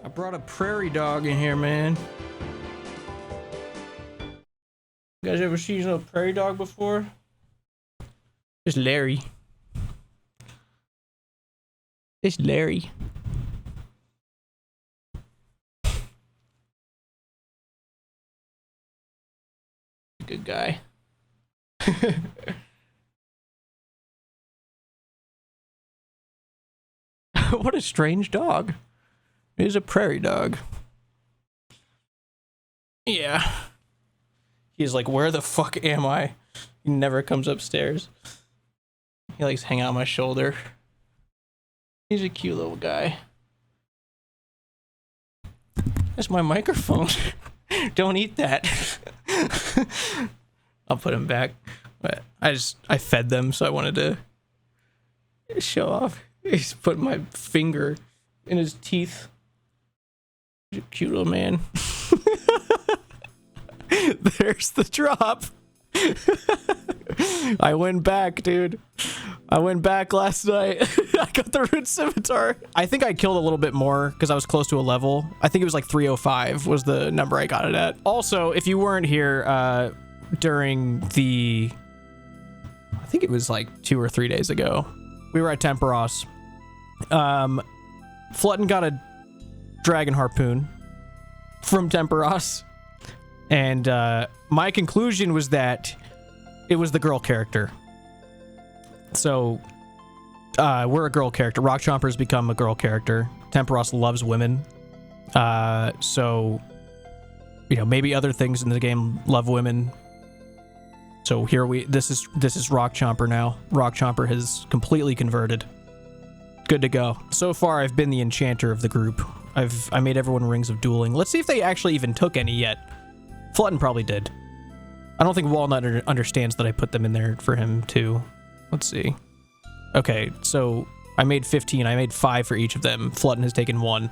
I brought a prairie dog in here, man. You guys ever seen a prairie dog before? It's Larry. It's Larry. Good guy. What a strange dog. It is a prairie dog. Yeah. He's like, where the fuck am I? He never comes upstairs. He likes to hang out on my shoulder. He's a cute little guy. That's my microphone. Don't eat that. I'll put him back. But I fed them, so I wanted to show off. He's put my finger in his teeth. He's a cute little man. There's the drop. I went back, dude. I went back last night. I got the Rune Scimitar. I think I killed a little bit more because I was close to a level. I think it was like 305 was the number I got it at. Also, if you weren't here during the... I think it was like 2 or 3 days ago. We were at Temperos. Flutten got a dragon harpoon from Temperos. And my conclusion was that it was the girl character. So we're a girl character. Rock Chomper's become a girl character. Temperos loves women. So, you know, maybe other things in the game love women. So here this is Rock Chomper now. Rock Chomper has completely converted. Good to go. So far, I've been the enchanter of the group. I made everyone rings of dueling. Let's see if they actually even took any yet. Flutten probably did. I don't think Walnut understands that I put them in there for him too. Let's see. Okay, so I made 15. I made 5 for each of them. Flutten has taken 1.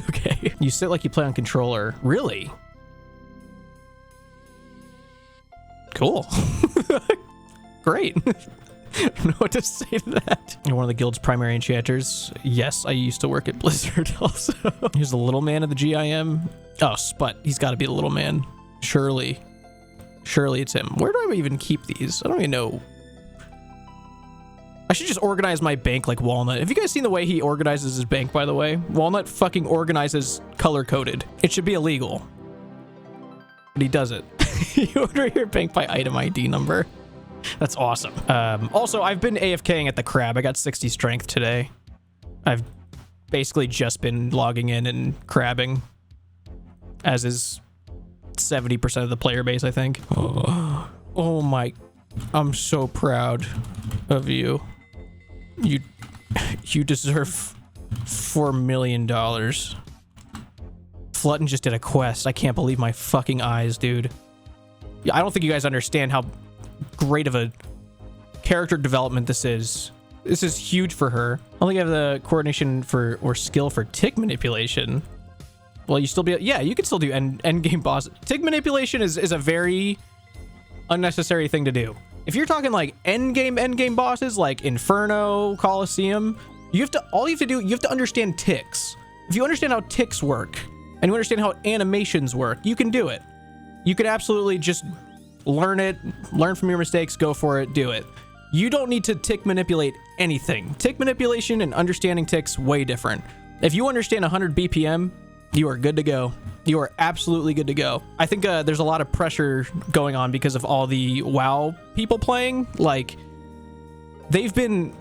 Okay. You sit like you play on controller. Really? Cool. Great. I don't know what to say to that. You're one of the guild's primary enchanters. Yes, I used to work at Blizzard also. Here's the little man of the GIM. Oh, Sput. He's got to be the little man. Surely. Surely it's him. Where do I even keep these? I don't even know. I should just organize my bank like Walnut. Have you guys seen the way he organizes his bank, by the way? Walnut fucking organizes color-coded. It should be illegal. But he does it. You order your bank by item ID number. That's awesome. Also, I've been AFKing at the crab. I got 60 strength today. I've basically just been logging in and crabbing, as is 70% of the player base, I think. Oh my, I'm so proud of you. You deserve $4 million. Flutten just did a quest. I can't believe my fucking eyes, dude. I don't think you guys understand how great of a character development this is. This is huge for her. I don't think I have the coordination for or skill for tick manipulation. Well, you still be... Yeah, you can still do endgame boss. Tick manipulation is a very unnecessary thing to do. If you're talking like endgame bosses like Inferno, Coliseum, all you have to do, you have to understand ticks. If you understand how ticks work and you understand how animations work, you can do it. You can absolutely just learn it, learn from your mistakes, go for it, do it. You don't need to tick manipulate anything. Tick manipulation and understanding ticks, way different. If you understand 100 BPM, you are good to go. You are absolutely good to go. I think there's a lot of pressure going on because of all the WoW people playing. Like, they've been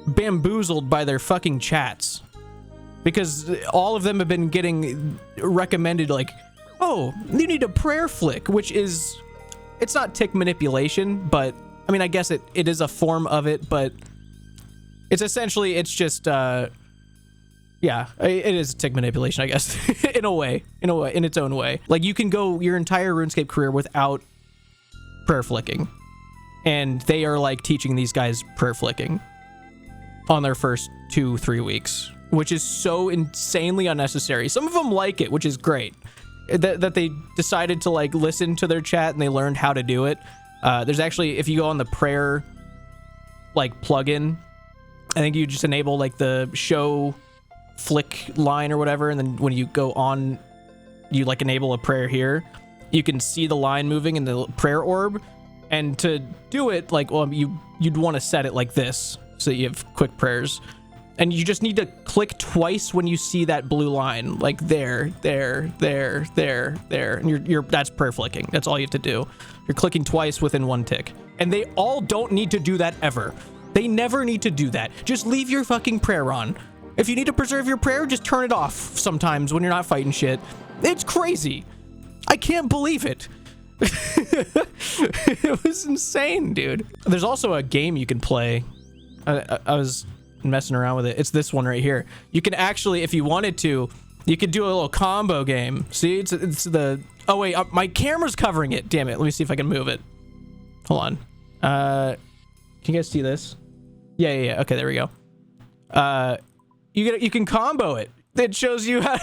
bamboozled by their fucking chats. Because all of them have been getting recommended, like, oh, you need a prayer flick, which is... It's not tick manipulation, but... I mean, I guess it is a form of it, but... It's essentially, it's just... Yeah, it is tick manipulation, I guess. in its own way. Like, you can go your entire RuneScape career without prayer flicking. And they are, like, teaching these guys prayer flicking on their first 2-3 weeks, which is so insanely unnecessary. Some of them like it, which is great. That they decided to, like, listen to their chat and they learned how to do it. There's actually, if you go on the prayer, like, plugin, I think you just enable, like, the show flick line or whatever, and then when you go on, you like enable a prayer here, you can see the line moving in the prayer orb. And to do it, like, well, you'd want to set it like this so that you have quick prayers. And you just need to click twice when you see that blue line, like there. And you're that's prayer flicking. That's all you have to do. You're clicking twice within one tick. And they all don't need to do that ever. They never need to do that. Just leave your fucking prayer on. If you need to preserve your prayer, just turn it off sometimes when you're not fighting shit. It's crazy. I can't believe it. It was insane, dude. There's also a game you can play. I was messing around with it. It's this one right here. You can actually, if you wanted to, you could do a little combo game. See, it's the... Oh, wait, my camera's covering it. Damn it. Let me see if I can move it. Hold on. Can you guys see this? Yeah. Okay, there we go. You can combo it. It shows you how...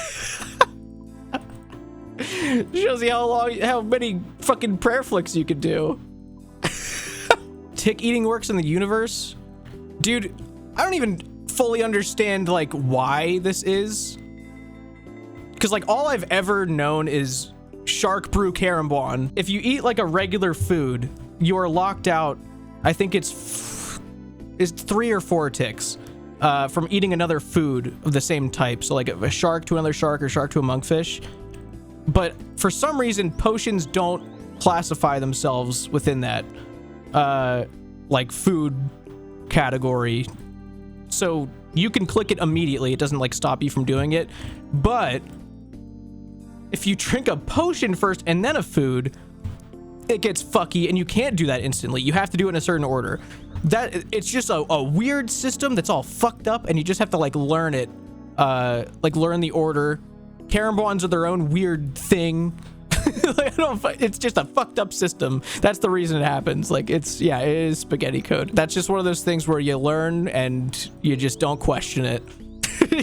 shows you how many fucking prayer flicks you could do. Tick eating works in the universe. Dude, I don't even fully understand, like, why this is. Because, like, all I've ever known is shark brew caramboln. If you eat, like, a regular food, you are locked out, I think it's 3 or 4 ticks from eating another food of the same type. So, like, a shark to another shark or shark to a monkfish. But for some reason, potions don't classify themselves within that, like, food category. So you can click it immediately. It doesn't, like, stop you from doing it. But if you drink a potion first and then a food, it gets fucky, and you can't do that instantly. You have to do it in a certain order. It's just a weird system that's all fucked up, and you just have to, like, learn it, like, learn the order. Carambolns are their own weird thing. Like, it's just a fucked up system. That's the reason it happens. Like, it is spaghetti code. That's just one of those things where you learn and you just don't question it.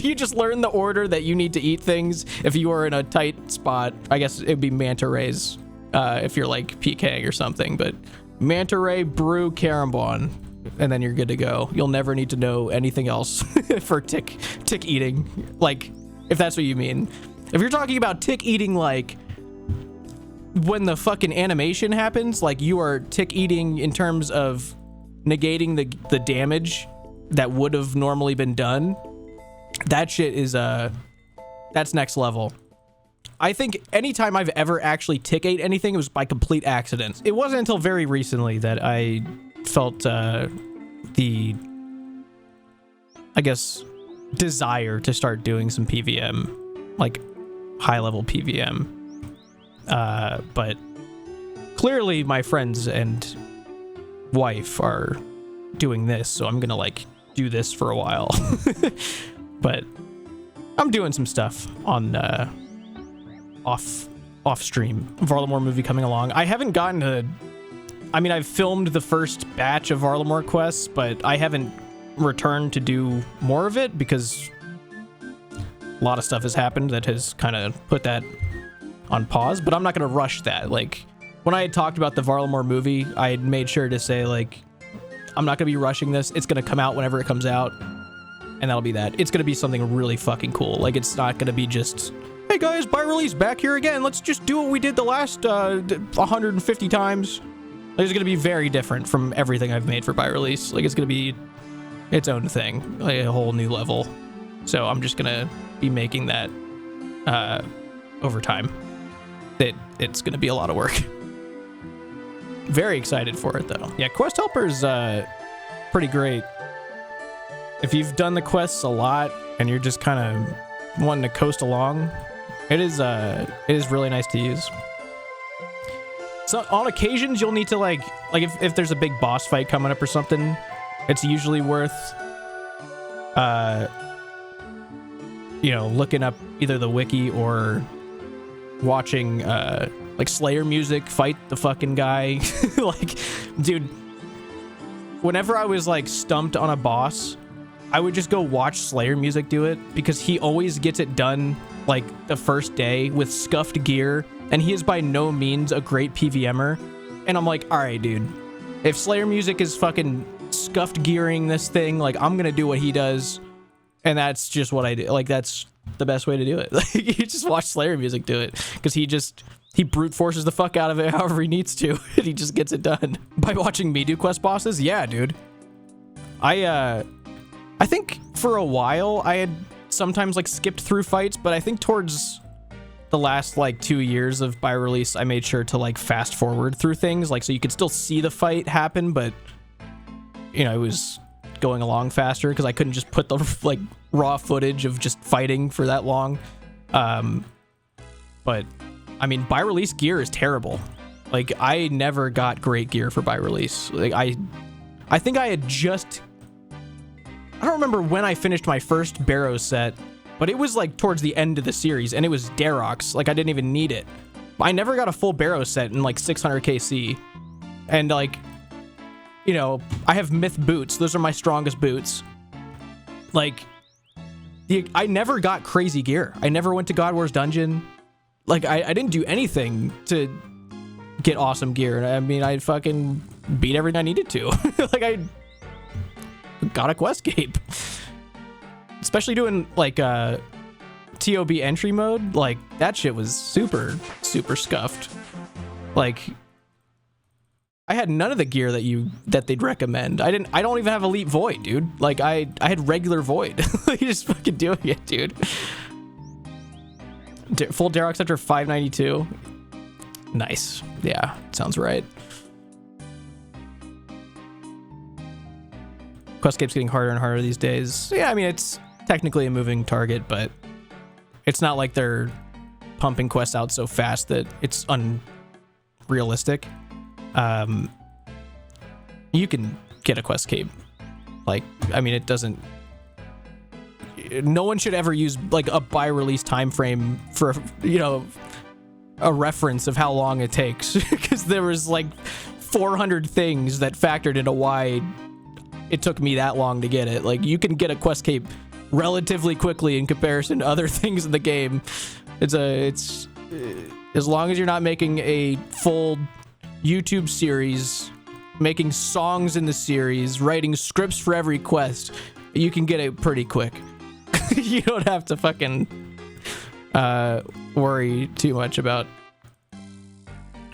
You just learn the order that you need to eat things. If you are in a tight spot, I guess it'd be manta rays if you're like PKing or something. But manta ray, brew, caramboln, and then you're good to go. You'll never need to know anything else for tick eating. Like, if that's what you mean. If you're talking about tick eating, like, when the fucking animation happens, like, you are tick eating in terms of negating the damage that would have normally been done, that shit is, that's next level. I think anytime I've ever actually tick ate anything, it was by complete accident. It wasn't until very recently that I felt, I guess, desire to start doing some PvM, like high-level PvM. But clearly my friends and wife are doing this, so I'm gonna, like, do this for a while. But I'm doing some stuff on off stream. Varlamore movie coming along. I haven't gotten to... I mean, I've filmed the first batch of Varlamore quests, but I haven't returned to do more of it because a lot of stuff has happened that has kind of put that on pause. But I'm not going to rush that. Like, when I had talked about the Varlamore movie, I had made sure to say, like, I'm not going to be rushing this. It's going to come out whenever it comes out, and that'll be that. It's going to be something really fucking cool. Like, it's not going to be just, hey guys, by release, back here again. Let's just do what we did the last 150 times. Like, it's going to be very different from everything I've made for by release. Like, it's going to be its own thing, like a whole new level. So I'm just going to be making that over time. It's going to be a lot of work. Very excited for it, though. Yeah, Quest Helper's pretty great. If you've done the quests a lot and you're just kind of wanting to coast along, it is really nice to use. So on occasions, you'll need to, like if there's a big boss fight coming up or something, it's usually worth, you know, looking up either the wiki or watching, like, Slayer music fight the fucking guy. Like, dude, whenever I was, like, stumped on a boss, I would just go watch Slayer music do it, because he always gets it done, like, the first day with scuffed gear, and he is by no means a great PvMer. And I'm like, all right, dude, if Slayer music is fucking scuffed gearing this thing, like, I'm gonna do what he does. And that's just what I do. Like, that's the best way to do it. Like, you just watch Slayer music do it. Because he brute forces the fuck out of it however he needs to. And he just gets it done. By watching me do quest bosses? Yeah, dude. I think for a while I had sometimes like skipped through fights, but I think towards the last like 2 years of by release, I made sure to like fast forward through things. Like, so you could still see the fight happen, but you know, it was going along faster because I couldn't just put the like raw footage of just fighting for that long. But I mean, by release gear is terrible. Like, I never got great gear for by release. Like, I think I had just, I don't remember when I finished my first Barrow set, but it was like towards the end of the series, and it was Darox. Like, I didn't even need it. I never got a full Barrow set in like 600 KC, and like, you know, I have Myth boots. Those are my strongest boots. Like, I never got crazy gear. I never went to God War's dungeon. Like, I didn't do anything to get awesome gear. I mean, I fucking beat everything I needed to. Like, I got a quest cape. Especially doing, like, TOB entry mode. Like, that shit was super, super scuffed. Like, I had none of the gear that they'd recommend. I don't even have Elite Void, dude. Like, I had regular Void. Like, just fucking doing it, dude. Full Darox after 592. Nice. Yeah, sounds right. Questcape's getting harder and harder these days. Yeah, I mean, it's technically a moving target, but it's not like they're pumping quests out so fast that it's unrealistic. You can get a quest cape. Like, I mean, it doesn't, no one should ever use like a by release time frame for, you know, a reference of how long it takes, because there was like 400 things that factored into why it took me that long to get it. Like, you can get a quest cape relatively quickly in comparison to other things in the game. It's as long as you're not making a full YouTube series, making songs in the series, writing scripts for every quest, you can get it pretty quick. You don't have to fucking worry too much about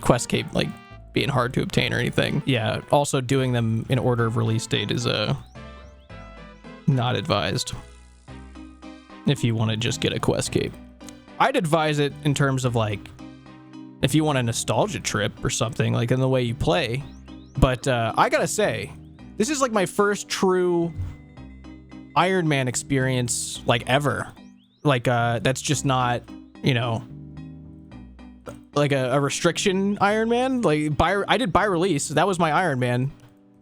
quest cape like being hard to obtain or anything. Yeah, also doing them in order of release date is not advised if you want to just get a quest cape. I'd advise it in terms of like if you want a nostalgia trip or something, like in the way you play. But I gotta say, this is like my first true Ironman experience like ever. Like that's just not, you know, like a restriction Ironman. Like I did by release, that was my Ironman,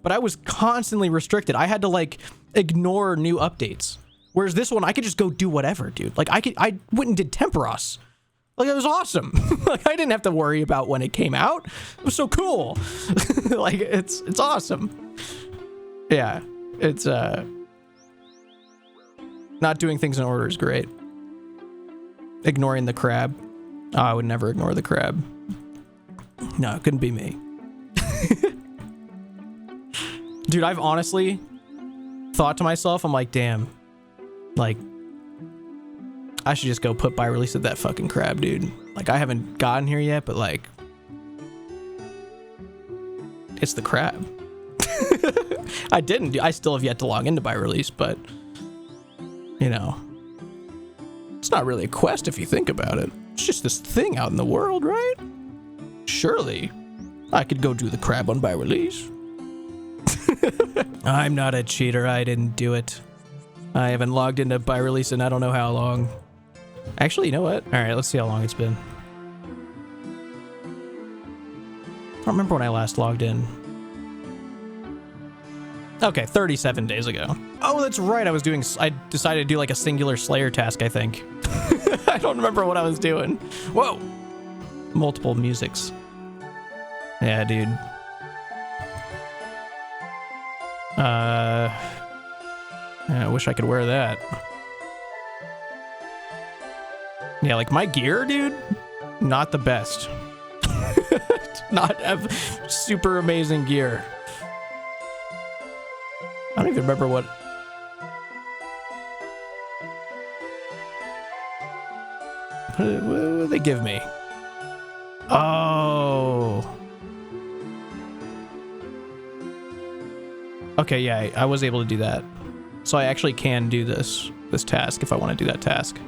but I was constantly restricted. I had to like ignore new updates. Whereas this one, I could just go do whatever, dude. Like I went and did Temperos. Like, it was awesome. Like, I didn't have to worry about when it came out. It was so cool. Like, it's awesome. Yeah, it's not doing things in order is great. Ignoring the crab. Oh, I would never ignore the crab. No, it couldn't be me. Dude, I've honestly thought to myself, I'm like, damn, like, I should just go put by release of that fucking crab, dude. Like, I haven't gotten here yet, but like, it's the crab. I still have yet to log into by release, but you know, it's not really a quest if you think about it. It's just this thing out in the world, right? Surely I could go do the crab on by release. I'm not a cheater. I didn't do it. I haven't logged into by release in I don't know how long. Actually, you know what? All right, let's see how long it's been. I don't remember when I last logged in. Okay, 37 days ago. Oh, that's right. I decided to do like a singular Slayer task, I think. I don't remember what I was doing. Whoa. Multiple musics. Yeah, dude. I wish I could wear that. Yeah, like my gear, dude, not the best. Not have super amazing gear. I don't even remember what. What did they give me? Oh. Okay, yeah, I was able to do that. So I actually can do this task if I want to do that task.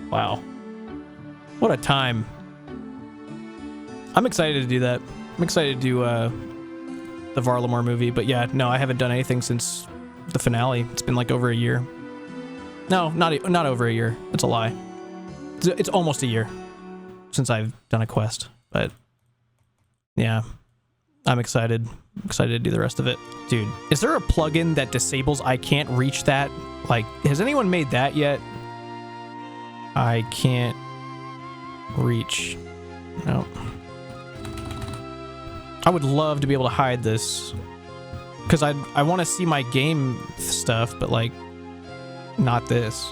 Wow. What a time. I'm excited to do that. I'm excited to do the Varlamore movie, but yeah, no, I haven't done anything since the finale. It's been like over a year. No, not over a year. That's a lie. It's almost a year since I've done a quest, but yeah, I'm excited. I'm excited to do the rest of it. Dude, is there a plugin that disables I can't reach that? Like, has anyone made that yet? I can't reach. No. I would love to be able to hide this because I want to see my game stuff, but like not this.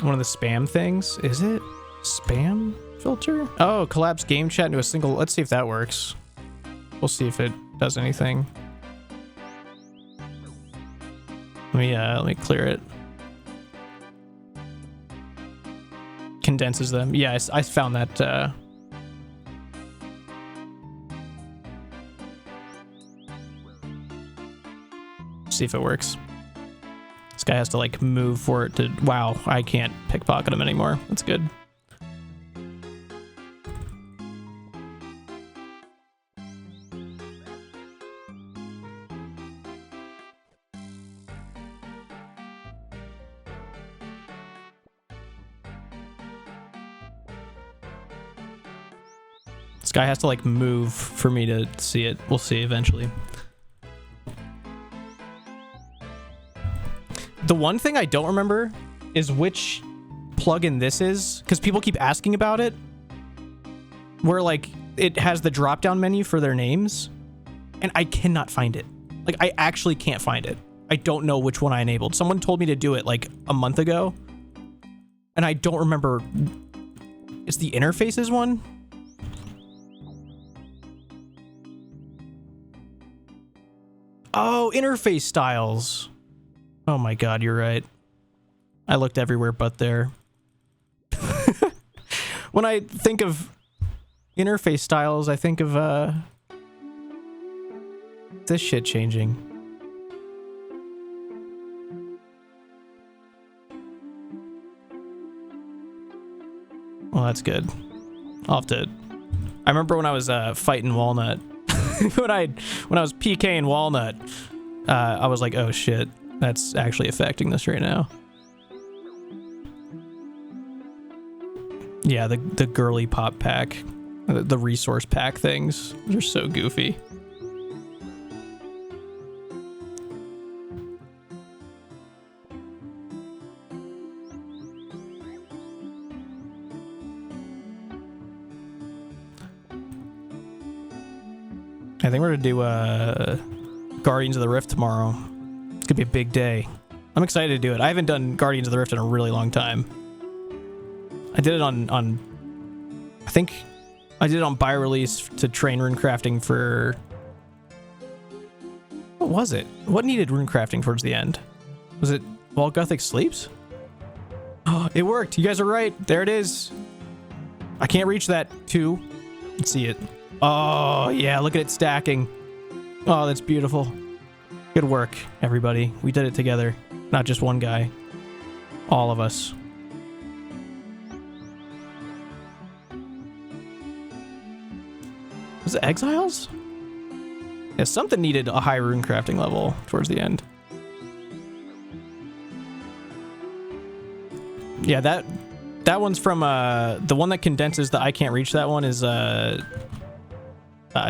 One of the spam things, is it? Spam filter? Oh, collapse game chat into a single. Let's see if that works. We'll see if it does anything. Let me clear it. Condenses them. Yeah, I found that. See if it works. This guy has to like move for it to. Wow, I can't pickpocket him anymore. That's good. This guy has to like move for me to see it. We'll see eventually. The one thing I don't remember is which plugin this is, because people keep asking about it, where like it has the drop down menu for their names and I cannot find it. Like I actually can't find it. I don't know which one I enabled. Someone told me to do it like a month ago and I don't remember. It's the interfaces one. Oh, interface styles. Oh my god, you're right. I looked everywhere but there. When I think of interface styles, I think of this shit changing. Well, that's good. I'll have to. I remember when I was fighting Walnut. when I was PKing Walnut, I was like, oh shit, that's actually affecting this right now. Yeah, the girly pop pack, the resource pack things, they're so goofy. I think we're gonna do Guardians of the Rift tomorrow. It's gonna be a big day. I'm excited to do it. I haven't done Guardians of the Rift in a really long time. I did it on I think I did it on buy release to train rune crafting for. What was it? What needed rune crafting towards the end? Was it While Gothic Sleeps? Oh, it worked. You guys are right. There it is. I can't reach that too. Let's see it. Oh, yeah, look at it stacking. Oh, that's beautiful. Good work, everybody. We did it together. Not just one guy. All of us. Was it Exiles? Yeah, something needed a high rune crafting level towards the end. Yeah, that one's from the one that condenses the I can't reach that one is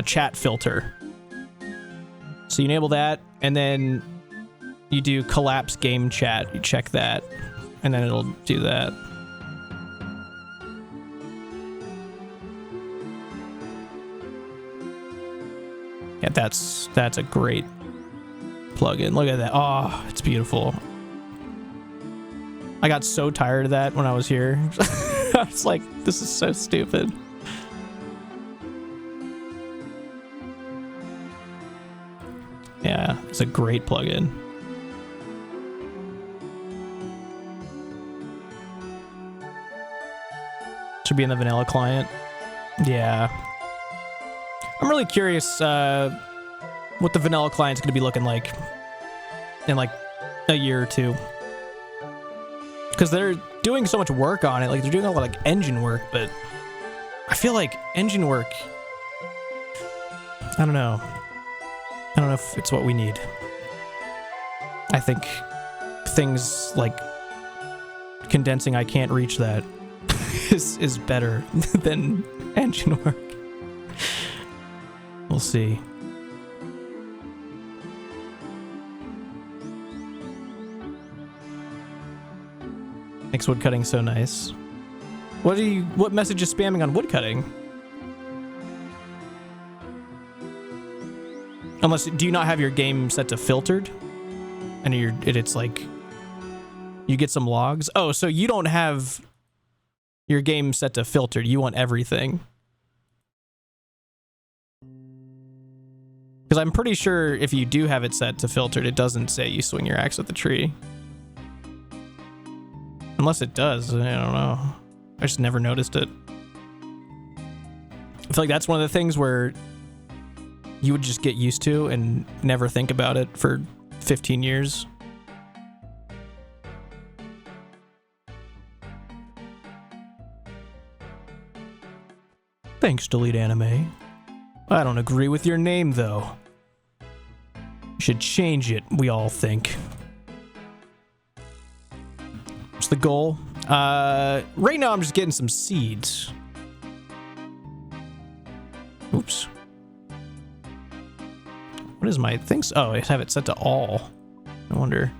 chat filter. So you enable that and then you do collapse game chat. You check that and then it'll do that. Yeah, that's a great plugin. Look at that. Oh, it's beautiful. I got so tired of that when I was here. I was like, this is so stupid. Yeah, it's a great plugin. Should be in the vanilla client. Yeah. I'm really curious what the vanilla client's gonna be looking like in like a year or two. Because they're doing so much work on it. Like they're doing a lot of like engine work, but I feel like engine work, I don't know. I don't know if it's what we need. I think things like condensing I can't reach that is better than engine work. We'll see. Makes woodcutting so nice. What message is spamming on woodcutting? Unless, do you not have your game set to filtered? And it's like, you get some logs? Oh, so you don't have your game set to filtered. You want everything. Because I'm pretty sure if you do have it set to filtered, it doesn't say you swing your axe at the tree. Unless it does, I don't know. I just never noticed it. I feel like that's one of the things where you would just get used to and never think about it for 15 years. Thanks, Delete Anime. I don't agree with your name, though. You should change it, we all think. What's the goal? Right now I'm just getting some seeds. Oops. What is my things? Oh, I have it set to all. I wonder.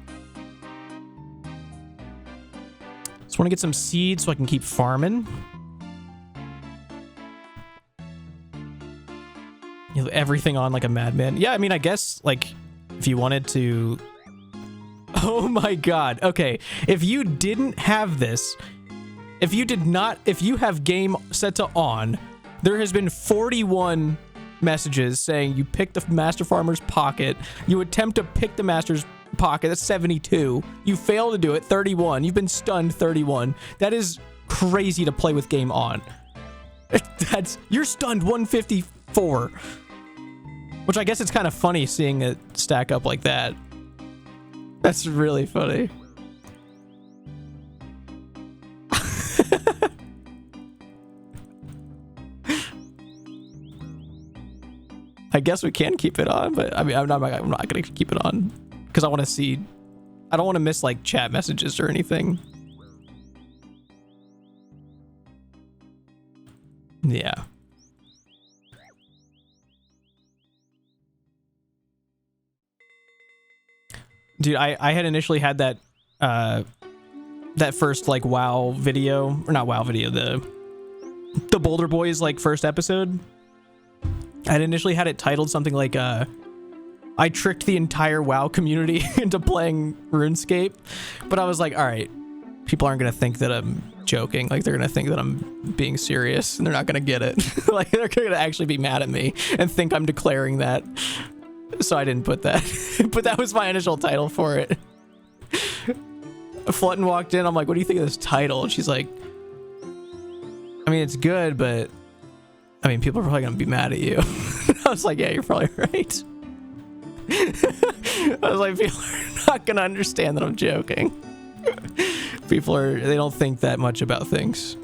Just want to get some seeds so I can keep farming. You have everything on like a madman. Yeah, I mean, I guess like if you wanted to. Oh my god. Okay, if you didn't have this, if you have game set to on, there has been 41 messages saying you picked the Master Farmer's pocket. You attempt to pick the Master's pocket. That's 72. You fail to do it. 31. You've been stunned. 31. That is crazy to play with game on. You're stunned. 154. Which I guess it's kind of funny seeing it stack up like that. That's really funny. I guess we can keep it on, but I mean, I'm not gonna keep it on because I want to see. I don't want to miss like chat messages or anything. Yeah. Dude, I had initially had that that first like WoW video, or not WoW video, the Boulder Boyz like first episode. I had initially had it titled something like I tricked the entire WoW community into playing RuneScape, but I was like, all right, people aren't gonna think that I'm joking. Like they're gonna think that I'm being serious, and they're not gonna get it. Like they're gonna actually be mad at me and think I'm declaring that. So I didn't put that, but that was my initial title for it. Flutten walked in. I'm like, what do you think of this title? And she's like, I mean, it's good, but I mean, people are probably going to be mad at you. I was like, yeah, you're probably right. I was like, people are not going to understand that I'm joking. They don't think that much about things.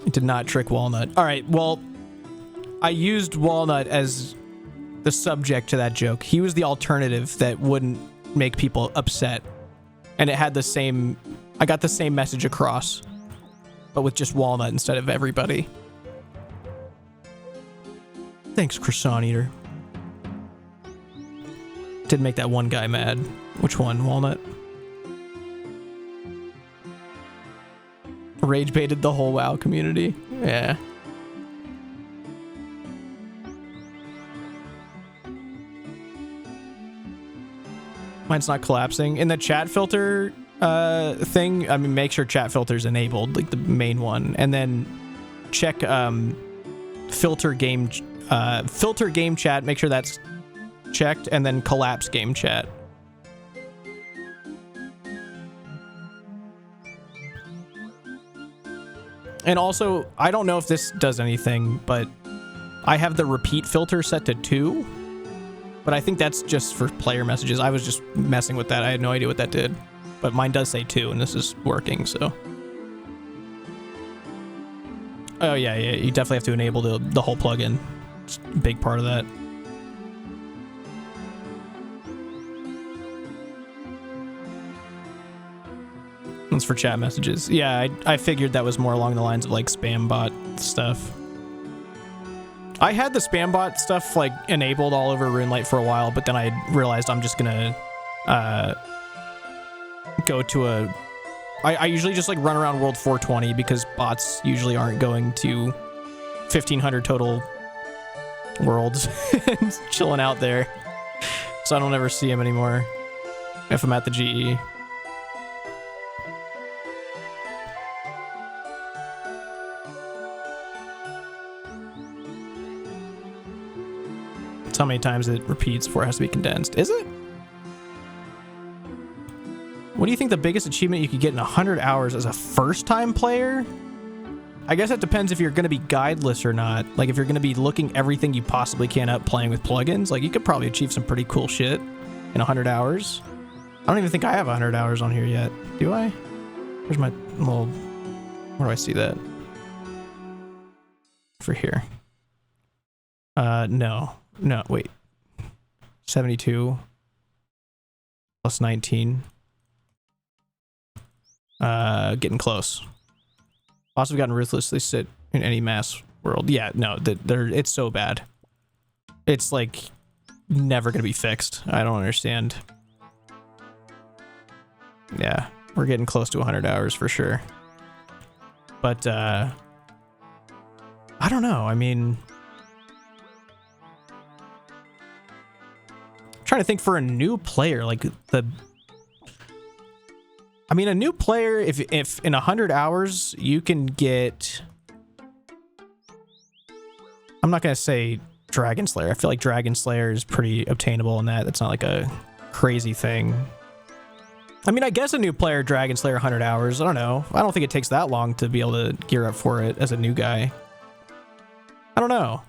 I did not trick Walnut. All right, well, I used Walnut as the subject to that joke. He was the alternative that wouldn't make people upset. And it had the same, I got the same message across, but with just Walnut instead of everybody. Thanks, Croissant Eater. Did make that one guy mad. Which one? Walnut? Rage baited the whole WoW community. Yeah. Mine's not collapsing. In the chat filter thing, I mean, make sure chat filter's enabled, like the main one, and then check filter game chat, make sure that's checked, and then collapse game chat. And also, I don't know if this does anything, but I have the repeat filter set to 2. But I think that's just for player messages. I was just messing with that. I had no idea what that did. But mine does say 2, and this is working, so. Oh, yeah, you definitely have to enable the whole plugin. It's a big part of that. That's for chat messages. Yeah, I figured that was more along the lines of like spam bot stuff. I had the spam bot stuff like enabled all over RuneLite for a while, but then I realized I'm just gonna go to a... I usually just like run around World 420 because bots usually aren't going to 1,500 total worlds and chilling out there. So I don't ever see them anymore if I'm at the GE. That's how many times it repeats before it has to be condensed. Is it? What do you think the biggest achievement you could get in 100 hours as a first-time player? I guess it depends if you're going to be guideless or not. Like, if you're going to be looking everything you possibly can up playing with plugins, like, you could probably achieve some pretty cool shit in 100 hours. I don't even think I have 100 hours on here yet. Do I? Where's my little... Where do I see that? For here. No. No, wait. 72 plus 19. Getting close. Also gotten ruthlessly sit in any mass world. Yeah, no, it's so bad. It's like never gonna be fixed. I don't understand. Yeah, we're getting close to 100 hours for sure. But I don't know. I mean, I'm trying to think for a new player, like I mean, a new player, if in 100 hours you can get... I'm not going to say Dragon Slayer. I feel like Dragon Slayer is pretty obtainable in that. That's not like a crazy thing. I mean, I guess a new player, Dragon Slayer 100 hours. I don't know. I don't think it takes that long to be able to gear up for it as a new guy. I don't know.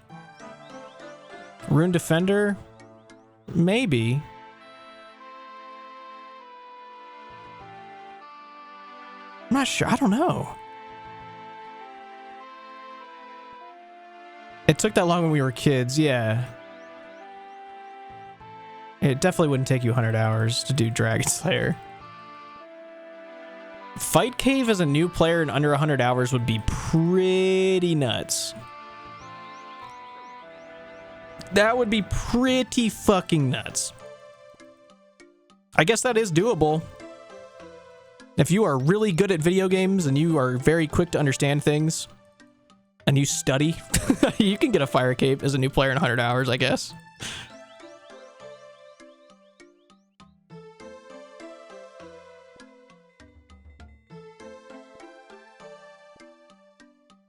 Rune Defender? Maybe. I'm not sure. I don't know. It took that long when we were kids, yeah. It definitely wouldn't take you 100 hours to do Dragon Slayer. Fight Cave as a new player in under 100 hours would be pretty nuts. That would be pretty fucking nuts. I guess that is doable. If you are really good at video games and you are very quick to understand things and you study, you can get a Fire Cave as a new player in 100 hours, I guess.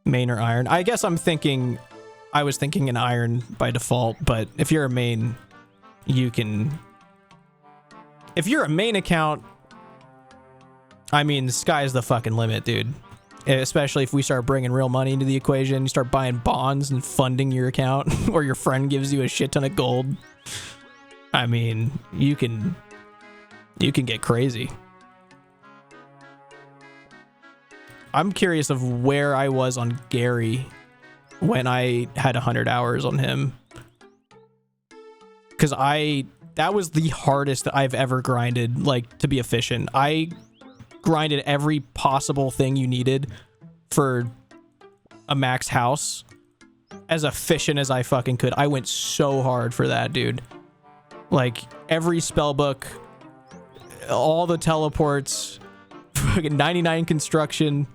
Main or Iron? I guess I was thinking an Iron by default, but if you're a main, you can... If you're a main account, I mean, the sky's the fucking limit, dude. Especially if we start bringing real money into the equation, you start buying bonds and funding your account, or your friend gives you a shit ton of gold. I mean, you can get crazy. I'm curious of where I was on Gary when I had 100 hours on him. Because that was the hardest that I've ever grinded, like, to be efficient. I grinded every possible thing you needed for a max house as efficient as I fucking could. I went so hard for that, dude. Like, every spell book, all the teleports, fucking 99 construction.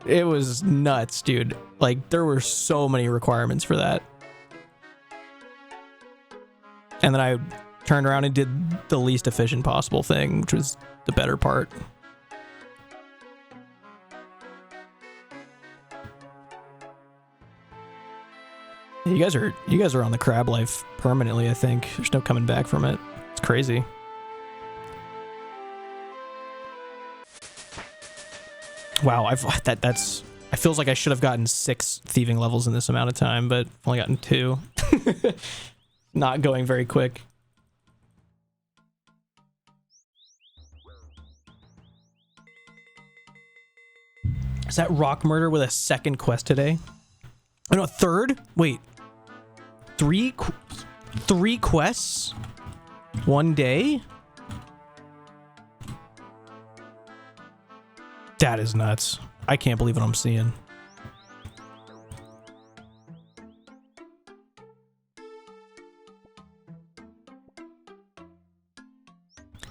It was nuts, dude. Like, there were so many requirements for that. And then I turned around and did the least efficient possible thing, which was the better part. You guys are on the crab life permanently, I think. There's no coming back from it. It's crazy. Wow, I I feels like I should have gotten 6 thieving levels in this amount of time, but I've only gotten 2. Not going very quick. Is that Rock Murder with a 2nd quest today? Oh, no, 3rd? Wait. 3 quests? 1 day? That is nuts. I can't believe what I'm seeing.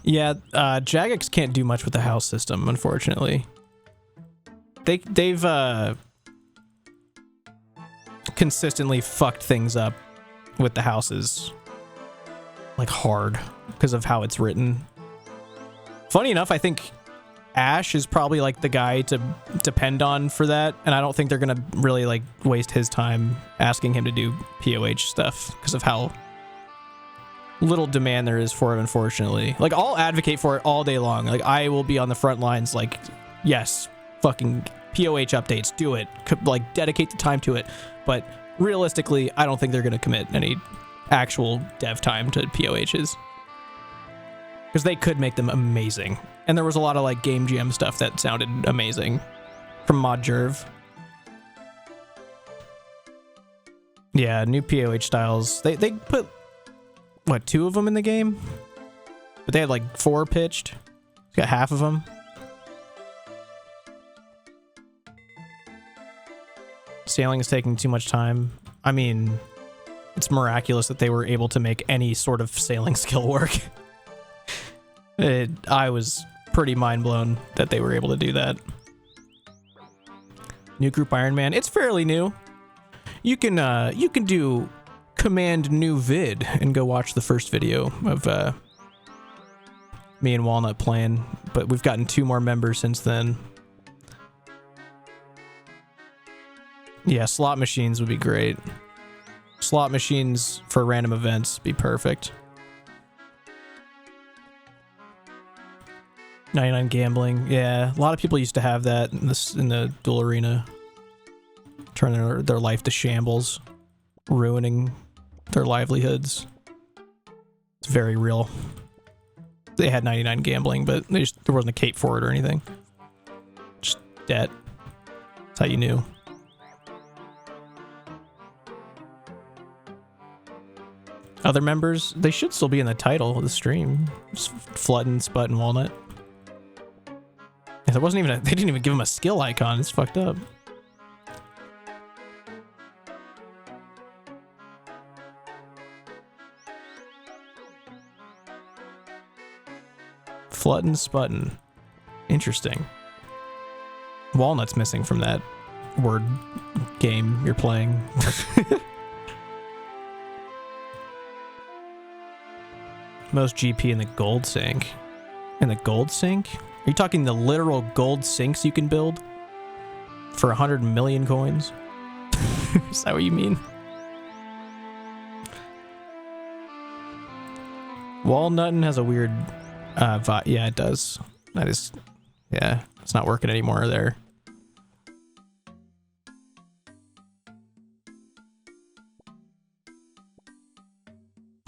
Yeah, Jagex can't do much with the house system, unfortunately. They've consistently fucked things up with the houses, like hard, because of how it's written. Funny enough, I think Ash is probably like the guy to depend on for that, and I don't think they're gonna really like waste his time asking him to do POH stuff because of how little demand there is for it, unfortunately. Like, I'll advocate for it all day long. Like, I will be on the front lines like, yes, fucking POH updates, do it, like dedicate the time to it. But realistically, I don't think they're gonna commit any actual dev time to POHs, because they could make them amazing. And there was a lot of like game jam stuff that sounded amazing from Mod Jerv. Yeah, new POH styles. They put, what, 2 of them in the game? But they had like 4 pitched. Got half of them. Sailing is taking too much time. I mean, it's miraculous that they were able to make any sort of sailing skill work. I was pretty mind blown that they were able to do that. New group Ironman. It's fairly new. You can do command new vid and go watch the first video of me and Walnut playing, but we've gotten 2 more members since then. Yeah, slot machines would be great. Slot machines for random events be perfect. 99 gambling. Yeah, a lot of people used to have that in the duel arena. Turn their life to shambles, ruining their livelihoods. It's very real. They had 99 gambling, but there wasn't a cape for it or anything. Just debt. That's how you knew. Other members, they should still be in the title of the stream. Flutten, Sput, and Walnut. Yeah, there wasn't even they didn't even give him a skill icon. It's fucked up. Flutten, Sputten. Interesting. Walnut's missing from that word game you're playing. Most GP in the gold sink. In the gold sink? Are you talking the literal gold sinks you can build for 100 million coins? Is that what you mean? Walnuttin has a weird yeah, it does. That is, yeah, it's not working anymore there.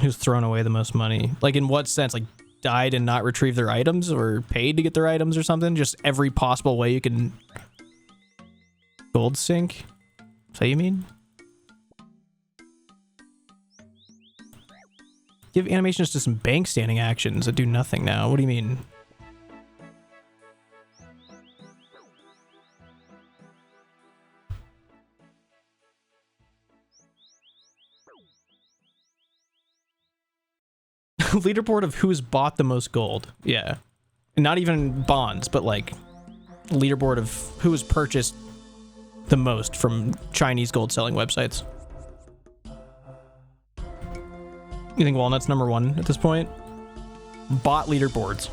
Who's thrown away the most money? Like, in what sense? Like, died and not retrieved their items, or paid to get their items or something? Just every possible way you can gold sink? Is that what you mean? Give animations to some bank standing actions that do nothing now. What do you mean? Leaderboard of who's bought the most gold. Yeah. And not even bonds, but like leaderboard of who has purchased the most from Chinese gold selling websites. You think Walnut's number 1 at this point? Bot leaderboards.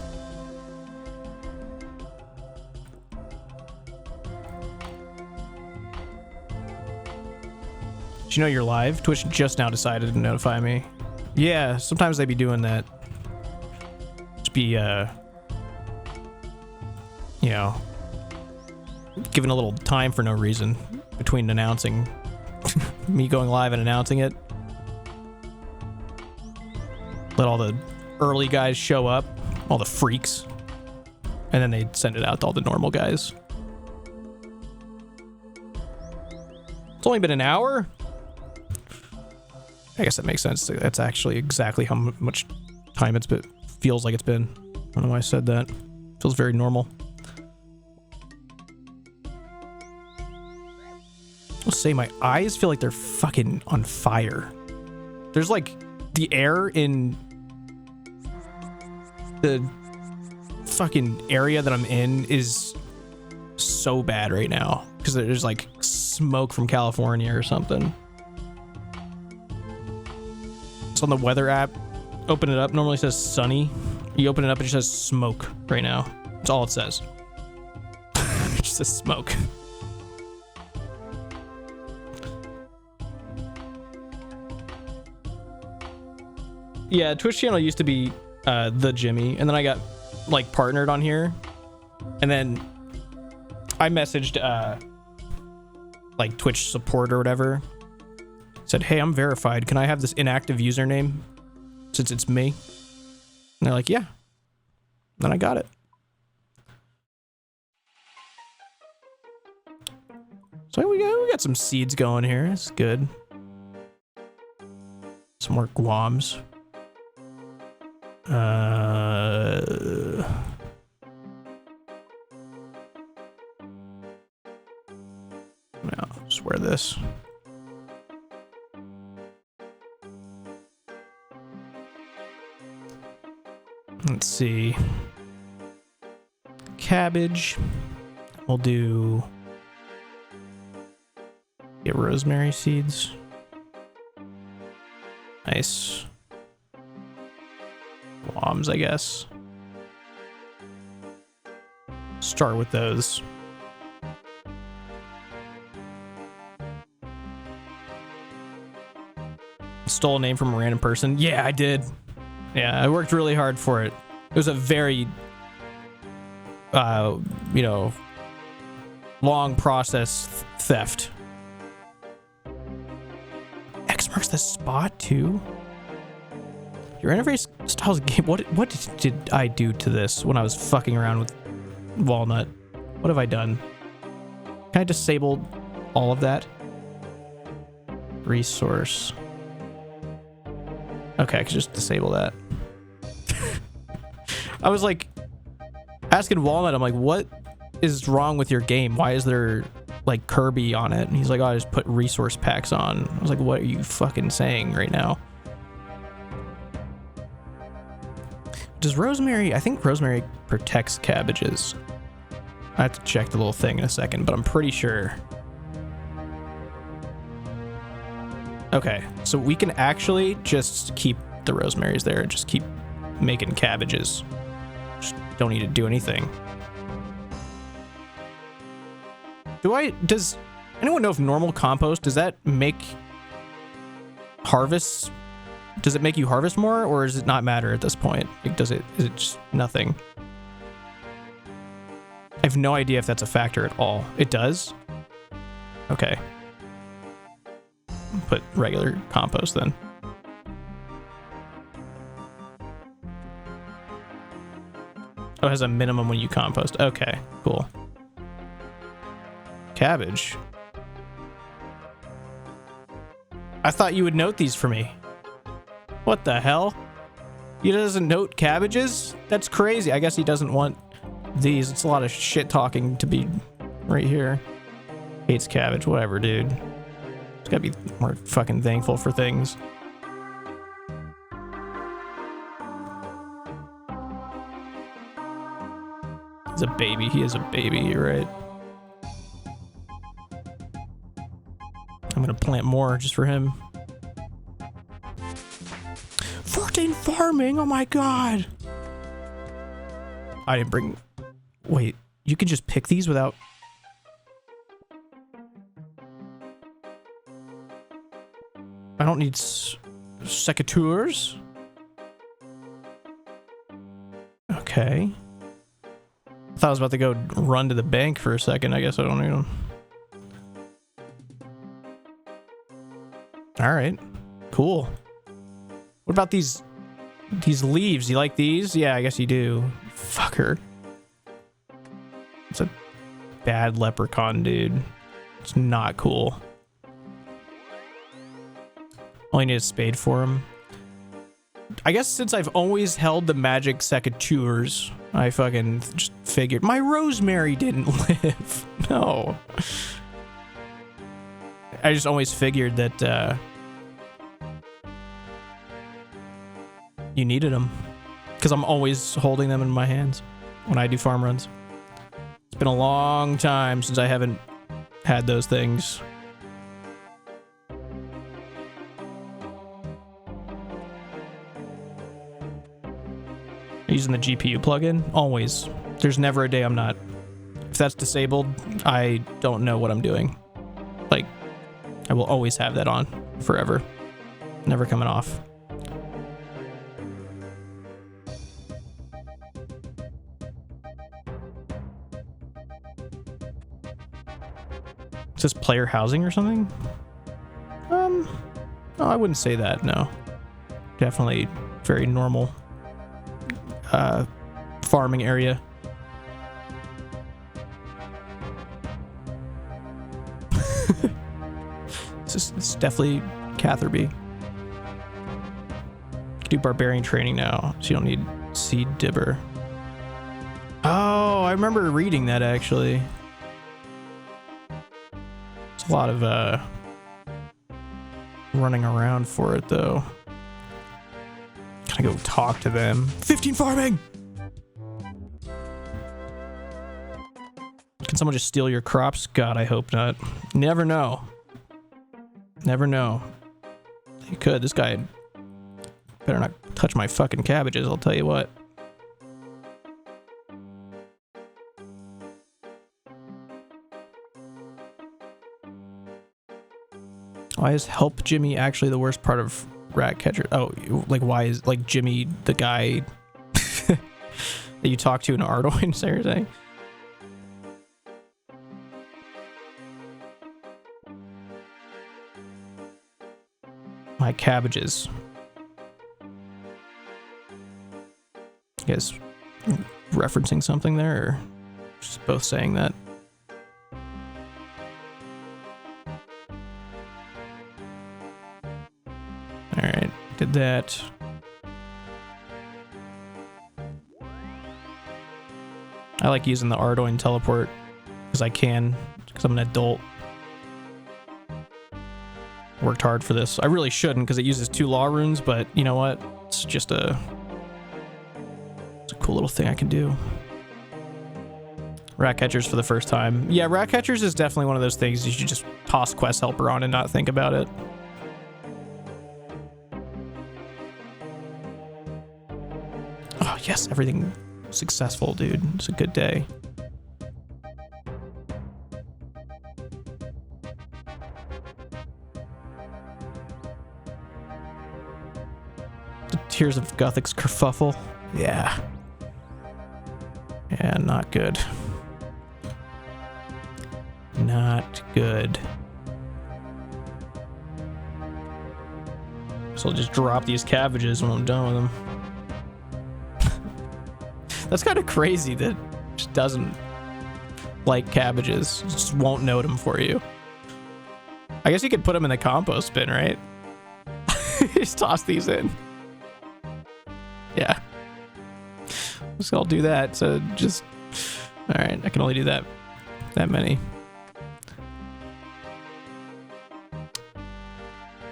Did you know you're live? Twitch just now decided to notify me. Yeah, sometimes they be doing that. Just be, you know, given a little time for no reason between announcing me going live and announcing it. Let all the early guys show up, all the freaks, and then they'd send it out to all the normal guys. It's only been an hour? I guess that makes sense. That's actually exactly how much time it's been. Feels like it's been. I don't know why I said that. Feels very normal. I'll say my eyes feel like they're fucking on fire. There's like the air in the fucking area that I'm in is so bad right now because there's like smoke from California or something. It's on the weather app. Open it up. Normally it says sunny. You open it up, it just says smoke right now. That's all it says. It just says smoke. Yeah, Twitch channel used to be the Jimmy, and then I got like partnered on here, and then I messaged like Twitch support or whatever. Said, hey, I'm verified. Can I have this inactive username since it's me? And they're like, yeah. Then I got it. So we got some seeds going here. It's good. Some more guams. Yeah, just wear this. Let's see. Cabbage. We'll do... Get rosemary seeds. Nice. Bombs, I guess. Start with those. Stole a name from a random person. Yeah, I did. Yeah, I worked really hard for it. It was a very, you know, long process theft. X marks the spot too. Your interface styles game. What did I do to this when I was fucking around with Walnut? What have I done? Can I disable all of that? Resource. Okay, I can just disable that. I was like asking Walnut, I'm like, what is wrong with your game? Why is there like Kirby on it? And he's like, oh, I just put resource packs on. I was like, what are you fucking saying right now? Does rosemary, I think rosemary protects cabbages. I have to check the little thing in a second, but I'm pretty sure. Okay, so we can actually just keep the rosemaries there, just keep making cabbages. Just don't need to do anything. Does anyone know if normal compost, does that make harvests? Does it make you harvest more, or does it not matter at this point? Like, is it just nothing? I have no idea if that's a factor at all. It does? Okay. Put regular compost then. Oh, it has a minimum when you compost. Okay, cool. Cabbage. I thought you would note these for me. What the hell? He doesn't note cabbages? That's crazy. I guess he doesn't want these. It's a lot of shit talking to be right here. Hates cabbage. Whatever, dude. It's gotta be more fucking thankful for things. He's a baby. He is a baby. You're right. I'm gonna plant more just for him. 14 farming. Oh my god. I didn't bring. Wait, you can just pick these without. I don't need secateurs. Okay. thought I was about to go run to the bank for a second. I guess I don't need them. All right, cool. What about these leaves? You like these? Yeah, I guess you do. Fucker. It's a bad leprechaun, dude. It's not cool. Only need a spade for him. I guess since I've always held the magic secateurs, I fucking just figured my rosemary didn't live. No. I just always figured that you needed them because I'm always holding them in my hands when I do farm runs. It's been a long time since I haven't had those things. Using the GPU plugin? Always. There's never a day I'm not. If that's disabled, I don't know what I'm doing. Like, I will always have that on forever. Never coming off. Is this player housing or something? No, I wouldn't say that, no. Definitely very normal farming area. It's definitely Catherby. You can do barbarian training now, so you don't need seed dibber. Oh, I remember reading that actually. It's a lot of running around for it though. Gotta go talk to them. 15 farming! Can someone just steal your crops? God, I hope not. Never know. Never know. He could. This guy better not touch my fucking cabbages, I'll tell you what. Why is Help Jimmy actually the worst part of Ratcatcher? Oh, like why is like Jimmy the guy that you talk to in Ardoin? Is that what you're saying? My cabbages. You guys referencing something there, or just both saying that? Alright, did that. I like using the Ardoin teleport because I can, because I'm an adult. Worked hard for this. I really shouldn't because it uses 2 law runes, but you know what? It's just it's a cool little thing I can do. Ratcatchers for the first time. Yeah, Ratcatchers is definitely one of those things you should just toss Quest Helper on and not think about it. Oh yes, everything successful, dude. It's a good day. Tears of Gothic's kerfuffle. Yeah. Yeah, not good. Not good. So I'll just drop these cabbages when I'm done with them. That's kind of crazy that it just doesn't like cabbages. It just won't note them for you. I guess you could put them in the compost bin, right? Just toss these in. Yeah. So I'll do that. So just, all right. I can only do that many.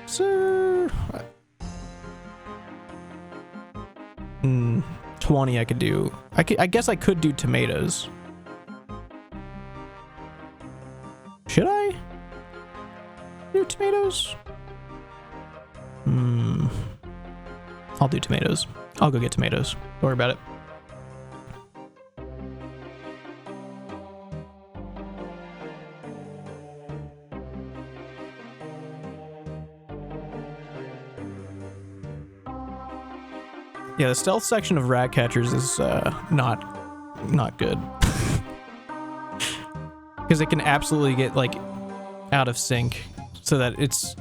So 20 I could do. I guess I could do tomatoes. Should I do tomatoes? I'll do tomatoes. I'll go get tomatoes. Don't worry about it. Yeah, the stealth section of Ratcatchers is not good. Because it can absolutely get like out of sync so that it's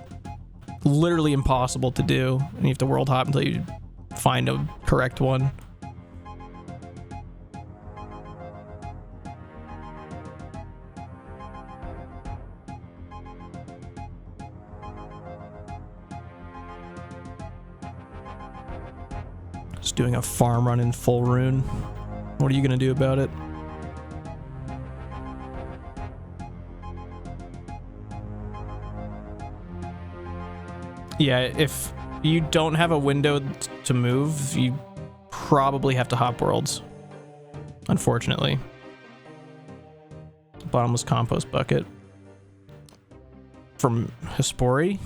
literally impossible to do, and you have to world hop until you find a correct one. Just doing a farm run in full rune. What are you gonna do about it? Yeah, if you don't have a window to move, you probably have to hop worlds. Unfortunately. Bottomless compost bucket. From Hespori?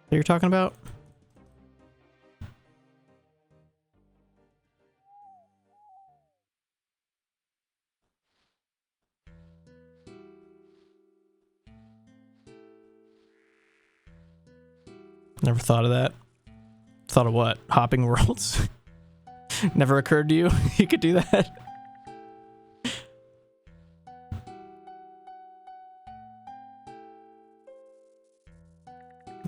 That you're talking about? Never thought of that. Thought of what? Hopping worlds? Never occurred to you you could do that?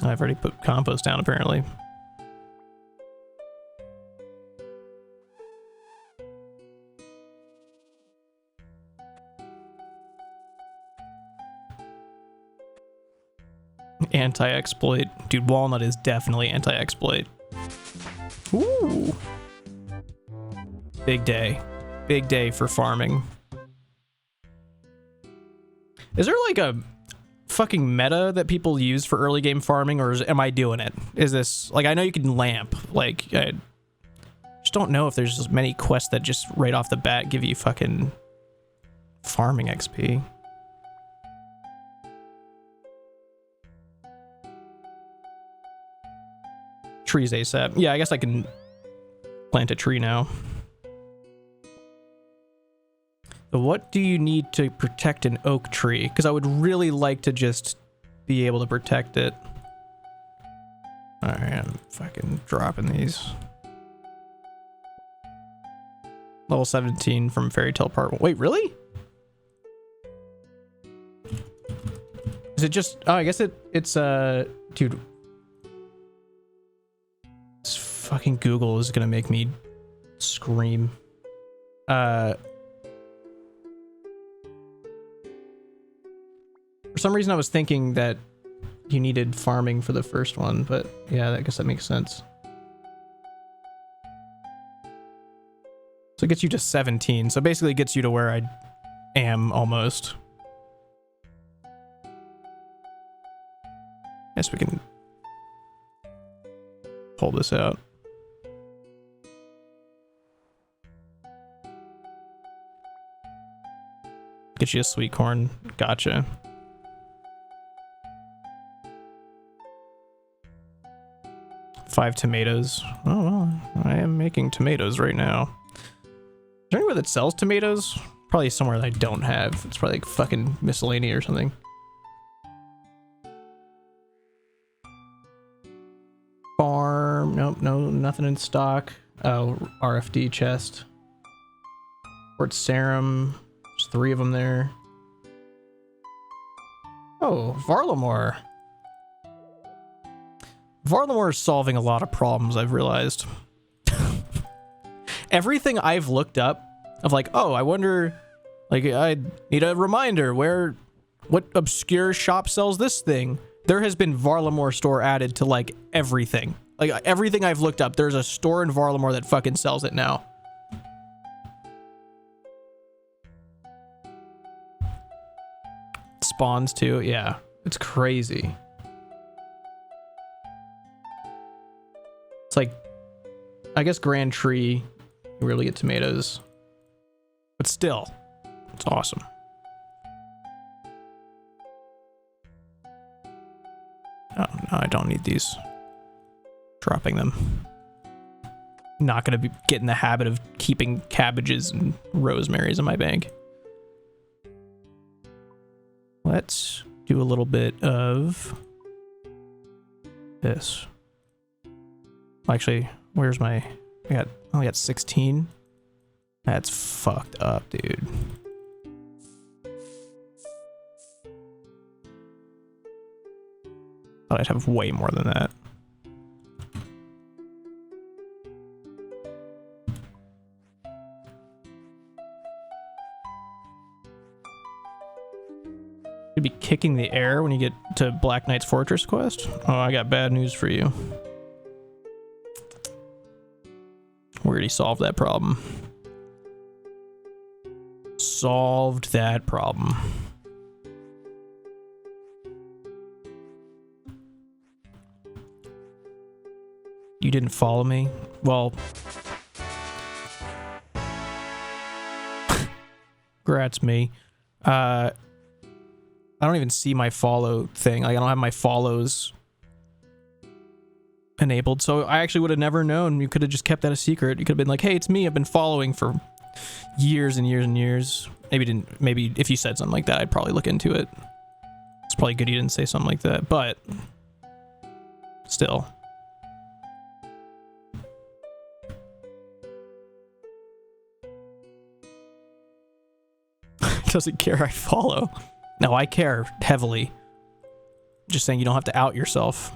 I've already put compost down apparently. Anti-exploit. Dude, Walnut is definitely anti-exploit. Ooh. Big day. Big day for farming. Is there like a fucking meta that people use for early game farming, or am I doing it? Is this like, I know you can lamp, like I just don't know if there's as many quests that just right off the bat give you fucking farming XP. Trees ASAP. Yeah, I guess I can plant a tree now. But what do you need to protect an oak tree? Because I would really like to just be able to protect it. Alright, I'm fucking dropping these. Level 17 from Fairy Tale Part 1. Wait, really? Is it just... Oh, I guess it's dude. This fucking Google is gonna make me scream. For some reason I was thinking that you needed farming for the first one, but yeah, I guess that makes sense. So it gets you to 17, so basically it gets you to where I am almost. Guess we can pull this out. Get you a sweet corn. Gotcha. Five tomatoes. Oh, well, I am making tomatoes right now. Is there anywhere that sells tomatoes? Probably somewhere that I don't have. It's probably like fucking miscellany or something. Farm. Nope, no, nothing in stock. Oh, RFD chest. Port Serum. There's 3 of them there. Oh, Varlamore. Varlamore is solving a lot of problems, I've realized. Everything I've looked up of like, oh, I wonder, like, I need a reminder what obscure shop sells this thing. There has been Varlamore store added to like everything. Like everything I've looked up, there's a store in Varlamore that fucking sells it now. Spawns too, yeah. It's crazy. It's like, I guess Grand Tree, you really get tomatoes. But still, it's awesome. Oh, no, I don't need these. Dropping them. Not gonna get in the habit of keeping cabbages and rosemaries in my bank. Let's do a little bit of this. Actually, where's my... I only got 16. That's fucked up, dude. Thought I'd have way more than that. You'd be kicking the air when you get to Black Knight's Fortress quest? Oh, I got bad news for you. We already solved that problem. Solved that problem. You didn't follow me? Well... Congrats me. I don't even see my follow thing. Like, I don't have my follows enabled, so I actually would have never known. You could have just kept that a secret. You could have been like, hey, it's me. I've been following for years and years and years. Maybe if you said something like that, I'd probably look into it. It's probably good you didn't say something like that, but still. Doesn't care I follow. No, I care heavily. Just saying you don't have to out yourself.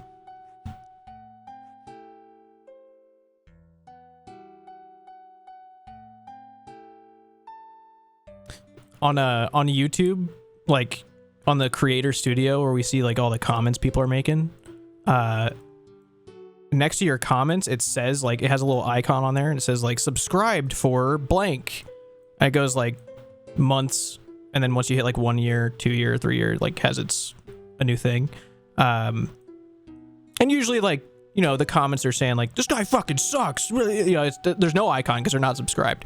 On YouTube, like on the creator studio where we see like all the comments people are making, next to your comments it says, like, it has a little icon on there and it says like subscribed for blank. And it goes like months, and then once you hit like 1 year, 2 year, 3 year, like has a new thing. And usually, like, you know, the comments are saying like, this guy fucking sucks. Really, you know, there's no icon because they're not subscribed.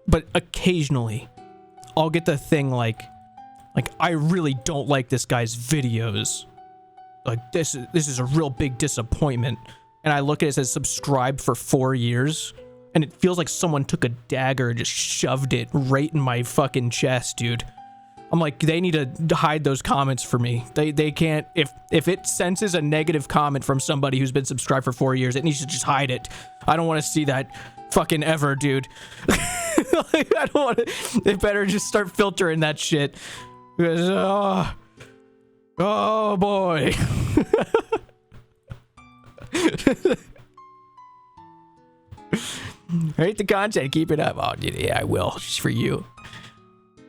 But occasionally I'll get the thing like I really don't like this guy's videos. Like, this is a real big disappointment. And I look at it, it says subscribed for 4 years. And it feels like someone took a dagger and just shoved it right in my fucking chest, dude. I'm like, they need to hide those comments for me. They can't, if it senses a negative comment from somebody who's been subscribed for 4 years, it needs to just hide it. I don't want to see that fucking ever, dude. Like, I don't want to, they better just start filtering that shit. Because, oh boy. Rate the content, keep it up. Oh, yeah, I will. Just for you.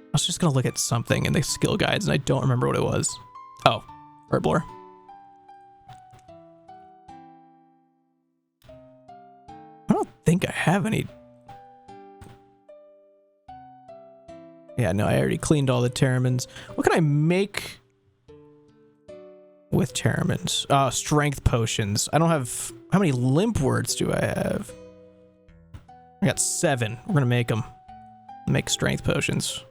I was just gonna look at something in the skill guides and I don't remember what it was. Oh, Herblore. I don't think I have any. Yeah, no, I already cleaned all the Terramins. What can I make with Terramins? Strength potions. I don't have... How many limp words do I have? I got 7. We're gonna make them. Make strength potions.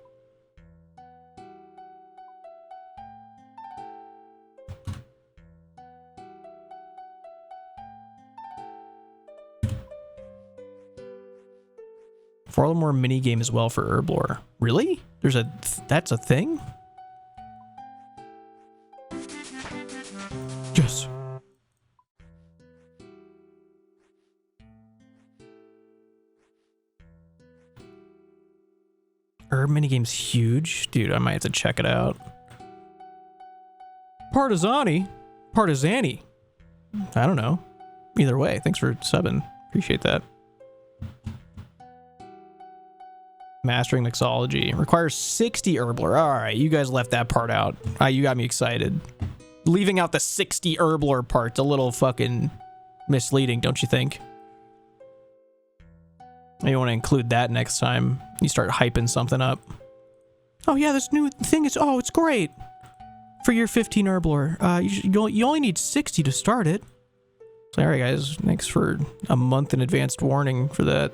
More mini game as well for Herblore. Really? There's a that's a thing? Yes. Herb minigame's huge. Dude, I might have to check it out. Partisani? Partisani? I don't know. Either way, thanks for subbing. Appreciate that. Mastering mixology requires 60 Herblore. All right, you guys left that part out. You got me excited. Leaving out the 60 Herblore part's a little fucking misleading, don't you think? You want to include that next time you start hyping something up. Oh yeah, this new thing is, oh, it's great for your 15 Herblore. You only need 60 to start it. Sorry guys, thanks for a month in advanced warning for that.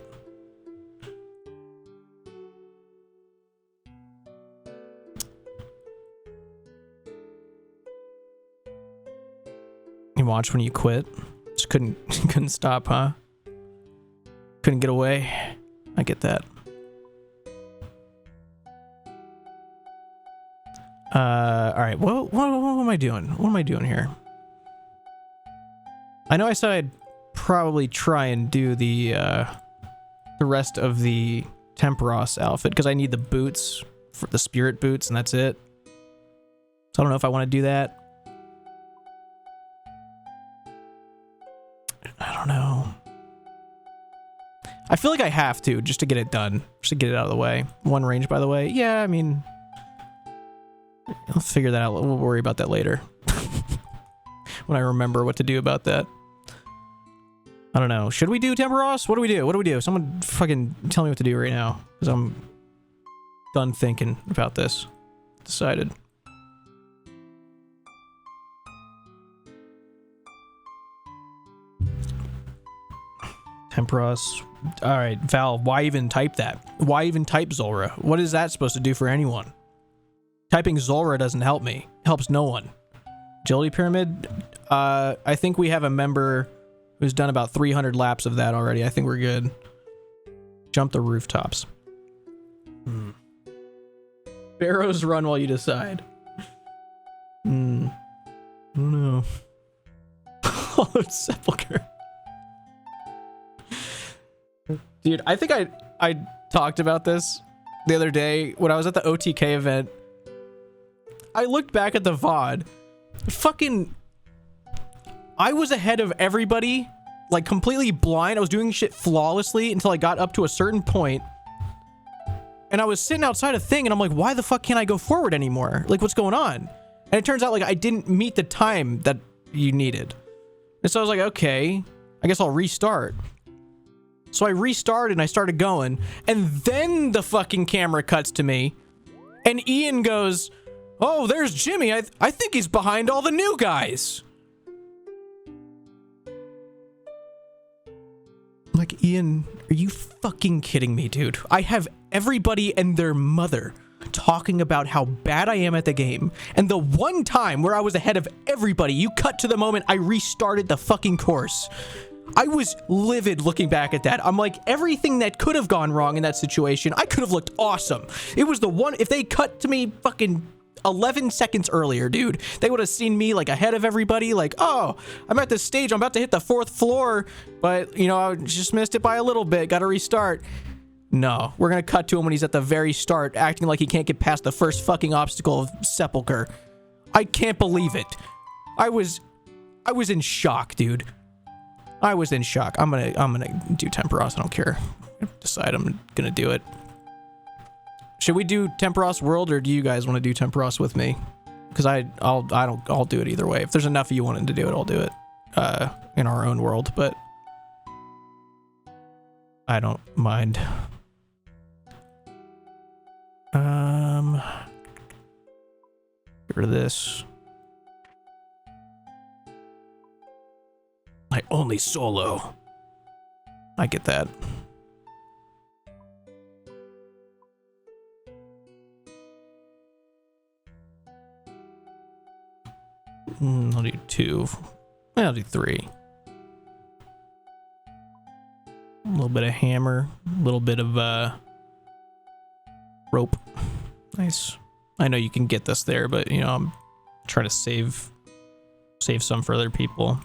You watch when you quit? Just couldn't stop, huh? Couldn't get away? I get that. Alright, what am I doing? What am I doing here? I know I said I'd probably try and do the rest of the Temperos outfit, because I need the boots, for the spirit boots, and that's it. So I don't know if I want to do that. I feel like I have to, just to get it done. Just to get it out of the way. 1 range, by the way. Yeah, I mean... I'll figure that out. We'll worry about that later. When I remember what to do about that. I don't know. Should we do Temperos? What do we do? What do we do? Someone fucking tell me what to do right now. Because I'm done thinking about this. Decided. Temperos. Alright, Val, why even type that? Why even type Zulrah? What is that supposed to do for anyone? Typing Zulrah doesn't help me. Helps no one. Agility Pyramid? I think we have a member who's done about 300 laps of that already. I think we're good. Jump the rooftops. Barrows run while you decide. I don't know. Hollowed Sepulchre. Dude, I think I talked about this the other day when I was at the OTK event. I looked back at the VOD. Fucking... I was ahead of everybody, like completely blind. I was doing shit flawlessly until I got up to a certain point. And I was sitting outside a thing and I'm like, why the fuck can't I go forward anymore? Like, what's going on? And it turns out like I didn't meet the time that you needed. And so I was like, okay, I guess I'll restart. So I restarted and I started going. And then the fucking camera cuts to me. And Ian goes, oh, there's Jimmy. I think he's behind all the new guys. Like, Ian, are you fucking kidding me, dude? I have everybody and their mother talking about how bad I am at the game. And the one time where I was ahead of everybody, you cut to the moment I restarted the fucking course. I was livid looking back at that. I'm like, everything that could have gone wrong in that situation, I could have looked awesome. It was the one, if they cut to me fucking 11 seconds earlier, dude, they would have seen me like ahead of everybody. Like, oh, I'm at this stage. I'm about to hit the 4th floor, but you know, I just missed it by a little bit. Got to restart. No, we're going to cut to him when he's at the very start, acting like he can't get past the first fucking obstacle of Sepulchre. I can't believe it. I was in shock, dude. I was in shock. I'm gonna do Temperos. I don't care. Decide I'm gonna do it. Should we do Temperos World, or do you guys want to do Temperos with me? Because I'll do it either way. If there's enough of you wanting to do it, I'll do it in our own world. But I don't mind. Get rid of this. I only solo. I get that. I'll do 2. I'll do 3. A little bit of hammer, a little bit of rope. Nice. I know you can get this there, but you know, I'm trying to save some for other people.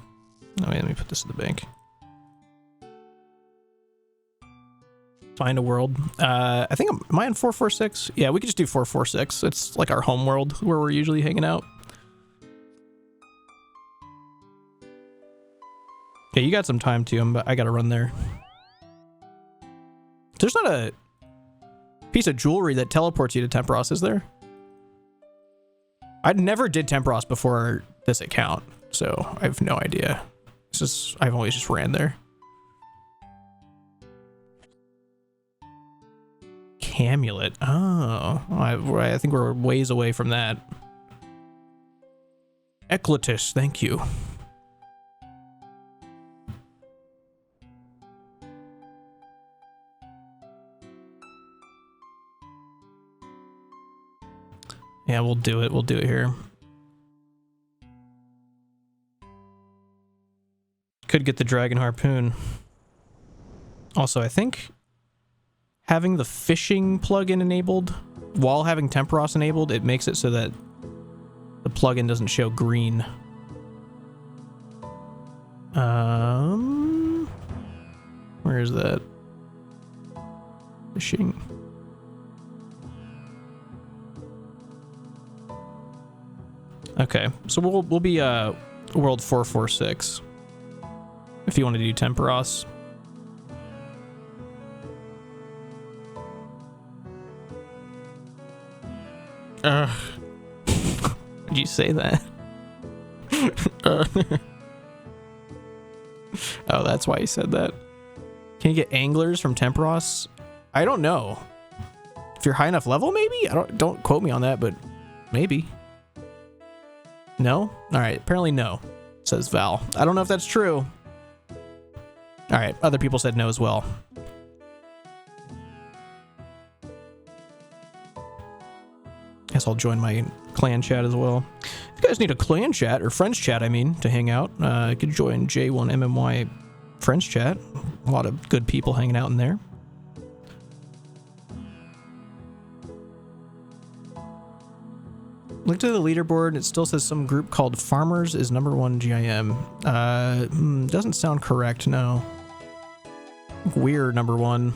Oh, wait, let me put this in the bank. Find a world. I think am I in 446? Yeah, we could just do 446. It's like our home world where we're usually hanging out. Yeah, you got some time too, but I gotta run there. There's not a piece of jewelry that teleports you to Temperos, is there? I never did Temperos before this account, so I have no idea. It's just, I've always just ran there. Camulet. Oh, I think we're ways away from that. Eclatus, thank you. Yeah, we'll do it. We'll do it here. Could get the dragon harpoon. Also, I think having the fishing plugin enabled while having Temperos enabled, it makes it so that the plugin doesn't show green. Where is that? Fishing. Okay, so we'll be world 446 if you want to do Temperos. Did you say that? Oh, that's why you said that. Can you get anglers from Temperos? I don't know. If you're high enough level, maybe? Don't quote me on that, but maybe. No? All right, apparently no, says Val. I don't know if that's true. All right, other people said no as well. Guess I'll join my clan chat as well. If you guys need a clan chat, or friends chat, I mean, to hang out, you could join J1MMY friends chat. A lot of good people hanging out in there. Look to the leaderboard, it still says some group called Farmers is #1 GIM. Doesn't sound correct, no. We're #1.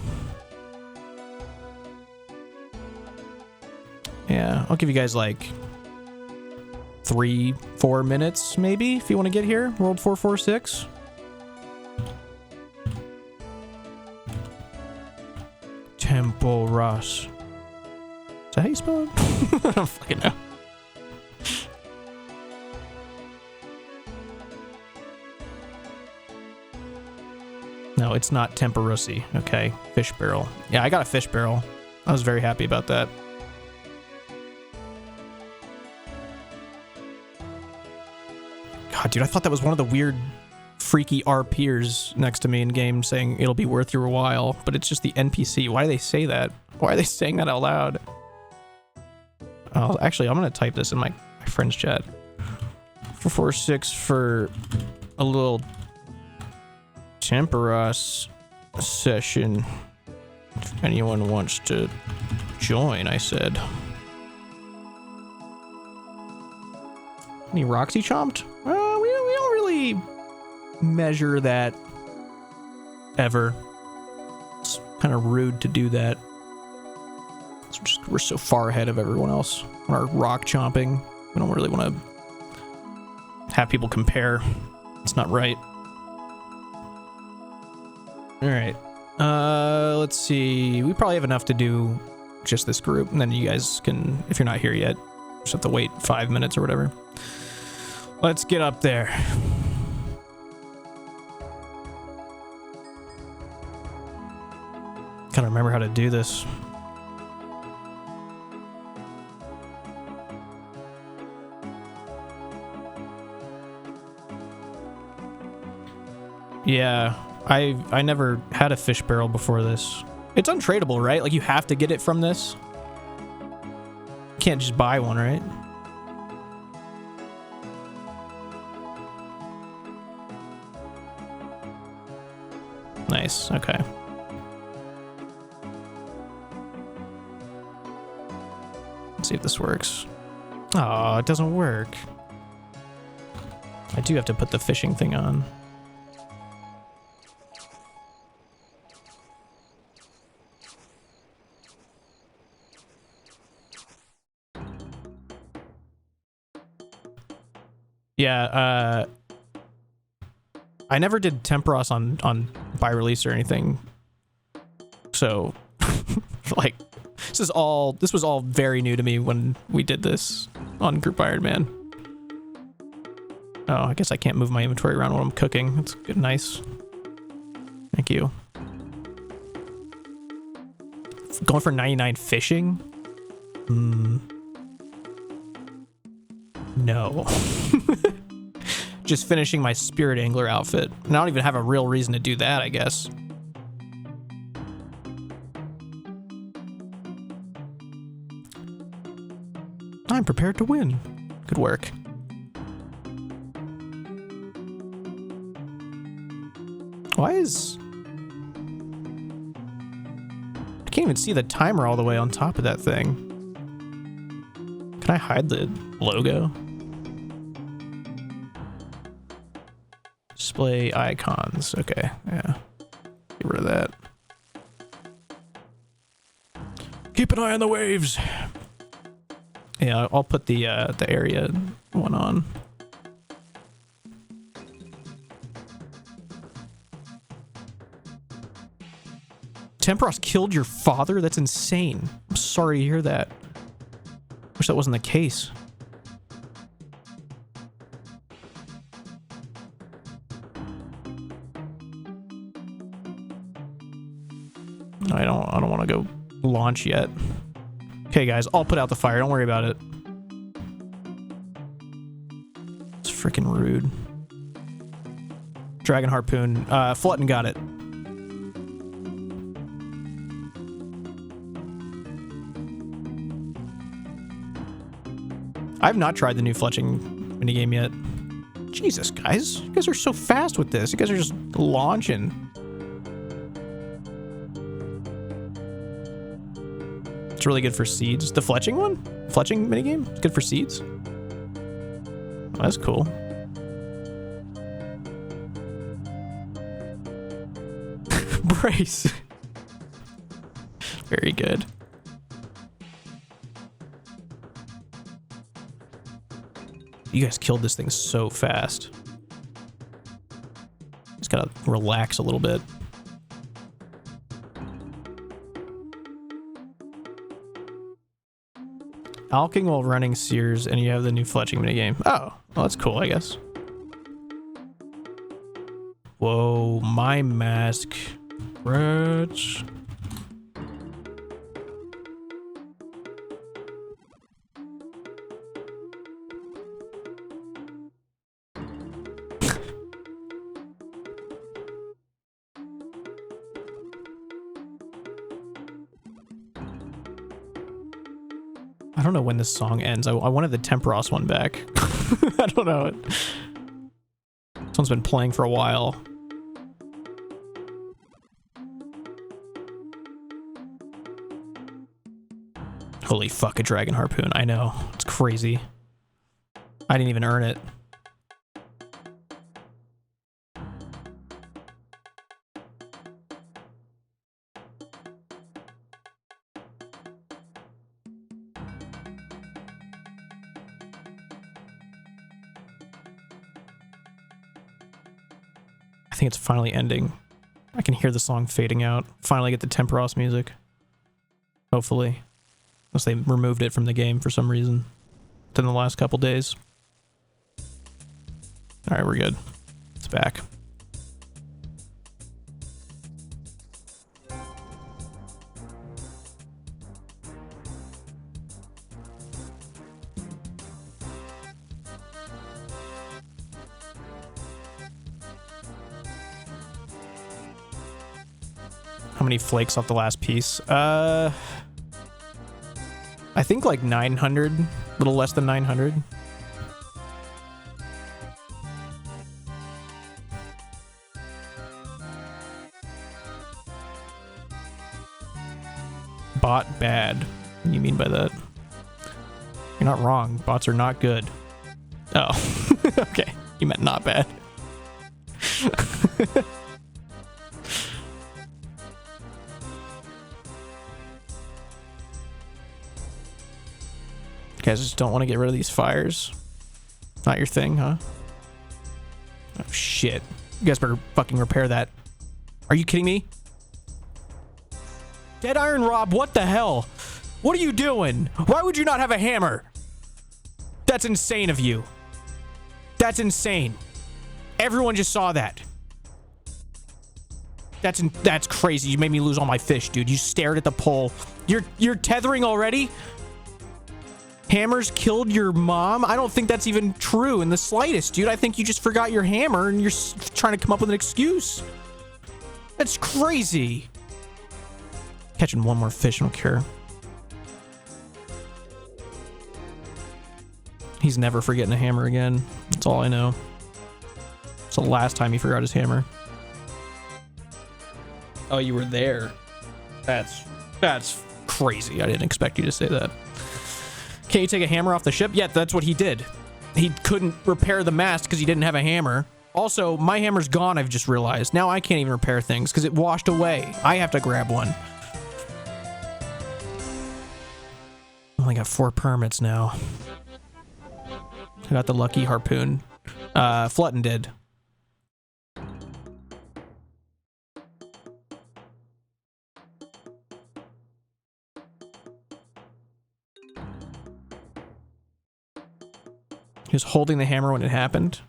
Yeah, I'll give you guys like 3-4 minutes maybe if you want to get here. World 446. Temperos. Is that how you spell it? I don't fucking know. No, it's not Temperosi. Okay, fish barrel. Yeah, I got a fish barrel. I was very happy about that. God, dude, I thought that was one of the weird, freaky RPers next to me in game saying it'll be worth your while, but it's just the NPC. Why do they say that? Why are they saying that out loud? Oh, actually, I'm gonna type this in my friends chat. 446 for a little Temperos session. If anyone wants to join, I said. Any rocks he chomped? We don't really measure that ever. It's kind of rude to do that. We're so far ahead of everyone else on our rock chomping. We don't really want to have people compare. It's not right. All right. Let's see. We probably have enough to do just this group, and then you guys can, if you're not here yet, just have to wait 5 minutes or whatever. Let's get up there. Gotta remember how to do this. Yeah, I never had a fish barrel before this. It's untradeable, right? Like, you have to get it from this. You can't just buy one, right? Nice, okay. Let's see if this works. Oh, it doesn't work. I do have to put the fishing thing on. Yeah, I never did Temperos on buy release or anything. So, like, this was all very new to me when we did this on Group Ironman. Oh, I guess I can't move my inventory around while I'm cooking. That's good, nice. Thank you. Going for 99 fishing? No. Just finishing my spirit angler outfit. And I don't even have a real reason to do that, I guess. I'm prepared to win. Good work. Why is... I can't even see the timer all the way on top of that thing. Can I hide the logo? Display icons. Okay, yeah. Get rid of that. Keep an eye on the waves. Yeah, I'll put the area one on. Temperos killed your father? That's insane. I'm sorry to hear that. Wish that wasn't the case. I don't want to go launch yet. Okay, guys, I'll put out the fire. Don't worry about it. It's freaking rude. Dragon Harpoon. Flutten got it. I've not tried the new fletching minigame yet. Jesus, guys. You guys are so fast with this. You guys are just launching. It's really good for seeds. The fletching one? Fletching minigame? It's good for seeds? Oh, that's cool. Brace. Very good. You guys killed this thing so fast. Just gotta relax a little bit. Alking while running Sears, and you have the new fletching minigame. Oh, well, that's cool, I guess. Whoa, my mask. Rats. I don't know when this song ends. I wanted the Temperos one back. I don't know. This one's been playing for a while. Holy fuck, a Dragon Harpoon. I know. It's crazy. I didn't even earn it. I think it's finally ending. I can hear the song fading out. Finally get the Temperos music. Hopefully. Unless they removed it from the game for some reason. Within the last couple days. Alright, we're good. It's back. How many flakes off the last piece? I think like 900, a little less than 900. Bot bad. What do you mean by that? You're not wrong. Bots are not good. Oh, okay. You meant not bad. You guys just don't want to get rid of these fires? Not your thing, huh? Oh, shit. You guys better fucking repair that. Are you kidding me? Dead Iron Rob, what the hell? What are you doing? Why would you not have a hammer? That's insane of you. That's insane. Everyone just saw that. That's crazy. You made me lose all my fish, dude. You stared at the pole. You're tethering already? Hammers killed your mom? I don't think that's even true in the slightest, dude. I think you just forgot your hammer and you're trying to come up with an excuse. That's crazy. Catching one more fish, I don't care. He's never forgetting a hammer again. That's all I know. It's the last time he forgot his hammer. Oh, you were there. That's crazy. I didn't expect you to say that. Can't you take a hammer off the ship? Yeah, that's what he did. He couldn't repair the mast because he didn't have a hammer. Also, my hammer's gone, I've just realized. Now I can't even repair things because it washed away. I have to grab one. Only got 4 permits now. I got the lucky harpoon. Flutten did. He was holding the hammer when it happened.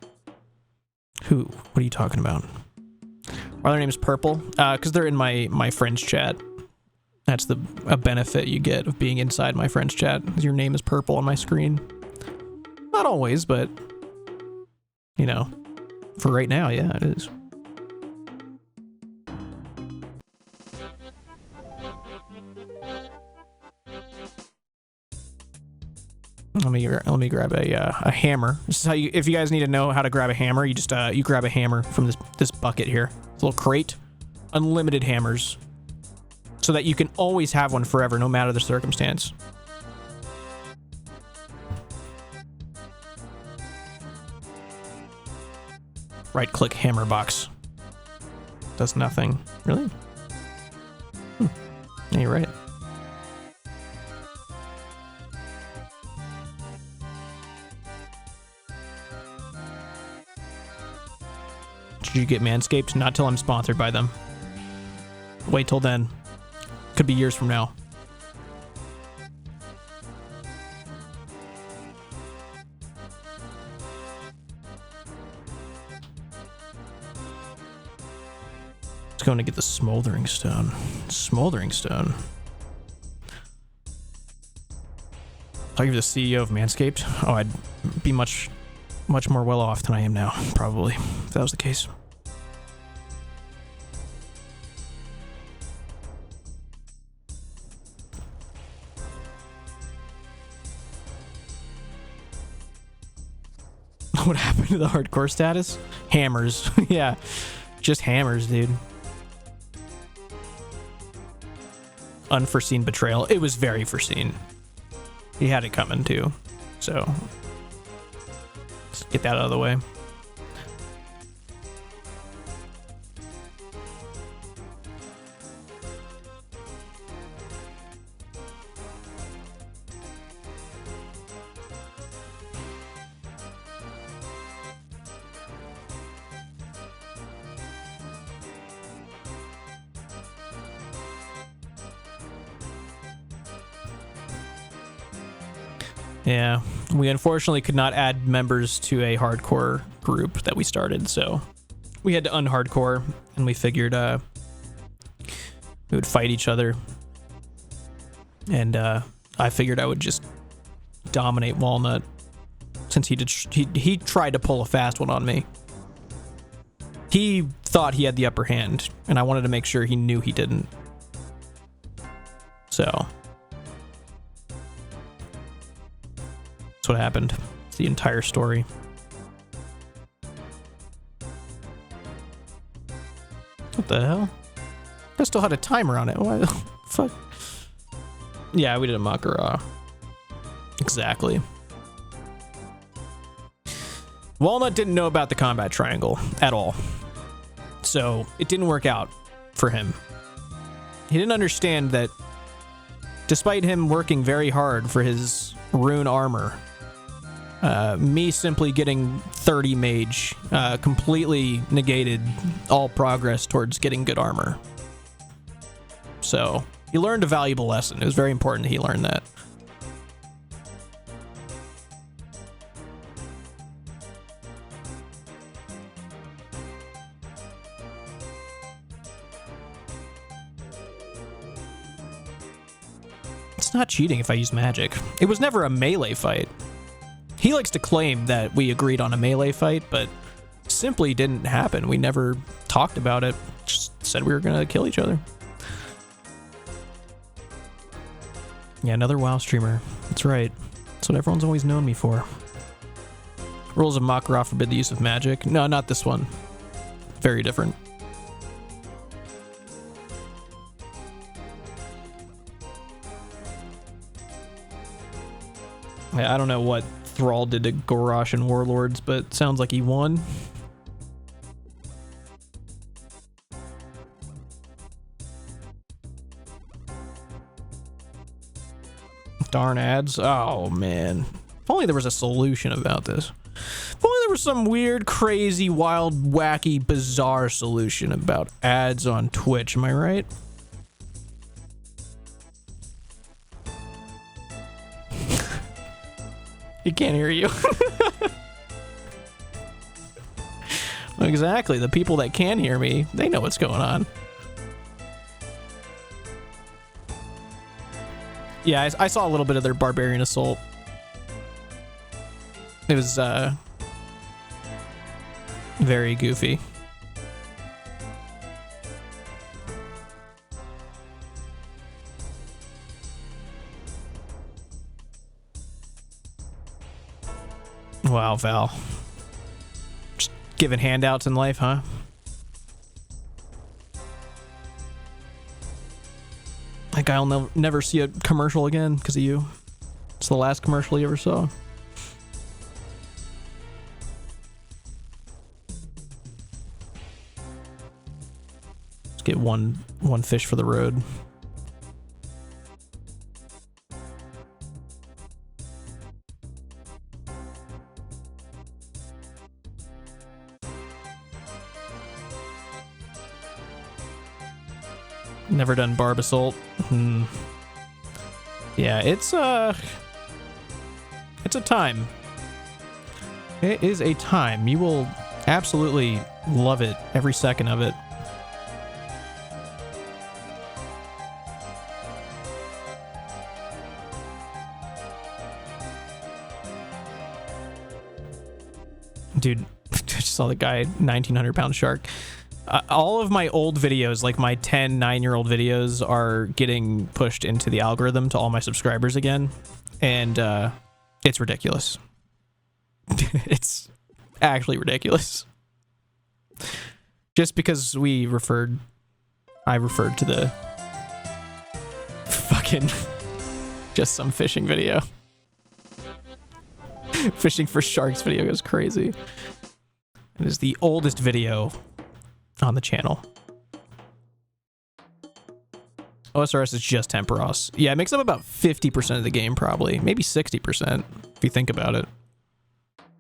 Who? What are you talking about? Our other name is Purple. Because they're in my friends chat. That's a benefit you get of being inside my friends chat. Your name is Purple on my screen. Not always, but you know, for right now, yeah, it is. Let me grab a hammer. This is how you, if you guys need to know how to grab a hammer, you just you grab a hammer from this bucket here. It's a little crate, unlimited hammers, so that you can always have one forever, no matter the circumstance. Right-click hammer box. Does nothing. Really? Yeah, you're right. Should you get Manscaped? Not till I'm sponsored by them. Wait till then. Could be years from now. It's going to get the smoldering stone. Smoldering stone. If I give the CEO of Manscaped, oh, I'd be much more well off than I am now, probably, if that was the case. What happened to the hardcore status? Hammers. Yeah, just hammers, dude. Unforeseen betrayal. It was very foreseen. He had it coming too, so let's get that out of the way. Yeah, we unfortunately could not add members to a hardcore group that we started, so we had to unhardcore, and we figured we would fight each other, and I figured I would just dominate Walnut, since he tried to pull a fast one on me. He thought he had the upper hand, and I wanted to make sure he knew he didn't. So that's what happened. It's the entire story. What the hell? I still had a timer on it. Why the fuck? Yeah, we did a Makara. Exactly. Walnut didn't know about the combat triangle at all. So it didn't work out for him. He didn't understand that despite him working very hard for his rune armor, me simply getting 30 mage completely negated all progress towards getting good armor. So he learned a valuable lesson. It was very important that he learned that. It's not cheating if I use magic. It was never a melee fight. He likes to claim that we agreed on a melee fight, but simply didn't happen. We never talked about it. Just said we were gonna kill each other. Yeah, another WoW streamer. That's right. That's what everyone's always known me for. Rules of Makara forbid the use of magic. No, not this one. Very different. I don't know what Thrall did to Gorosh and Warlords, but sounds like he won. Darn ads. Oh, man. If only there was a solution about this. If only there was some weird, crazy, wild, wacky, bizarre solution about ads on Twitch. Am I right? He can't hear you. Exactly. The people that can hear me, they know what's going on. Yeah, I saw a little bit of their Barbarian Assault. It was very goofy. Wow, Val. Just giving handouts in life, huh? That guy will never see a commercial again because of you. It's the last commercial he ever saw. Let's get one fish for the road. Never done Barb Assault. Yeah, it's a time. It is a time. You will absolutely love it, every second of it. Dude, I just saw the guy, 1,900-pound shark. All of my old videos, like my 9-year-old videos, are getting pushed into the algorithm to all my subscribers again. And it's ridiculous. It's actually ridiculous. Just because I referred to the fucking just some fishing video. Fishing for sharks video goes crazy. It is the oldest video on the channel. OSRS is just Temperos. Yeah, it makes up about 50% of the game, probably. Maybe 60%, if you think about it.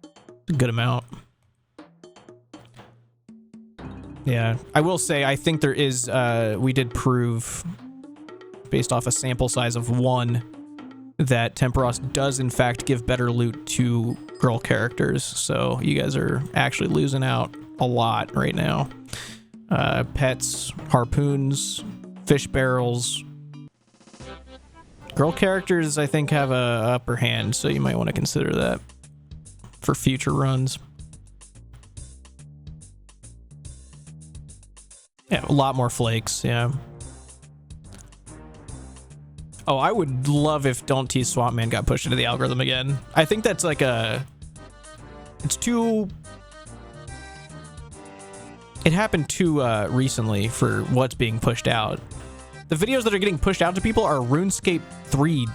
It's a good amount. Yeah, I will say, I think there is, we did prove, based off a sample size of 1, that Temperos does, in fact, give better loot to girl characters. So you guys are actually losing out a lot right now. Pets, harpoons, fish barrels. Girl characters, I think, have a upper hand, so you might want to consider that for future runs. Yeah, a lot more flakes, yeah. Oh, I would love if Don't Tease Swamp Man got pushed into the algorithm again. I think that's like it's too... It happened too recently for what's being pushed out. The videos that are getting pushed out to people are RuneScape 3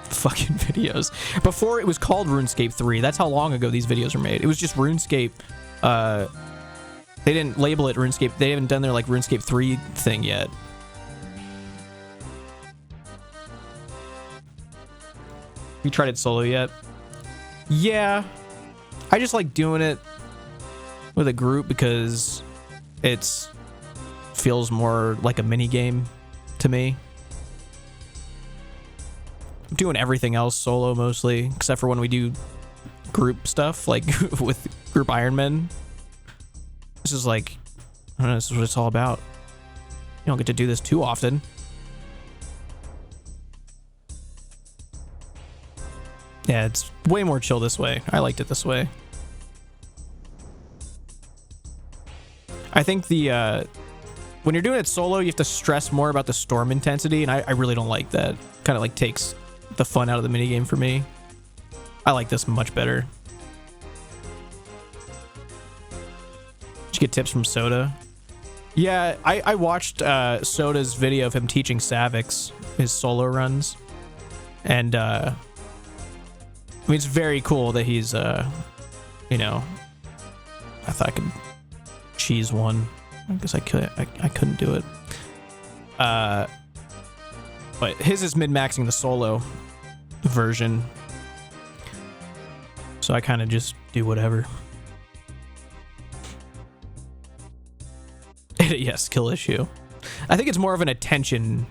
fucking videos. Before it was called RuneScape 3. That's how long ago these videos were made. It was just RuneScape. They didn't label it RuneScape. They haven't done their like RuneScape 3 thing yet. You tried it solo yet? Yeah. I just like doing it with a group because it's feels more like a mini game to me. I'm doing everything else solo mostly, except for when we do group stuff, like with group Ironman. This is like, I don't know, this is what it's all about. You don't get to do this too often. Yeah, it's way more chill this way. I liked it this way. I think the when you're doing it solo, you have to stress more about the storm intensity, and I really don't like that. Kind of like takes the fun out of the minigame for me. I like this much better. Did you get tips from Soda? Yeah, I watched Soda's video of him teaching Savix his solo runs, and I mean, it's very cool that he's you know, I thought I could cheese one. I guess I couldn't do it. But his is min-maxing the solo version, so I kind of just do whatever. Yeah, skill issue. I think it's more of an attention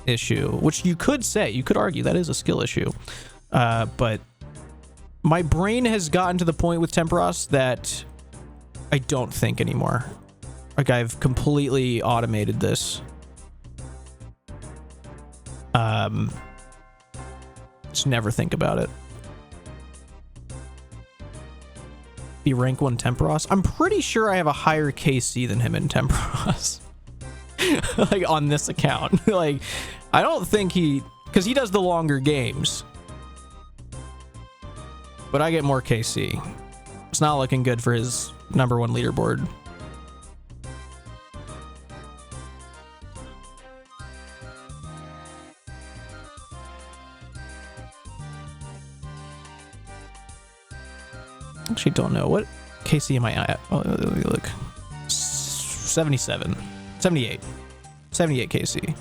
issue, which you could say, you could argue that is a skill issue. But my brain has gotten to the point with Temperos that I don't think anymore. Like, I've completely automated this. Just never think about it. Be rank 1 Temperos. I'm pretty sure I have a higher KC than him in Temperos. Like, on this account. Like, I don't think he... Because he does the longer games. But I get more KC. It's not looking good for his #1 leaderboard. Actually, don't know. What KC am I at? Oh, let me look. 77. 78. 78 KC.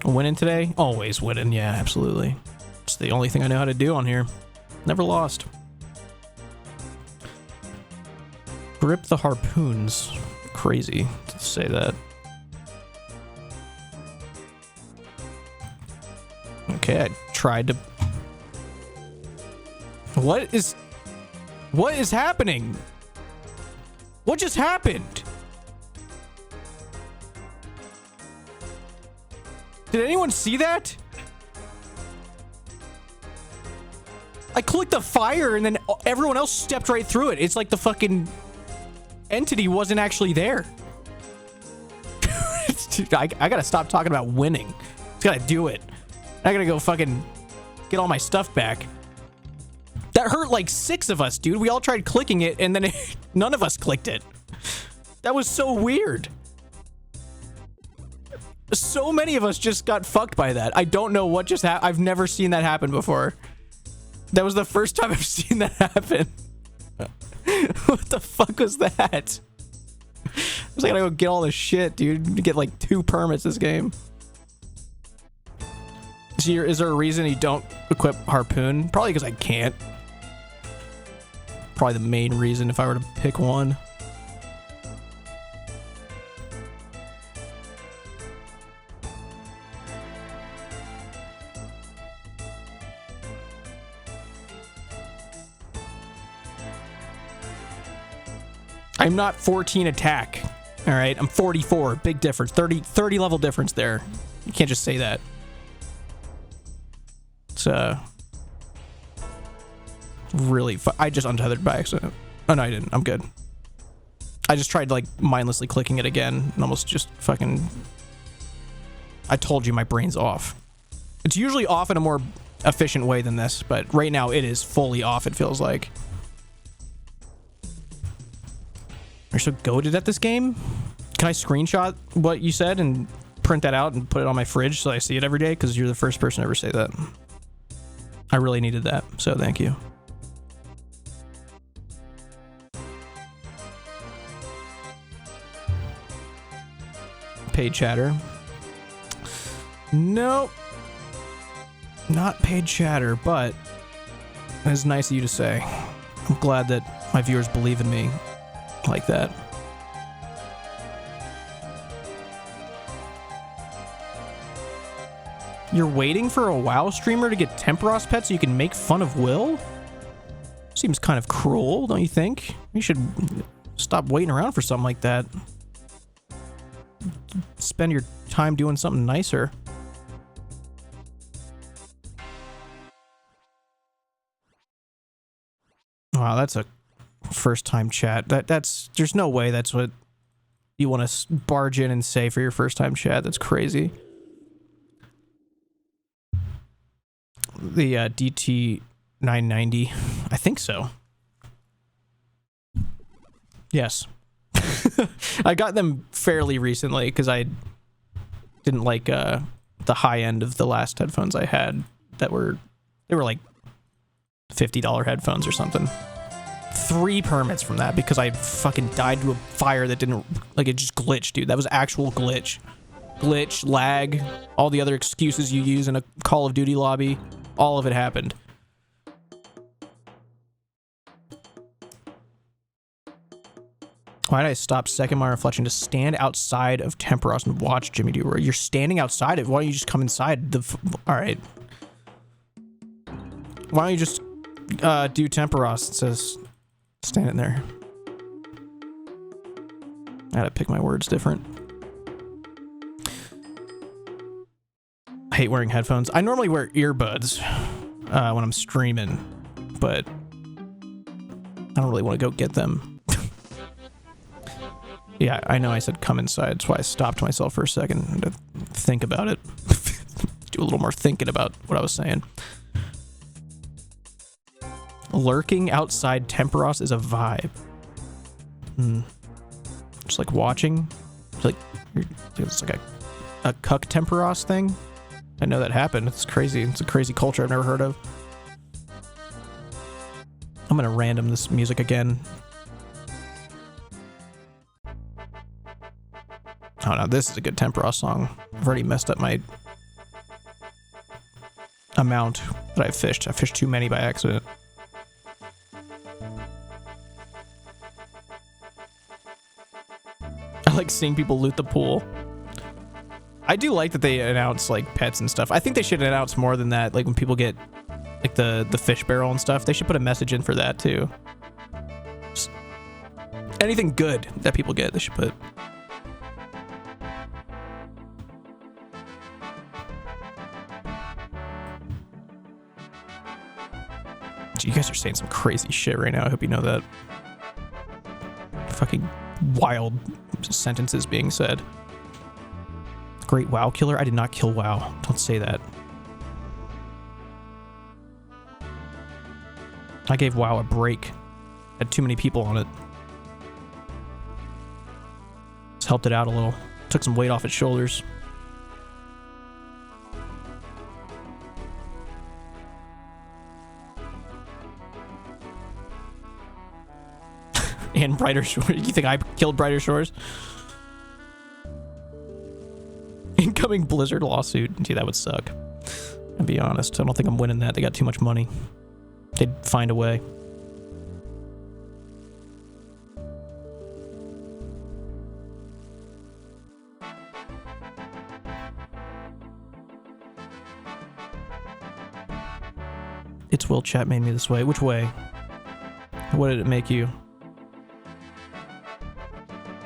Winning today? Always winning. Yeah, absolutely. It's the only thing I know how to do on here. Never lost. Grip the harpoons. Crazy to say that. Okay, I tried to... What is happening? What just happened? Did anyone see that? I clicked the fire and then everyone else stepped right through it. It's like the fucking entity wasn't actually there. Dude, I gotta stop talking about winning. Just gotta do it. I gotta go fucking get all my stuff back. That hurt like 6 of us, dude. We all tried clicking it and then none of us clicked it. That was so weird. So many of us just got fucked by that. I don't know what just happened. I've never seen that happen before. That was the first time I've seen that happen. What the fuck was that? I was like, I gotta go get all this shit, dude. To get like 2 permits this game. Is there a reason you don't equip harpoon? Probably because I can't. Probably the main reason if I were to pick one. I'm not 14 attack. All right, I'm 44. Big difference. 30 level difference there. You can't just say that. It's really I just untethered by accident. Oh no, I didn't. I'm good. I just tried like mindlessly clicking it again and almost just fucking... I told you my brain's off. It's usually off in a more efficient way than this, but right now it is fully off, it feels like. You're so goated at this game? Can I screenshot what you said and print that out and put it on my fridge so I see it every day? Because you're the first person to ever say that. I really needed that, so thank you. Paid chatter. Nope. Not paid chatter, but it's nice of you to say. I'm glad that my viewers believe in me like that. You're waiting for a WoW streamer to get Temperos pets so you can make fun of Will? Seems kind of cruel, don't you think? You should stop waiting around for something like that. Spend your time doing something nicer. Wow, that's a first time chat. That's there's no way that's what you want to barge in and say for your first time chat. That's crazy. The DT 990, I think so. Yes. I got them fairly recently because I didn't like the high end of the last headphones I had that were like $50 headphones or something. 3 permits from that because I fucking died to a fire that didn't, like, it just glitched, dude. That was actual glitch. Glitch, lag, all the other excuses you use in a Call of Duty lobby, all of it happened. Why did I stop second my reflection to stand outside of Temperos and watch Jimmy do work? You're standing outside it. Why don't you just come inside? All right. Why don't you just Do Temperos. It says standing there. I gotta pick my words different. I hate wearing headphones. I normally wear earbuds when I'm streaming, but I don't really want to go get them. Yeah, I know I said come inside. That's why I stopped myself for a second to think about it. Do a little more thinking about what I was saying. Lurking outside Temperos is a vibe. Just like watching. It's like a cuck Temperos thing. I know that happened. It's crazy. It's a crazy culture I've never heard of. I'm gonna random this music again. Oh no, this is a good Temperos song. I've already messed up my amount that I've fished. I fished too many by accident. I like seeing people loot the pool. I do like that they announce like pets and stuff. I think they should announce more than that. Like when people get like the fish barrel and stuff, they should put a message in for that too. Just anything good that people get, they should put. You guys are saying some crazy shit right now. I hope you know that. Fucking wild sentences being said. Great WoW killer? I did not kill WoW. Don't say that. I gave WoW a break. Had too many people on it. Just helped it out a little. Took some weight off its shoulders. And Brighter Shores. You think I killed Brighter Shores? Incoming Blizzard lawsuit. Gee, that would suck. I'll be honest. I don't think I'm winning that. They got too much money. They'd find a way. It's Will Chat made me this way. Which way? What did it make you?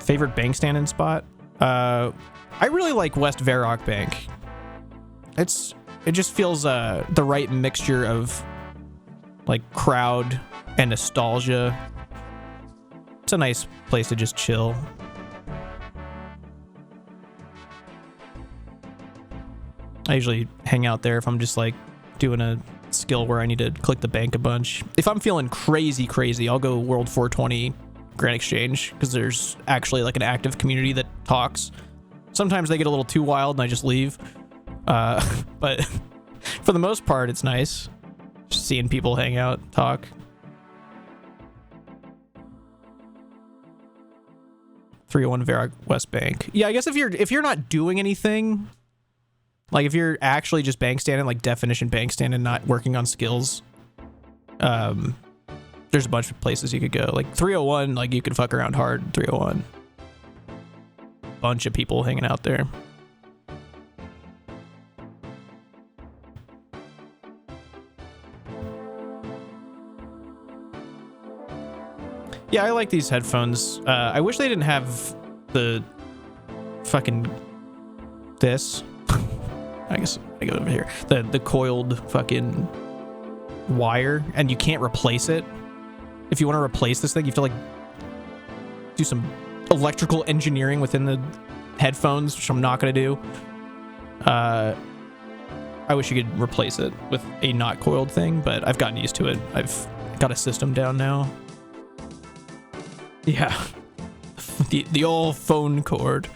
Favorite bank stand-in spot? I really like West Varrock Bank. It just feels the right mixture of like crowd and nostalgia. It's a nice place to just chill. I usually hang out there if I'm just like doing a skill where I need to click the bank a bunch. If I'm feeling crazy, I'll go World 420 Grand Exchange because there's actually like an active community that talks. Sometimes they get a little too wild and I just leave. But for the most part, it's nice just seeing people hang out, talk. .301 Varrock West Bank. Yeah, I guess if you're not doing anything, like if you're actually just bank standing, like definition bank standing, not working on skills, there's a bunch of places you could go. Like 301, like you could fuck around hard. 301. Bunch of people hanging out there. Yeah, I like these headphones. I wish they didn't have the fucking this. I guess I go over here. The coiled fucking wire, and you can't replace it. If you want to replace this thing, you have to like do some electrical engineering within the headphones, which I'm not going to do. I wish you could replace it with a not coiled thing, but I've gotten used to it. I've got a system down now. Yeah. The old phone cord.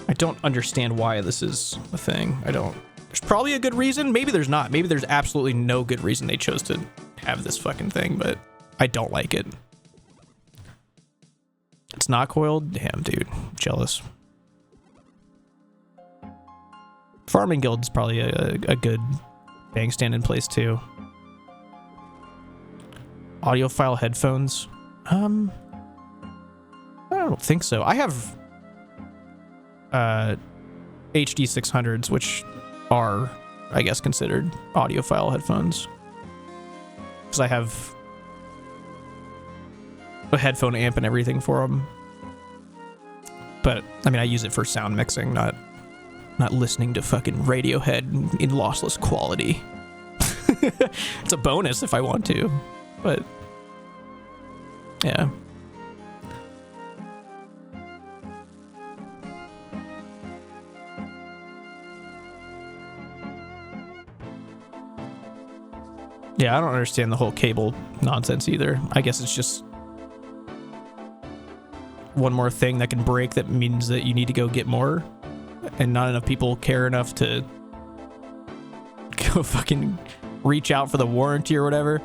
I don't understand why this is a thing. There's probably a good reason. Maybe there's not. Maybe there's absolutely no good reason they chose to have this fucking thing, but I don't like it. It's not coiled? Damn, dude. Jealous. Farming Guild's probably a good bank stand in place too. Audiophile headphones? I don't think so. I have HD 600s, which are, I guess, considered audiophile headphones. because I have a headphone amp and everything for them. But I mean, I use it for sound mixing, not listening to fucking Radiohead in lossless quality. It's a bonus if I want to, but yeah. Yeah, I don't understand the whole cable nonsense either. I guess it's just one more thing that can break that means that you need to go get more, and not enough people care enough to go fucking reach out for the warranty or whatever.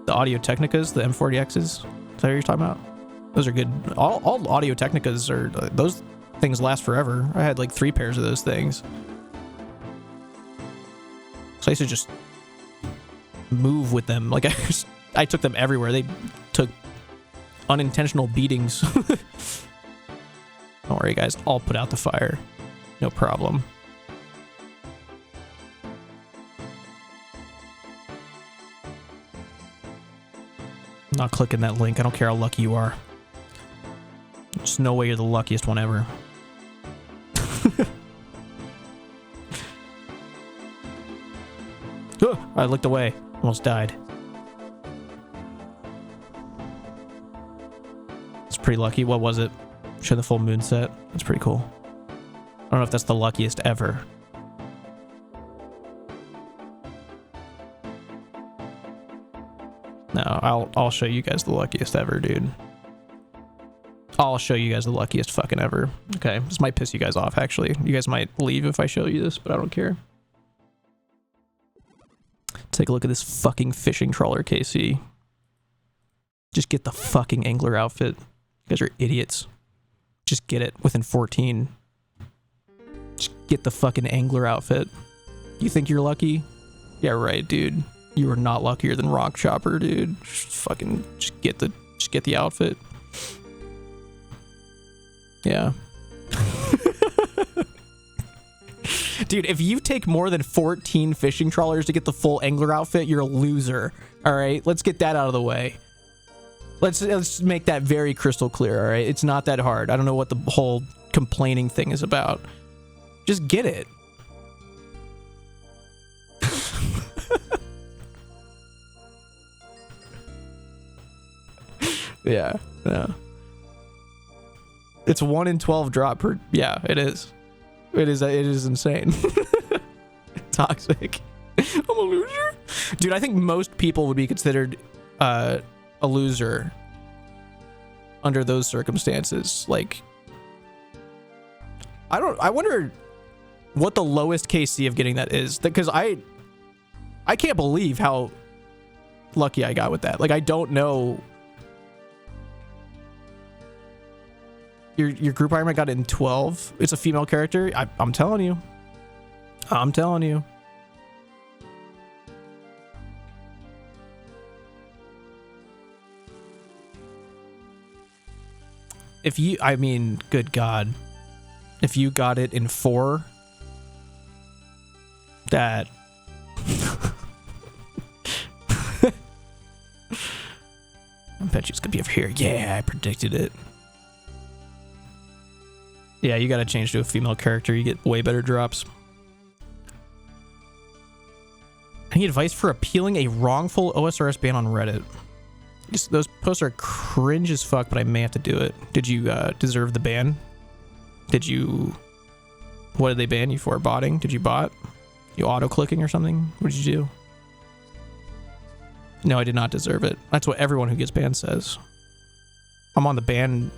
The Audio Technicas, the M40Xs, is that what you're talking about? Those are good. All Audio Technicas are, those things last forever. I had like 3 pairs of those things. So I used to just move with them. Like I took them everywhere. They took unintentional beatings. Don't worry, guys. I'll put out the fire. No problem. I'm not clicking that link. I don't care how lucky you are. There's no way you're the luckiest one ever. Oh, I looked away. Almost died. It's pretty lucky. What was it? Show the full moon set. That's pretty cool. I don't know if that's the luckiest ever. No, I'll show you guys the luckiest ever, dude. I'll show you guys the luckiest fucking ever. Okay, this might piss you guys off, actually. You guys might leave if I show you this, but I don't care. Take a look at this fucking fishing trawler, KC. Just get the fucking angler outfit. You guys are idiots. Just get it within 14. Just get the fucking angler outfit. You think you're lucky? Yeah, right, dude. You are not luckier than Rock Chopper, dude. Just get the outfit. Yeah. Dude, if you take more than 14 fishing trawlers to get the full angler outfit, you're a loser. All right, let's get that out of the way. Let's make that very crystal clear. All right, it's not that hard. I don't know what the whole complaining thing is about. Just get it. Yeah. It's 1 in 12 drop per. Yeah, it is. It is insane. Toxic. I'm a loser? Dude, I think most people would be considered a loser under those circumstances. Like, I wonder what the lowest KC of getting that is. Because I can't believe how lucky I got with that. Like, I don't know. Your group Ironman got it in 12. It's a female character. I'm telling you. I'm telling you. If you, I mean, good God. If you got it in 4, that... I bet you it's gonna be over here. Yeah, I predicted it. Yeah, you gotta change to a female character. You get way better drops. Any advice for appealing a wrongful OSRS ban on Reddit? Those posts are cringe as fuck, but I may have to do it. Did you deserve the ban? Did you... What did they ban you for? Botting? Did you bot? You auto-clicking or something? What did you do? No, I did not deserve it. That's what everyone who gets banned says. I'm on the ban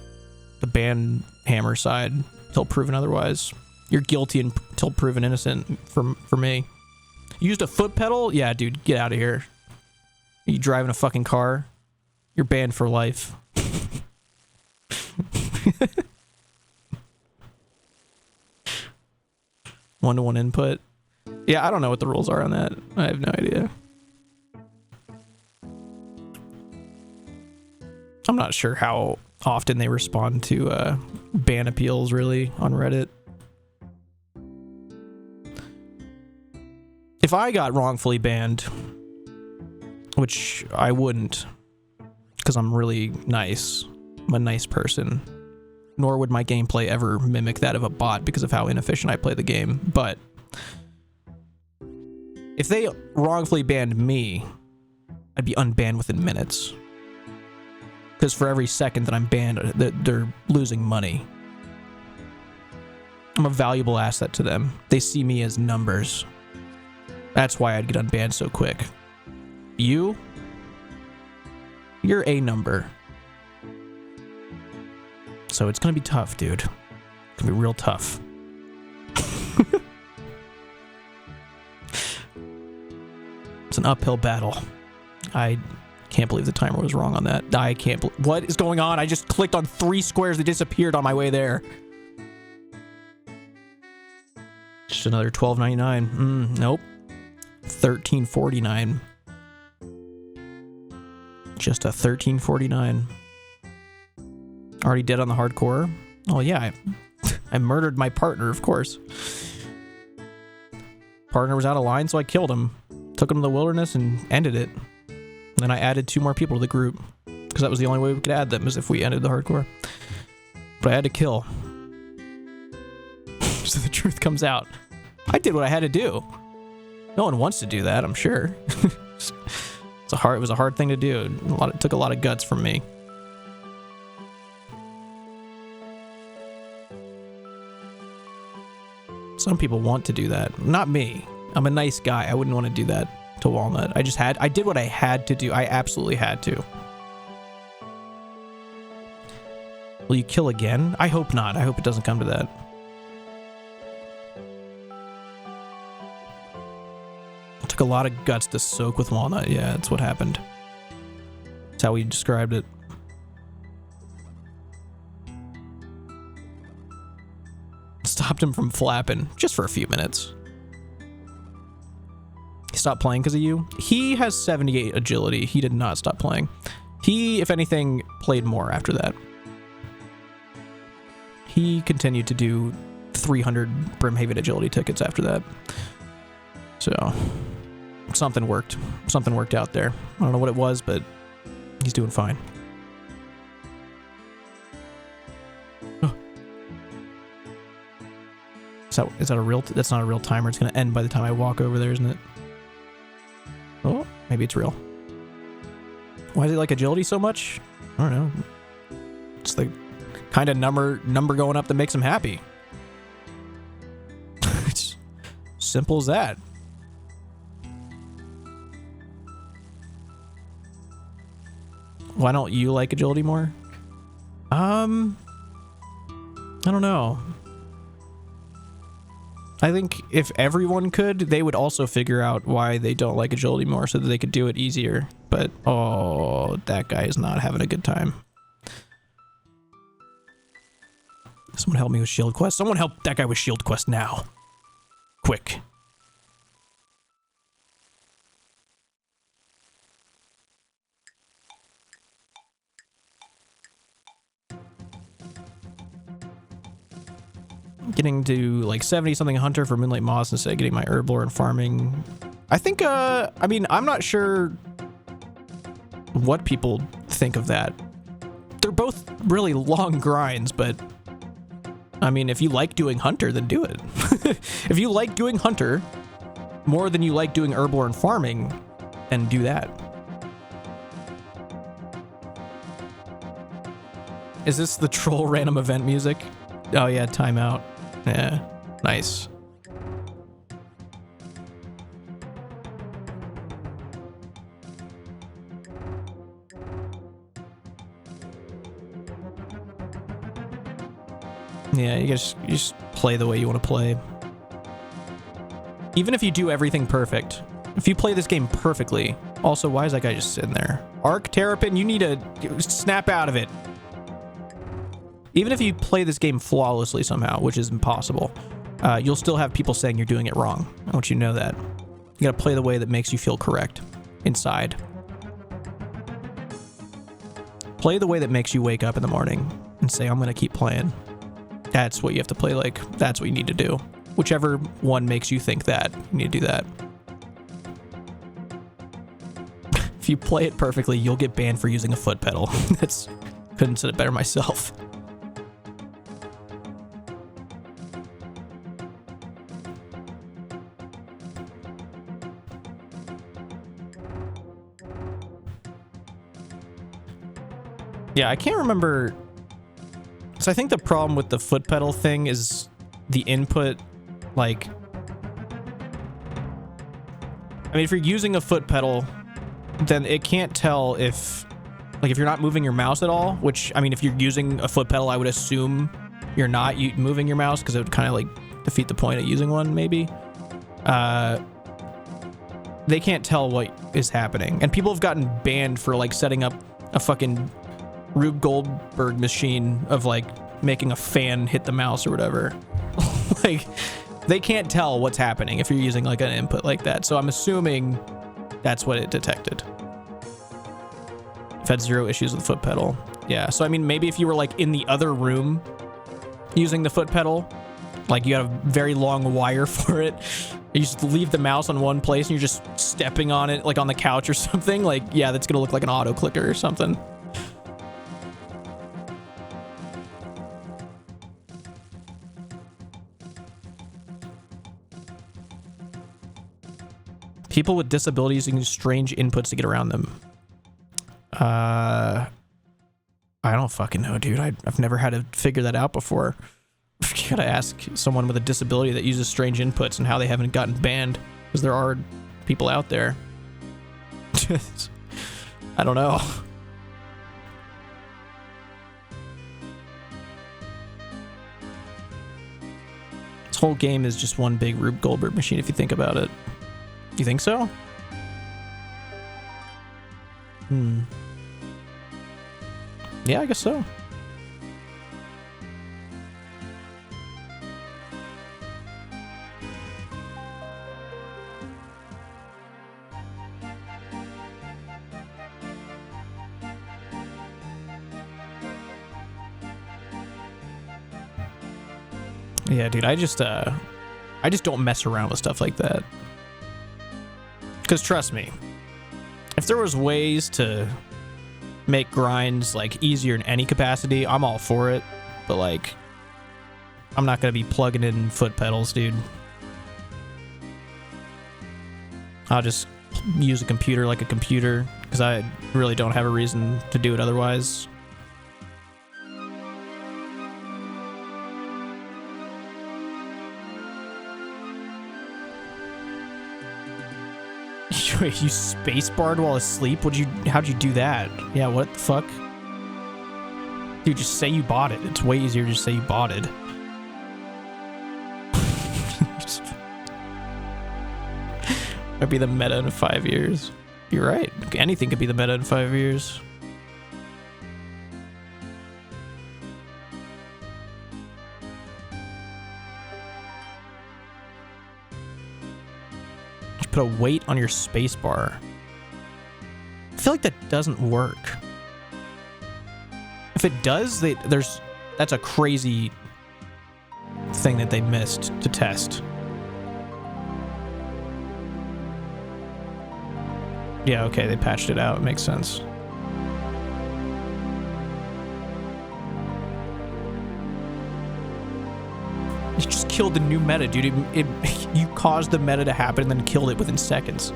hammer side till proven otherwise. You're guilty until proven innocent for me. You used a foot pedal? Yeah, dude, get out of here. Are you driving a fucking car? You're banned for life. One-to-one input. Yeah, I don't know what the rules are on that. I have no idea. I'm not sure how often they respond to ban appeals really on Reddit. if I got wrongfully banned, which I wouldn't, because I'm really nice. I'm a nice person. Nor would my gameplay ever mimic that of a bot because of how inefficient I play the game. But if they wrongfully banned me, I'd be unbanned within minutes. Because for every second that I'm banned, they're losing money. I'm a valuable asset to them. They see me as numbers. That's why I'd get unbanned so quick. You're a number. So it's gonna be tough, dude. It's gonna be real tough. It's an uphill battle. I can't believe the timer was wrong on that. I can't believe... What is going on? I just clicked on 3 squares that disappeared on my way there. Just another $12.99. Nope. $13.49. Just a $13.49. Already dead on the hardcore. Oh yeah, I murdered my partner, of course. Partner was out of line, so I killed him. Took him to the wilderness and ended it. And then I added 2 more people to the group. Because that was the only way we could add them, is if we ended the hardcore. But I had to kill. So the truth comes out. I did what I had to do. No one wants to do that, I'm sure. It was a hard thing to do. It took a lot of guts from me. Some people want to do that. Not me. I'm a nice guy. I wouldn't want to do that to Walnut. I did what I had to do. I absolutely had to. Will you kill again? I hope not. I hope it doesn't come to that. It took a lot of guts to soak with Walnut. Yeah, that's what happened. That's how we described it. Stopped him from flapping just for a few minutes. He stopped playing because of you. He has 78 agility. He did not stop playing. He, if anything, played more after that. He continued to do 300 Brimhaven agility tickets after that. So something worked. Something worked out there. I don't know what it was, but he's doing fine. Is that a real... That's not a real timer. It's going to end by the time I walk over there, isn't it? Oh, maybe it's real. Why does he like agility so much? I don't know. It's the kind of number going up that makes him happy. It's simple as that. Why don't you like agility more? I don't know. I think if everyone could, they would also figure out why they don't like agility more so that they could do it easier. But, oh, that guy is not having a good time. Someone help me with shield quest. Someone help that guy with shield quest now. Quick. Getting to like 70 something hunter for Moonlight Moss instead of getting my Herblore and farming. I think, I mean, I'm not sure what people think of that. They're both really long grinds, but I mean, if you like doing hunter, then do it. If you like doing hunter more than you like doing Herblore and farming, then do that. Is this the troll random event music? Oh yeah, timeout. Yeah, nice. Yeah, you just play the way you want to play. Even if you do everything perfect. If you play this game perfectly. Also, why is that guy just sitting there? Arc, Terrapin, you need to snap out of it. Even if you play this game flawlessly somehow, which is impossible, you'll still have people saying you're doing it wrong. I want you to know that. You gotta play the way that makes you feel correct inside. Play the way that makes you wake up in the morning and say, I'm gonna keep playing. That's what you have to play like. That's what you need to do. Whichever one makes you think that, you need to do that. If you play it perfectly, you'll get banned for using a foot pedal. Couldn't say it better myself. Yeah, I can't remember. So I think the problem with the foot pedal thing is the input, like, I mean, if you're using a foot pedal, then it can't tell if, like, if you're not moving your mouse at all, which, I mean, if you're using a foot pedal, I would assume you're not moving your mouse, because it would kind of, like, defeat the point of using one, maybe. They can't tell what is happening. And people have gotten banned for, like, setting up a fucking Rube Goldberg machine of, like, making a fan hit the mouse or whatever. Like, they can't tell what's happening if you're using, like, an input like that. So I'm assuming that's what it detected. I've had 0 issues with the foot pedal. Yeah, so I mean, maybe if you were, like, in the other room using the foot pedal, like, you had a very long wire for it, you just leave the mouse on one place and you're just stepping on it, like, on the couch or something, like, yeah, that's gonna look like an auto clicker or something. People with disabilities using strange inputs to get around them. I don't fucking know, dude. I've never had to figure that out before. You gotta ask someone with a disability that uses strange inputs and how they haven't gotten banned, because there are people out there. I don't know. This whole game is just one big Rube Goldberg machine if you think about it. You think so? Yeah, I guess so. Yeah, dude, I just don't mess around with stuff like that. Because trust me, if there was ways to make grinds, like, easier in any capacity, I'm all for it. But, like, I'm not going to be plugging in foot pedals, dude. I'll just use a computer like a computer, because I really don't have a reason to do it otherwise. Wait, you spacebarred while asleep? How'd you do that? Yeah, what the fuck? Dude, just say you bought it. It's way easier to just say you bought it. Might be the meta in 5 years. You're right. Anything could be the meta in 5 years. Put a weight on your spacebar. I feel like that doesn't work. If it does, that's a crazy thing that they missed to test. Yeah, okay, they patched it out. It makes sense. You just killed the new meta, dude. You caused the meta to happen and then killed it within seconds.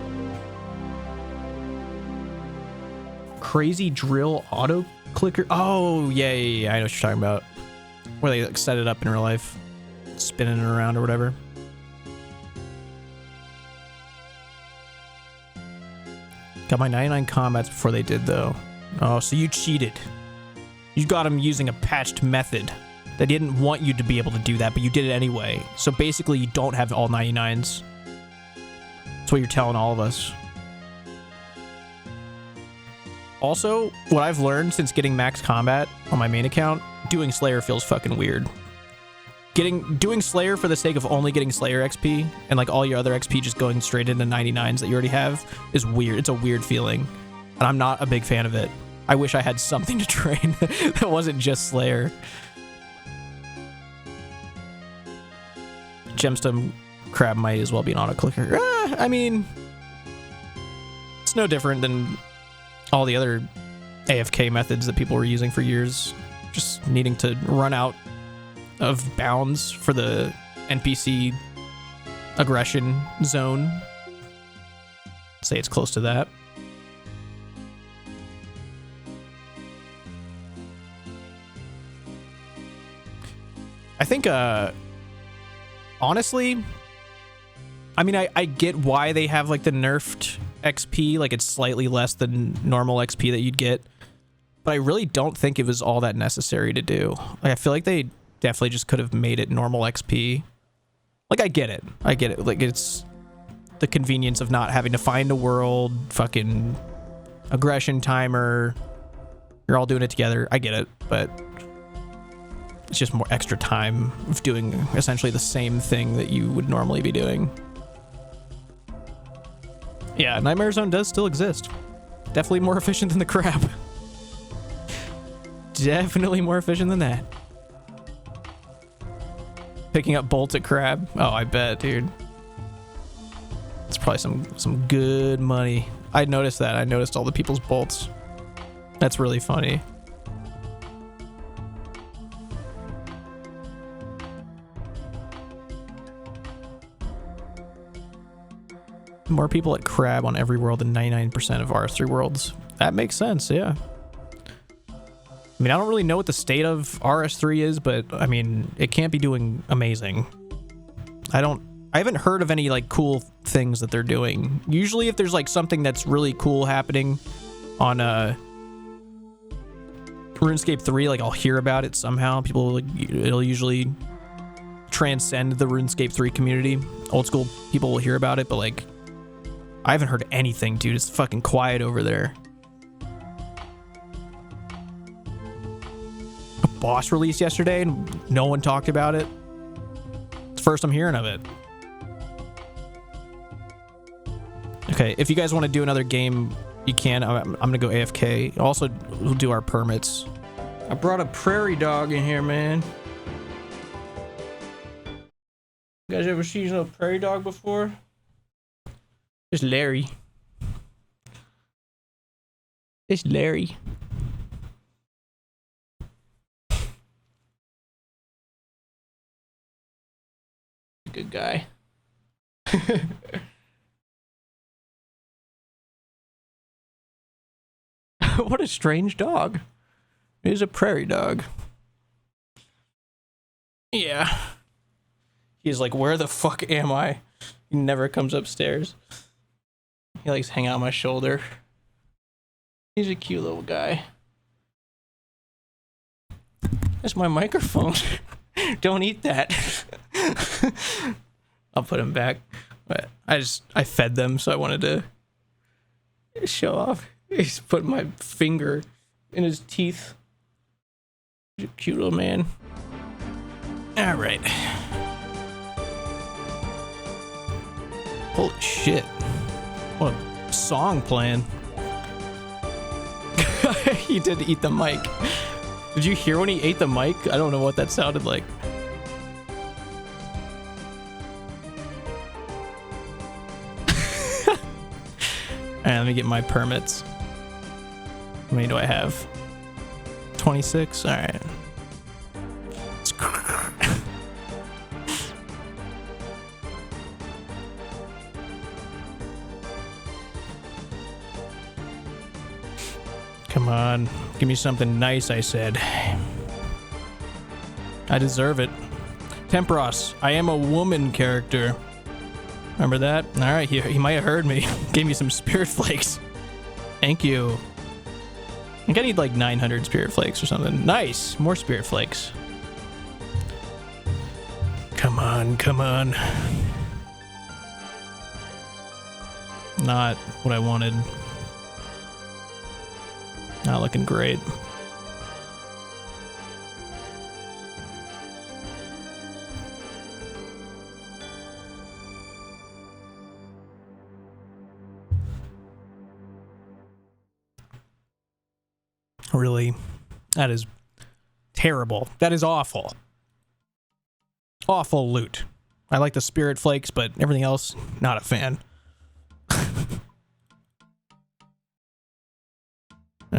Crazy drill auto clicker. Oh, yeah. I know what you're talking about. Where they, like, set it up in real life, spinning it around or whatever. Got my 99 combats before they did, though. Oh, so you cheated. You got them using a patched method. They didn't want you to be able to do that, but you did it anyway. So basically, you don't have all 99s. That's what you're telling all of us. Also, what I've learned since getting max combat on my main account, doing Slayer feels fucking weird. Doing Slayer for the sake of only getting Slayer XP, and, like, all your other XP just going straight into 99s that you already have, is weird. It's a weird feeling, and I'm not a big fan of it. I wish I had something to train that wasn't just Slayer. Gemstone Crab might as well be an auto clicker. I mean, it's no different than all the other AFK methods that people were using for years, just needing to run out of bounds for the NPC aggression zone. I'd say it's close to that. I think, honestly, I mean, I get why they have, like, the nerfed XP, like, it's slightly less than normal XP that you'd get, but I really don't think it was all that necessary to do. Like, I feel like they definitely just could have made it normal XP. Like, I get it. Like, it's the convenience of not having to find a world, fucking aggression timer, you're all doing it together. I get it, but it's just more extra time of doing essentially the same thing that you would normally be doing. Yeah, Nightmare Zone does still exist. Definitely more efficient than the crab. Definitely more efficient than that. Picking up bolts at crab. Oh, I bet, dude. It's probably some good money. I noticed that. I noticed all the people's bolts. That's really funny. More people at crab on every world than 99% of RS3 worlds. That makes sense, yeah. I mean, I don't really know what the state of RS3 is, but I mean, it can't be doing amazing. I haven't heard of any like cool things that they're doing. Usually if there's like something that's really cool happening on RuneScape 3, like I'll hear about it somehow. It'll usually transcend the RuneScape 3 community. Old school people will hear about it, but like I haven't heard anything, dude. It's fucking quiet over there. A boss released yesterday and no one talked about it. It's the first I'm hearing of it. Okay, if you guys want to do another game, you can. I'm gonna go AFK. Also, we'll do our permits. I brought a prairie dog in here, man. You guys ever seen a prairie dog before? It's Larry. It's Larry. Good guy. What a strange dog. He's a prairie dog. Yeah. He's like, where the fuck am I? He never comes upstairs. He likes to hang out on my shoulder. He's a cute little guy. That's my microphone. Don't eat that. I'll put him back. But I fed them, so I wanted to show off. He's putting my finger in his teeth. He's a cute little man. All right. Holy shit. What a song playing. He did eat the mic. Did you hear when he ate the mic? I don't know what that sounded like. Alright, let me get my permits. How many do I have? 26? Alright. Come on, give me something nice, I said. I deserve it. Temperos, I am a woman character. Remember that? Alright, he might have heard me. Gave me some spirit flakes. Thank you. I think I need like 900 spirit flakes or something. Nice! More spirit flakes. Come on, come on. Not what I wanted. Not looking great. Really, that is terrible. That is awful. Awful loot. I like the spirit flakes, but everything else, not a fan.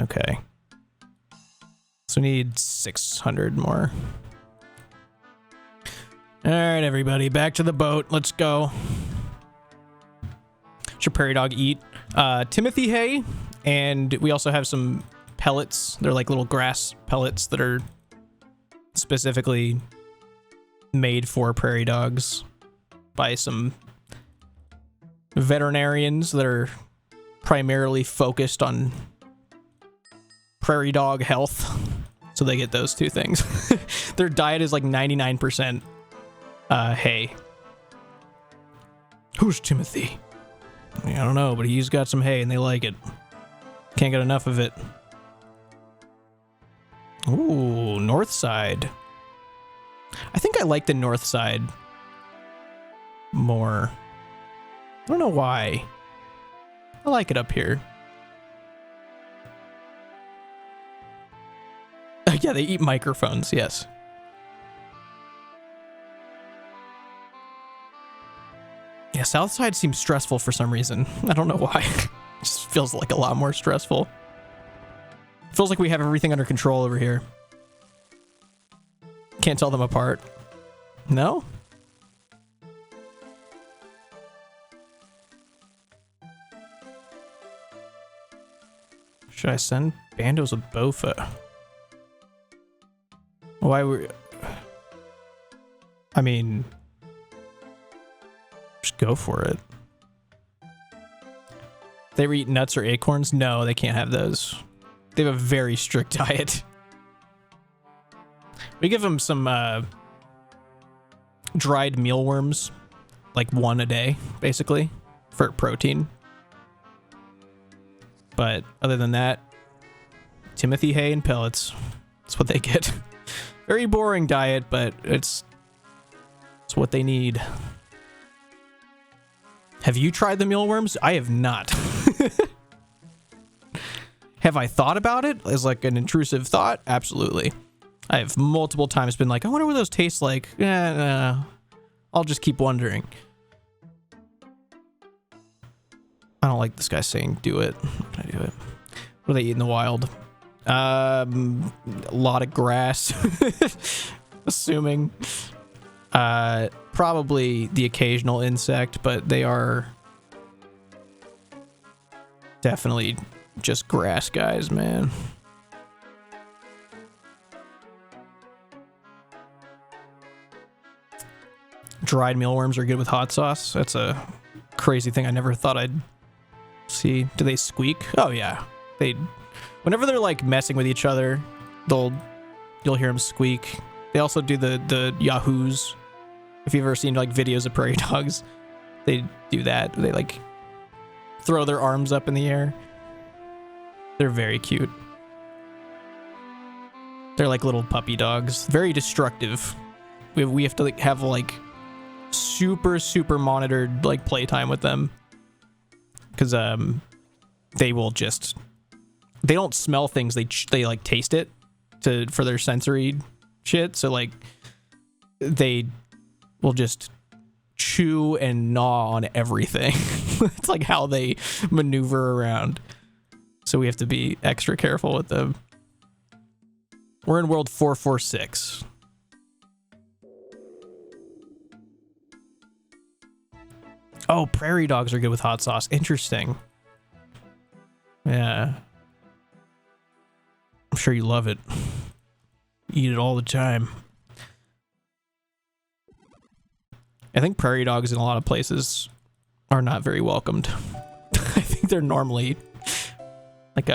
Okay. So we need 600 more. All right, everybody, back to the boat. Let's go. Should prairie dog eat Timothy hay, and we also have some pellets. They're like little grass pellets that are specifically made for prairie dogs by some veterinarians that are primarily focused on prairie dog health. So they get those two things. Their diet is like 99% hay. Who's Timothy? I don't know, but he's got some hay and they like it. Can't get enough of it. Ooh, north side. I think I like the north side more. I don't know why. I like it up here. Yeah, they eat microphones, yes. Yeah, south side seems stressful for some reason. I don't know why. It just feels like a lot more stressful. Feels like we have everything under control over here. Can't tell them apart. No? Should I send bandos with Bofa? Why were... I mean... just go for it. They eat nuts or acorns? No, they can't have those. They have a very strict diet. We give them some dried mealworms, like 1 a day, basically, for protein. But other than that, Timothy hay and pellets. That's what they get. Very boring diet, but it's what they need. Have you tried the mealworms? I have not. Have I thought about it as like an intrusive thought? Absolutely. I have multiple times been like, I wonder what those taste like. I'll just keep wondering. I don't like this guy saying do it. How can I do it? What do they eat in the wild? A lot of grass. Assuming. Probably the occasional insect, but they are definitely just grass guys, man. Dried mealworms are good with hot sauce. That's a crazy thing I never thought I'd see. Do they squeak? Oh yeah. Whenever they're like messing with each other, you'll hear them squeak. They also do the yahoos. If you've ever seen like videos of prairie dogs, they do that. They like throw their arms up in the air. They're very cute. They're like little puppy dogs. Very destructive. We have to like have like super monitored like playtime with them, because they don't smell things. They like taste it for their sensory shit. So like they will just chew and gnaw on everything. It's like how they maneuver around. So we have to be extra careful with them. We're in world 446. Oh, prairie dogs are good with hot sauce. Interesting. Yeah. I'm sure you love it. Eat it all the time. I think prairie dogs in a lot of places are not very welcomed. I think they're normally like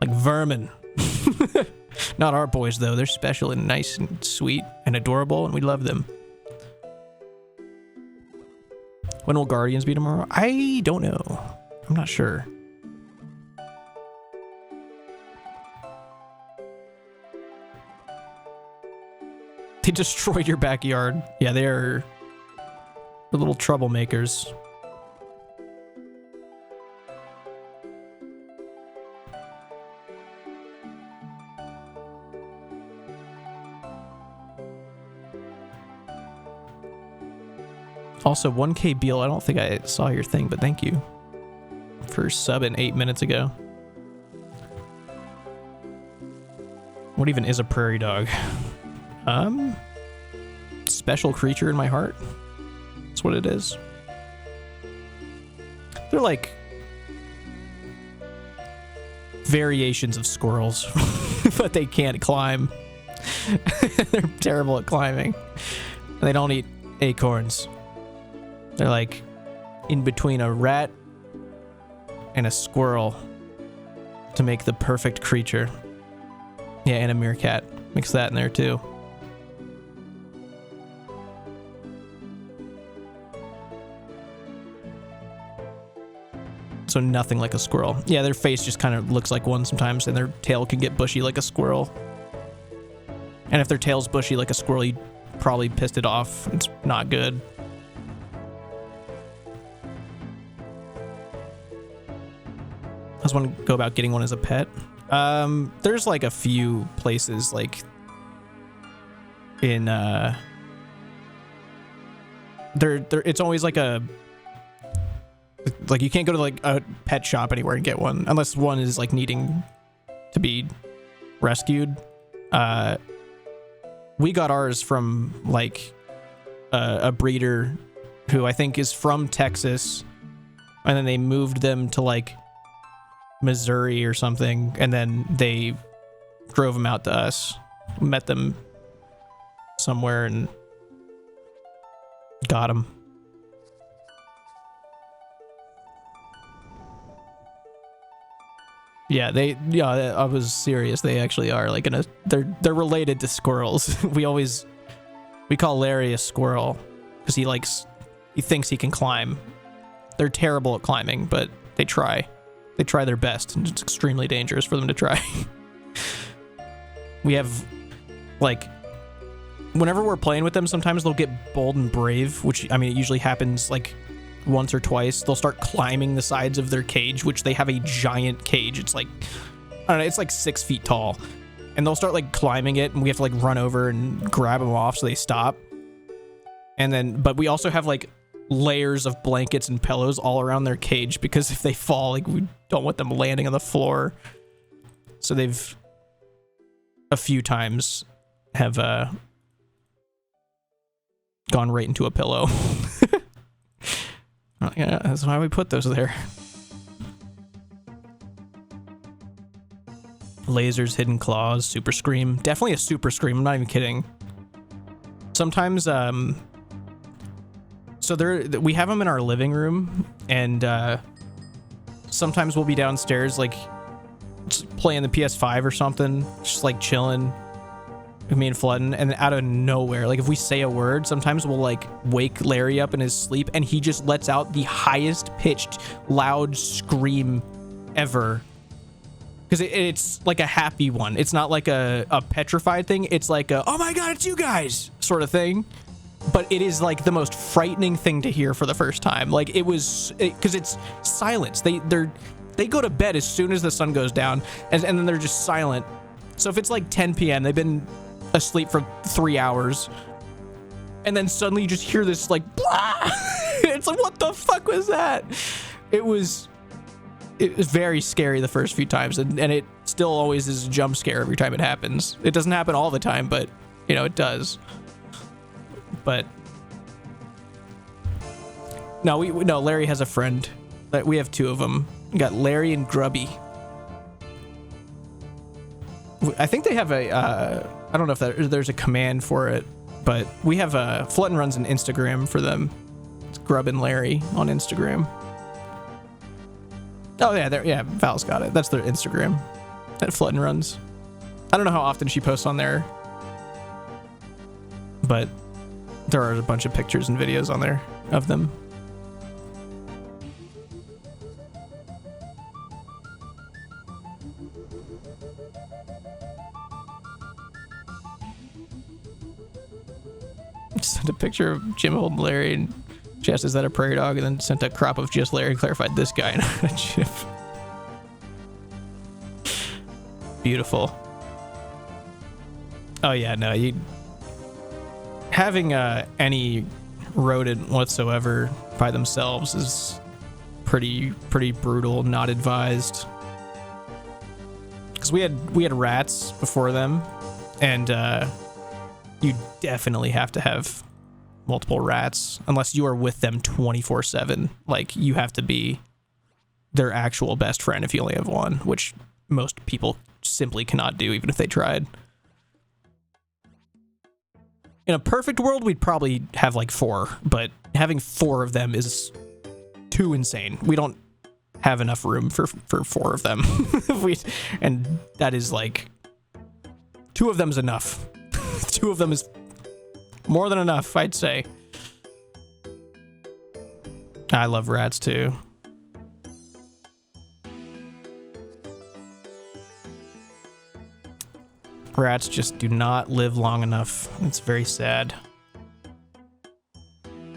vermin. Not our boys, though. They're special and nice and sweet and adorable, and we love them. When will Guardians be tomorrow? I don't know. I'm not sure. They destroyed your backyard. Yeah, they're little troublemakers. Also, 1K Beal, I don't think I saw your thing, but thank you for subbing 8 minutes ago. What even is a prairie dog? Special creature in my heart. That's what it is. They're like variations of squirrels, but they can't climb. They're terrible at climbing. They don't eat acorns. They're like in between a rat and a squirrel to make the perfect creature. Yeah, and a meerkat. Mix that in there too. So nothing like a squirrel. Yeah, their face just kind of looks like one sometimes, and their tail can get bushy like a squirrel. And if their tail's bushy like a squirrel, you probably pissed it off. It's not good. I just want to go about getting one as a pet. There's like a few places like in it's always like you can't go to like a pet shop anywhere and get one unless one is like needing to be rescued. We got ours from like a breeder who I think is from Texas, and then they moved them to like Missouri or something, and then they drove them out to us, met them somewhere and got them. Yeah, I was serious. They actually are like they're related to squirrels. We call Larry a squirrel because he thinks he can climb. They're terrible at climbing, but they try their best, and it's extremely dangerous for them to try. We have like, whenever we're playing with them, sometimes they'll get bold and brave, which, I mean, it usually happens like once or twice. They'll start climbing the sides of their cage, which they have a giant cage. It's like, I don't know, it's like 6 feet tall, and they'll start like climbing it, and we have to like run over and grab them off so they stop. And then, but we also have like layers of blankets and pillows all around their cage, because if they fall, like, we don't want them landing on the floor. So they've a few times have gone right into a pillow. Yeah, that's why we put those there. Lasers, hidden claws, super scream. Definitely a super scream. I'm not even kidding. Sometimes, so we have them in our living room, and sometimes we'll be downstairs, like, just playing the PS5 or something, just like chilling, me and Flutten, and out of nowhere, like, if we say a word, sometimes we'll like wake Larry up in his sleep, and he just lets out the highest pitched loud scream ever, because it's like a happy one. It's not like a petrified thing. It's like a, oh my god, it's you guys sort of thing. But it is like the most frightening thing to hear for the first time. Like, it was, because it's silence. They go to bed as soon as the sun goes down, and then they're just silent. So if it's like 10 p.m., they've been asleep for 3 hours, and then suddenly you just hear this like blah. It's like, what the fuck was that? It was very scary the first few times, and it still always is a jump scare every time it happens. It doesn't happen all the time, but you know, it does. But no, Larry has a friend. We have two of them. We got Larry and Grubby. I think they have a I don't know if there's a command for it, but we have Flutten runs an Instagram for them. It's Grub and Larry on Instagram. Oh yeah, Val's got it. That's their Instagram that Flutten runs. I don't know how often she posts on there, but there are a bunch of pictures and videos on there of them. Sent a picture of Jim holding Larry, and she asked, is that a prairie dog? And then sent a crop of just Larry, clarified this guy, and a Jim. Beautiful. Oh yeah, no, having any rodent whatsoever by themselves is pretty brutal, not advised. Because because we had rats before them, and you definitely have to have multiple rats unless you are with them 24/7. Like, you have to be their actual best friend if you only have one, which most people simply cannot do, even if they tried. In a perfect world, we'd probably have like 4, but having 4 of them is too insane. We don't have enough room for 4 of them. And that is like 2 of them is enough. 2 of them is more than enough, I'd say. I love rats too. Rats just do not live long enough. It's very sad.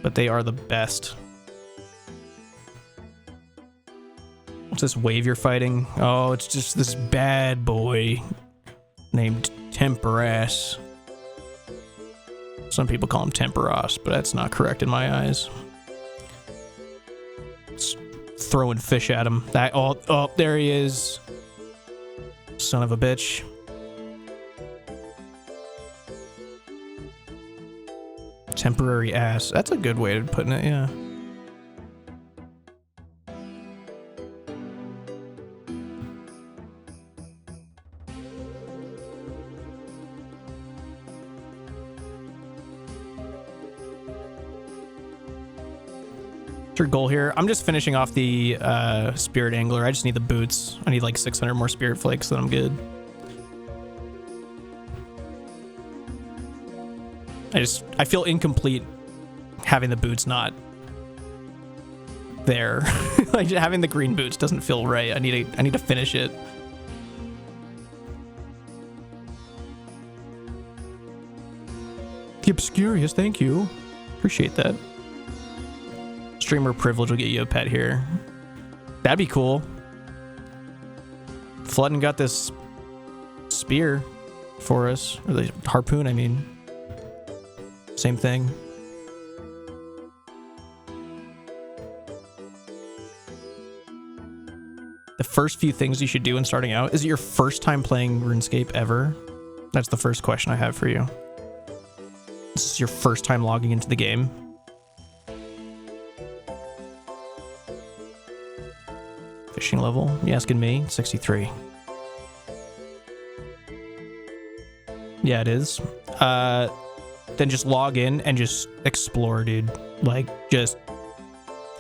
But they are the best. What's this wave you're fighting? Oh, it's just this bad boy named Temperos. Some people call him Temperos, but that's not correct in my eyes. It's throwing fish at him. Oh, there he is. Son of a bitch. Temporary ass. That's a good way of putting it, yeah. What's your goal here? I'm just finishing off the Spirit Angler. I just need the boots. I need like 600 more Spirit Flakes, then I'm good. I feel incomplete having the boots not there. Like, having the green boots doesn't feel right. I need to finish it. The Obscurious, thank you. Appreciate that. Streamer privilege will get you a pet here. That'd be cool. Flutten got this spear for us, or the harpoon, I mean. Same thing. The first few things you should do in starting out. Is it your first time playing RuneScape ever? That's the first question I have for you. This is your first time logging into the game. Fishing level? You asking me? 63. Yeah, it is. Then just log in and just explore, dude. Like, just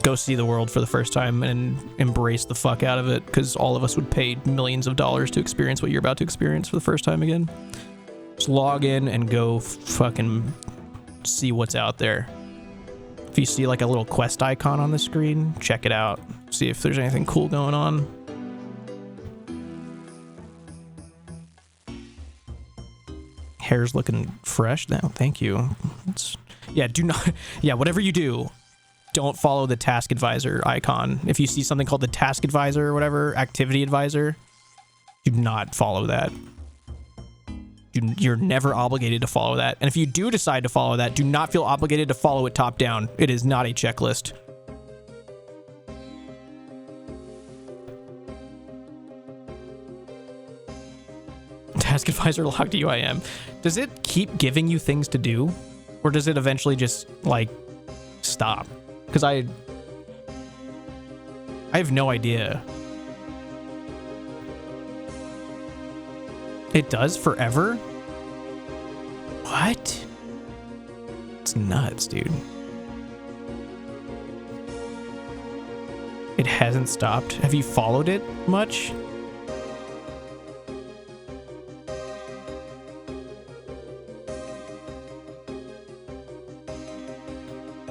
go see the world for the first time and embrace the fuck out of it, because all of us would pay millions of dollars to experience what you're about to experience for the first time again. Just log in and go fucking see what's out there. If you see like a little quest icon on the screen, check it out. See if there's anything cool going on. Hair's looking fresh now. Thank you. Yeah, do not. Yeah, whatever you do, don't follow the task advisor icon. If you see something called the task advisor or whatever, activity advisor, do not follow that. You're never obligated to follow that. And if you do decide to follow that, do not feel obligated to follow it top down. It is not a checklist. Task advisor locked UIM. Does it keep giving you things to do? Or does it eventually just, like, stop? Because I have no idea. It does forever? What? It's nuts, dude. It hasn't stopped. Have you followed it much?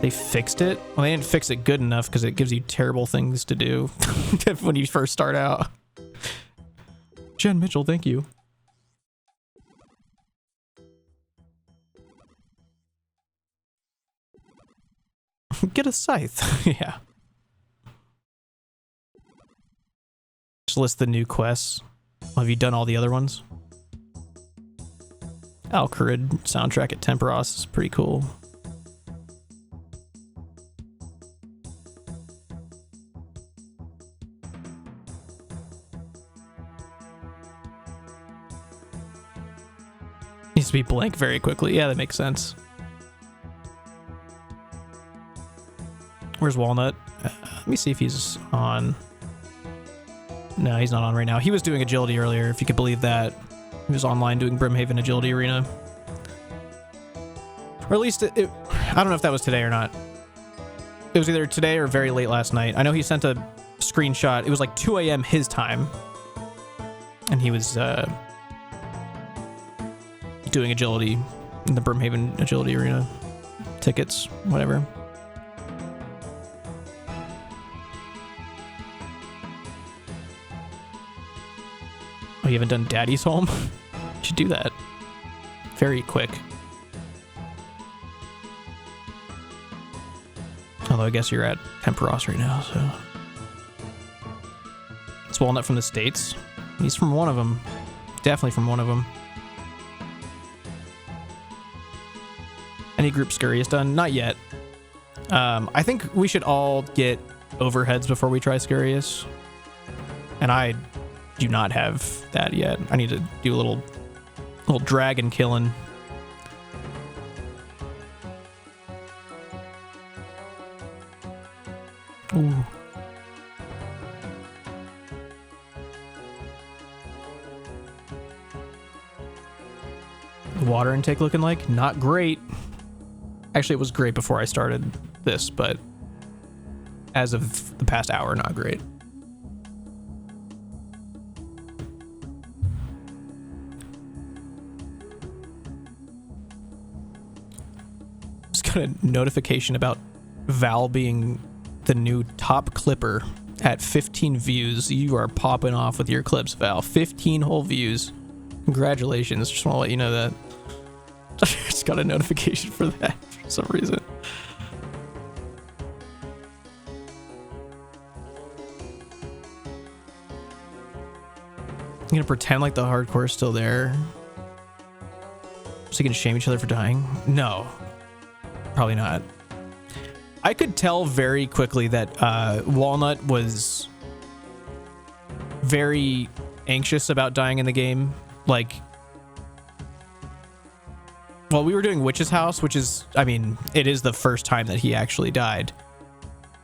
They fixed it? Well, they didn't fix it good enough because it gives you terrible things to do when you first start out. Jen Mitchell, thank you. Get a scythe. Yeah. Just list the new quests. Well, have you done all the other ones? Alcarid soundtrack at Temperos is pretty cool. Needs to be blank very quickly. Yeah, that makes sense. Where's Walnut? Let me see if he's on. No, he's not on right now. He was doing agility earlier, if you could believe that. He was online doing Brimhaven Agility Arena. Or at least, I don't know if that was today or not. It was either today or very late last night. I know he sent a screenshot. It was like 2 a.m. his time. And he was doing agility in the Brimhaven Agility Arena. Tickets, whatever. Oh, you haven't done Daddy's Home? You should do that. Very quick. Although I guess you're at Temperos right now, so... It's Walnut from the States. He's from one of them. Definitely from one of them. Any group Scurrius done? Not yet. I think we should all get overheads before we try Scurrius. And I do not have that yet. I need to do a little dragon killing. Ooh. The water intake looking like? Not great. Actually, it was great before I started this, but as of the past hour, not great. Just got a notification about Val being the new top clipper at 15 views. You are popping off with your clips, Val. 15 whole views. Congratulations. Just want to let you know that. Just got a notification for that for some reason. You gonna pretend like the hardcore is still there? So you can shame each other for dying? No. Probably not. I could tell very quickly that Walnut was very anxious about dying in the game. Like, well, we were doing Witch's House, which is, I mean, it is the first time that he actually died.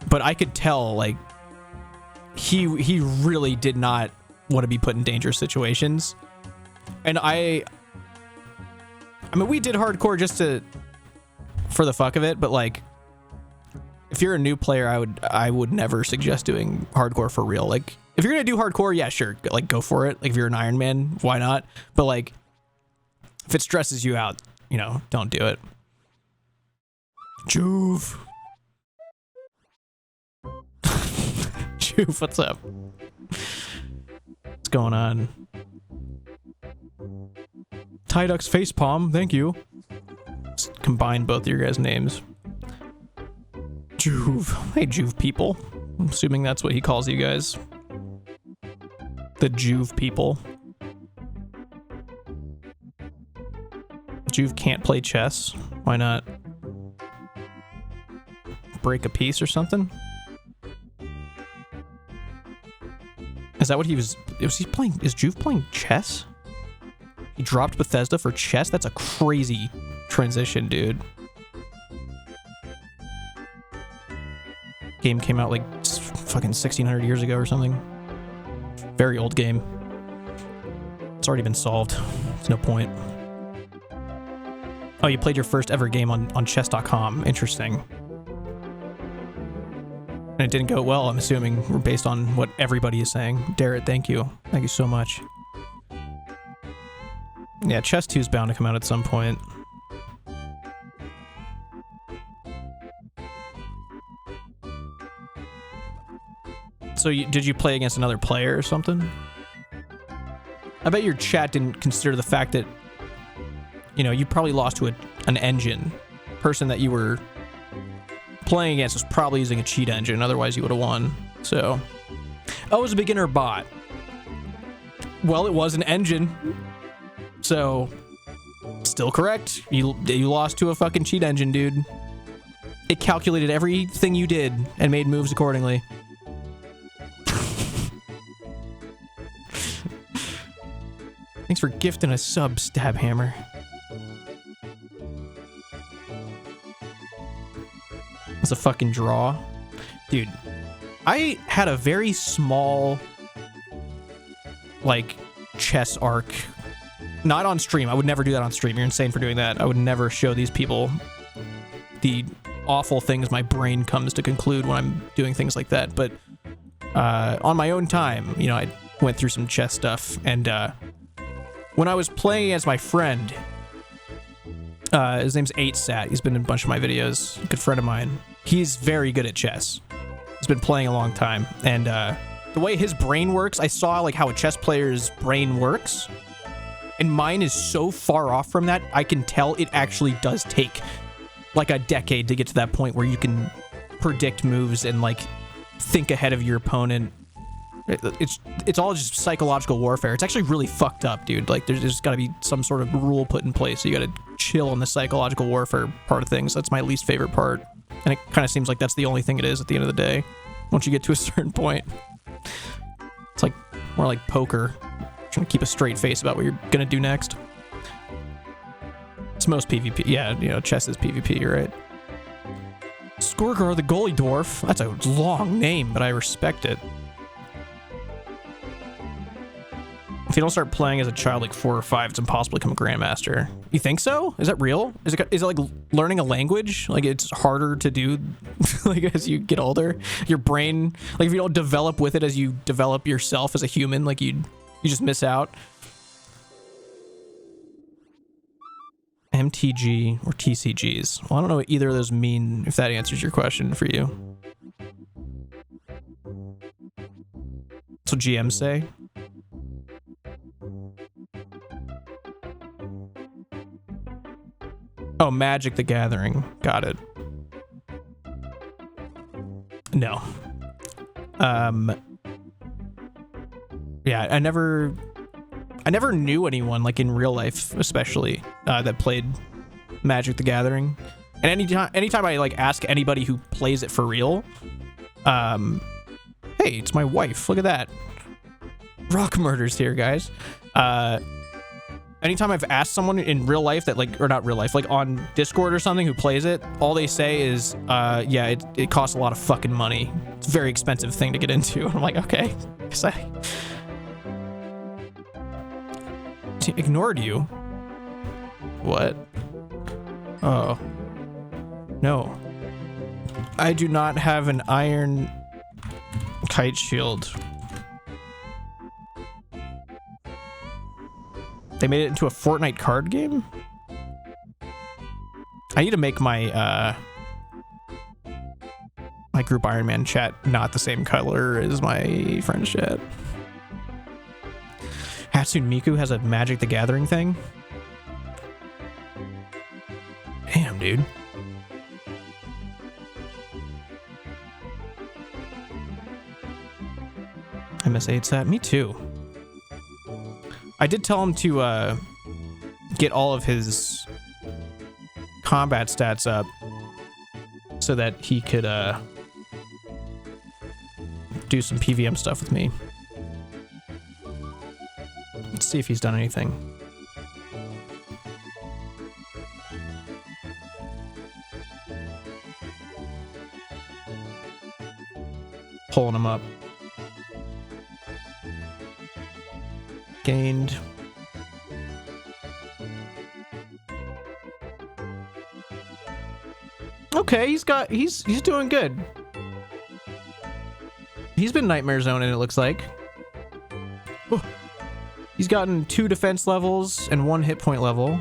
But I could tell, like, he really did not want to be put in dangerous situations. And I mean, we did hardcore just for the fuck of it, but like, if you're a new player, I would never suggest doing hardcore for real. Like, if you're gonna do hardcore, yeah, sure, like go for it. Like, if you're an Ironman, why not? But like, if it stresses you out, you know, don't do it. Juve. Juve, what's up? What's going on? Tyduck's facepalm, thank you. Let's combine both of your guys' names. Juve. Hey, Juve people. I'm assuming that's what he calls you guys. The Juve people. Juve can't play chess. Why not? Break a piece or something? Is that what he was he playing? Is Juve playing chess? He dropped Bethesda for chess? That's a crazy transition, dude. Game came out like fucking 1600 years ago or something. Very old game. It's already been solved. There's no point. Oh, you played your first ever game on chess.com. Interesting. And it didn't go well, I'm assuming, based on what everybody is saying. Darrett, thank you. Thank you so much. Yeah, Chess 2 is bound to come out at some point. So did you play against another player or something? I bet your chat didn't consider the fact that, you know, you probably lost to an engine. Person that you were playing against was probably using a cheat engine, otherwise you would have won. So, oh, it was a beginner bot. Well, it was an engine. So, still correct. You lost to a fucking cheat engine, dude. It calculated everything you did and made moves accordingly. Thanks for gifting a sub, Stab Hammer. It's a fucking draw. Dude, I had a very small, like, chess arc. Not on stream. I would never do that on stream. You're insane for doing that. I would never show these people the awful things my brain comes to conclude when I'm doing things like that. But on my own time, you know, I went through some chess stuff. And when I was playing as my friend, his name's 8sat. He's been in a bunch of my videos. A good friend of mine. He's very good at chess. He's been playing a long time. And the way his brain works, I saw like how a chess player's brain works. And mine is so far off from that, I can tell it actually does take like a decade to get to that point where you can predict moves and like think ahead of your opponent. It's all just psychological warfare. It's actually really fucked up, dude. Like there's got to be some sort of rule put in place. So you got to chill on the psychological warfare part of things. That's my least favorite part. And it kind of seems like that's the only thing it is at the end of the day. Once you get to a certain point, it's like more like poker. Trying to keep a straight face about what you're gonna do next. It's most PvP. Yeah, you know, chess is PvP, you're right. Skorgar the Goalie Dwarf. That's a long name, but I respect it. If you don't start playing as a child like 4 or 5, it's impossible to become a grandmaster. You think so? Is that real? Is it like learning a language? Like it's harder to do like as you get older? Your brain, like if you don't develop with it as you develop yourself as a human, like you just miss out. MTG or TCGs. Well, I don't know what either of those mean, if that answers your question for you. That's what GMs say. Oh, Magic the Gathering. Got it. No. Yeah, I never knew anyone, like in real life especially, that played Magic the Gathering. And anytime I like ask anybody who plays it for real, hey, it's my wife. Look at that. Rock Murders here, guys. Anytime I've asked someone in real life that like, or not real life, like on Discord or something who plays it, all they say is, yeah, it costs a lot of fucking money. It's a very expensive thing to get into. I'm like, okay. Ignored you? What? Oh. No. I do not have an iron kite shield. They made it into a Fortnite card game? I need to make my my group Ironman chat not the same color as my friend's chat. Hatsune Miku has a Magic the Gathering thing? Damn, dude. I miss 8sat. Me too. I did tell him to get all of his combat stats up so that he could do some PvM stuff with me. Let's see if he's done anything. Pulling him up. Gained. Okay, he's doing good. He's been Nightmare Zoning, it looks like. Oh. He's gotten 2 defense levels and 1 hit point level.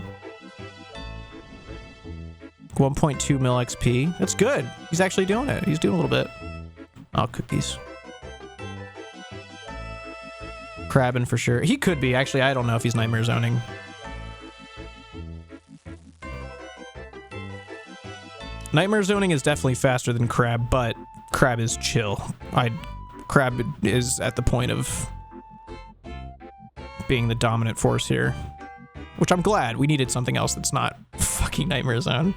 1.2 mil XP. That's good. He's actually doing it. He's doing a little bit. Oh, cookies. Crabbing for sure. He could be. Actually, I don't know if he's Nightmare Zoning. Nightmare Zoning is definitely faster than Crab, but Crab is chill. Crab is at the point of being the dominant force here, which I'm glad. We needed something else that's not fucking Nightmare Zone.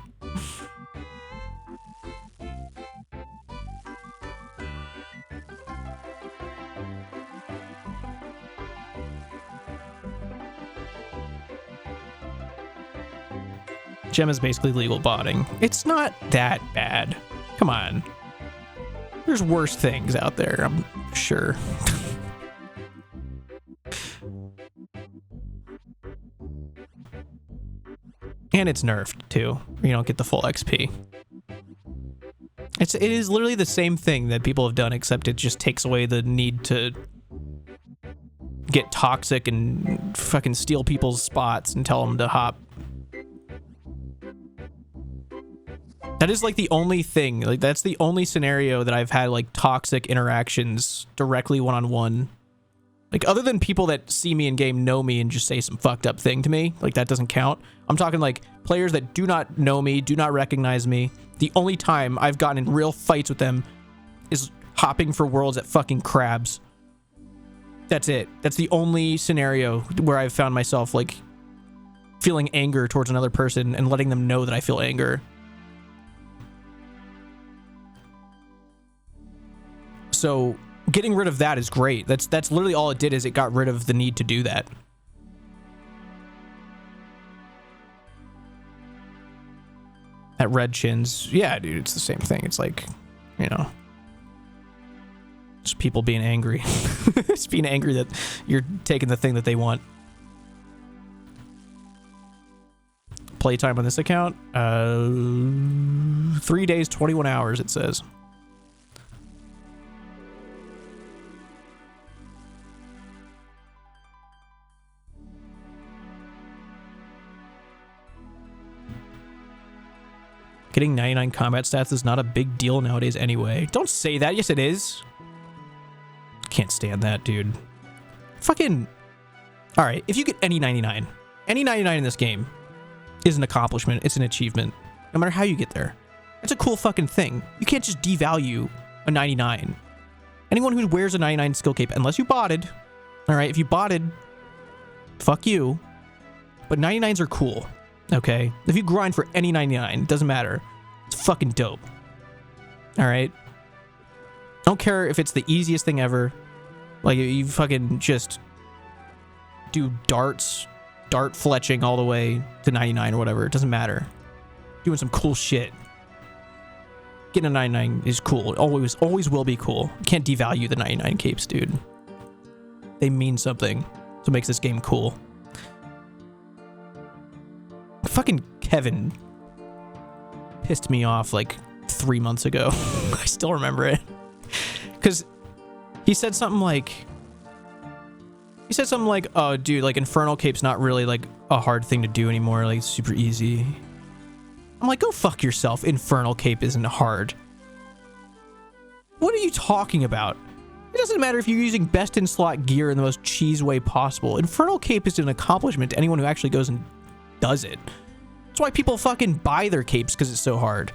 Gem is basically legal botting. It's not that bad. Come on. There's worse things out there, I'm sure. And it's nerfed too. You don't get the full XP. It is literally the same thing that people have done, except it just takes away the need to get toxic and fucking steal people's spots and tell them to hop. That is like the only thing, like that's the only scenario that I've had like toxic interactions directly one-on-one. Like other than people that see me in game know me and just say some fucked up thing to me, like that doesn't count. I'm talking like players that do not know me, do not recognize me. The only time I've gotten in real fights with them is hopping for worlds at fucking crabs. That's it. That's the only scenario where I've found myself like feeling anger towards another person and letting them know that I feel anger. So getting rid of that is great. That's literally all it did, is it got rid of the need to do that. At Red Chins, yeah, dude, it's the same thing. It's like, you know, just people being angry. Just being angry that you're taking the thing that they want. Playtime on this account, 3 days, 21 hours, it says. Getting 99 combat stats is not a big deal nowadays anyway. Don't say that. Yes, it is. Can't stand that, dude. Fucking... Alright, if you get any 99 in this game is an accomplishment. It's an achievement. No matter how you get there. It's a cool fucking thing. You can't just devalue a 99. Anyone who wears a 99 skill cape, unless you botted, alright, if you botted, fuck you. But 99s are cool. Okay, if you grind for any 99, it doesn't matter. It's fucking dope. All right. I don't care if it's the easiest thing ever. Like you fucking just do dart fletching all the way to 99 or whatever. It doesn't matter. Doing some cool shit. Getting a 99 is cool. It always will be cool. You can't devalue the 99 capes, dude. They mean something. That's what makes this game cool. Fucking Kevin pissed me off like 3 months ago. I still remember it. Because he said something like, oh, dude, like Infernal Cape's not really like a hard thing to do anymore. Like, it's super easy. I'm like, go fuck yourself. Infernal Cape isn't hard. What are you talking about? It doesn't matter if you're using best in slot gear in the most cheese way possible. Infernal Cape is an accomplishment to anyone who actually goes and does it. That's why people fucking buy their capes, because it's so hard.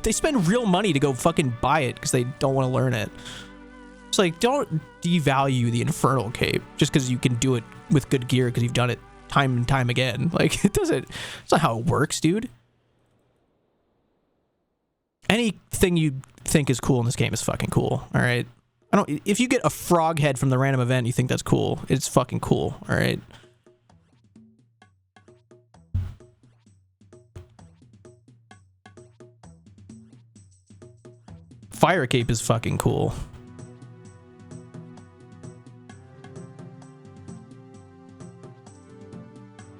They spend real money to go fucking buy it because they don't want to learn it. It's like, don't devalue the Infernal Cape just because you can do it with good gear because you've done it time and time again. Like, it's not how it works, dude. Anything you think is cool in this game is fucking cool, all right? If you get a frog head from the random event, you think that's cool, it's fucking cool, all right? Fire Cape is fucking cool.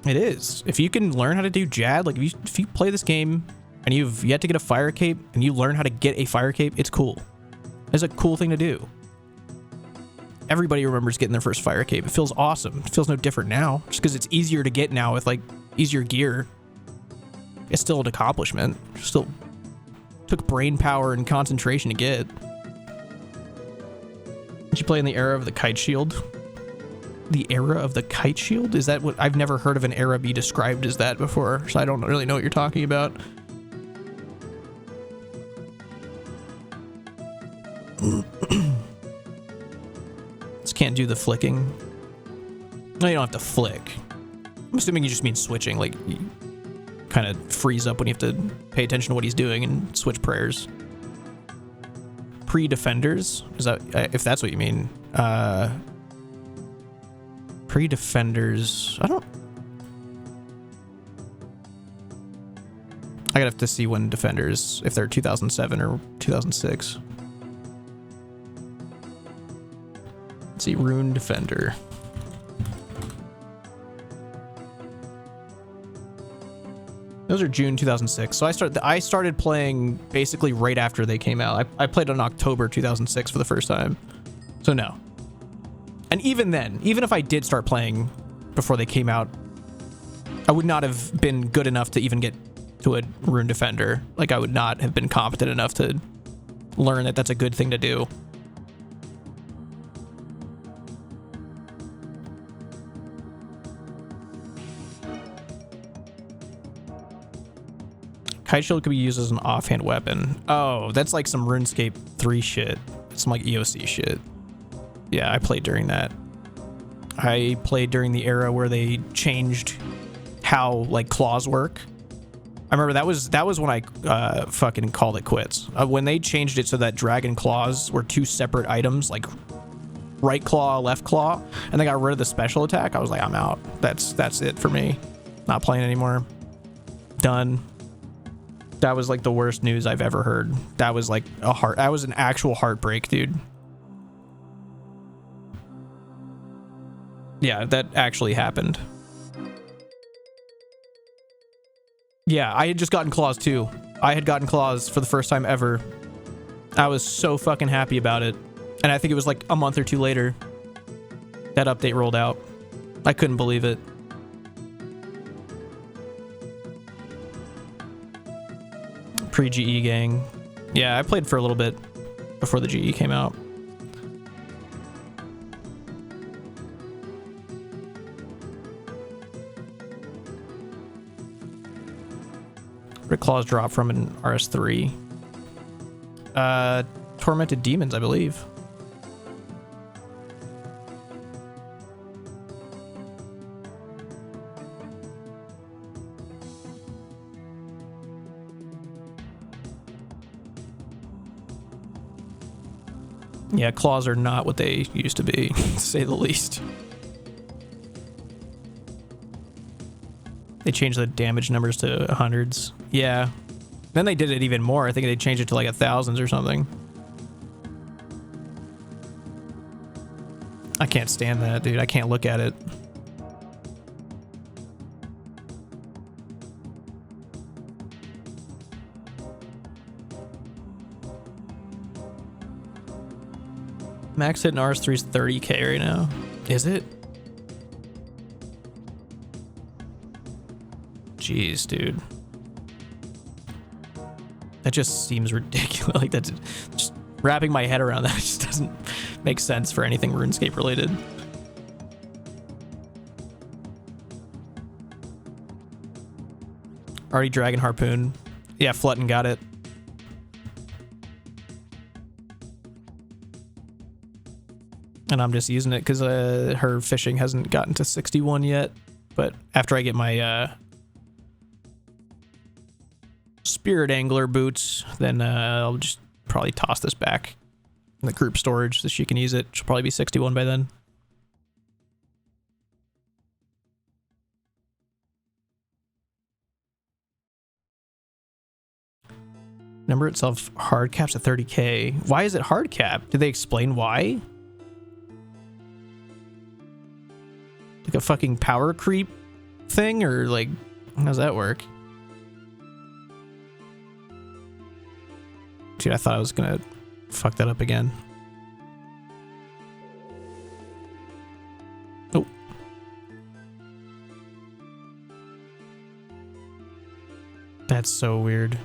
It is. If you can learn how to do Jad, like if you play this game and you've yet to get a Fire Cape and you learn how to get a Fire Cape, it's cool. It's a cool thing to do. Everybody remembers getting their first Fire Cape. It feels awesome. It feels no different now, just because it's easier to get now with like easier gear. It's still an accomplishment. Still took brain power and concentration to get. Did you play in the era of the kite shield? The era of the kite shield? Is that what... I've never heard of an era be described as that before, so I don't really know what you're talking about. Just can't do the flicking. No, you don't have to flick. I'm assuming you just mean switching, like you kind of freeze up when you have to pay attention to what he's doing and switch prayers. Pre-defenders? Is that... if that's what you mean. Pre-defenders... I gotta have to see when Defenders, if they're 2007 or 2006. Let's see, Rune Defender. Those are June 2006. So I started playing basically right after they came out. I played in October 2006 for the first time. So no. And even then, even if I did start playing before they came out, I would not have been good enough to even get to a Rune Defender. Like, I would not have been competent enough to learn that that's a good thing to do. Kite Shield could be used as an offhand weapon. Oh, that's like some RuneScape 3 shit. Some like EOC shit. Yeah, I played during that. I played during the era where they changed how like claws work. I remember that was when I fucking called it quits. When they changed it so that dragon claws were two separate items, like right claw, left claw, and they got rid of the special attack, I was like, I'm out. That's it for me. Not playing anymore. Done. That was like the worst news I've ever heard. That was like that was an actual heartbreak, dude. Yeah, that actually happened. Yeah, I had just gotten claws too. I had gotten claws for the first time ever. I was so fucking happy about it. And I think it was like a month or two later that update rolled out. I couldn't believe it. Pre-GE gang. Yeah, I played for a little bit before the GE came out. Where did claws drop from in RS3? Tormented Demons, I believe. Yeah, claws are not what they used to be, to say the least. They changed the damage numbers to hundreds. Yeah. Then they did it even more. I think they changed it to like 1,000s or something. I can't stand that, dude. I can't look at it. Max hit in RS3 is 30k right now. Is it? Jeez, dude. That just seems ridiculous. Like, that's just wrapping my head around that just doesn't make sense for anything RuneScape related. Already Dragon Harpoon. Yeah, Flutten got it. And I'm just using it because her fishing hasn't gotten to 61 yet. But after I get my Spirit Angler boots, then I'll just probably toss this back in the group storage so she can use it. She'll probably be 61 by then. Number itself hard caps at 30k. Why is it hard cap? Did they explain why? Like a fucking power creep thing, or like, how does that work? Dude, I thought I was gonna fuck that up again. Oh. That's so weird.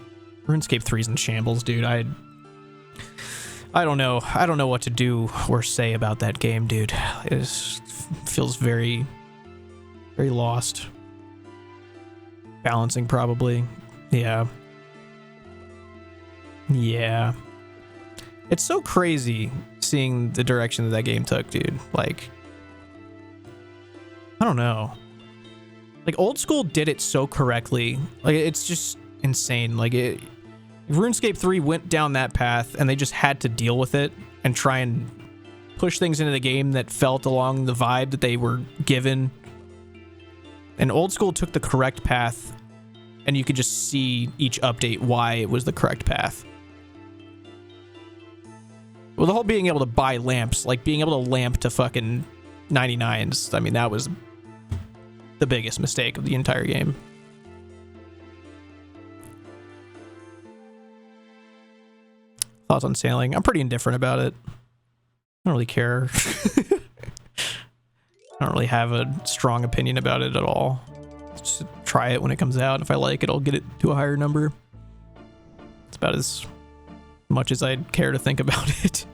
RuneScape 3's in shambles, dude. I don't know. I don't know what to do or say about that game, dude. It feels very, very lost. Balancing, probably. Yeah. Yeah. It's so crazy seeing the direction that game took, dude. Like, I don't know. Like, old school did it so correctly. Like, it's just insane. Like, RuneScape 3 went down that path and they just had to deal with it and try and push things into the game that felt along the vibe that they were given. And old school took the correct path and you could just see each update why it was the correct path. Well, the whole being able to buy lamps, like being able to lamp to fucking 99s, I mean, that was the biggest mistake of the entire game. Thoughts on sailing? I'm pretty indifferent about it. I don't really care. I don't really have a strong opinion about it at all. Just try it when it comes out. If I like it, I'll get it to a higher number. It's about as much as I'd care to think about it.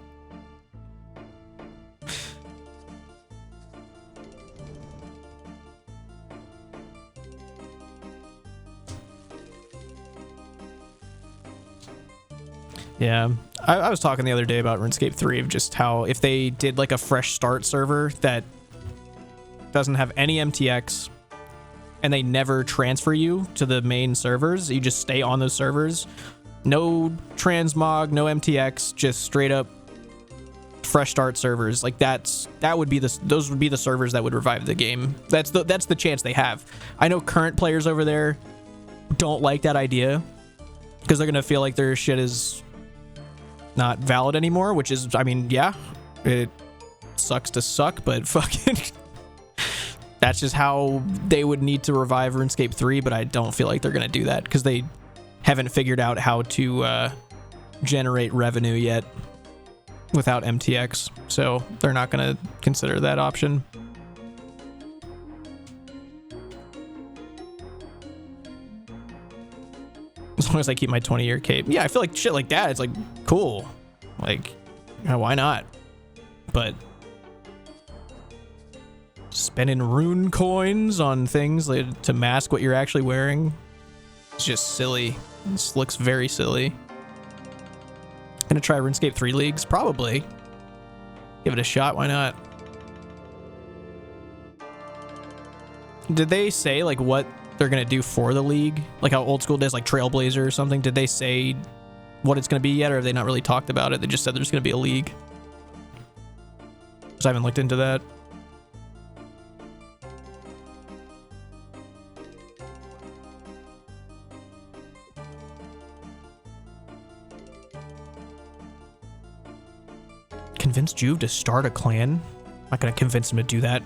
Yeah, I was talking the other day about RuneScape 3 of just how if they did like a fresh start server that doesn't have any MTX and they never transfer you to the main servers, you just stay on those servers, no transmog, no MTX, just straight up fresh start servers. Like those would be the servers that would revive the game. That's the chance they have. I know current players over there don't like that idea because they're gonna feel like their shit is not valid anymore, which is, I mean, yeah, it sucks to suck, but fucking that's just how they would need to revive RuneScape 3, but I don't feel like they're gonna do that because they haven't figured out how to generate revenue yet without MTX, so they're not gonna consider that option. As long as I keep my 20-year cape. Yeah, I feel like shit like that, it's like, cool. Like, why not? But spending rune coins on things like, to mask what you're actually wearing, it's just silly. This looks very silly. Gonna try RuneScape 3 leagues? Probably. Give it a shot, why not? Did they say, like, what they're gonna do for the league, like how old school does, like Trailblazer or something? Did they say what it's gonna be yet, or have they not really talked about it? They just said there's gonna be a league, because I haven't looked into that. Convince Juve to start a clan? I'm not gonna convince him to do that.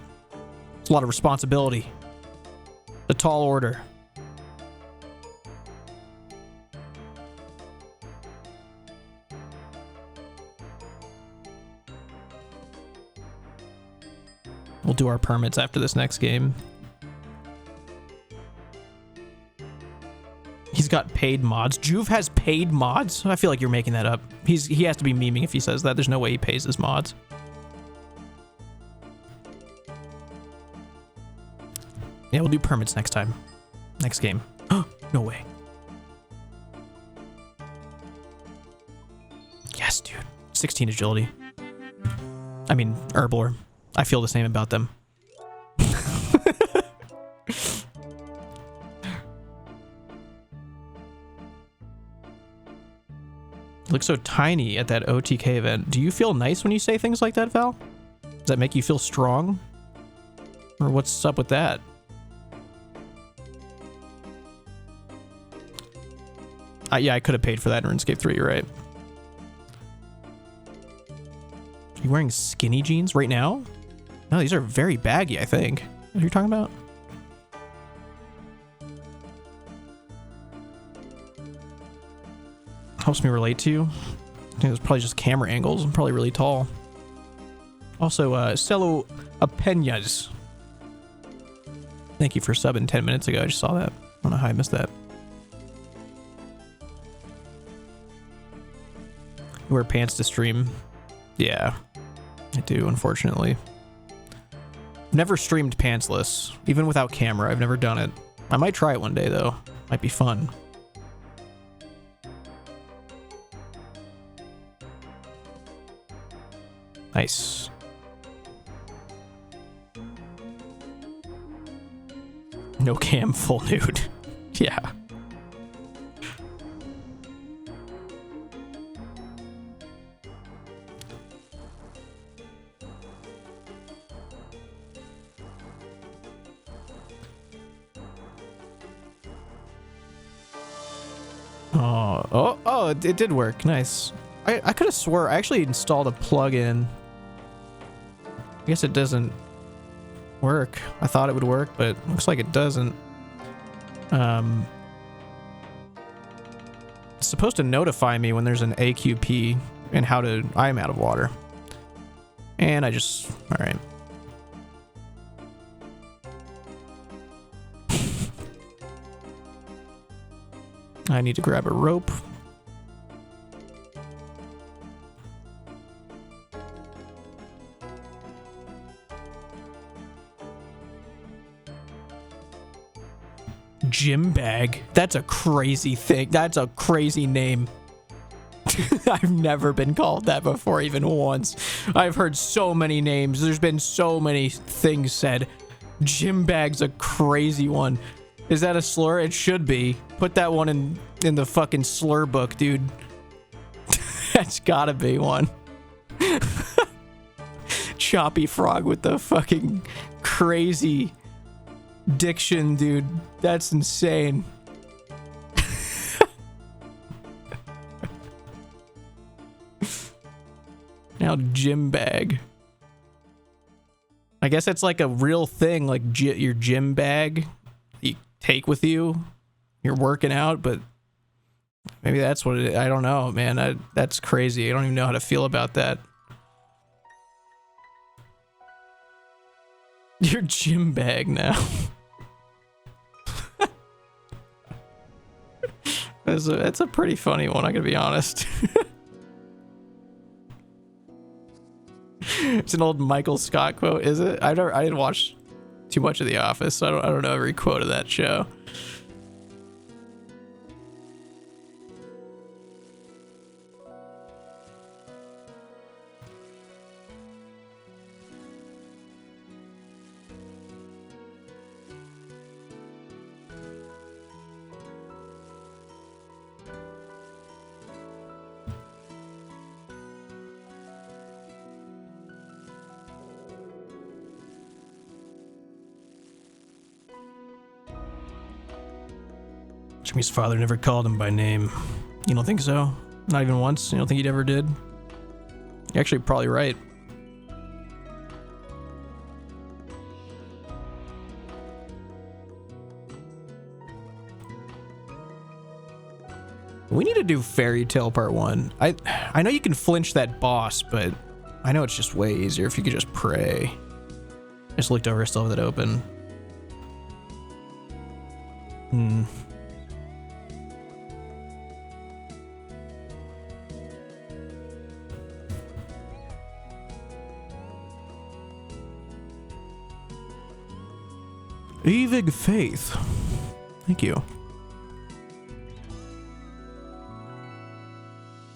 It's a lot of responsibility. The tall order. We'll do our permits after this next game. He's got paid mods. Juve has paid mods? I feel like you're making that up. He has to be memeing if he says that. There's no way he pays his mods. Yeah, we'll do permits next time. Next game. No way. Yes, dude. 16 agility. I mean, Herblore. I feel the same about them. Looks so tiny at that OTK event. Do you feel nice when you say things like that, Val? Does that make you feel strong? Or what's up with that? Yeah, I could have paid for that in RuneScape 3, you're right. Are you wearing skinny jeans right now? No, these are very baggy, I think. What are you talking about? Helps me relate to you. I think it's probably just camera angles. I'm probably really tall. Also, Celo Apenas. Thank you for subbing 10 minutes ago. I just saw that. I don't know how I missed that. You wear pants to stream? Yeah, I do, unfortunately. Never streamed pantsless, even without camera. I've never done it. I might try it one day, though. Might be fun. Nice. No cam, full nude. Yeah. Oh, it did work. Nice. I could have swore I actually installed a plugin. I guess it doesn't work. I thought it would work, but looks like it doesn't. It's supposed to notify me when there's an AQP and how to... I'm out of water. And I just... All right. I need to grab a rope. Gym bag. That's a crazy thing. That's a crazy name. I've never been called that before, even once. I've heard so many names. There's been so many things said. Gym bag's a crazy one. Is that a slur? It should be. Put that one in the fucking slur book, dude. That's gotta be one. Choppy Frog with the fucking crazy diction, dude. That's insane. Now gym bag. I guess it's like a real thing, like your gym bag you take with you. You're working out, but maybe that's what it is. I don't know, man. That's crazy. I don't even know how to feel about that. Your gym bag now. That's a pretty funny one, I gotta be honest. It's an old Michael Scott quote, is it? I didn't watch too much of The Office, so I don't know every quote of that show. Jimmy's father never called him by name. You don't think so? Not even once? You don't think he ever did? You're actually probably right. We need to do Fairy Tale Part 1. I know you can flinch that boss, but I know it's just way easier if you could just pray. I just looked over, still have that open. Evig Faith. Thank you.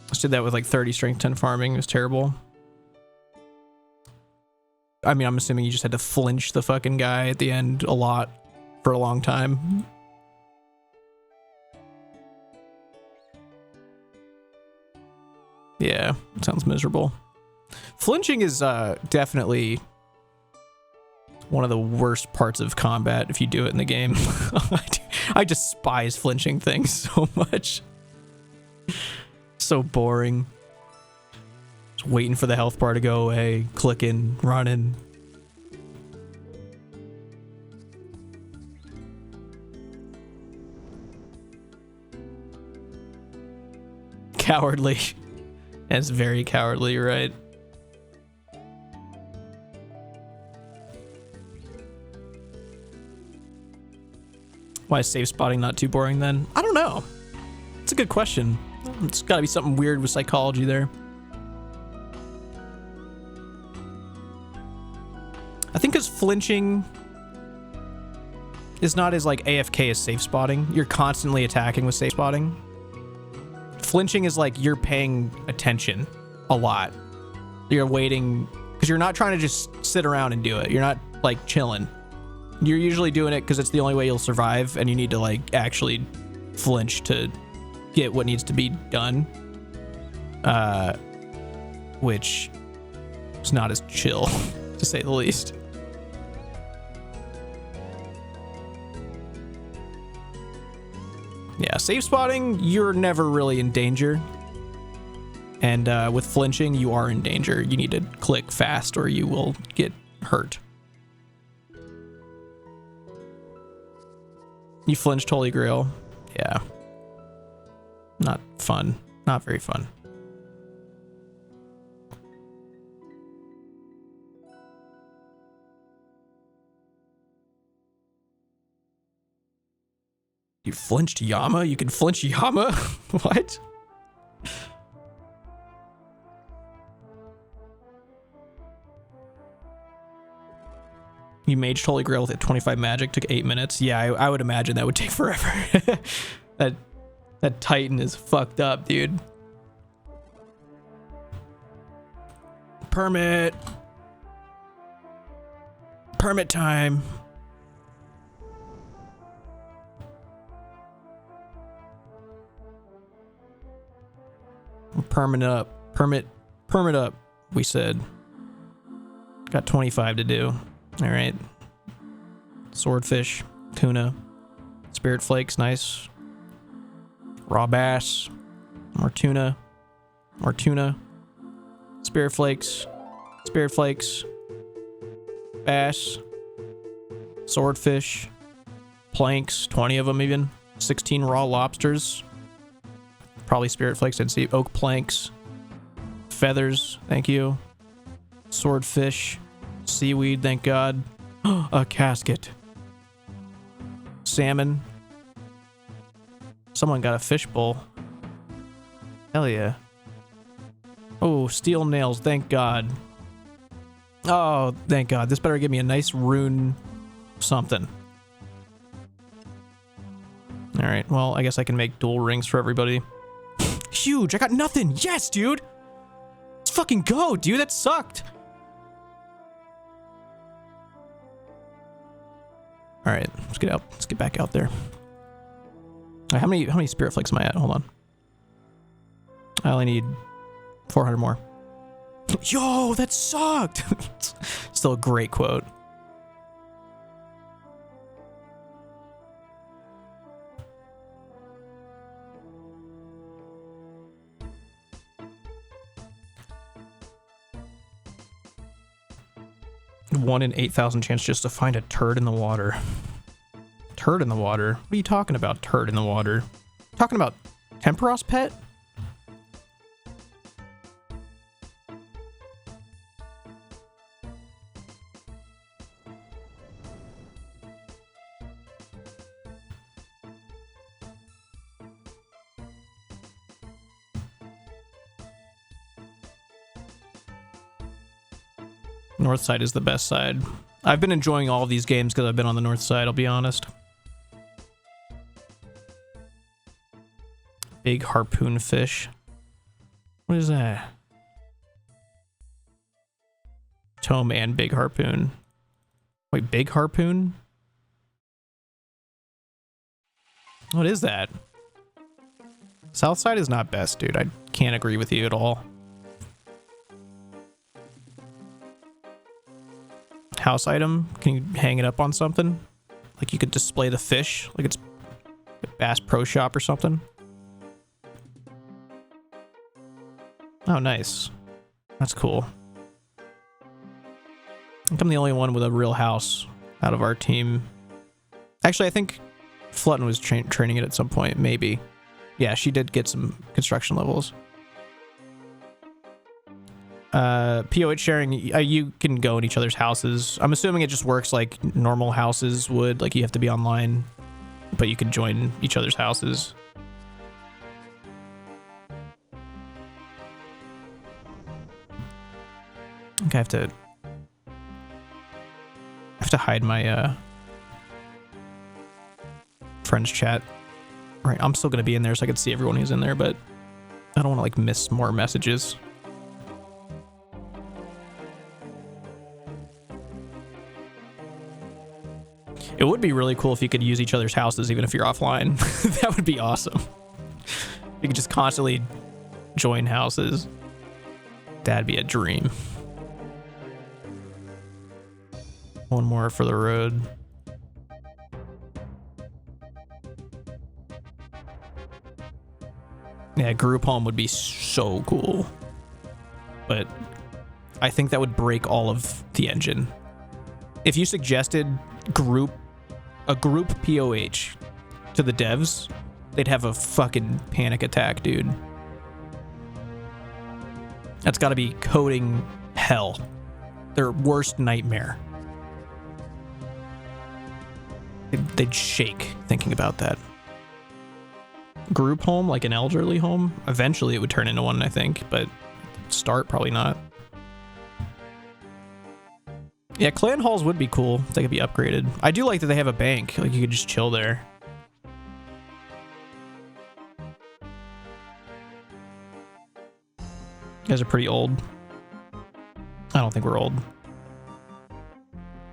Just did that with like 30 strength 10 farming. It was terrible. I mean, I'm assuming you just had to flinch the fucking guy at the end a lot for a long time. Yeah, sounds miserable. Flinching is definitely one of the worst parts of combat if you do it in the game. I despise flinching things so much. So boring. Just waiting for the health bar to go away, clicking, running. Cowardly. That's very cowardly, you're right. Why is safe spotting not too boring then? I don't know. It's a good question. It's got to be something weird with psychology there. I think because flinching is not as like AFK as safe spotting. You're constantly attacking with safe spotting. Flinching is like you're paying attention a lot. You're waiting because you're not trying to just sit around and do it. You're not like chilling. You're usually doing it because it's the only way you'll survive, and you need to like actually flinch to get what needs to be done. Which is not as chill, to say the least. Yeah, safe spotting, you're never really in danger. And with flinching, you are in danger. You need to click fast or you will get hurt. You flinched, Holy Grail. Yeah. Not fun. Not very fun. You flinched Yama? You can flinch Yama? What? You maged Holy Grail with 25 magic, took 8 minutes. Yeah, I would imagine that would take forever. that Titan is fucked up, dude. Permit. Permit time. Permit up. Permit up, we said. Got 25 to do. All right. Swordfish, tuna, spirit flakes, nice. Raw bass, more tuna, spirit flakes, bass, swordfish, planks, 20 of them even, 16 raw lobsters, probably spirit flakes, didn't see, oak planks, feathers, thank you, swordfish, seaweed, thank God. A casket. Salmon. Someone got a fishbowl. Hell yeah. Oh, steel nails, thank God. Oh, thank God. This better give me a nice rune something. Alright, well, I guess I can make dual rings for everybody. Huge! I got nothing! Yes, dude! Let's fucking go, dude! That sucked! All right, let's get out. Let's get back out there. All right, how many spirit flakes am I at? Hold on. I only need 400 more. Yo, that sucked. Still a great quote. One in 8,000 chance just to find a turd in the water. Turd in the water? What are you talking about, turd in the water? Talking about Temperos pet? North side is the best side. I've been enjoying all of these games because I've been on the north side, I'll be honest. Big harpoon fish. What is that? Toe man, big harpoon. Wait, big harpoon? What is that? South side is not best, dude. I can't agree with you at all. House item? Can you hang it up on something? Like you could display the fish, like it's a Bass Pro Shop or something. Oh, nice. That's cool. I think I'm the only one with a real house out of our team. Actually, I think Flutten was training it at some point, maybe. Yeah, she did get some construction levels. POH sharing, you can go in each other's houses. I'm assuming it just works like normal houses would, like you have to be online, but you can join each other's houses. I think I have to hide my friends chat. Right, I'm still gonna be in there so I can see everyone who's in there, but I don't want to like miss more messages. It would be really cool if you could use each other's houses even if you're offline. That would be awesome. You could just constantly join houses. That'd be a dream. One more for the road. Yeah, group home would be so cool. But I think that would break all of the engine. If you suggested a group POH to the devs, they'd have a fucking panic attack, dude. That's got to be coding hell. Their worst nightmare. They'd shake thinking about that. Group home, like an elderly home, eventually it would turn into one, I think, but start, probably not. Yeah, clan halls would be cool if they could be upgraded. I do like that they have a bank, like you could just chill there. You guys are pretty old. I don't think we're old.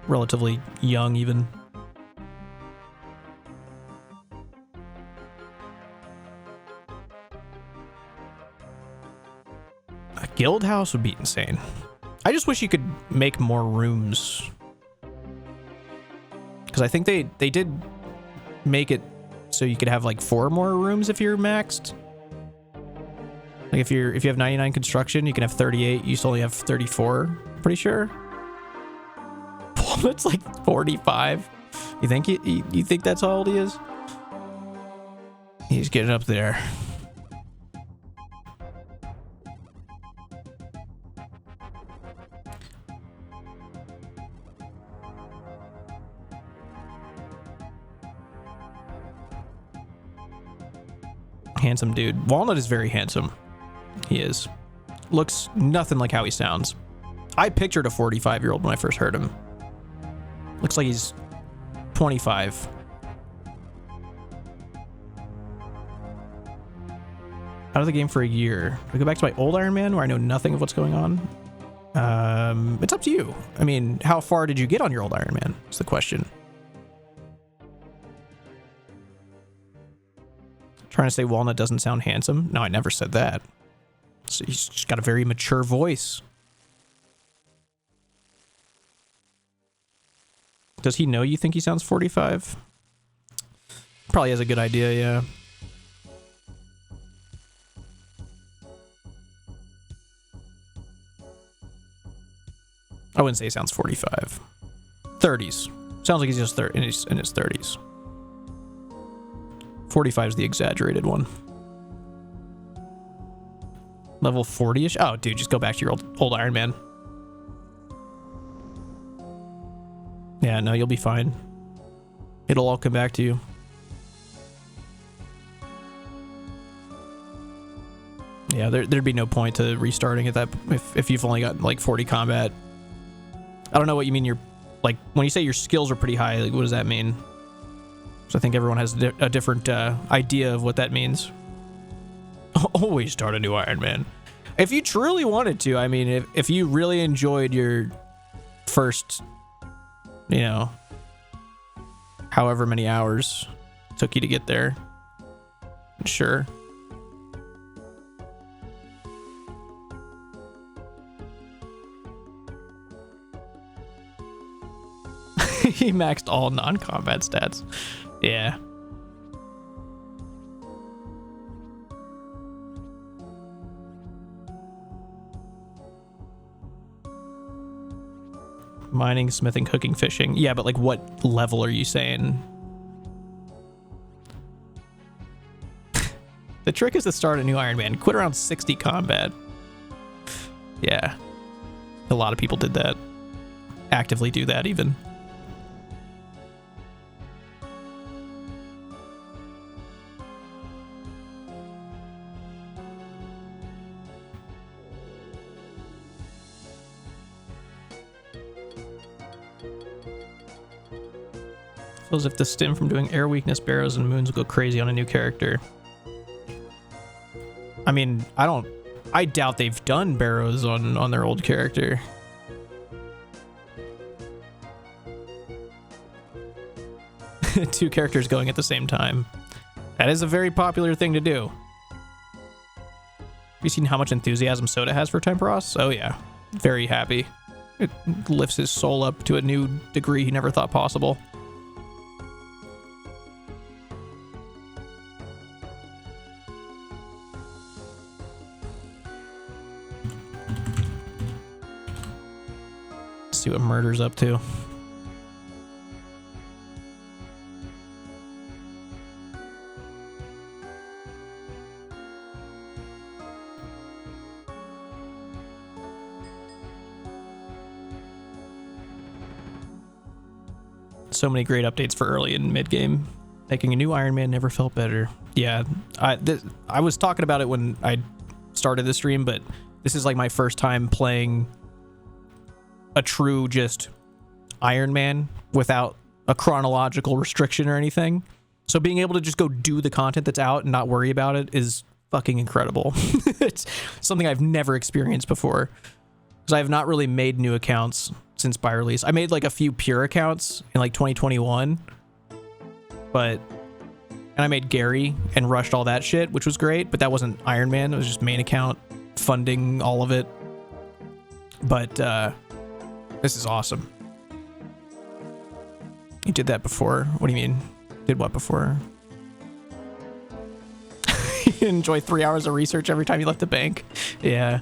Relatively young, even. A guild house would be insane. I just wish you could make more rooms. Because I think they did make it so you could have like 4 more rooms if you're maxed. Like if you have 99 construction, you can have 38. You still only have 34. Pretty sure. It's like 45. You think you think that's how old he is? He's getting up there. Handsome dude. Walnut is very handsome. He is. Looks nothing like how he sounds. I pictured a 45-year-old when I first heard him. Looks like he's 25. Out of the game for a year. We go back to my old Iron Man where I know nothing of what's going on. It's up to you. I mean, how far did you get on your old Iron Man? That's the question. Trying to say Walnut doesn't sound handsome? No, I never said that. So he's just got a very mature voice. Does he know you think he sounds 45? Probably has a good idea, yeah. I wouldn't say he sounds 45. 30s. Sounds like he's just in his 30s. 45 is the exaggerated one. Level 40-ish? Oh, dude, just go back to your old Iron Man. Yeah, no, you'll be fine. It'll all come back to you. Yeah, there'd be no point to restarting at that if you've only got like 40 combat. I don't know what you mean. You're like when you say your skills are pretty high. Like, what does that mean? So I think everyone has a different idea of what that means. Always start a new Iron Man. If you truly wanted to, I mean, if you really enjoyed your first, you know, however many hours it took you to get there, sure. He maxed all non-combat stats. Yeah. Mining, smithing, cooking, fishing. Yeah, but like what level are you saying? The trick is to start a new Iron Man. Quit around 60 combat. Yeah. A lot of people did that. Actively do that even. Feels as if the stim from doing air weakness, barrows, and moons will go crazy on a new character. I mean, I doubt they've done barrows on their old character. Two characters going at the same time. That is a very popular thing to do. Have you seen how much enthusiasm Soda has for Temperos? Oh yeah, very happy. It lifts his soul up to a new degree he never thought possible. see what Murder's up to. So many great updates for early and mid game. Making a new Iron Man never felt better. Yeah, I was talking about it when I started the stream, but this is like my first time playing a true just Iron Man without a chronological restriction or anything. So being able to just go do the content that's out and not worry about it is fucking incredible. It's something I've never experienced before, because I have not really made new accounts since buy release. I made like a few pure accounts in like 2021, and I made Gary and rushed all that shit, which was great, but that wasn't Iron Man. It was just main account funding all of it. But this is awesome. You did that before? What do you mean? Did what before? You enjoy 3 hours of research every time you left the bank? Yeah.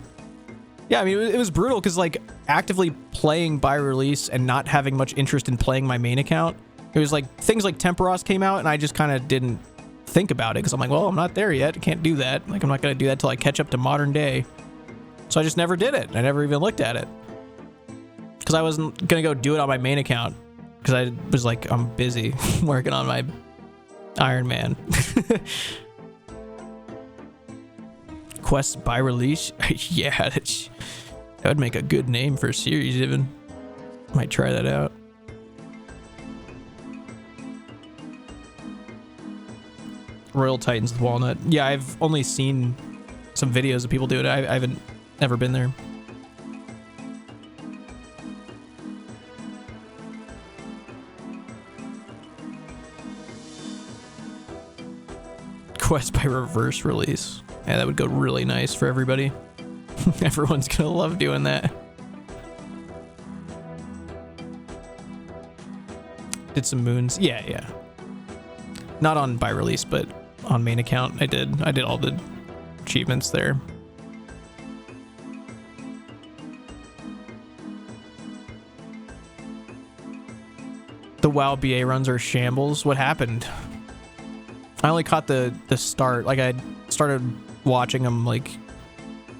Yeah, I mean, it was brutal because, like, actively playing by release and not having much interest in playing my main account, it was like things like Temperos came out and I just kind of didn't think about it because I'm like, well, I'm not there yet. I can't do that. Like, I'm not going to do that till I catch up to modern day. So I just never did it. I never even looked at it because I wasn't going to go do it on my main account because I was like, I'm busy working on my Iron Man. Quest by release? Yeah, that would make a good name for a series even. Might try that out. Royal Titans with Walnut. Yeah, I've only seen some videos of people do it. I haven't never been there. Quest by reverse release. Yeah, that would go really nice for everybody. Everyone's gonna love doing that. Did some moons. Yeah. Not on by release, but on main account I did all the achievements there. The WoW BA runs are shambles. What happened? I only caught the start. Like, I started watching them like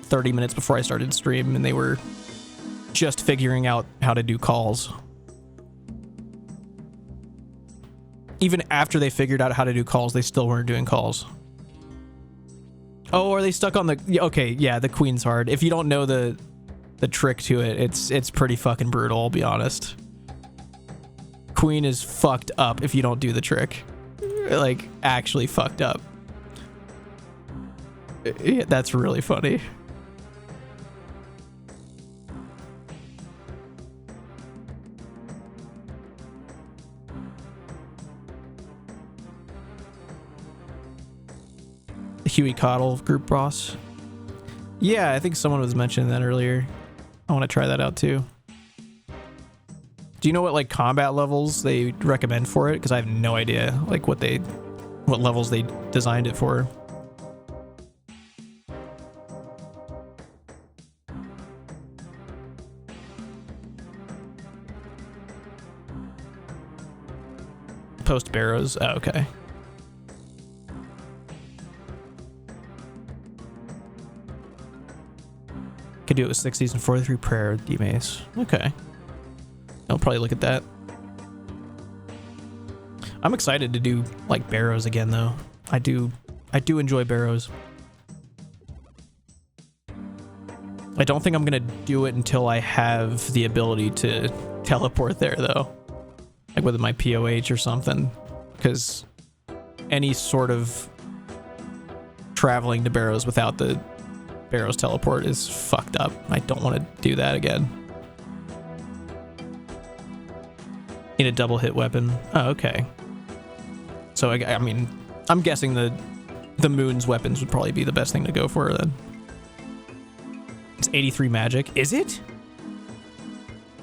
30 minutes before I started stream, and they were just figuring out how to do calls. Even after they figured out how to do calls, they still weren't doing calls. Oh, are they stuck on the... Okay, yeah, the Queen's hard. If you don't know the trick to it, it's pretty fucking brutal, I'll be honest. Queen is fucked up if you don't do the trick. Like, actually fucked up. Yeah, that's really funny. Huey Coddle group boss. Yeah, I think someone was mentioning that earlier. I want to try that out too. Do you know what like combat levels they recommend for it? Because I have no idea like what levels they designed it for. Post barrows. Oh, okay. Could do it with 60s and 43 prayer D-Mace. Okay. I'll probably look at that. I'm excited to do like barrows again though. I do enjoy barrows. I don't think I'm gonna do it until I have the ability to teleport there though. Like with my POH or something. Because any sort of traveling to barrows without the Barrows teleport is fucked up. I don't want to do that again. Need a double hit weapon. Oh, okay. So I mean, I'm guessing the moon's weapons would probably be the best thing to go for then. It's 83 magic. Is it?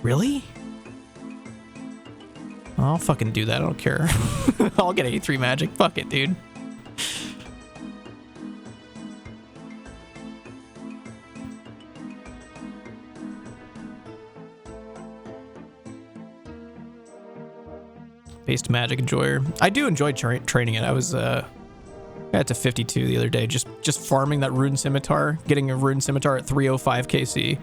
Really? I'll fucking do that. I don't care. I'll get 83 magic. Fuck it, dude. Based magic enjoyer. I do enjoy training it. I was got to 52 the other day, just farming that rune scimitar, getting a rune scimitar at 305 KC.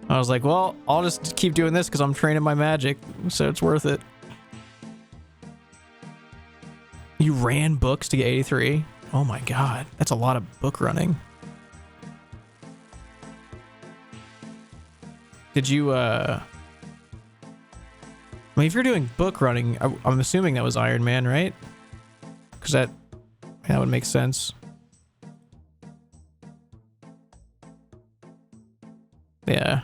I was like, well, I'll just keep doing this because I'm training my magic, so it's worth it. You ran books to get 83? Oh my god, that's a lot of book running. Did you, I mean, if you're doing book running, I'm assuming that was Iron Man, right? Because that would make sense. Yeah.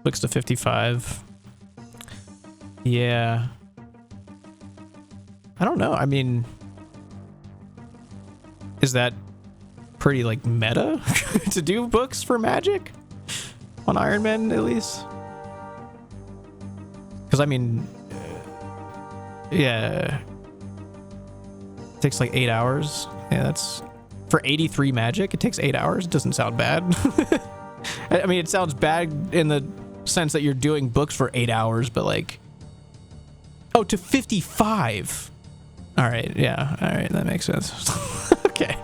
Looks to 55. Yeah. I don't know. I mean, is that pretty like meta to do books for magic on Iron Man at least? Because I mean, yeah, it takes like 8 hours. Yeah, that's for 83 magic. It takes 8 hours. It doesn't sound bad. I mean, it sounds bad in the sense that you're doing books for 8 hours, but like, oh, to 55. All right, yeah, all right, that makes sense. Okay,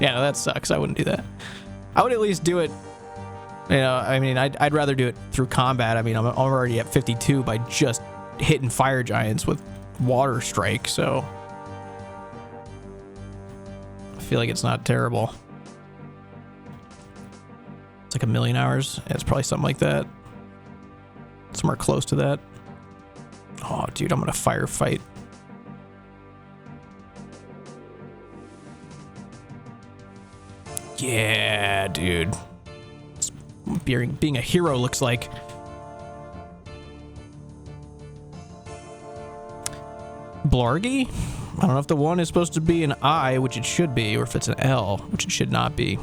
yeah, no, that sucks. I wouldn't do that. I would at least do it. You know, I mean, I'd rather do it through combat. I mean, I'm already at 52 by just hitting fire giants with water strike, so I feel like it's not terrible. It's like 1,000,000 hours. Yeah, it's probably something like that. Somewhere close to that. Oh, dude, I'm gonna firefight. Yeah, dude. Being a hero looks like. Blargy? I don't know if the one is supposed to be an I, which it should be, or if it's an L, which it should not be,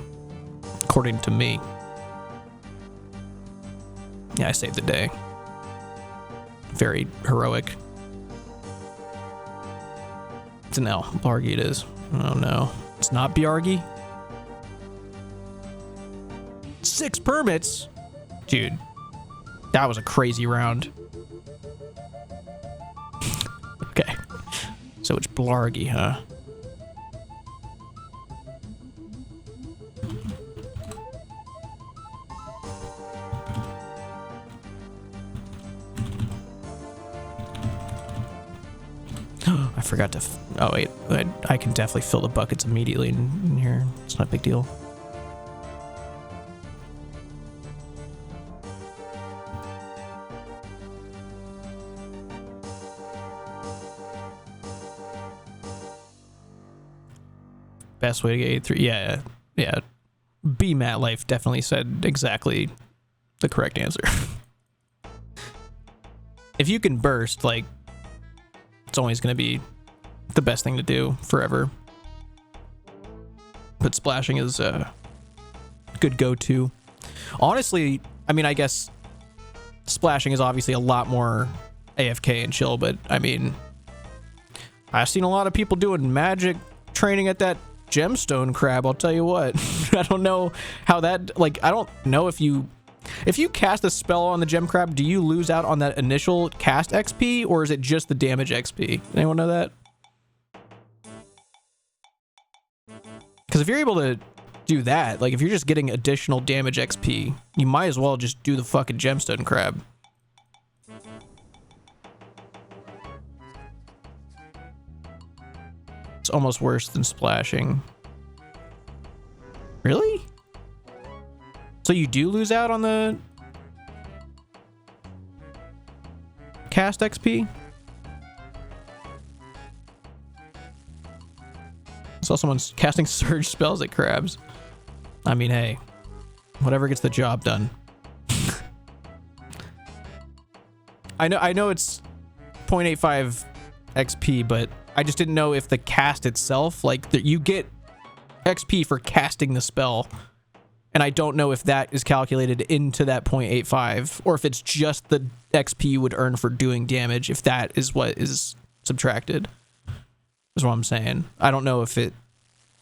according to me. Yeah, I saved the day. Very heroic. It's an L. Blargy it is. Oh no. It's not Bjargy? 6 permits? Dude. That was a crazy round. Okay. So it's Blargy, huh? I forgot to... oh, wait. I can definitely fill the buckets immediately in here. It's not a big deal. Best way to get 83. Yeah, yeah. B Matt Life definitely said exactly the correct answer. If you can burst, like, it's always going to be the best thing to do forever. But splashing is a good go-to. Honestly, I mean, I guess splashing is obviously a lot more AFK and chill, but I mean, I've seen a lot of people doing magic training at that gemstone crab, I'll tell you what. I don't know how that, like, I don't know if you cast a spell on the gem crab, do you lose out on that initial cast XP, or is it just the damage XP? Anyone know that? Because if you're able to do that, like if you're just getting additional damage XP, you might as well just do the fucking gemstone crab. It's almost worse than splashing. Really? So you do lose out on the cast XP? So someone's casting surge spells at crabs. I mean, hey, whatever gets the job done. I know it's 0.85 XP, but I just didn't know if the cast itself, like, you get XP for casting the spell, And I don't know if that is calculated into that 0.85 or if it's just the XP you would earn for doing damage, if that is what is subtracted. Is what I'm saying. I don't know if it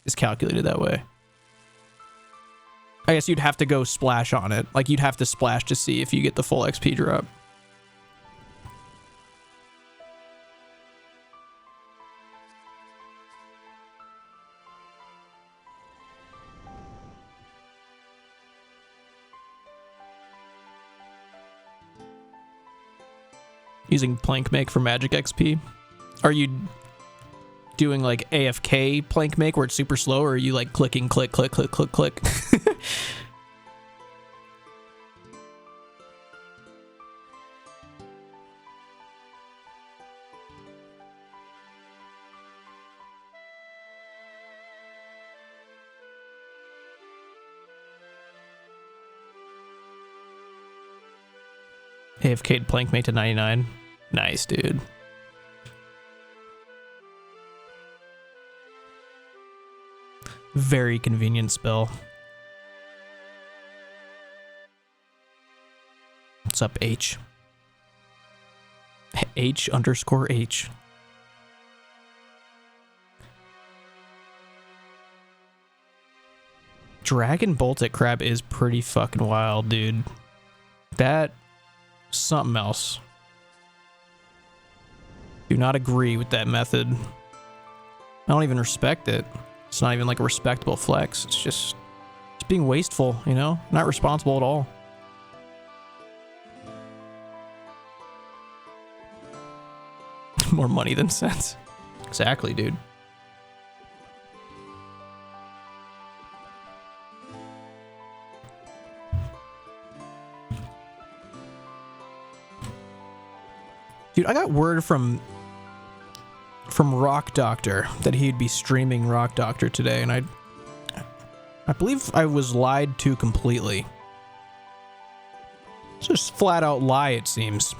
is calculated that way. I guess you'd have to go splash on it. Like, you'd have to splash to see if you get the full XP drop. Using plank make for magic XP. Are you doing like AFK plank make where it's super slow, or are you like clicking click click click click click? AFK'd plank mate to 99. Nice, dude. Very convenient spell. What's up, H? H_H. Dragon Bolt at Crab is pretty fucking wild, dude. That... something else. Do not agree with that method. I don't even respect it. It's not even like a respectable flex. It's just being wasteful, you know? Not responsible at all. More money than sense. Exactly, dude. Dude, I got word from Rock Doctor that he'd be streaming Rock Doctor today, and I believe I was lied to completely. It's just flat out lie, it seems.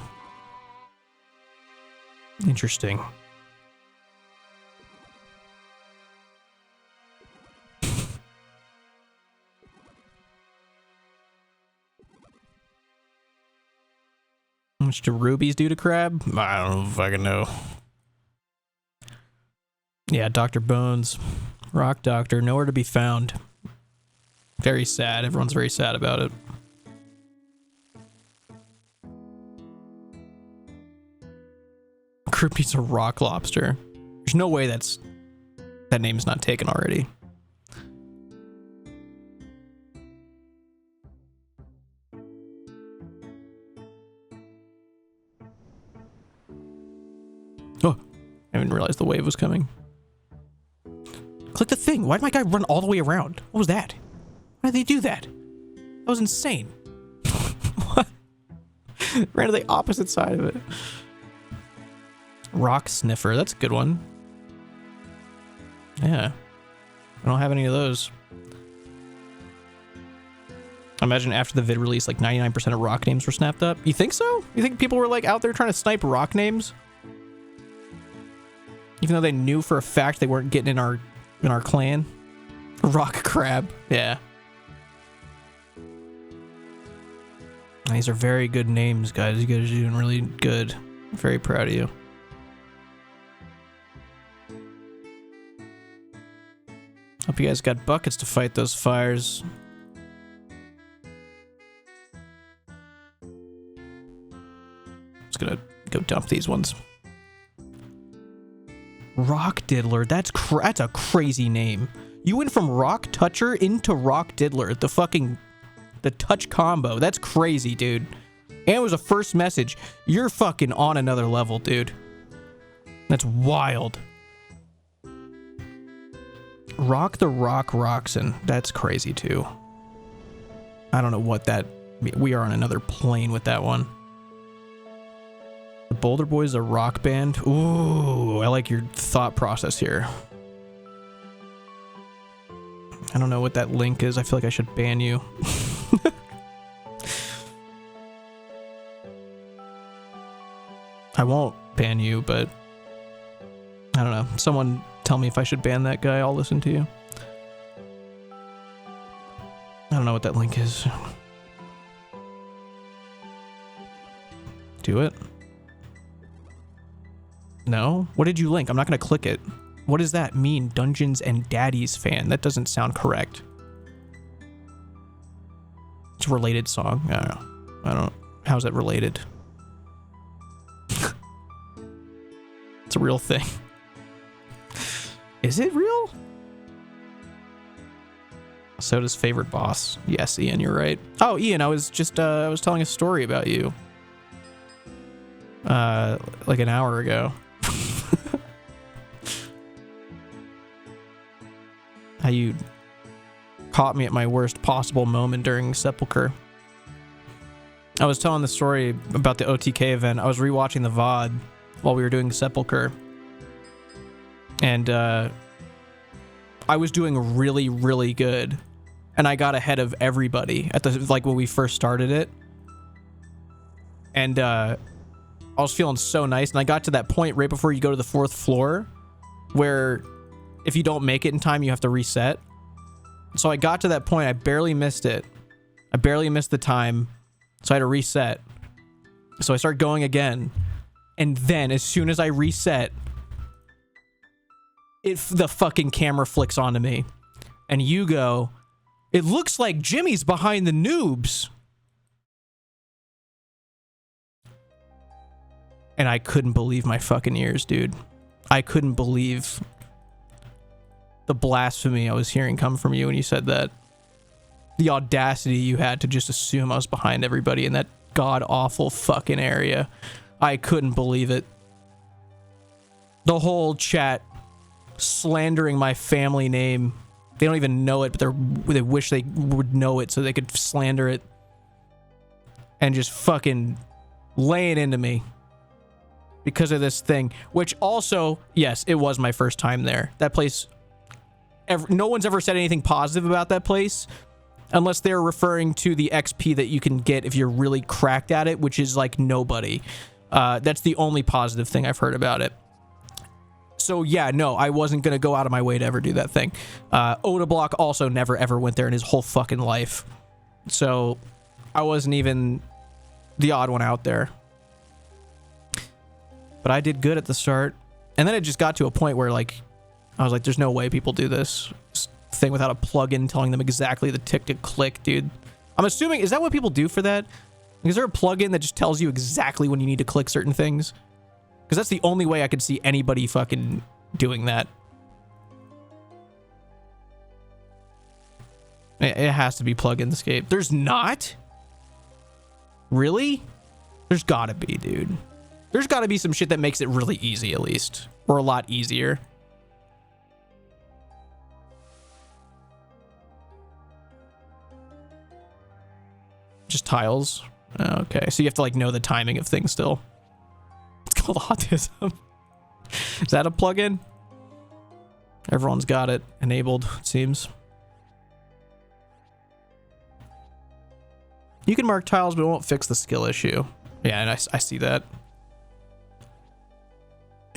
Interesting. How much do rubies do to Crab? I don't fucking know. Yeah, Dr. Bones. Rock Doctor, nowhere to be found. Very sad. Everyone's very sad about it. Group needs a rock lobster. There's no way that name's not taken already. Oh, I didn't realize the wave was coming. Click the thing. Why did my guy run all the way around? What was that? Why did they do that? That was insane. What? Ran to the opposite side of it. Rock Sniffer. That's a good one. Yeah. I don't have any of those. I imagine after the vid release, like 99% of rock names were snapped up. You think so? You think people were like out there trying to snipe rock names? Even though they knew for a fact they weren't getting in our clan. Rock Crab. Yeah. These are very good names, guys. You guys are doing really good. I'm very proud of you. Hope you guys got buckets to fight those fires. Just gonna go dump these ones. Rock Diddler. That's a crazy name. You went from Rock Toucher into Rock Diddler. The touch combo. That's crazy, dude. And it was a first message. You're fucking on another level, dude. That's wild. Rock the Rock Roxon. That's crazy, too. I don't know what that... We are on another plane with that one. The Boulder Boyz, a rock band. Ooh, I like your thought process here. I don't know what that link is. I feel like I should ban you. I won't ban you, but I don't know. Someone tell me if I should ban that guy. I'll listen to you. I don't know what that link is. Do it. No? What did you link? I'm not going to click it. What does that mean? Dungeons and Daddies fan. That doesn't sound correct. It's a related song. I don't know. How's that related? It's a real thing. Is it real? So does favorite boss. Yes, Ian, you're right. Oh, Ian, I was just I was telling a story about you. Like an hour ago. How you caught me at my worst possible moment during Sepulchre. I was telling the story about the OTK event. I was rewatching the VOD while we were doing Sepulchre. And I was doing really, really good. And I got ahead of everybody at the, like, when we first started it. And I was feeling so nice. And I got to that point right before you go to the 4th floor where if you don't make it in time, you have to reset. So I got to that point. I barely missed it. I barely missed the time. So I had to reset. So I started going again. And then as soon as I reset, the fucking camera flicks onto me. And you go, "It looks like Jimmy's behind the noobs." And I couldn't believe my fucking ears, dude. I couldn't believe the blasphemy I was hearing come from you when you said that. The audacity you had to just assume I was behind everybody in that god-awful fucking area. I couldn't believe it. The whole chat slandering my family name. They don't even know it, but they wish they would know it so they could slander it. And just fucking lay it into me. Because of this thing. Which also, yes, it was my first time there. That place... no one's ever said anything positive about that place. Unless they're referring to the XP that you can get if you're really cracked at it, which is like nobody. That's the only positive thing I've heard about it. So yeah, no, I wasn't going to go out of my way to ever do that thing. Oda Block also never ever went there in his whole fucking life. So I wasn't even the odd one out there. But I did good at the start. And then it just got to a point where like, I was like, there's no way people do this thing without a plugin telling them exactly the tick to click, dude. I'm assuming, is that what people do for that? Is there a plugin that just tells you exactly when you need to click certain things? Because that's the only way I could see anybody fucking doing that. It has to be plugin escape. There's not? Really? There's gotta be, dude. There's gotta be some shit that makes it really easy, at least. Or a lot easier. Just tiles. Okay, so you have to like know the timing of things still. It's called autism. Is that a plugin? Everyone's got it enabled, it seems. You can mark tiles, but it won't fix the skill issue. Yeah, and I see that.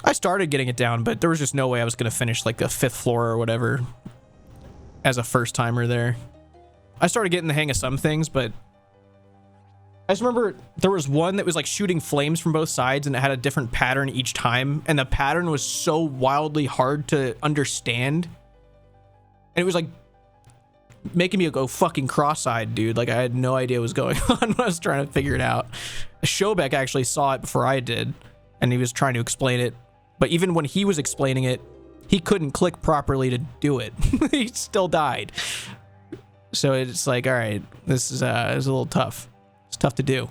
I started getting it down, but there was just no way I was going to finish like the 5th floor or whatever as a first timer there. I started getting the hang of some things, but I just remember there was one that was like shooting flames from both sides and it had a different pattern each time. And the pattern was so wildly hard to understand. And it was like making me go fucking cross-eyed, dude. Like I had no idea what was going on when I was trying to figure it out. Shobek actually saw it before I did. And he was trying to explain it. But even when he was explaining it, he couldn't click properly to do it. He still died. So it's like, all right, this is a little tough. It's tough to do.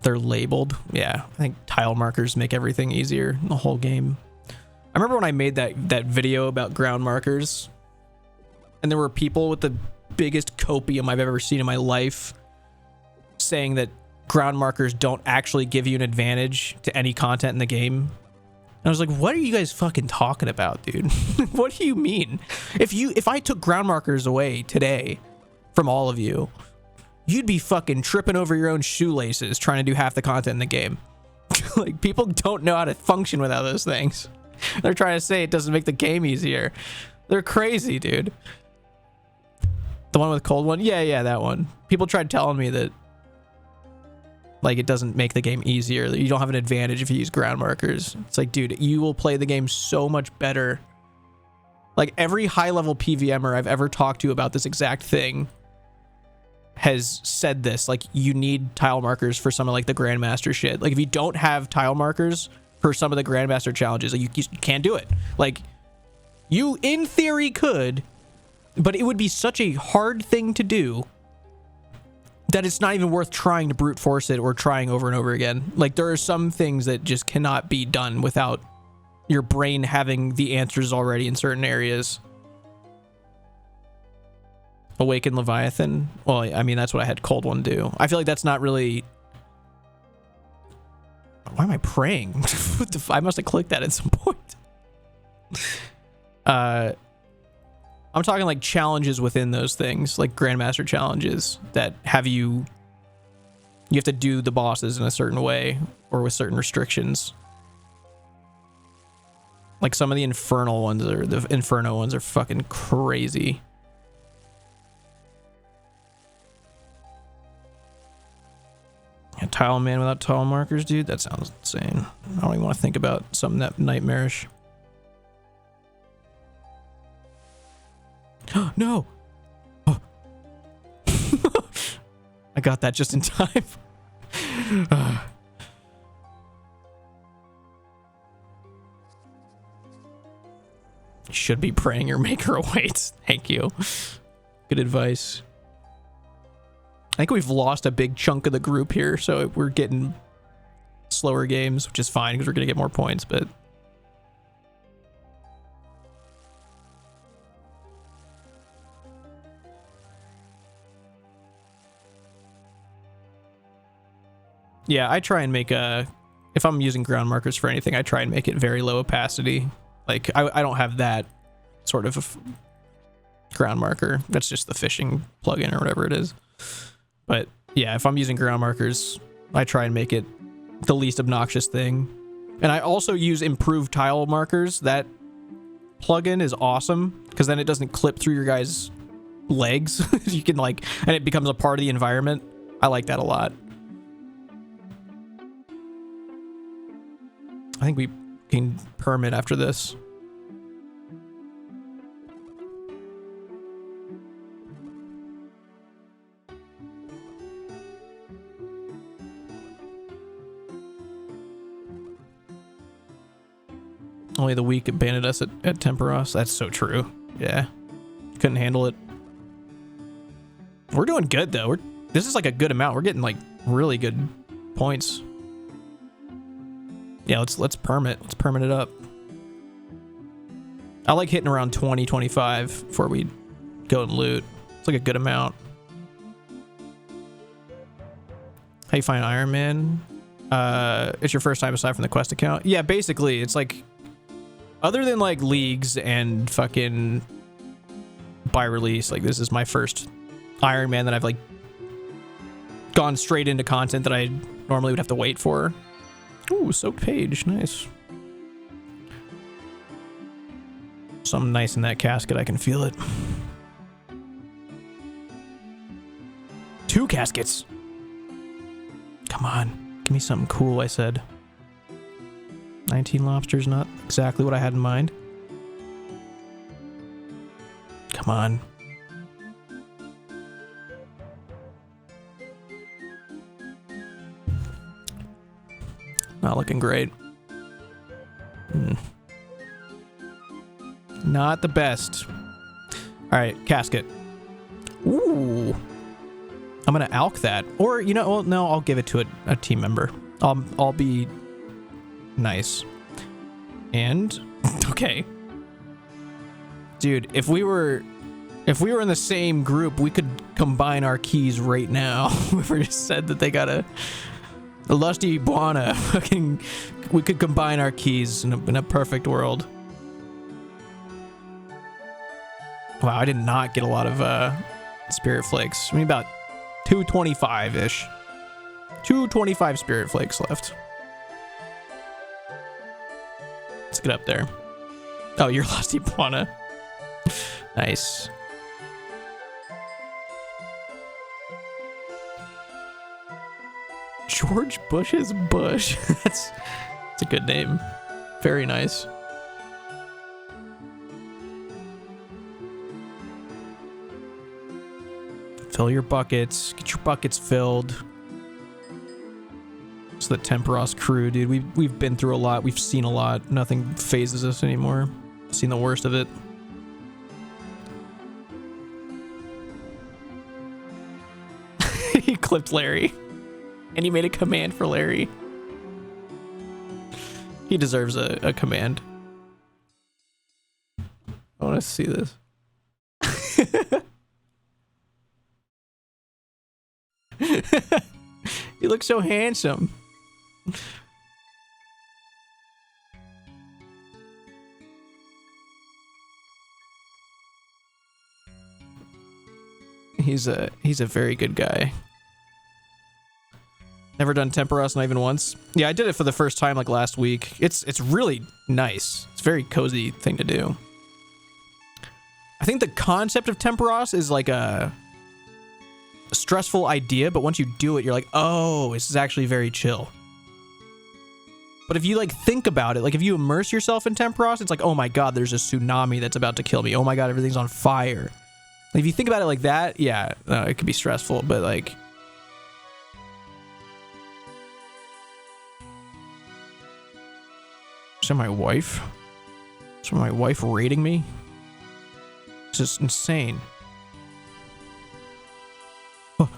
They're labeled. Yeah, I think tile markers make everything easier in the whole game. I remember when I made that video about ground markers, and there were people with the biggest copium I've ever seen in my life saying that ground markers don't actually give you an advantage to any content in the game. And I was like, what are you guys fucking talking about, dude? What do you mean? If I took ground markers away today from all of you, you'd be fucking tripping over your own shoelaces trying to do half the content in the game. Like, people don't know how to function without those things. They're trying to say it doesn't make the game easier. They're crazy, dude. The one with cold one? Yeah, that one. People tried telling me that, like, it doesn't make the game easier. That you don't have an advantage if you use ground markers. It's like, dude, you will play the game so much better. Like, every high-level PvMer I've ever talked to about this exact thing has said this. Like, you need tile markers for some of, like, the Grandmaster shit. Like, if you don't have tile markers for some of the Grandmaster challenges, like, you can't do it. Like, you, in theory, could, but it would be such a hard thing to do that it's not even worth trying to brute force it or trying over and over again. Like, there are some things that just cannot be done without your brain having the answers already in certain areas. Awaken Leviathan. Well, I mean, that's what I had Cold One do. I feel like that's not really... Why am I praying? What the I must have clicked that at some point. I'm talking like challenges within those things, like Grandmaster challenges that have you have to do the bosses in a certain way or with certain restrictions. Like some of the Infernal ones or the Inferno ones are fucking crazy. A tile man without tile markers, dude? That sounds insane. I don't even want to think about something that nightmarish. No! Oh. I got that just in time. You should be praying your maker awaits. Thank you. Good advice. I think we've lost a big chunk of the group here, so we're getting slower games, which is fine because we're going to get more points, but... Yeah, I try and make a... If I'm using ground markers for anything, I try and make it very low opacity. Like, I don't have that sort of a ground marker. That's just the fishing plugin or whatever it is. But yeah, if I'm using ground markers, I try and make it the least obnoxious thing. And I also use improved tile markers. That plugin is awesome because then it doesn't clip through your guys' legs. You can like, and it becomes a part of the environment. I like that a lot. I think we can permit after this. Only the weak abandoned us at Temperos. That's so true. Yeah. Couldn't handle it. We're doing good though. This is like a good amount. We're getting like really good points. Yeah, let's permit. Let's permit it up. I like hitting around 20, 25 before we go and loot. It's like a good amount. How you find Iron Man? It's your first time aside from the quest account? Yeah, basically, it's like, other than like leagues and fucking by release, like this is my first Iron Man that I've like gone straight into content that I normally would have to wait for. Ooh, soaked page. Nice. Something nice in that casket. I can feel it. 2 caskets. Come on. Give me something cool, I said. 19 lobsters, not exactly what I had in mind. Come on. Not looking great. Not the best. All right, casket. Ooh. I'm gonna alk that, or you know, well, no, I'll give it to a team member. I'll be nice. And okay, dude, if we were in the same group, we could combine our keys right now. We just said that they got a lusty Buana. Fucking, we could combine our keys in a perfect world. Wow, I did not get a lot of spirit flakes. I mean, about 225-ish. 225 spirit flakes left. Let's get up there. Oh, you're Lost Iguana. Nice. George Bush's Bush. That's a good name. Very nice. Fill your buckets. Get your buckets filled. It's the Temperos crew, dude. We've been through a lot. We've seen a lot. Nothing phases us anymore. Seen the worst of it. He clipped Larry. And he made a command for Larry. He deserves a command. I want to see this. You look so handsome. He's a very good guy. Never done Temperos, not even once. Yeah, I did it for the first time like last week. It's really nice. It's a very cozy thing to do. I think the concept of Temperos is like a stressful idea, but once you do it, you're like, oh, this is actually very chill. But if you like think about it, like if you immerse yourself in Temperos, it's like, oh my god, there's a tsunami that's about to kill me. Oh my god, everything's on fire. Like, if you think about it like that, yeah, it could be stressful, but like... Is that my wife? Is my wife rating me? This is insane. All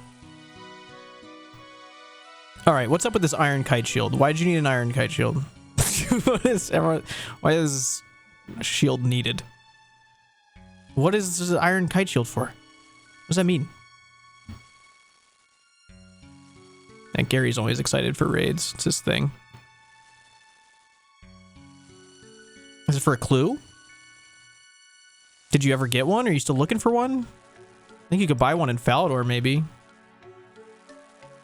right, what's up with this iron kite shield? Why did you need an iron kite shield? Why is a shield needed? What is this iron kite shield for? What does that mean? And Gary's always excited for raids. It's his thing. Is it for a clue? Did you ever get one? Are you still looking for one? I think you could buy one in Falador, maybe.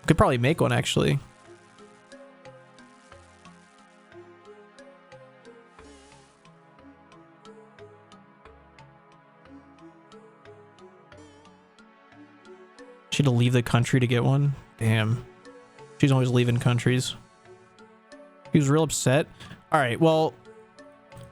Could probably make one, actually. She had to leave the country to get one? Damn. She's always leaving countries. He was real upset. All right, well,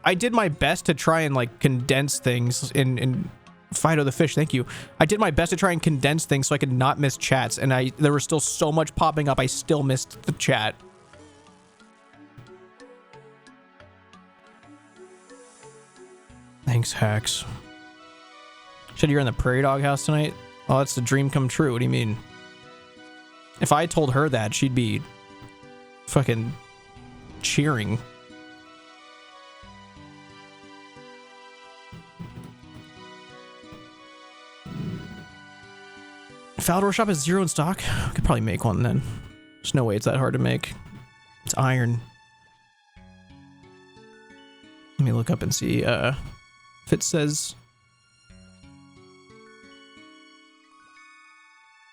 I did my best to try and like condense things in Fido the Fish, thank you. I did my best to try and condense things so I could not miss chats, and there was still so much popping up, I still missed the chat. Thanks, Hacks. Said you're in the Prairie Dog house tonight? Oh, that's the dream come true. What do you mean? If I told her that, she'd be fucking cheering. Falador shop is 0 in stock. I could probably make one then. There's no way it's that hard to make. It's iron. Let me look up and see if it says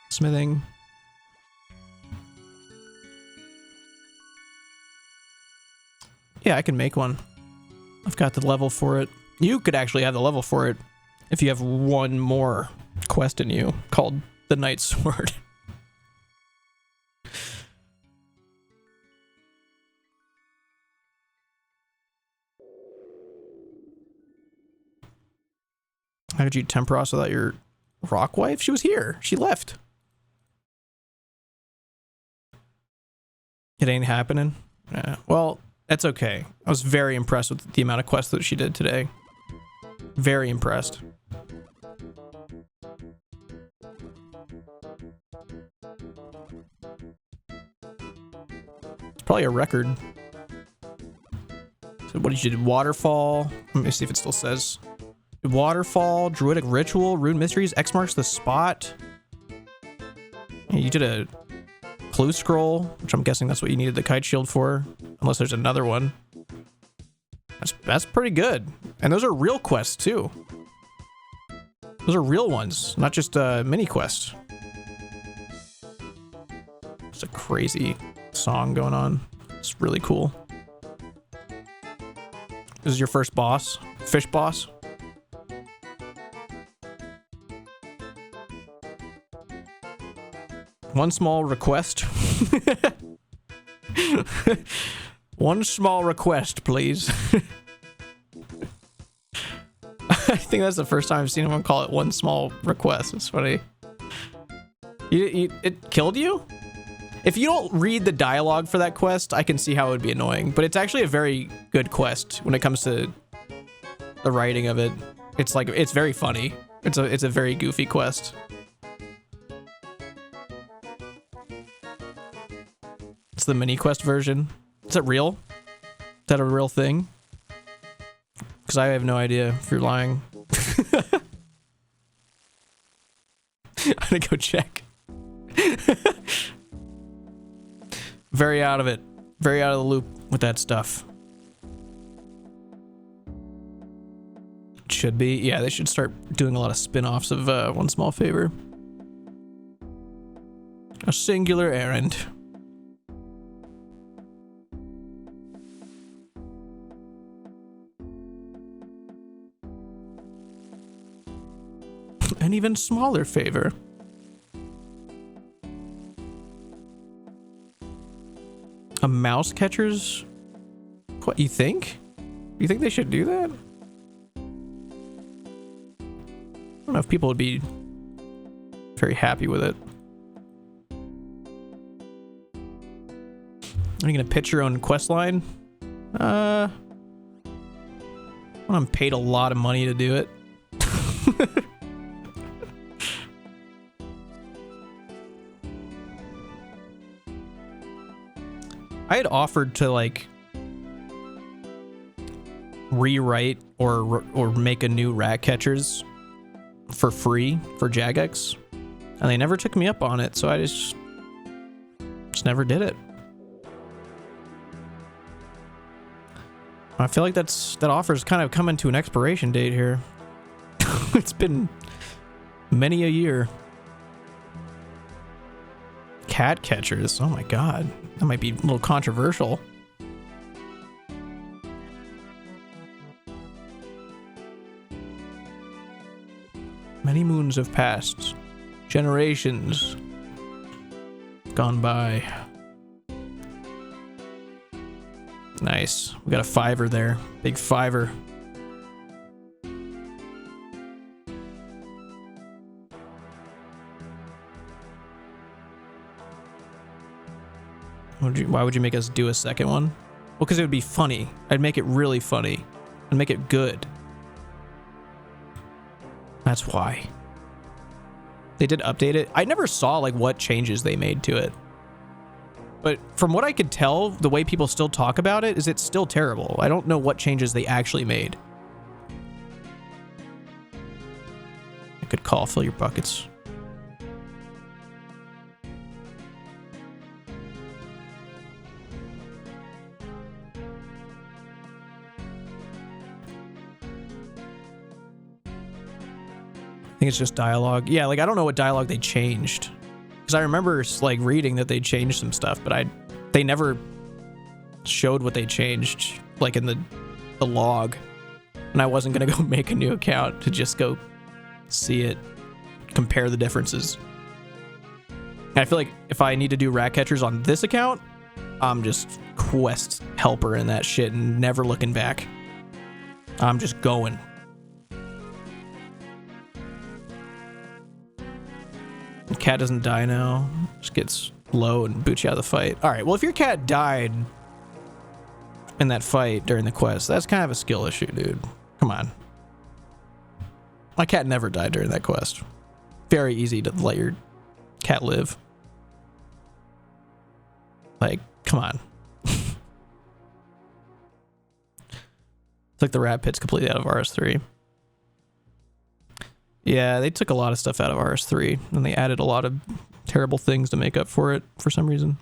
smithing. Yeah, I can make one. I've got the level for it. You could actually have the level for it if you have one more quest in you called the Night Sword. How could you Temperos without your rock wife? She was here. She left. It ain't happening. Yeah. Well, that's okay. I was very impressed with the amount of quests that she did today. Very impressed. Probably a record. So what did you do? Waterfall. Let me see if it still says. Waterfall, Druidic Ritual, Rune Mysteries, X marks the spot. Yeah, you did a clue scroll, which I'm guessing that's what you needed the kite shield for. Unless there's another one. That's pretty good. And those are real quests too. Those are real ones, not just mini quests. It's a crazy song going on. It's really cool. This is your first boss? Fish boss? One small request. One small request, please. I think that's the first time I've seen anyone call it one small request. It's funny. It killed you? If you don't read the dialogue for that quest, I can see how it would be annoying. But it's actually a very good quest when it comes to the writing of it. It's like, it's very funny. It's a very goofy quest. It's the mini quest version. Is it real? Is that a real thing? Because I have no idea if you're lying. I'm gonna go check. Very out of it. Very out of the loop with that stuff. Should be. Yeah, they should start doing a lot of spin-offs of One Small Favor. A singular errand. An even smaller favor. A mouse catcher's? What, you think? You think they should do that? I don't know if people would be very happy with it. Are you gonna pitch your own quest line? I'm paid a lot of money to do it. I had offered to like rewrite or make a new rat catchers for free for Jagex, and they never took me up on it, so I just never did it. I feel like that offer's kind of coming to an expiration date here. It's been many a year. Cat catchers, oh my god, that might be a little controversial. Many moons have passed, generations gone by. Nice, we got a fiver there, big fiver. Why would you make us do a second one? Well, because it would be funny. I'd make it really funny. I'd make it good. That's why. They did update it. I never saw like what changes they made to it. But from what I could tell, the way people still talk about it is it's still terrible. I don't know what changes they actually made. A good call, fill your buckets. I think it's just dialogue. Yeah, like I don't know what dialogue they changed. Because I remember like reading that they changed some stuff, but they never showed what they changed, like in the log. And I wasn't gonna go make a new account to just go see it, compare the differences. And I feel like if I need to do rat catchers on this account, I'm just quest helper in that shit and never looking back. I'm just going. Cat doesn't die now. Just gets low and boots you out of the fight. Alright, well if your cat died in that fight during the quest, that's kind of a skill issue, dude. Come on. My cat never died during that quest. Very easy to let your cat live. Like, come on. Took the rat pits completely out of RS3. Yeah, they took a lot of stuff out of RS3, and they added a lot of terrible things to make up for it for some reason.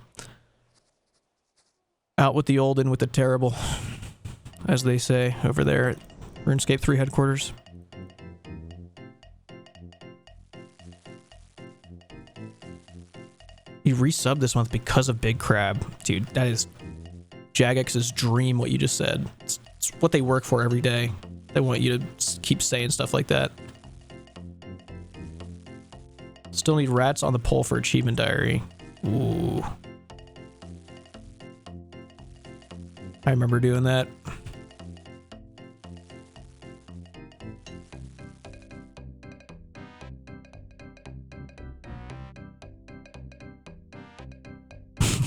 Out with the old, in with the terrible, as they say over there at RuneScape 3 headquarters. You resubbed this month because of Big Crab. Dude, that is Jagex's dream, what you just said. It's what they work for every day. They want you to keep saying stuff like that. Still need rats on the pole for achievement diary. Ooh. I remember doing that.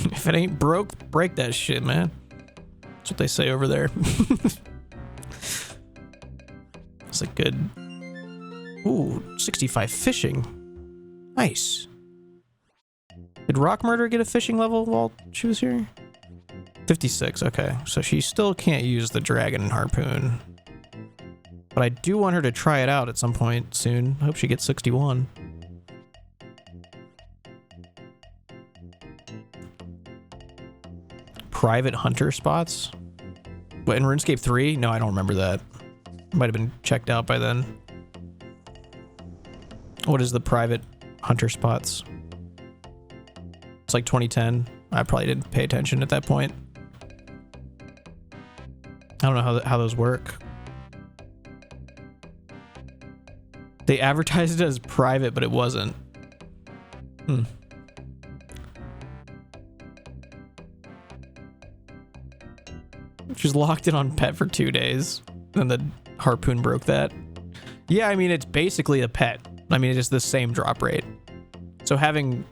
If it ain't broke, break that shit, man. That's what they say over there. It's like good. Ooh, 65 fishing. Nice. Did Rock Murder get a fishing level while she was here? 56, okay. So she still can't use the dragon harpoon. But I do want her to try it out at some point soon. I hope she gets 61. Private hunter spots? What, in RuneScape 3? No, I don't remember that. Might have been checked out by then. What is the private hunter spots? It's like 2010. I probably didn't pay attention at that point. I don't know how those work. They advertised it as private, but it wasn't. She's locked in on pet for 2 days. Then the harpoon broke that. Yeah, I mean, it's basically a pet. I mean, it is the same drop rate. So having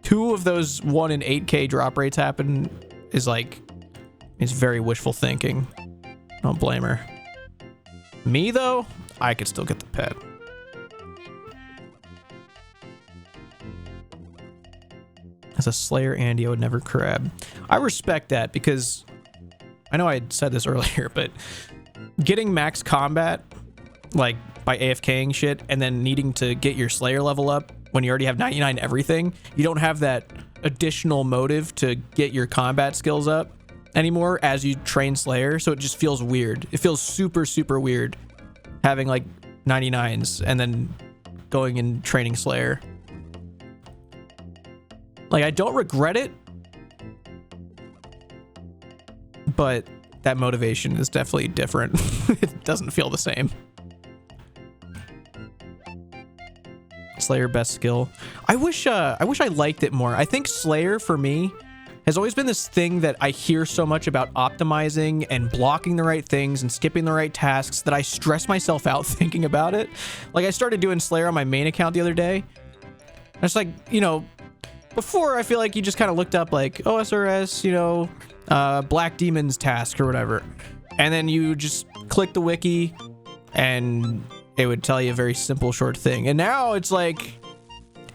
2 of those 1 in 8K drop rates happen is like, it's very wishful thinking. Don't blame her. Me, though, I could still get the pet. As a Slayer Andy, I would never crab. I respect that because I know I had said this earlier, but getting max combat, like by AFKing shit, and then needing to get your Slayer level up when you already have 99 everything, you don't have that additional motive to get your combat skills up anymore as you train Slayer, so it just feels weird. It feels super, super weird having like 99s and then going and training Slayer. Like, I don't regret it, but that motivation is definitely different. It doesn't feel the same. Slayer best skill. I wish I liked it more. I think Slayer for me has always been this thing that I hear so much about optimizing and blocking the right things and skipping the right tasks that I stress myself out thinking about it. Like, I started doing Slayer on my main account the other day. And it's like, you know, before I feel like you just kind of looked up like OSRS, you know, Black Demon's task or whatever. And then you just click the wiki and it would tell you a very simple short thing. And now it's like,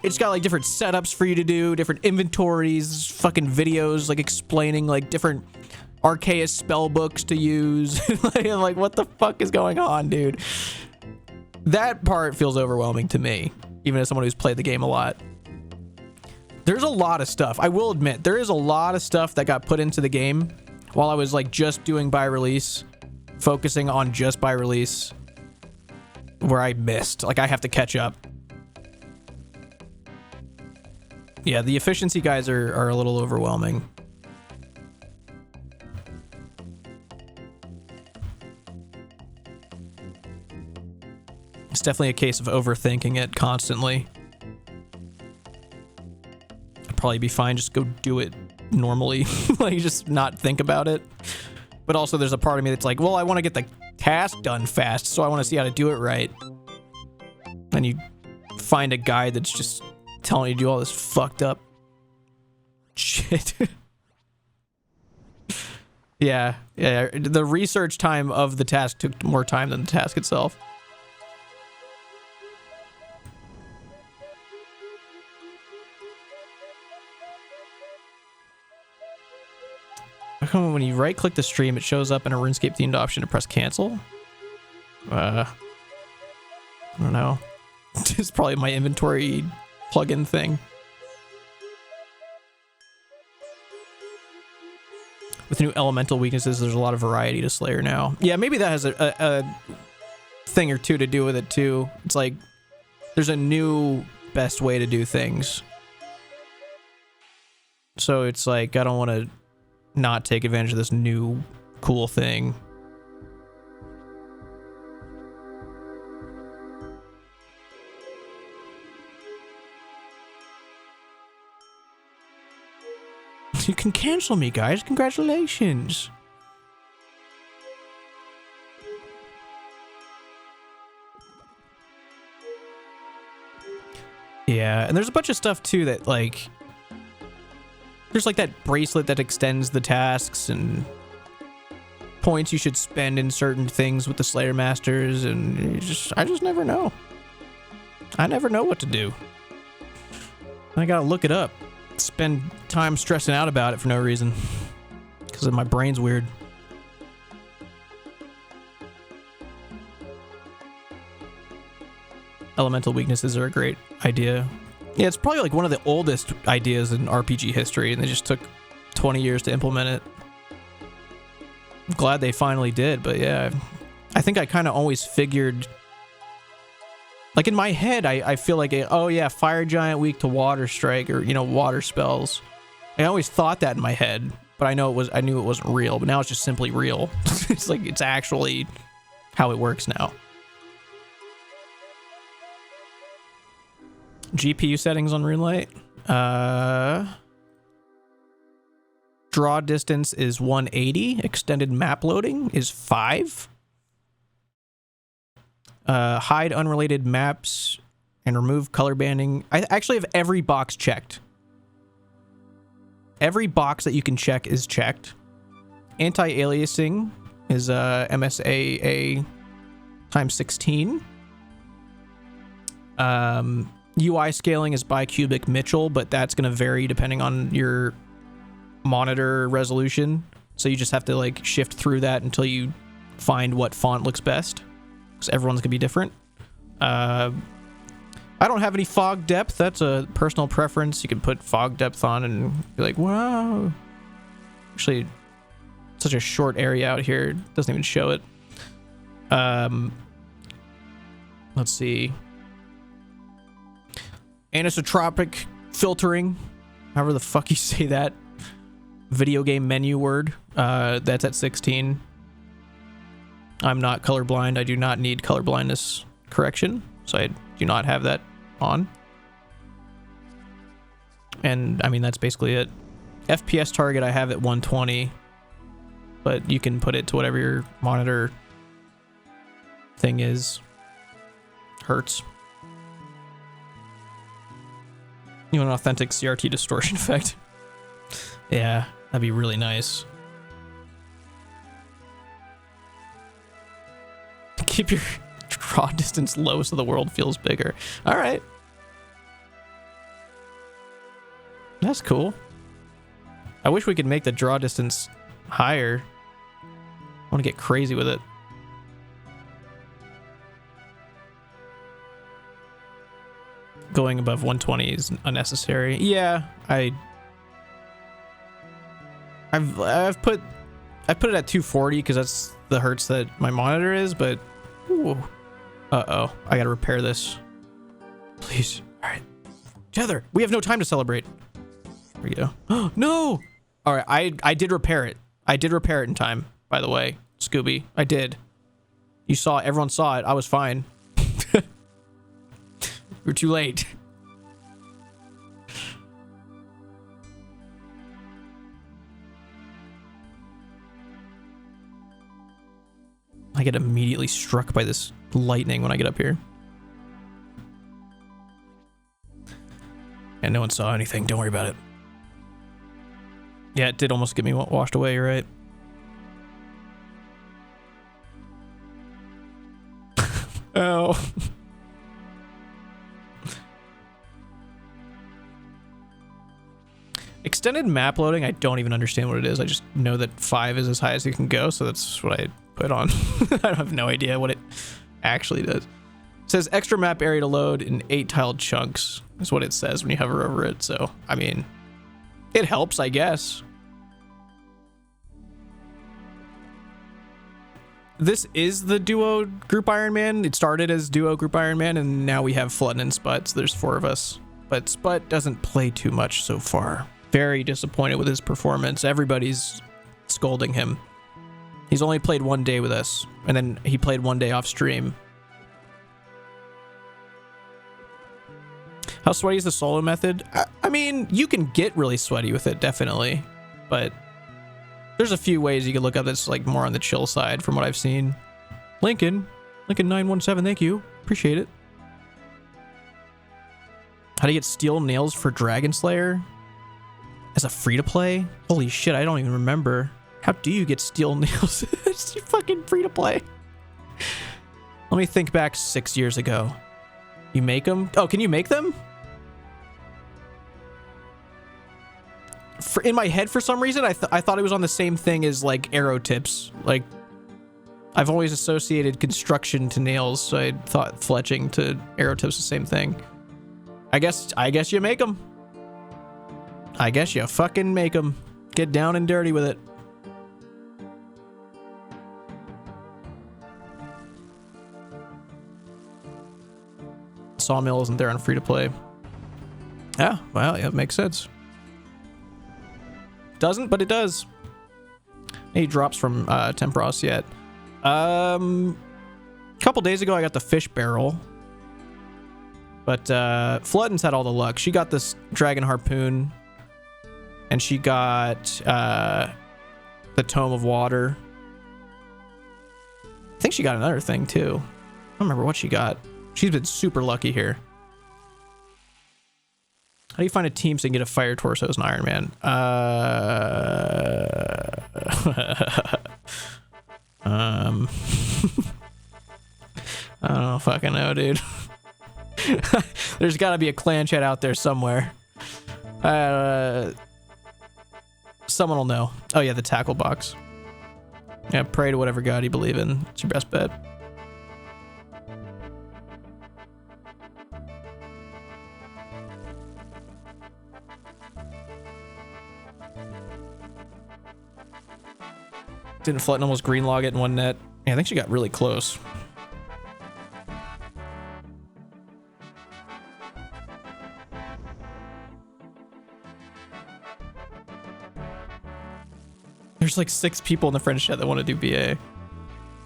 it's got like different setups for you to do, different inventories, fucking videos like explaining like different Arceus spell books to use. Like, what the fuck is going on, dude? That part feels overwhelming to me, even as someone who's played the game a lot. There's a lot of stuff. I will admit, there is a lot of stuff that got put into the game while I was like just doing by release, focusing on just by release, where I missed. Like, I have to catch up. Yeah, the efficiency guys are a little overwhelming. It's definitely a case of overthinking it constantly. Probably be fine, just go do it normally. Like, just not think about it. But also there's a part of me that's like, well, I want to get the task done fast, so I want to see how to do it right. And you find a guide that's just telling you to do all this fucked up shit. Yeah, the research time of the task took more time than the task itself. How come when you right-click the stream, it shows up in a RuneScape-themed option to press cancel? I don't know. It's probably my inventory plugin thing. With new elemental weaknesses, there's a lot of variety to Slayer now. Yeah, maybe that has a thing or two to do with it, too. It's like, there's a new best way to do things. So it's like, I don't want to not take advantage of this new cool thing. You can cancel me, guys. Congratulations. Yeah, and there's a bunch of stuff too that, like, there's like that bracelet that extends the tasks and points you should spend in certain things with the Slayer Masters, and I just never know. I never know what to do. I gotta look it up. Spend time stressing out about it for no reason because my brain's weird. Elemental weaknesses are a great idea. Yeah, it's probably like one of the oldest ideas in RPG history, and they just took 20 years to implement it. I'm glad they finally did, but yeah, I think I kind of always figured, like in my head, I feel like, oh yeah, Fire Giant weak to Water Strike, or, you know, water spells. I always thought that in my head, but I knew it wasn't real, but now it's just simply real. It's like, it's actually how it works now. GPU settings on RuneLite. Draw distance is 180. Extended map loading is 5. Hide unrelated maps and remove color banding. I actually have every box checked. Every box that you can check is checked. Anti-aliasing is MSAA times 16. UI scaling is bicubic Mitchell, but that's going to vary depending on your monitor resolution. So you just have to like shift through that until you find what font looks best, because everyone's gonna be different. I don't have any fog depth. That's a personal preference. You can put fog depth on and be like, wow. Actually, such a short area out here, it doesn't even show it. Let's see. Anisotropic filtering, however the fuck you say that. Video game menu word, that's at 16. I'm not colorblind. I do not need color blindness correction, so I do not have that on. And I mean, that's basically it. FPS target I have at 120, but you can put it to whatever your monitor thing is. Hertz. You want an authentic CRT distortion effect? Yeah, that'd be really nice. Keep your draw distance low so the world feels bigger. All right. That's cool. I wish we could make the draw distance higher. I want to get crazy with it. Going above 120 is unnecessary. Yeah, I've put it at 240 because that's the hertz that my monitor is, but ooh. Uh-oh, I gotta repair this. Please. All right. Tether, we have no time to celebrate. There we go. Oh, no! All right, I did repair it. I did repair it in time, by the way, Scooby. I did. You saw it. Everyone saw it. I was fine. We're too late. I get immediately struck by this lightning when I get up here. And no one saw anything. Don't worry about it. Yeah, it did almost get me washed away, you're right. Oh. Extended map loading, I don't even understand what it is. I just know that 5 is as high as it can go, so that's what I put on. I have no idea what it actually does. It says extra map area to load in 8 tiled chunks is what it says when you hover over it. So, I mean, it helps, I guess. This is the duo group Ironman. It started as duo group Ironman, and now we have Flutten and Sput, so there's 4 of us. But Sput doesn't play too much so far. Very disappointed with his performance. Everybody's scolding him. He's only played 1 day with us, and then he played 1 day off stream. How sweaty is the solo method? I mean, you can get really sweaty with it, definitely. But there's a few ways you can look up that's like more on the chill side from what I've seen. Lincoln 917, thank you. Appreciate it. How do you get steel nails for Dragon Slayer? As a free-to-play? Holy shit, I don't even remember. How do you get steel nails? It's fucking free-to-play. Let me think back 6 years ago. You make them? Oh, can you make them? In my head, for some reason, I thought it was on the same thing as, like, arrow tips. Like, I've always associated construction to nails, so I thought fletching to arrow tips the same thing. I guess you make them. I guess you fucking make them. Get down and dirty with it. Sawmill isn't there on free-to-play. Yeah, well, yeah, it makes sense. Doesn't, but it does. Any drops from Temperos yet? A couple days ago, I got the fish barrel. But Flutten's had all the luck. She got this dragon harpoon. And she got the Tome of Water. I think she got another thing, too. I don't remember what she got. She's been super lucky here. How do you find a team so you can get a fire torso as an Iron Man? I don't fucking know, dude. There's got to be a clan chat out there somewhere. Someone will know. Oh yeah, the tackle box. Yeah, pray to whatever god you believe in. It's your best bet. Didn't Flutten almost green log it in one net? Yeah, I think she got really close. There's like 6 people in the French chat that want to do BA.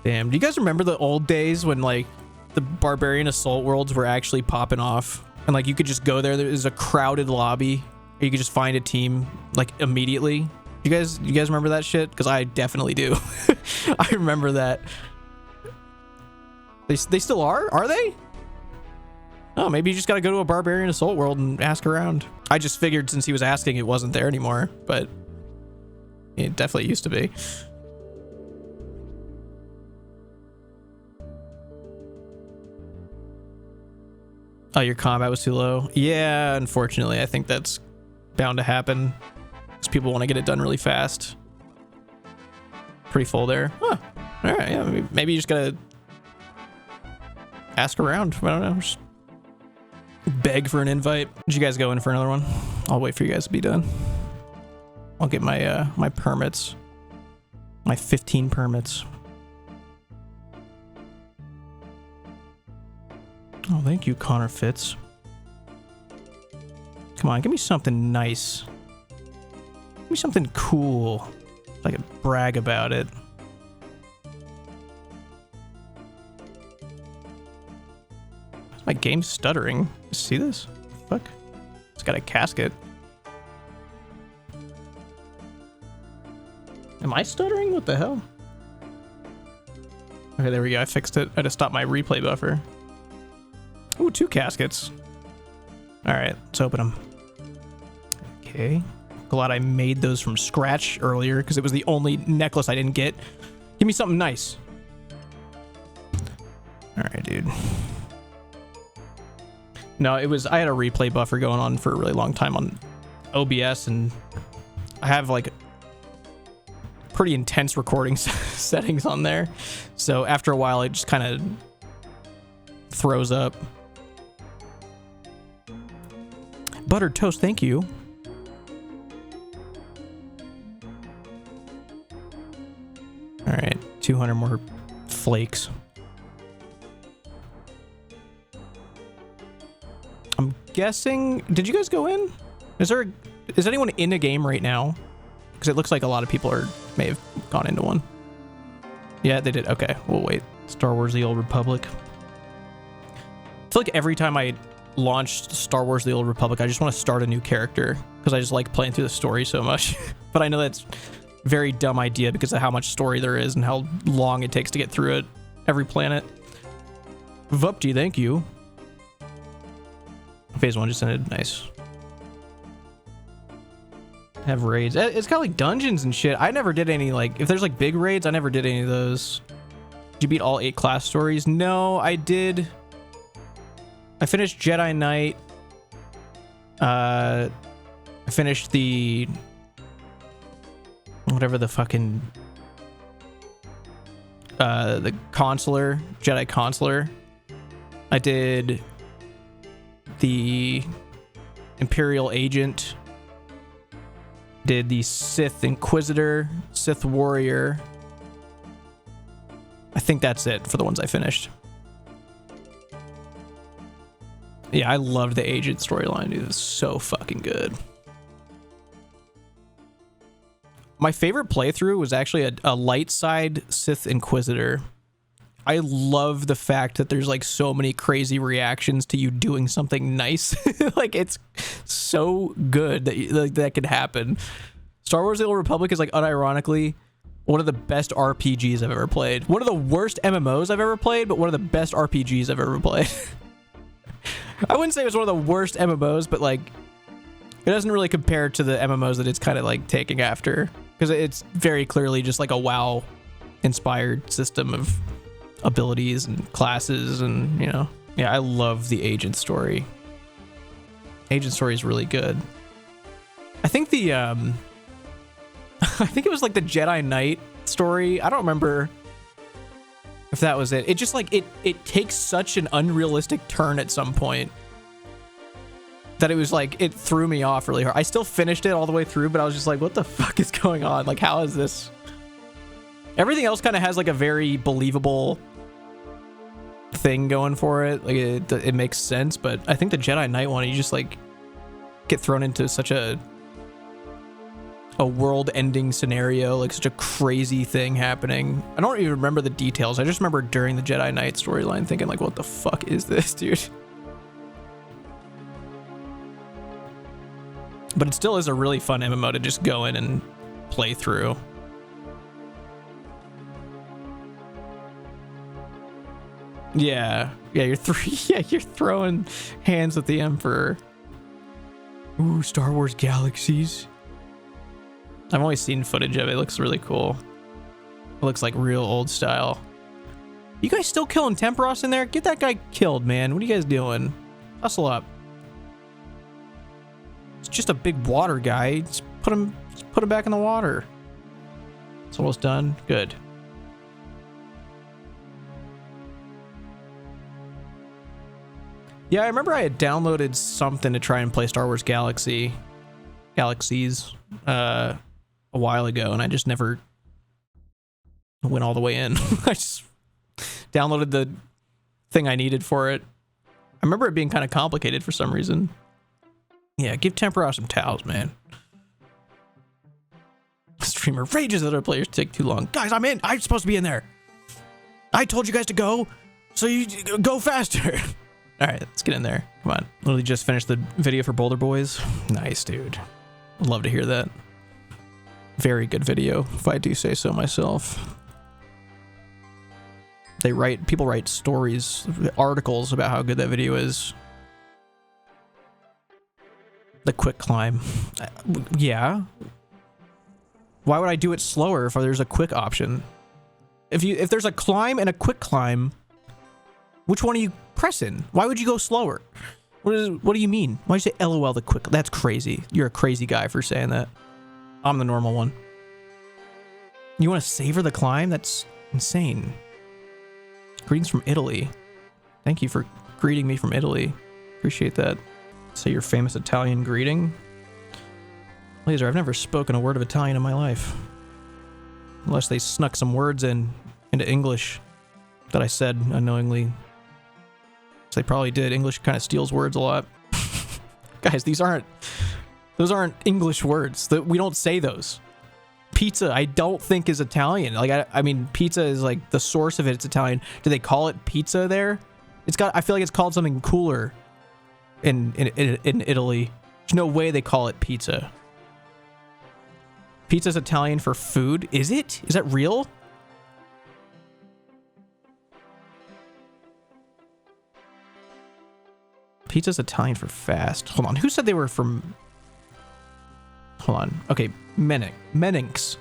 Damn, do you guys remember the old days when like the Barbarian Assault Worlds were actually popping off? And like you could just go there, there's a crowded lobby. Or you could just find a team like immediately. You guys remember that shit? Because I definitely do. I remember that. They still are they? Oh, maybe you just gotta go to a Barbarian Assault World and ask around. I just figured since he was asking it wasn't there anymore, but it definitely used to be. Oh, your combat was too low? Yeah, unfortunately, I think that's bound to happen. Because people want to get it done really fast. Pretty full there. Huh. All right, yeah, maybe you just gotta ask around. I don't know. Just beg for an invite. Did you guys go in for another one? I'll wait for you guys to be done. I'll get my my permits. My 15 permits. Oh, thank you, Connor Fitz. Come on, give me something nice. Give me something cool. So I can brag about it. Is my game stuttering? See this? Fuck. It's got a casket. Am I stuttering? What the hell? Okay, there we go. I fixed it. I had to stop my replay buffer. Ooh, 2 caskets. All right, let's open them. Okay. Glad I made those from scratch earlier because it was the only necklace I didn't get. Give me something nice. All right, dude. No, it was, I had a replay buffer going on for a really long time on OBS, and I have like pretty intense recording settings on there. So after a while, it just kind of throws up. Buttered toast, thank you. All right, 200 more flakes. I'm guessing, did you guys go in? Is anyone in a game right now? Because it looks like a lot of people may have gone into one. Yeah, they did. Okay, we'll wait. Star Wars The Old Republic. I feel like every time I launch Star Wars The Old Republic, I just want to start a new character because I just like playing through the story so much. But I know that's a very dumb idea because of how much story there is and how long it takes to get through it. Every planet. Vupti, thank you. Phase 1 just ended. Nice. Have raids. It's got like dungeons and shit. I never did any, like, if there's like big raids, I never did any of those. Did you beat all 8 class stories? No, I did. I finished Jedi Knight. I finished the whatever the fucking the consular, Jedi consular. I did the Imperial Agent. Did the Sith Inquisitor, Sith Warrior. I think that's it for the ones I finished. Yeah, I loved the Agent storyline, dude. It was so fucking good. My favorite playthrough was actually a light side Sith Inquisitor. I love the fact that there's like so many crazy reactions to you doing something nice. Like it's so good that like that could happen. Star Wars The Old Republic is like unironically one of the best RPGs I've ever played. One of the worst MMOs I've ever played, but one of the best RPGs I've ever played. I wouldn't say it was one of the worst MMOs, but like it doesn't really compare to the MMOs that it's kind of like taking after, because it's very clearly just like a WoW inspired system of abilities and classes, and you know, yeah, I love the Agent story. Agent story is really good. I think the I think it was like the Jedi Knight story. I don't remember if that was it. It just like it takes such an unrealistic turn at some point that it was like it threw me off really hard. I still finished it all the way through, but I was just like, what the fuck is going on? Like, how is this? Everything else kind of has like a very believable thing going for it. Like it makes sense, but I think the Jedi Knight one, you just like get thrown into such a world-ending scenario, like such a crazy thing happening. I don't even remember the details. I just remember during the Jedi Knight storyline thinking like, what the fuck is this, dude? But it still is a really fun MMO to just go in and play through. Yeah, you're throwing hands with the Emperor. Ooh, Star Wars Galaxies. I've only seen footage of it. It looks really cool. It looks like real old style. You guys still killing Temperos in there? Get that guy killed, man. What are you guys doing? Hustle up. It's just a big water guy. Just put him back in the water. It's almost done. Good. Yeah, I remember I had downloaded something to try and play Star Wars Galaxies a while ago, and I just never went all the way in. I just downloaded the thing I needed for it. I remember it being kind of complicated for some reason. Yeah, give Temperos some towels, man. Streamer rages that other players take too long. Guys, I'm in. I'm supposed to be in there. I told you guys to go, so you go faster. All right, let's get in there. Come on. Literally just finished the video for Boulder Boyz. Nice, dude. I'd love to hear that. Very good video, if I do say so myself. People write stories, articles about how good that video is. The quick climb. Yeah. Why would I do it slower if there's a quick option? If there's a climb and a quick climb, which one are you pressing? Why would you go slower? What do you mean? Why'd you say LOL the quick? That's crazy. You're a crazy guy for saying that. I'm the normal one. You want to savor the climb? That's insane. Greetings from Italy. Thank you for greeting me from Italy. Appreciate that. Say your famous Italian greeting. Laser, I've never spoken a word of Italian in my life. Unless they snuck some words into English that I said unknowingly. They probably did. English kind of steals words a lot. Guys, those aren't English words. We don't say those. pizza, I don't think is Italian. Like, I mean, pizza is like the source of it. It's Italian. Do they call it pizza there? I feel like it's called something cooler in Italy. There's no way they call it pizza. Pizza's Italian for food. Is it? Is that real? Pizza's Italian for fast. Hold on. Who said they were from... Hold on. Okay. Meninx.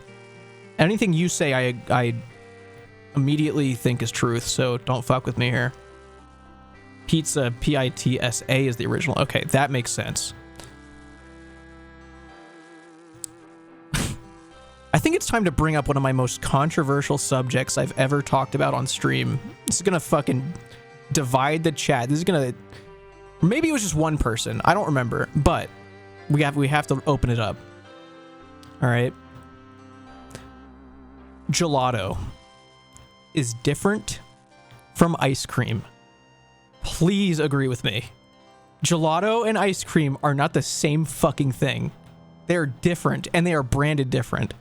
Anything you say, I immediately think is truth, so don't fuck with me here. Pizza, P-I-T-S-A is the original. Okay, that makes sense. I think it's time to bring up one of my most controversial subjects I've ever talked about on stream. This is gonna fucking divide the chat. This is gonna... Maybe it was just one person. I don't remember, but we have to open it up. All right. Gelato is different from ice cream. Please agree with me. Gelato and ice cream are not the same fucking thing. They're different, and they are branded different.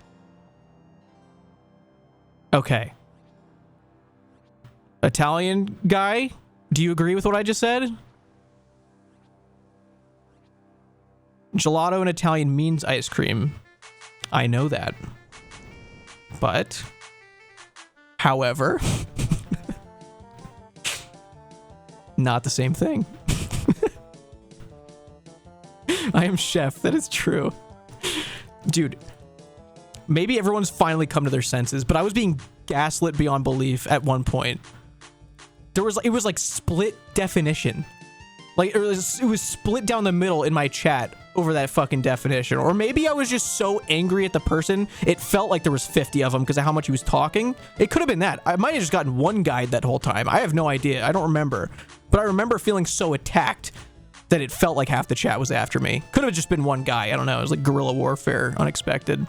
Okay. Italian guy, do you agree with what I just said? Gelato in Italian means ice cream. I know that. But, however, not the same thing. I am chef. That is true. Dude, maybe everyone's finally come to their senses, but I was being gaslit beyond belief at one point. It was like split definition. Like it was split down the middle in my chat over that fucking definition. Or maybe I was just so angry at the person, it felt like there was 50 of them because of how much he was talking. It could have been that. I might have just gotten one guide that whole time. I have no idea. I don't remember. But I remember feeling so attacked that it felt like half the chat was after me. Could have just been one guy. I don't know. It was like guerrilla warfare. Unexpected.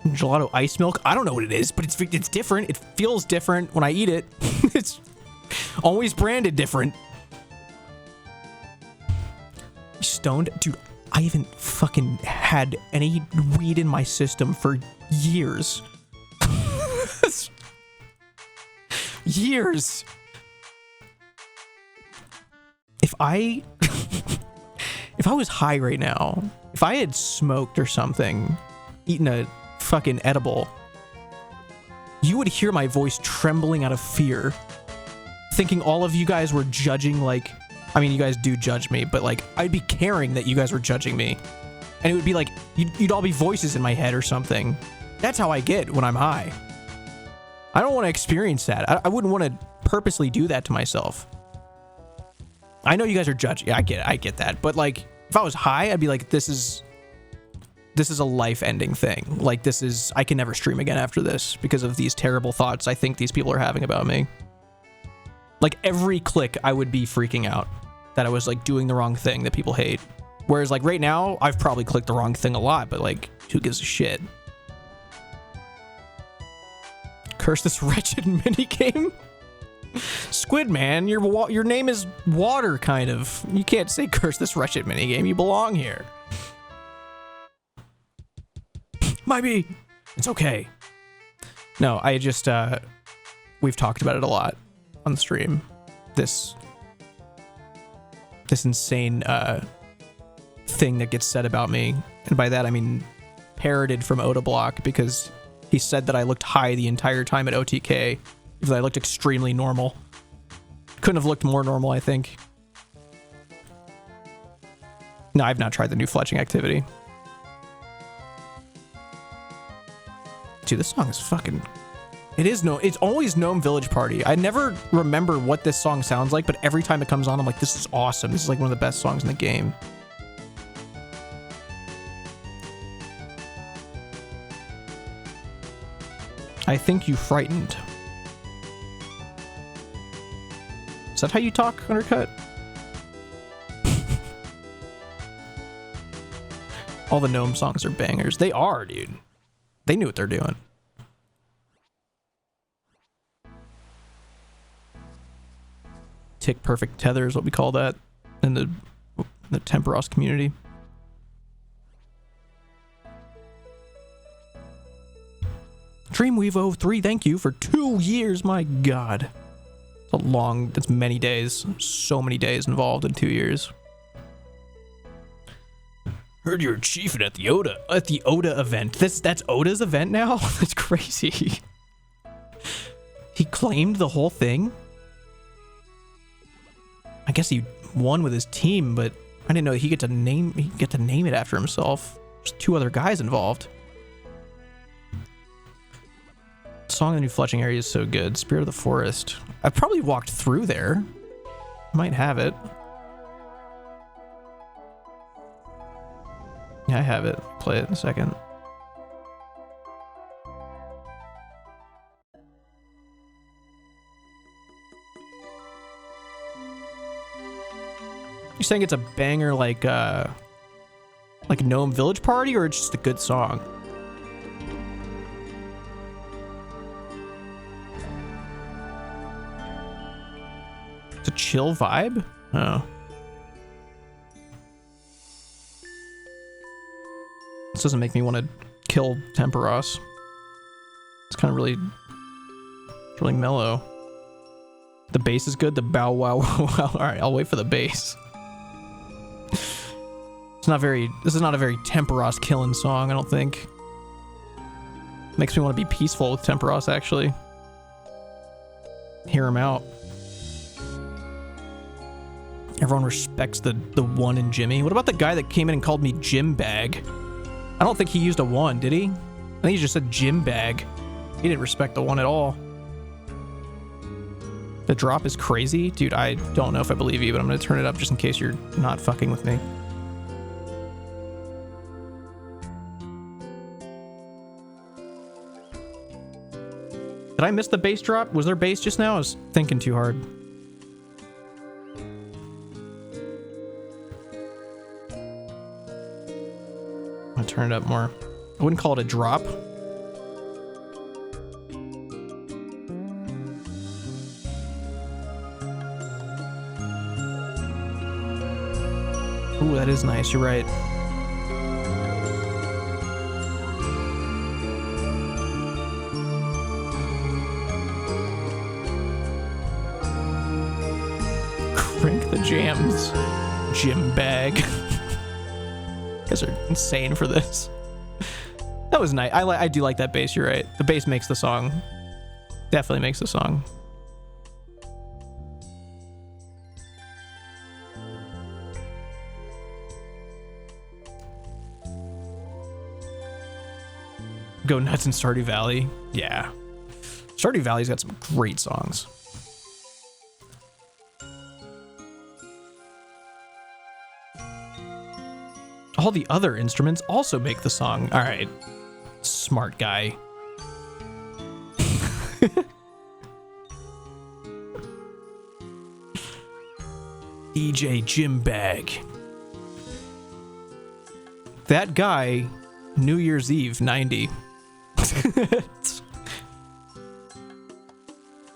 Gelato ice milk? I don't know what it is, but it's different. It feels different when I eat it. It's always branded different. Stoned? Dude, I haven't fucking had any weed in my system for years. Years. If I was high right now, if I had smoked or something, eaten a fucking edible, you would hear my voice trembling out of fear, thinking all of you guys were judging. Like, I mean, you guys do judge me, but like, I'd be caring that you guys were judging me, and it would be like you'd all be voices in my head or something. That's how I get when I'm high. I don't want to experience that. I wouldn't want to purposely do that to myself. I know you guys are judging. I get that. But like, if I was high, I'd be like, this is a life-ending thing. Like, I can never stream again after this because of these terrible thoughts I think these people are having about me. Like, every click, I would be freaking out that I was like doing the wrong thing that people hate. Whereas like right now, I've probably clicked the wrong thing a lot, but like, who gives a shit? Curse this wretched minigame? Squid man, your name is water, kind of. You can't say curse this wretched minigame. You belong here. Might be. It's okay. No, I just, we've talked about it a lot on the stream. This insane, thing that gets said about me. And by that, I mean parroted from Odablock, because he said that I looked high the entire time at OTK, even though I looked extremely normal. Couldn't have looked more normal, I think. No, I've not tried the new fletching activity. Dude, this song is fucking... It's always Gnome Village Party. I never remember what this song sounds like, but every time it comes on, I'm like, this is awesome. This is like one of the best songs in the game. I think you frightened. Is that how you talk, Undercut? All the Gnome songs are bangers. They are, dude. They knew what they're doing. Tick perfect tether is what we call that in the Temperos community. Dreamweave 03, thank you for 2 years. My God. That's many days. So many days involved in 2 years. Heard you're chiefing at the Oda event. That's Oda's event now? That's crazy. He claimed the whole thing? I guess he won with his team, but I didn't know he get to name it after himself. There's 2 other guys involved. The song in the new fletching area is so good. Spirit of the Forest. I've probably walked through there. Might have it. Yeah, I have it. Play it in a second. You saying it's a banger like Gnome Village Party, or it's just a good song? It's a chill vibe? Oh. This doesn't make me want to kill Temperos. It's kind of really mellow. The bass is good. The bow wow wow. All right, I'll wait for the bass. This is not a very Temperos killing song, I don't think. Makes me want to be peaceful with Temperos, actually. Hear him out. Everyone respects the one in Jimmy. What about the guy that came in and called me Jim Bag? I don't think he used a 1, did he? I think he just said Jim Bag. He didn't respect the 1 at all. The drop is crazy? Dude, I don't know if I believe you, but I'm going to turn it up just in case you're not fucking with me. Did I miss the bass drop? Was there bass just now? I was thinking too hard. I'm gonna turn it up more. I wouldn't call it a drop. Ooh, that is nice. You're right. Crank the jams, Jim Bag. You guys are insane for this. That was nice. I do like that bass. You're right. The bass makes the song. Definitely makes the song. Go nuts in Stardew Valley. Yeah. Stardew Valley's got some great songs. All the other instruments also make the song. All right. Smart guy. DJ Jim Bag. That guy, New Year's Eve 90.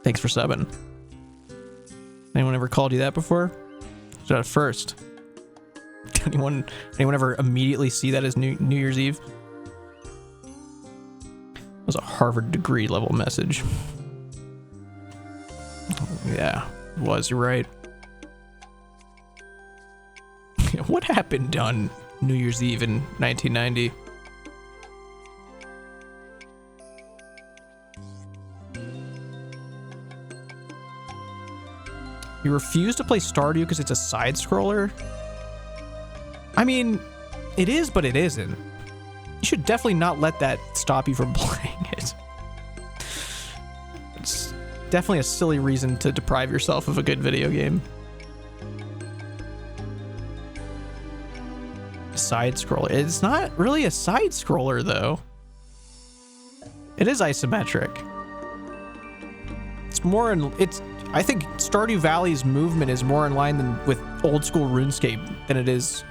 Thanks for subbing. Anyone ever called you that before? Was that a first? Anyone ever immediately see that as New Year's Eve? It was a Harvard degree level message. Yeah, it was. You're right. What happened on New Year's Eve in 1990? You refuse to play Stardew because it's a side scroller? I mean, it is, but it isn't. You should definitely not let that stop you from playing it. It's definitely a silly reason to deprive yourself of a good video game. Side scroller. It's not really a side scroller, though. It is isometric. It's more in... I think Stardew Valley's movement is more in line with old school RuneScape than it is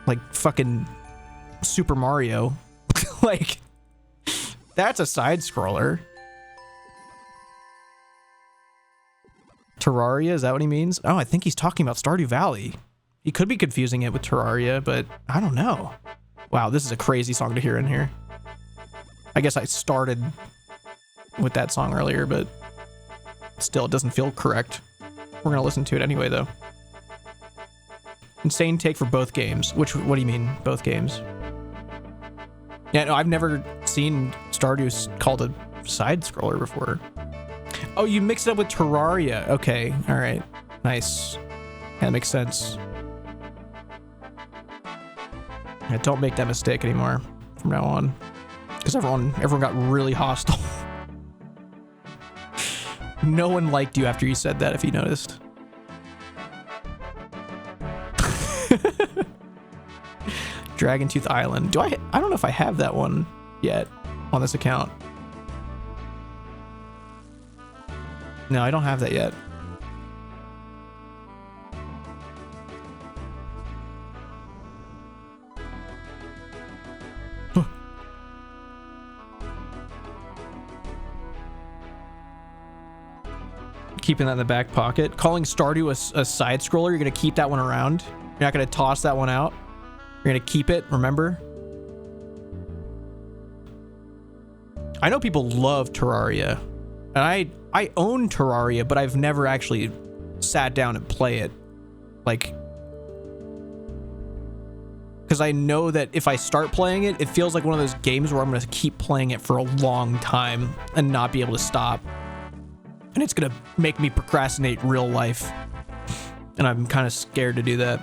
like fucking Super Mario. Like, that's a side scroller. Terraria, is that what he means? Oh, I think he's talking about Stardew Valley. He could be confusing it with Terraria, but I don't know. Wow, this is a crazy song to hear in here. I guess I started with that song earlier, but still, it doesn't feel correct. We're gonna listen to it anyway, though. Insane take for both games. What do you mean, both games? Yeah, no, I've never seen Stardew called a side-scroller before. Oh, you mixed it up with Terraria. Okay, all right. Nice. Yeah, that makes sense. Yeah, don't make that mistake anymore from now on. Because everyone got really hostile. No one liked you after you said that, if you noticed. Dragon Tooth Island. I don't know if I have that one yet on this account. No, I don't have that yet. Keeping that in the back pocket. Calling Stardew a side scroller. You're gonna keep that one around. You're not gonna toss that one out. You're gonna keep it, remember? I know people love Terraria. And I own Terraria, but I've never actually sat down and play it. Like, because I know that if I start playing it, it feels like one of those games where I'm gonna keep playing it for a long time and not be able to stop. And it's gonna make me procrastinate real life. And I'm kind of scared to do that.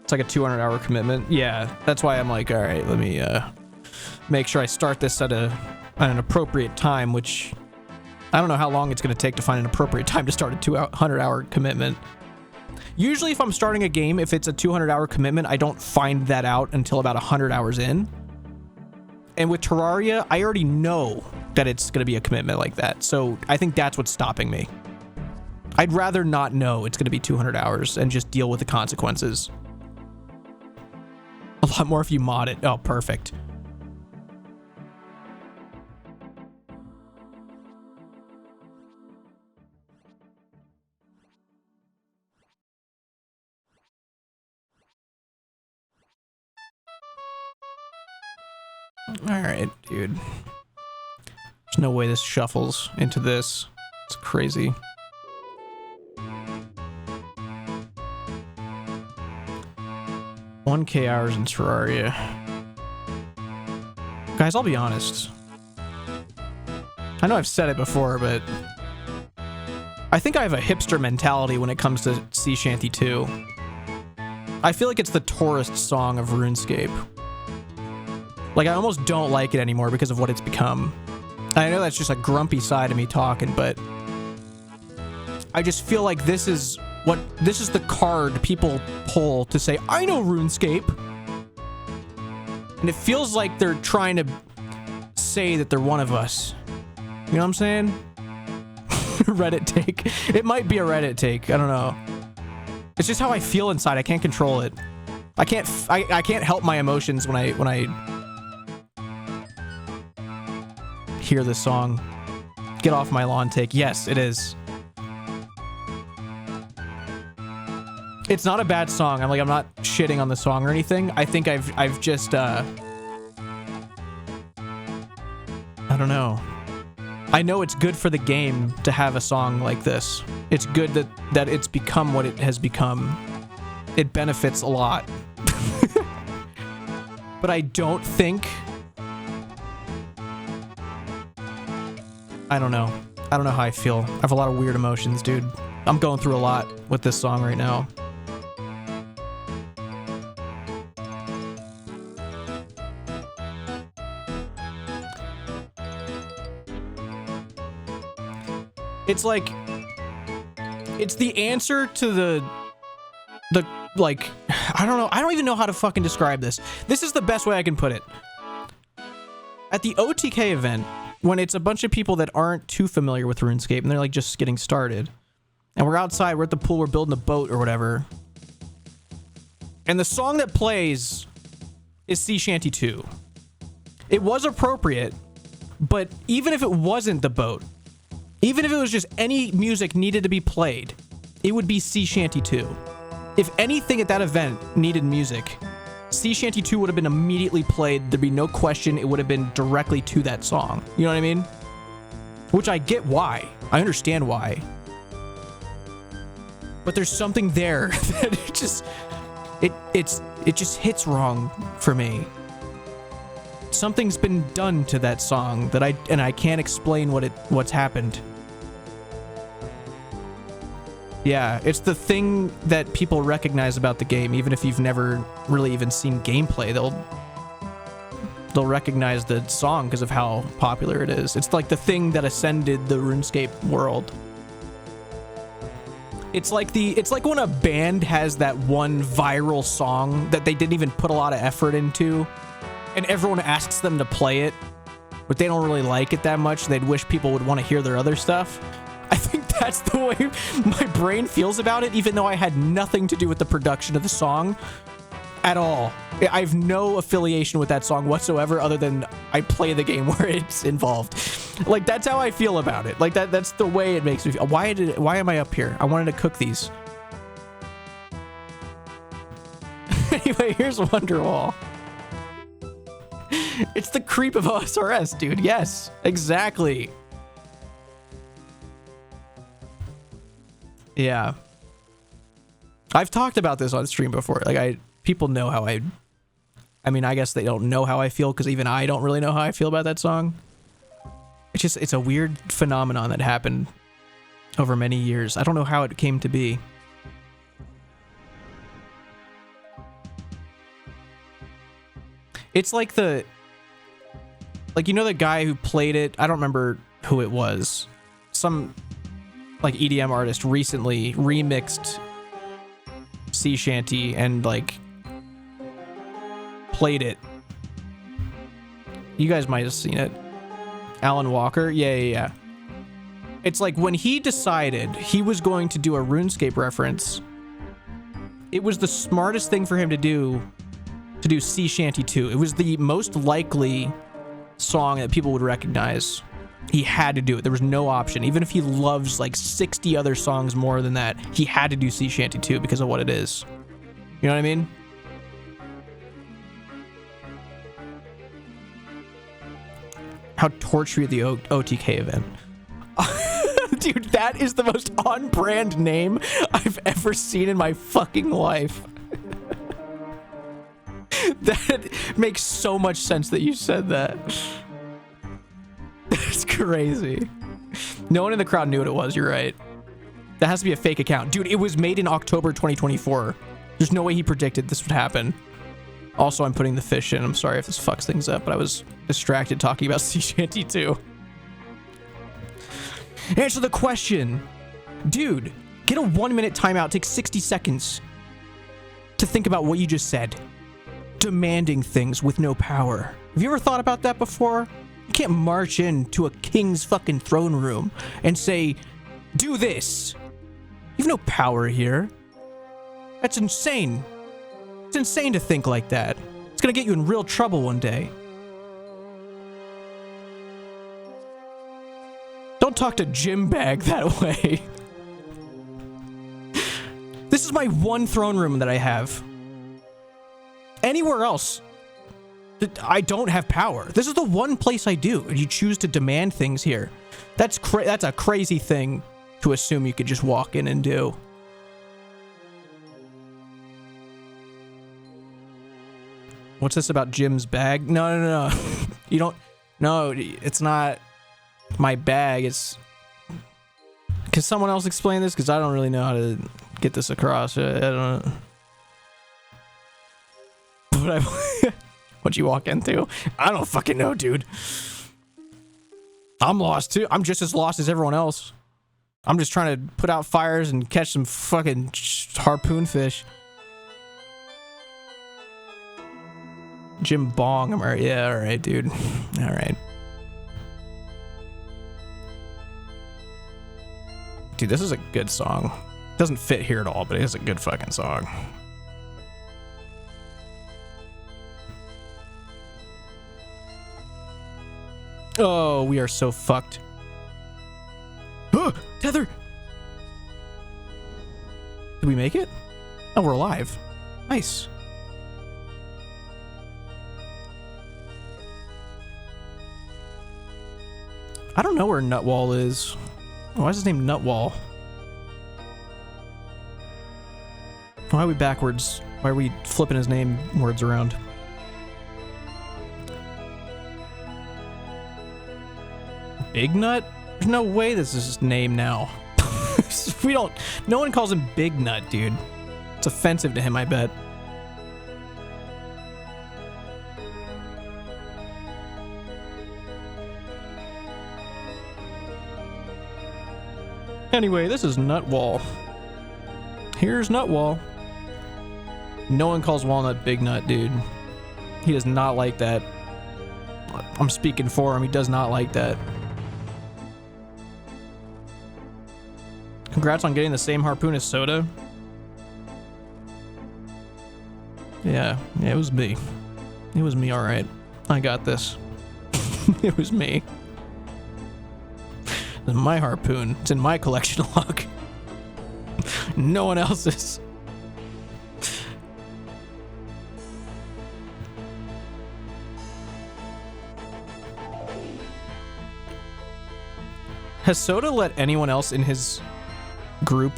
It's like a 200-hour commitment. Yeah, that's why I'm like, all right, let me make sure I start this at an appropriate time, which I don't know how long it's gonna take to find an appropriate time to start a 200-hour commitment. Usually if I'm starting a game, if it's a 200-hour commitment, I don't find that out until about 100 hours in. And with Terraria, I already know that it's going to be a commitment like that. So I think that's what's stopping me. I'd rather not know it's going to be 200 hours and just deal with the consequences. A lot more if you mod it. Oh, perfect. All right, dude. There's no way this shuffles into this. It's crazy. $1K hours in Terraria. Guys, I'll be honest. I know I've said it before, but I think I have a hipster mentality when it comes to Sea Shanty 2. I feel like it's the tourist song of RuneScape. Like, I almost don't like it anymore because of what it's become. I know that's just a grumpy side of me talking, but I just feel like this is the card people pull to say, I know RuneScape. And it feels like they're trying to say that they're one of us. You know what I'm saying? Reddit take. It might be a Reddit take. I don't know. It's just how I feel inside. I can't control it. I can't help my emotions when I hear this song. Get off my lawn take. Yes, it is. It's not a bad song. I'm not shitting on the song or anything. I think I've just I don't know. I know it's good for the game to have a song like this. It's good that it's become what it has become. It benefits a lot. But I don't think... I don't know. I don't know how I feel. I have a lot of weird emotions, dude. I'm going through a lot with this song right now. It's like, it's the answer to the like, I don't know. I don't even know how to fucking describe this. This is the best way I can put it. At the OTK event, when it's a bunch of people that aren't too familiar with RuneScape and they're like just getting started, and we're outside, we're at the pool, we're building a boat or whatever, and the song that plays is Sea Shanty 2. It was appropriate, but even if it wasn't the boat, even if it was just any music needed to be played, it would be Sea Shanty 2. If anything at that event needed music, Sea Shanty 2 would have been immediately played. There'd be no question. It would have been directly to that song. You know what I mean? Which I get why. I understand why. But there's something there that it just hits wrong for me. Something's been done to that song that I can't explain what's happened. Yeah, it's the thing that people recognize about the game, even if you've never really even seen gameplay. They'll recognize the song because of how popular it is. It's like the thing that ascended the RuneScape world. It's like when a band has that one viral song that they didn't even put a lot of effort into, and everyone asks them to play it, but they don't really like it that much. They'd wish people would want to hear their other stuff. I think that's the way my brain feels about it, even though I had nothing to do with the production of the song at all. I have no affiliation with that song whatsoever, other than I play the game where it's involved. Like, that's how I feel about it. Like, that's the way it makes me feel. Why am I up here? I wanted to cook these. Anyway, here's Wonderwall. It's the creep of OSRS, dude. Yes, exactly. Yeah. I've talked about this on stream before. Like, people know how I mean, I guess they don't know how I feel because even I don't really know how I feel about that song. It's a weird phenomenon that happened over many years. I don't know how it came to be. It's like you know the guy who played it? I don't remember who it was. Some like EDM artist recently remixed Sea Shanty and like played it. You guys might have seen it. Alan Walker? Yeah. It's like when he decided he was going to do a RuneScape reference, it was the smartest thing for him to do Sea Shanty 2. It was the most likely song that people would recognize. He had to do it. There was no option. Even if he loves like 60 other songs more than that, he had to do Sea Shanty 2 because of what it is. You know what I mean? How torture the OTK event. Dude, that is the most on-brand name I've ever seen in my fucking life. That makes so much sense that you said that. That's crazy. No one in the crowd knew what it was, you're right. That has to be a fake account. Dude, it was made in October 2024. There's no way he predicted this would happen. Also, I'm putting the fish in. I'm sorry if this fucks things up, but I was distracted talking about Sea Shanty 2. Answer the question. Dude, get a 1-minute timeout. Take 60 seconds to think about what you just said. Demanding things with no power. Have you ever thought about that before? You can't march into a king's fucking throne room and say, do this. You have no power here. That's insane. It's insane to think like that. It's gonna get you in real trouble one day. Don't talk to Jim Bag that way. This is my one throne room that I have. Anywhere else, I don't have power. This is the one place I do, and you choose to demand things here. That's a crazy thing to assume you could just walk in and do. What's this about Jim's bag? No. You don't... No, it's not my bag. It's... Can someone else explain this? Because I don't really know how to get this across. I don't know. What'd you walk into? I don't fucking know, dude. I'm lost too. I'm just as lost as everyone else. I'm just trying to put out fires and catch some fucking harpoon fish. Jim Bong. Yeah, alright, dude. Alright. Dude, this is a good song. Doesn't fit here at all, but it is a good fucking song. Oh, we are so fucked. Tether! Did we make it? Oh, we're alive. Nice. I don't know where Nutwall is. Why is his name Nutwall? Why are we backwards? Why are we flipping his name words around? Big Nut? There's no way this is his name now. No one calls him Big Nut, dude. It's offensive to him, I bet. Anyway, this is Nutwall. Here's Nutwall. No one calls Walnut Big Nut, dude. He does not like that. I'm speaking for him. He does not like that. Congrats on getting the same harpoon as Soda. Yeah, it was me. It was me, all right. I got this. It was me. This is my harpoon. It's in my collection log. No one else's. Has Soda let anyone else in his group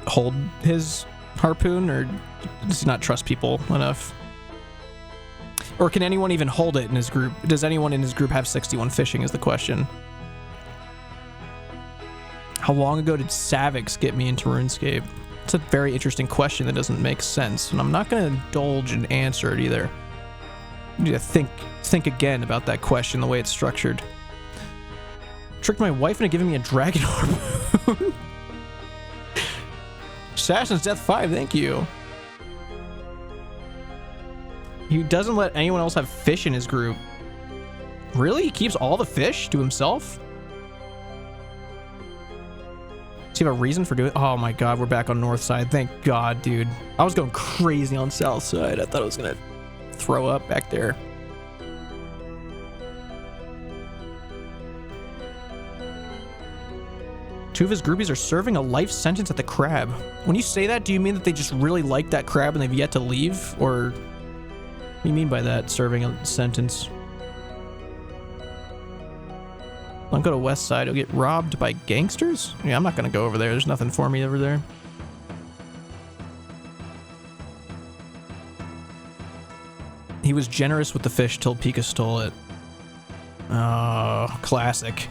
hold his harpoon, or does he not trust people enough? Or can anyone even hold it in his group? Does anyone in his group have 61 fishing is the question. How long ago did Savix get me into RuneScape? It's a very interesting question that doesn't make sense, and I'm not going to indulge and answer it either. You need to think again about that question, the way it's structured. Tricked my wife into giving me a dragon harpoon. Assassin's Death 5, thank you. He doesn't let anyone else have fish in his group. Really? He keeps all the fish to himself? Does he have a reason for doing it? Oh my god, we're back on north side. Thank god, dude. I was going crazy on south side. I thought I was gonna throw up back there. Two of his groupies are serving a life sentence at the crab. When you say that, do you mean that they just really like that crab and they've yet to leave? Or what do you mean by that, serving a sentence? Don't go to west side. You'll get robbed by gangsters? Yeah, I'm not going to go over there. There's nothing for me over there. He was generous with the fish till Pika stole it. Oh, classic.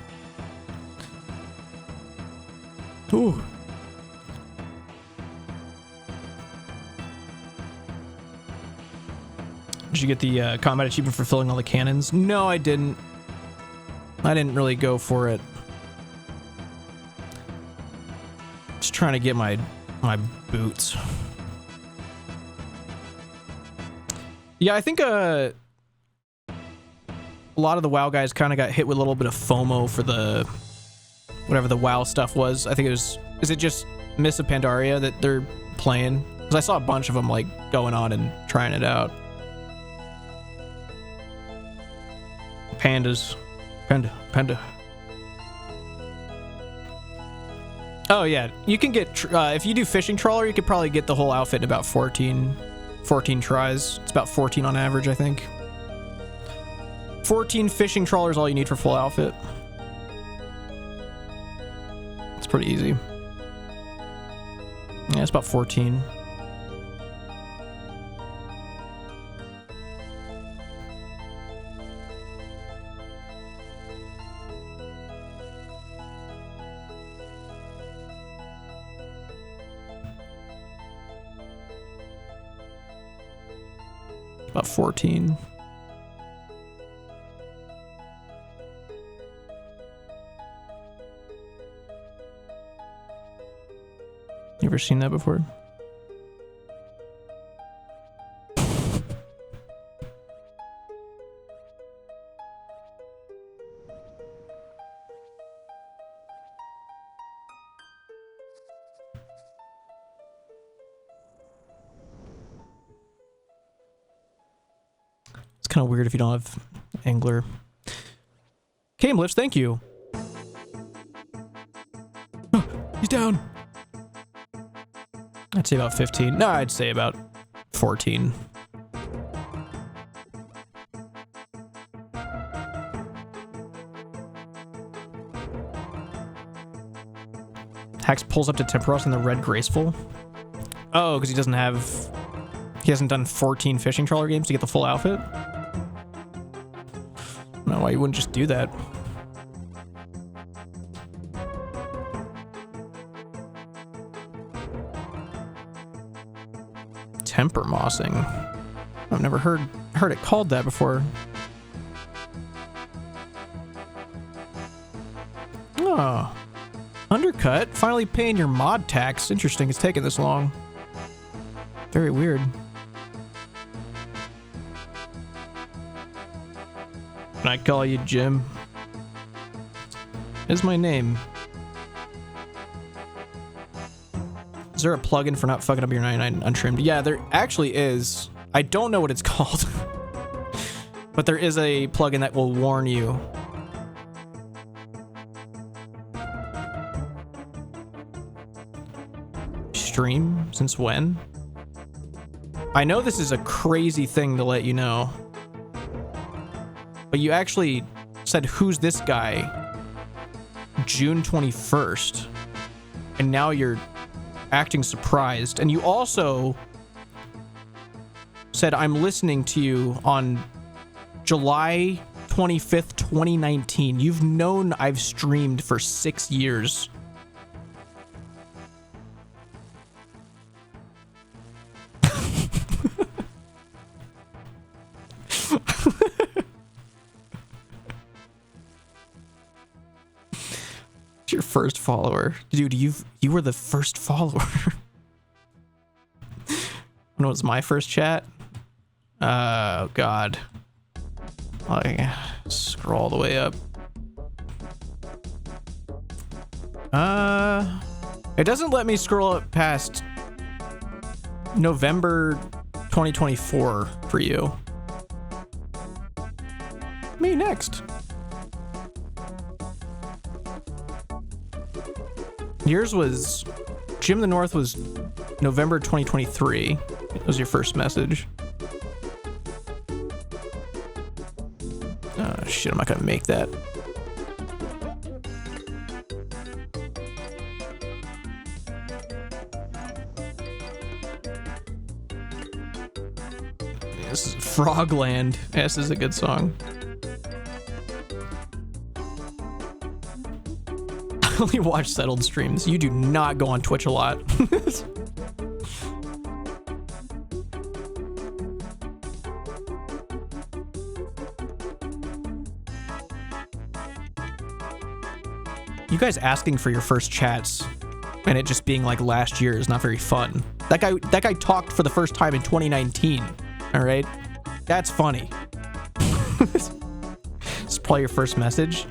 Ooh. Did you get the combat achievement for filling all the cannons? No, I didn't. I didn't really go for it. Just trying to get my boots. Yeah, I think a lot of the WoW guys kind of got hit with a little bit of FOMO for the whatever the WoW stuff was. I think it was, is it just Mists of Pandaria that they're playing? Because I saw a bunch of them like going on and trying it out. Pandas. Panda. Oh yeah, you can get, if you do fishing trawler, you could probably get the whole outfit in about 14 tries. It's about 14 on average, I think. 14 fishing trawlers all you need for full outfit. It's pretty easy. Yeah, it's about 14. About 14. You ever seen that before? Kind of weird if you don't have angler. Camelish, thank you. Oh, he's down. I'd say about 15. No, I'd say about 14. Tax pulls up to Temperos in the red graceful. Oh, because he hasn't done 14 fishing trawler games to get the full outfit. I don't know why you wouldn't just do that. Temper mossing. I've never heard it called that before. Oh. Undercut? Finally paying your mod tax. Interesting it's taken this long. Very weird. Can I call you Jim? Is my name. Is there a plugin for not fucking up your 99 untrimmed? Yeah, there actually is. I don't know what it's called. But there is a plugin that will warn you. Stream? Since when? I know this is a crazy thing to let you know. But you actually said, who's this guy? June 21st. And now you're acting surprised. And you also said, I'm listening to you on July 25th, 2019. You've known I've streamed for 6 years. Your first follower. Dude, you were the first follower. When was my first chat? Oh god. Scroll all the way up. It doesn't let me scroll up past November 2024 for you. Me next. Yours was Jim the North was November 2023. That was your first message. Oh shit, I'm not gonna make that. This is Frogland. Yeah, this is a good song. I only watch settled streams. You do not go on Twitch a lot. You guys asking for your first chats and it just being like last year is not very fun. That guy talked for the first time in 2019. All right, that's funny. It's probably your first message.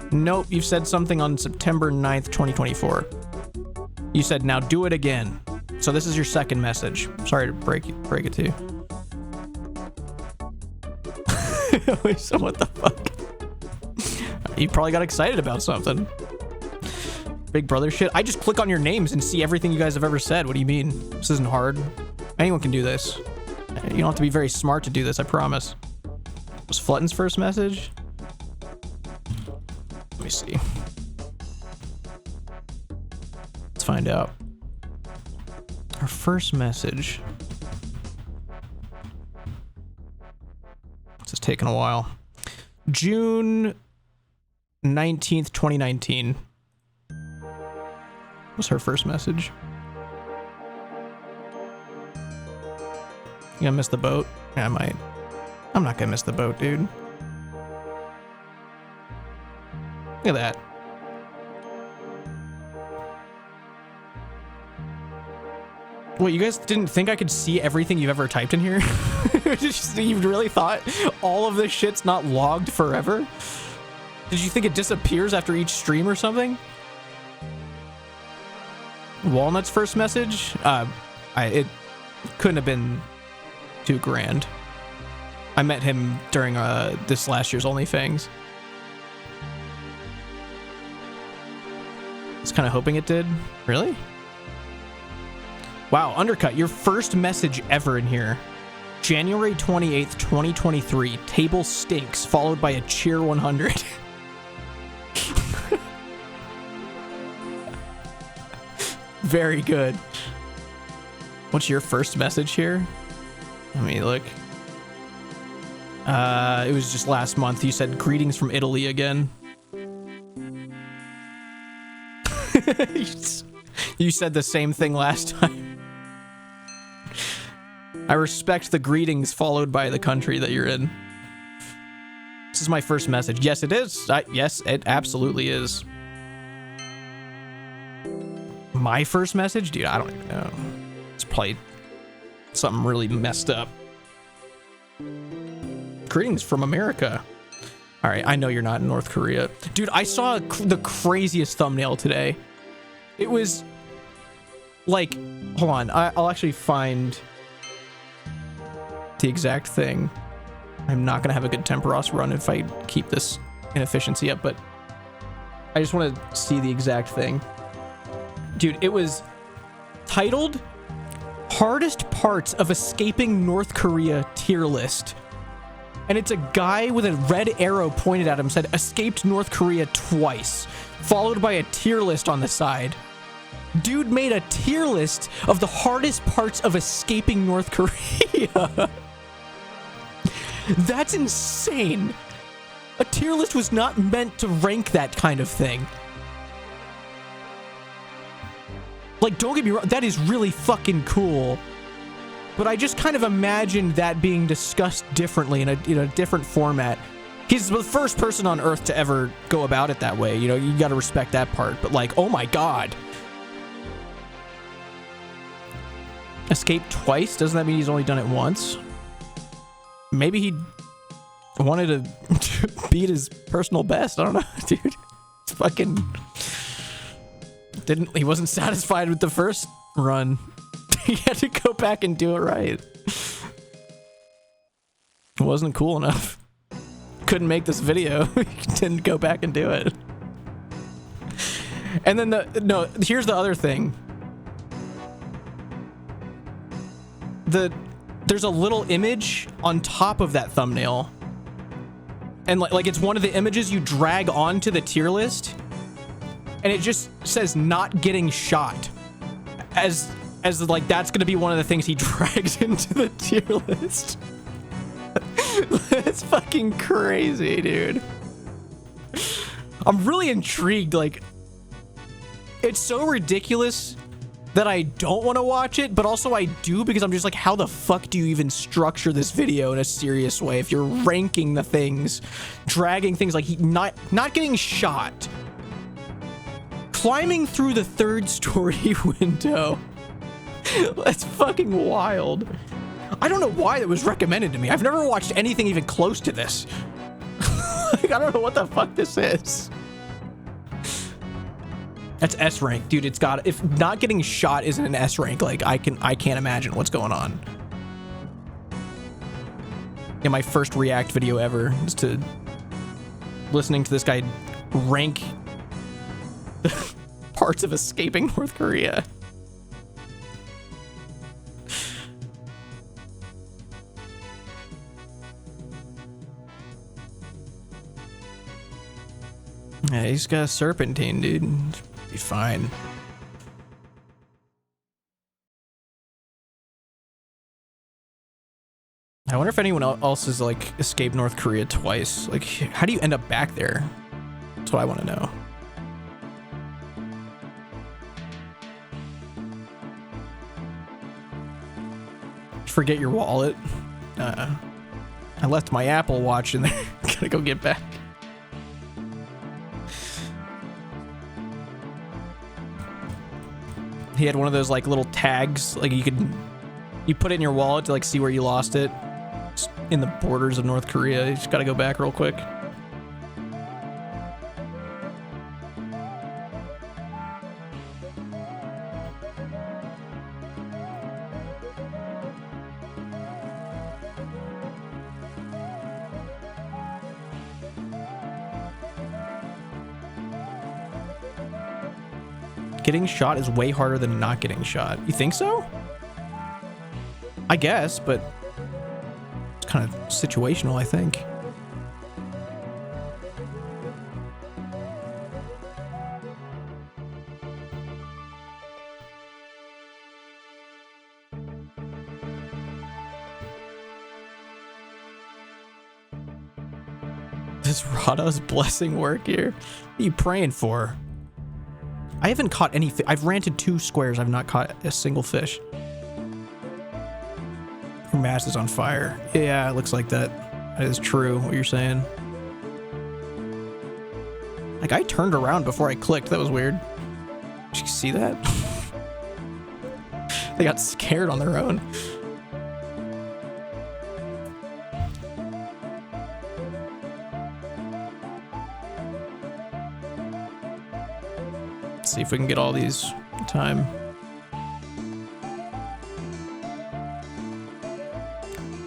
Nope, you've said something on September 9th, 2024. You said, now do it again. So this is your second message. Sorry to break it to you. So what the fuck? You probably got excited about something. Big brother shit. I just click on your names and see everything you guys have ever said. What do you mean? This isn't hard. Anyone can do this. You don't have to be very smart to do this, I promise. Was Flutten's first message? Let me see. Let's find out. Our first message. This is taking a while. June 19th, 2019 was her first message. You gonna miss the boat? Yeah, I might. I'm not gonna miss the boat, dude. Look at that. What, you guys didn't think I could see everything you've ever typed in here? You really thought all of this shit's not logged forever? Did you think it disappears after each stream or something? Walnut's first message? It couldn't have been too grand. I met him during this last year's OnlyFans. I was kind of hoping it did. Really? Wow, Undercut, your first message ever in here. January 28th, 2023. Table stinks, followed by a cheer 100. Very good. What's your first message here? Let me look. It was just last month. You said greetings from Italy again. You said the same thing last time. I respect the greetings followed by the country that you're in. This is my first message. Yes, it is. Yes, it absolutely is. My first message? Dude, I don't even know. It's probably something really messed up. Greetings from America. All right, I know you're not in North Korea. Dude, I saw the craziest thumbnail today. It was like, hold on, I'll actually find the exact thing. I'm not gonna have a good Temperos run if I keep this inefficiency up, but I just want to see the exact thing. Dude, it was titled Hardest Parts of Escaping North Korea Tier List. And it's a guy with a red arrow pointed at him, said, escaped North Korea twice, followed by a tier list on the side. Dude made a tier list of the hardest parts of escaping North Korea. That's insane. A tier list was not meant to rank that kind of thing. Like, don't get me wrong, that is really fucking cool. But I just kind of imagined that being discussed differently in a different format. He's the first person on Earth to ever go about it that way. You know, you got to respect that part. But like, oh my God. Escaped twice? Doesn't that mean he's only done it once? Maybe he wanted to beat his personal best. I don't know, dude. It's fucking... He wasn't satisfied with the first run. He had to go back and do it right. It wasn't cool enough. Couldn't make this video. He didn't go back and do it. And then here's the other thing. There's a little image on top of that thumbnail. And like it's one of the images you drag onto the tier list. And it just says not getting shot. As like that's gonna be one of the things he drags into the tier list. That's fucking crazy, dude. I'm really intrigued. Like, it's so ridiculous that I don't want to watch it, but also I do, because I'm just like, how the fuck do you even structure this video in a serious way if you're ranking the things, dragging things like not getting shot, climbing through the third story window. That's fucking wild. I don't know why that was recommended to me. I've never watched anything even close to this. Like, I don't know what the fuck this is. That's S rank, dude. It's got, if not getting shot isn't an S rank, like I can't imagine what's going on. In my first React video ever is to listening to this guy rank parts of escaping North Korea. Yeah, he's got a serpentine, dude. Be fine. I wonder if anyone else has like escaped North Korea twice. Like, how do you end up back there? That's what I want to know. Forget your wallet. I left my Apple Watch in there. Gotta go get back. He had one of those like little tags, like you put it in your wallet to like see where you lost it. It's in the borders of North Korea. You just gotta go back real quick. Getting shot is way harder than not getting shot. You think so? I guess, but it's kind of situational, I think. Does Rada's blessing work here? What are you praying for? I haven't caught any I've ranted 2 squares. I've not caught a single fish. Your mast is on fire. Yeah, it looks like that. That is true, what you're saying. Like, I turned around before I clicked. That was weird. Did you see that? They got scared on their own. Let's see if we can get all these in time.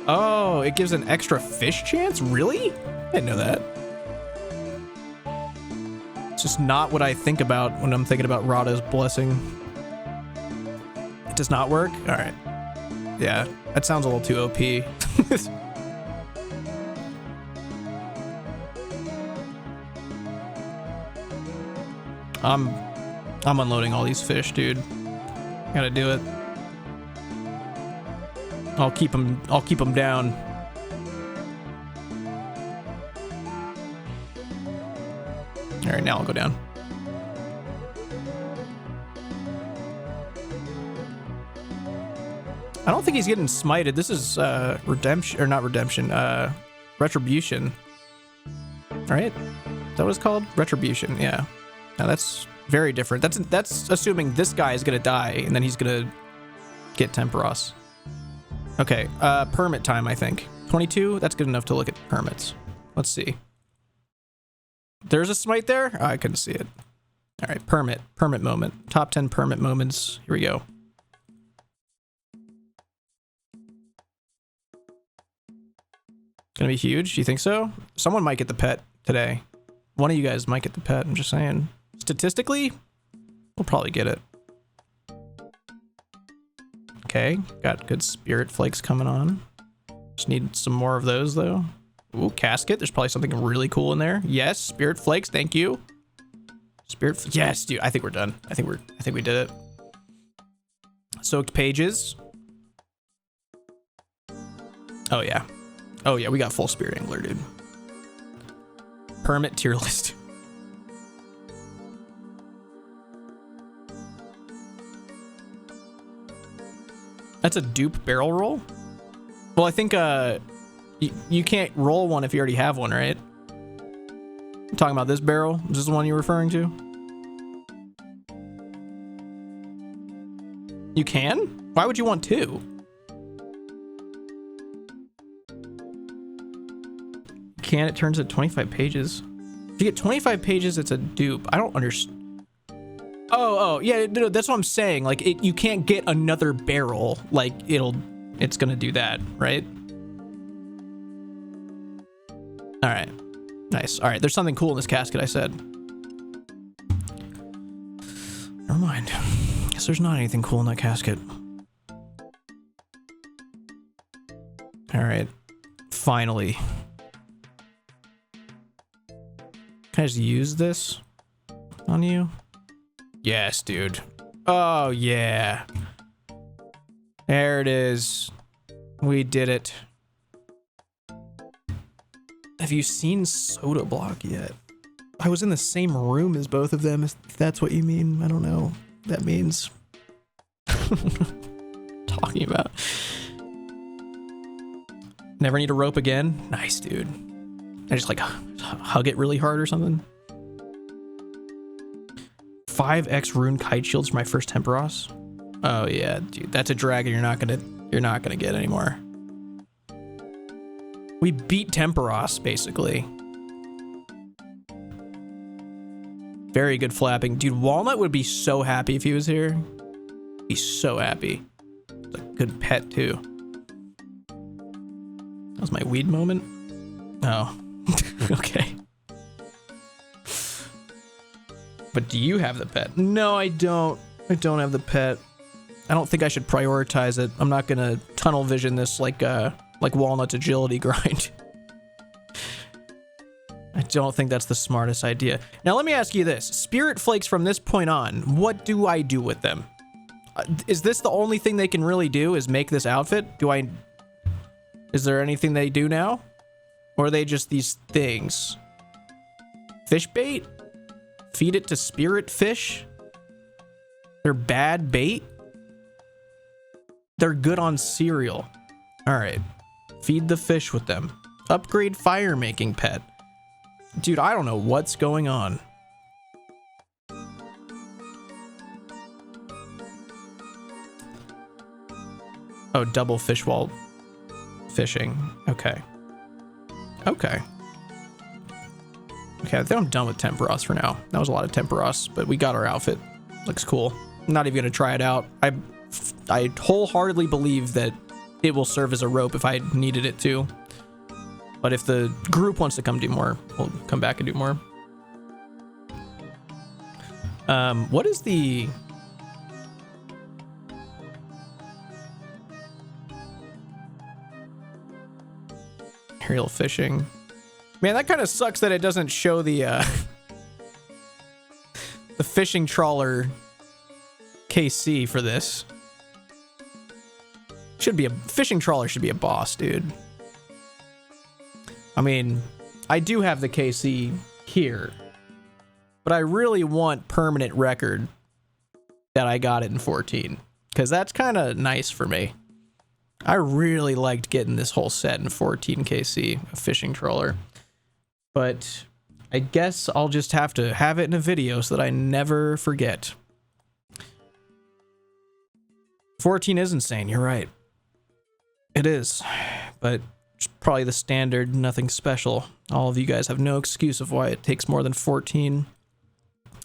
Oh, it gives an extra fish chance? Really? I didn't know that. It's just not what I think about when I'm thinking about Rada's blessing. It does not work? All right. Yeah, that sounds a little too OP. I'm unloading all these fish, dude. Gotta do it. I'll keep them down. All right, now I'll go down. I don't think he's getting smited. This is redemption, or not redemption, retribution. Right? Is that what it's called? Retribution, yeah. Now that's very different. That's assuming this guy is gonna die and then he's gonna get Temperos. Okay, permit time, I think. 22, that's good enough to look at permits. Let's see. There's a smite there? Oh, I couldn't see it. All right, permit moment. Top 10 permit moments. Here we go. Gonna be huge, you think so? Someone might get the pet today. One of you guys might get the pet, I'm just saying. Statistically, we'll probably get it. Okay, got good spirit flakes coming on. Just need some more of those though. Ooh, casket. There's probably something really cool in there. Yes, spirit flakes. Thank you. Yes, dude. I think we're done. I think we did it. Soaked pages. Oh yeah. Oh yeah. We got full spirit angler, dude. Permit tier list. That's a dupe barrel roll? Well, I think you can't roll one if you already have one, right? I'm talking about this barrel. Is this the one you're referring to? You can? Why would you want 2? Can it turns at 25 pages? If you get 25 pages, it's a dupe. I don't understand. Oh, yeah, no, that's what I'm saying. Like, you can't get another barrel. Like, it's gonna do that, right? All right, nice. All right, there's something cool in this casket, I said. Never mind. Guess there's not anything cool in that casket. All right, finally. Can I just use this on you? Yes, dude. Oh, yeah. There it is. We did it. Have you seen Soda Block yet? I was in the same room as both of them, if that's what you mean. I don't know what that means. Talking about. Never need a rope again? Nice, dude. I just like hug it really hard or something. 5x rune kite shields for my first Temperos. Oh yeah, dude, that's a dragon you're not gonna get anymore. We beat Temperos basically. Very good flapping, dude. Walnut would be so happy if he was here. He's so happy. It's a good pet too. That was my weed moment. Oh, okay. But do you have the pet? No, I don't. I don't have the pet. I don't think I should prioritize it. I'm not gonna tunnel vision this like Walnut's agility grind. I don't think that's the smartest idea. Now let me ask you this. Spirit flakes from this point on, what do I do with them? Is this the only thing they can really do is make this outfit? Is there anything they do now? Or are they just these things? Fish bait? Feed it to spirit fish? They're bad bait? They're good on cereal. All right. Feed the fish with them. Upgrade fire making pet. Dude, I don't know what's going on. Oh, double fish wall fishing. Okay. Okay. Okay, I think I'm done with Temperos for now. That was a lot of Temperos, but we got our outfit. Looks cool. I'm not even gonna try it out. I wholeheartedly believe that it will serve as a rope if I needed it to. But if the group wants to come do more, we'll come back and do more. What is the... aerial fishing? Man, that kind of sucks that it doesn't show the the fishing trawler KC for this. Should be a fishing trawler, should be a boss, dude. I mean, I do have the KC here, but I really want permanent record that I got it in 14, because that's kind of nice for me. I really liked getting this whole set in 14 KC, a fishing trawler. But I guess I'll just have to have it in a video so that I never forget. 14 is insane, you're right. It is, but it's probably the standard, nothing special. All of you guys have no excuse of why it takes more than 14. It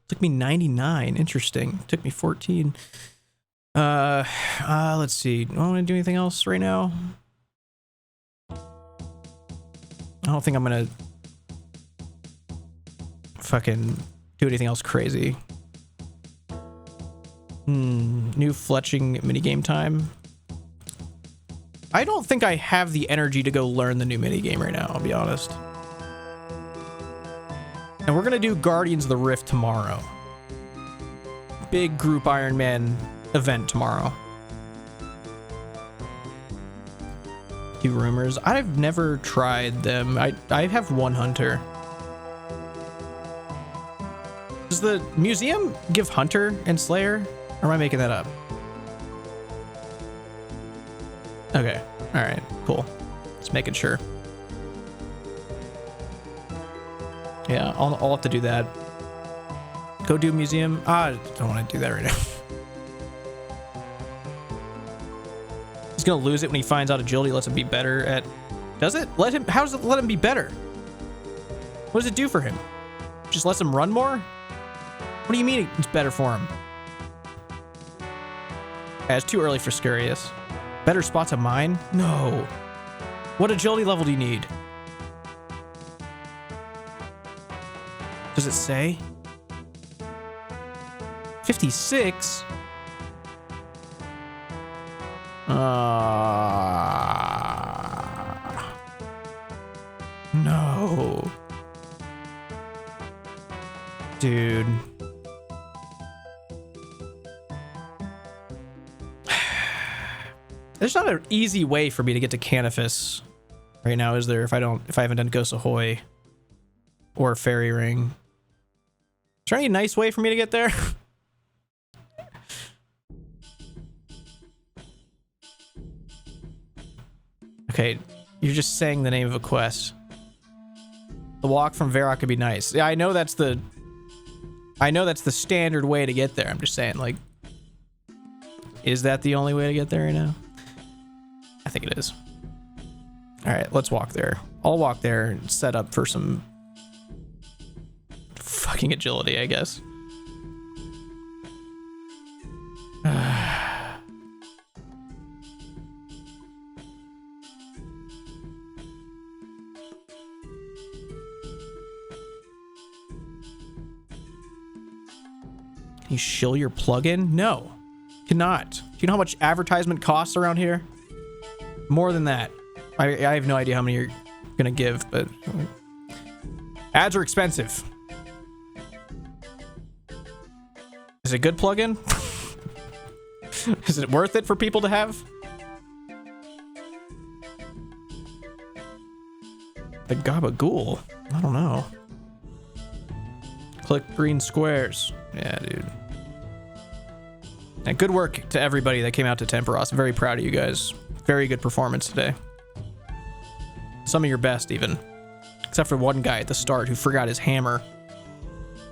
took me 99, interesting. It took me 14. Let's see. Do I want to do anything else right now? I don't think I'm gonna fucking do anything else crazy. New fletching minigame time. I don't think I have the energy to go learn the new minigame right now, I'll be honest. And we're gonna do Guardians of the Rift tomorrow. Big group Ironman event tomorrow. Do rumors. I've never tried them. I have one hunter. Does the museum give hunter and slayer? Or am I making that up? Okay. All right. Cool. Just making sure. Yeah, I'll have to do that. Go do museum. I don't want to do that right now. He's gonna lose it when he finds out agility lets him be better at... Does it? Let him... How does it let him be better? What does it do for him? Just lets him run more? What do you mean it's better for him? Yeah, it's too early for Scurious. Better spots of mine? No. What agility level do you need? Does it say? 56? No. Dude. There's not an easy way for me to get to Canifis right now, is there? If I haven't done Ghost Ahoy or Fairy Ring. Is there any nice way for me to get there? Okay, you're just saying the name of a quest. The walk from Varrock could be nice. Yeah, I know that's the standard way to get there. I'm just saying, like, is that the only way to get there right now? I think it is. All right, let's walk there. I'll walk there and set up for some fucking agility, I guess. Can you shill your plugin? No, cannot. Do you know how much advertisement costs around here? More than that. I have no idea how many you're gonna give, but ads are expensive. Is it a good plugin? Is it worth it for people to have? The Gabagool? I don't know. Click green squares. Yeah, dude. And good work to everybody that came out to Temperos. Very proud of you guys. Very good performance today. Some of your best, even. Except for one guy at the start who forgot his hammer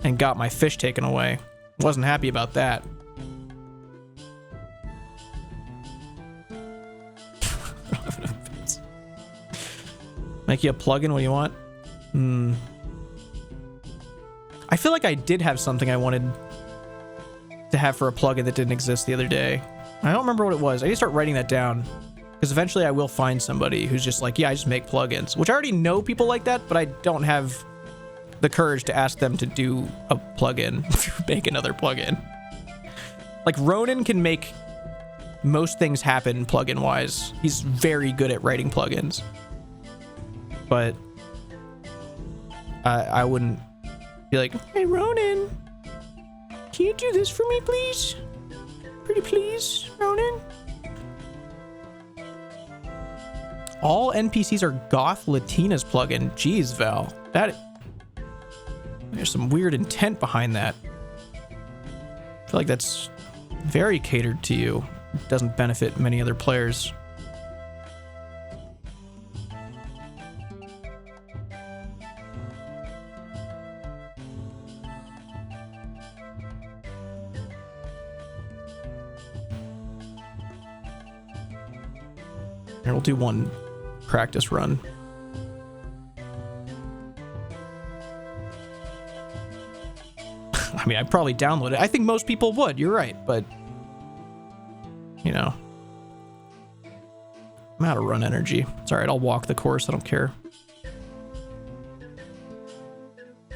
and got my fish taken away. Wasn't happy about that. Make you a plugin? What do you want? I feel like I did have something I wanted to have for a plugin that didn't exist the other day. I don't remember what it was. I need to start writing that down because eventually I will find somebody who's just like, yeah, I just make plugins, which I already know people like that, but I don't have the courage to ask them to do a plugin, make another plugin. Like Ronan can make most things happen plugin wise. He's very good at writing plugins, but I wouldn't be like, hey Ronan, can you do this for me, please? Pretty please, Ronan. All NPCs are Goth Latina's plugin. Jeez, Val. There's some weird intent behind that. I feel like that's very catered to you. It doesn't benefit many other players. Here, we'll do one practice run. I mean, I'd probably download it. I think most people would. You're right, but you know, I'm out of run energy. It's all right. I'll walk the course. I don't care.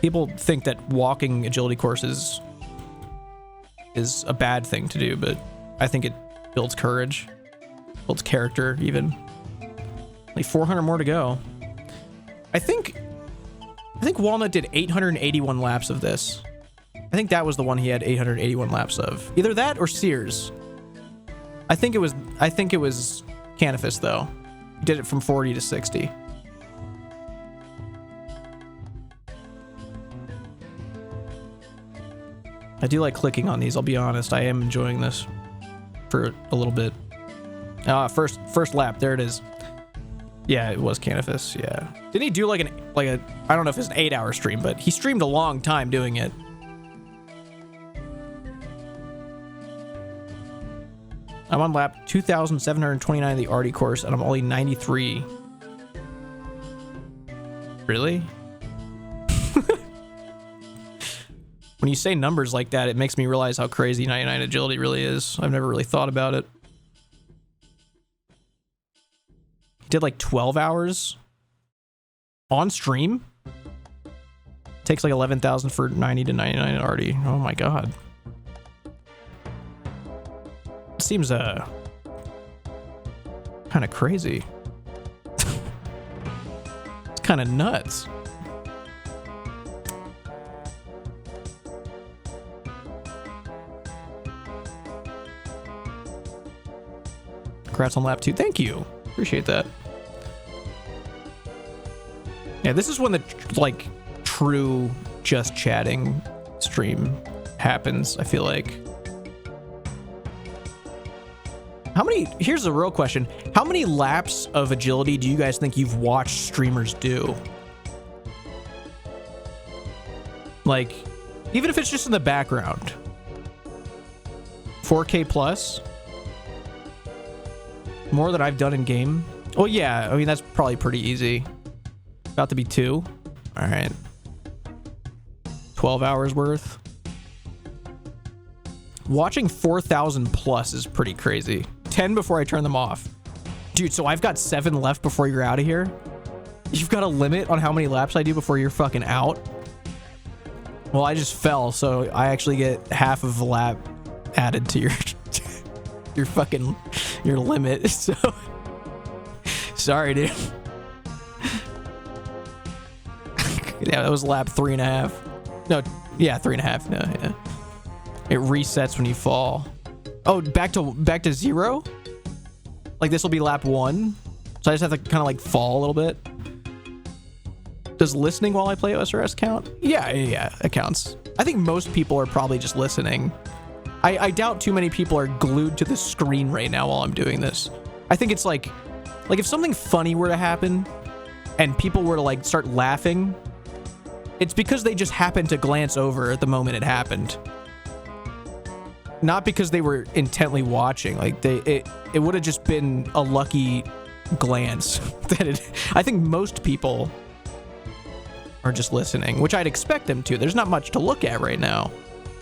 People think that walking agility courses is a bad thing to do, but I think it builds courage, builds character even. Like 400 more to go. I think Walnut did 881 laps of this. I think that was the one he had 881 laps of. Either that or Sears. I think it was Canifus though. He did it from 40 to 60. I do like clicking on these, I'll be honest. I am enjoying this for a little bit. First lap, there it is. Yeah, it was Canifus, yeah. Didn't he do like a I don't know if it's an 8-hour stream, but he streamed a long time doing it. I'm on lap 2,729 of the Arty course, and I'm only 93. Really? When you say numbers like that, it makes me realize how crazy 99 agility really is. I've never really thought about it. He did like 12 hours on stream. Takes like 11,000 for 90 to 99 at Arty. Oh my god. Seems kind of crazy. It's kind of nuts. Congrats on lap 2. Thank you. Appreciate that. Yeah, this is when the like true just chatting stream happens, I feel like. Here's the real question. How many laps of agility do you guys think you've watched streamers do? Like, even if it's just in the background. 4K plus? More than I've done in game? Oh yeah, I mean, that's probably pretty easy. About to be 2. All right. 12 hours worth. Watching 4,000 plus is pretty crazy. 10 before I turn them off. Dude, so I've got 7 left before you're out of here? You've got a limit on how many laps I do before you're fucking out? Well, I just fell, so I actually get half of a lap added to your your limit, so sorry, dude. Yeah, that was lap 3.5. No, yeah, 3.5. No, yeah. It resets when you fall. Oh, back to 0? Like this will be lap 1? So I just have to kind of like fall a little bit? Does listening while I play OSRS count? Yeah, it counts. I think most people are probably just listening. I doubt too many people are glued to the screen right now while I'm doing this. I think it's like if something funny were to happen and people were to like start laughing, it's because they just happened to glance over at the moment it happened. Not because they were intently watching. Like it would have just been a lucky glance that I think most people are just listening, which I'd expect them to. There's not much to look at right now.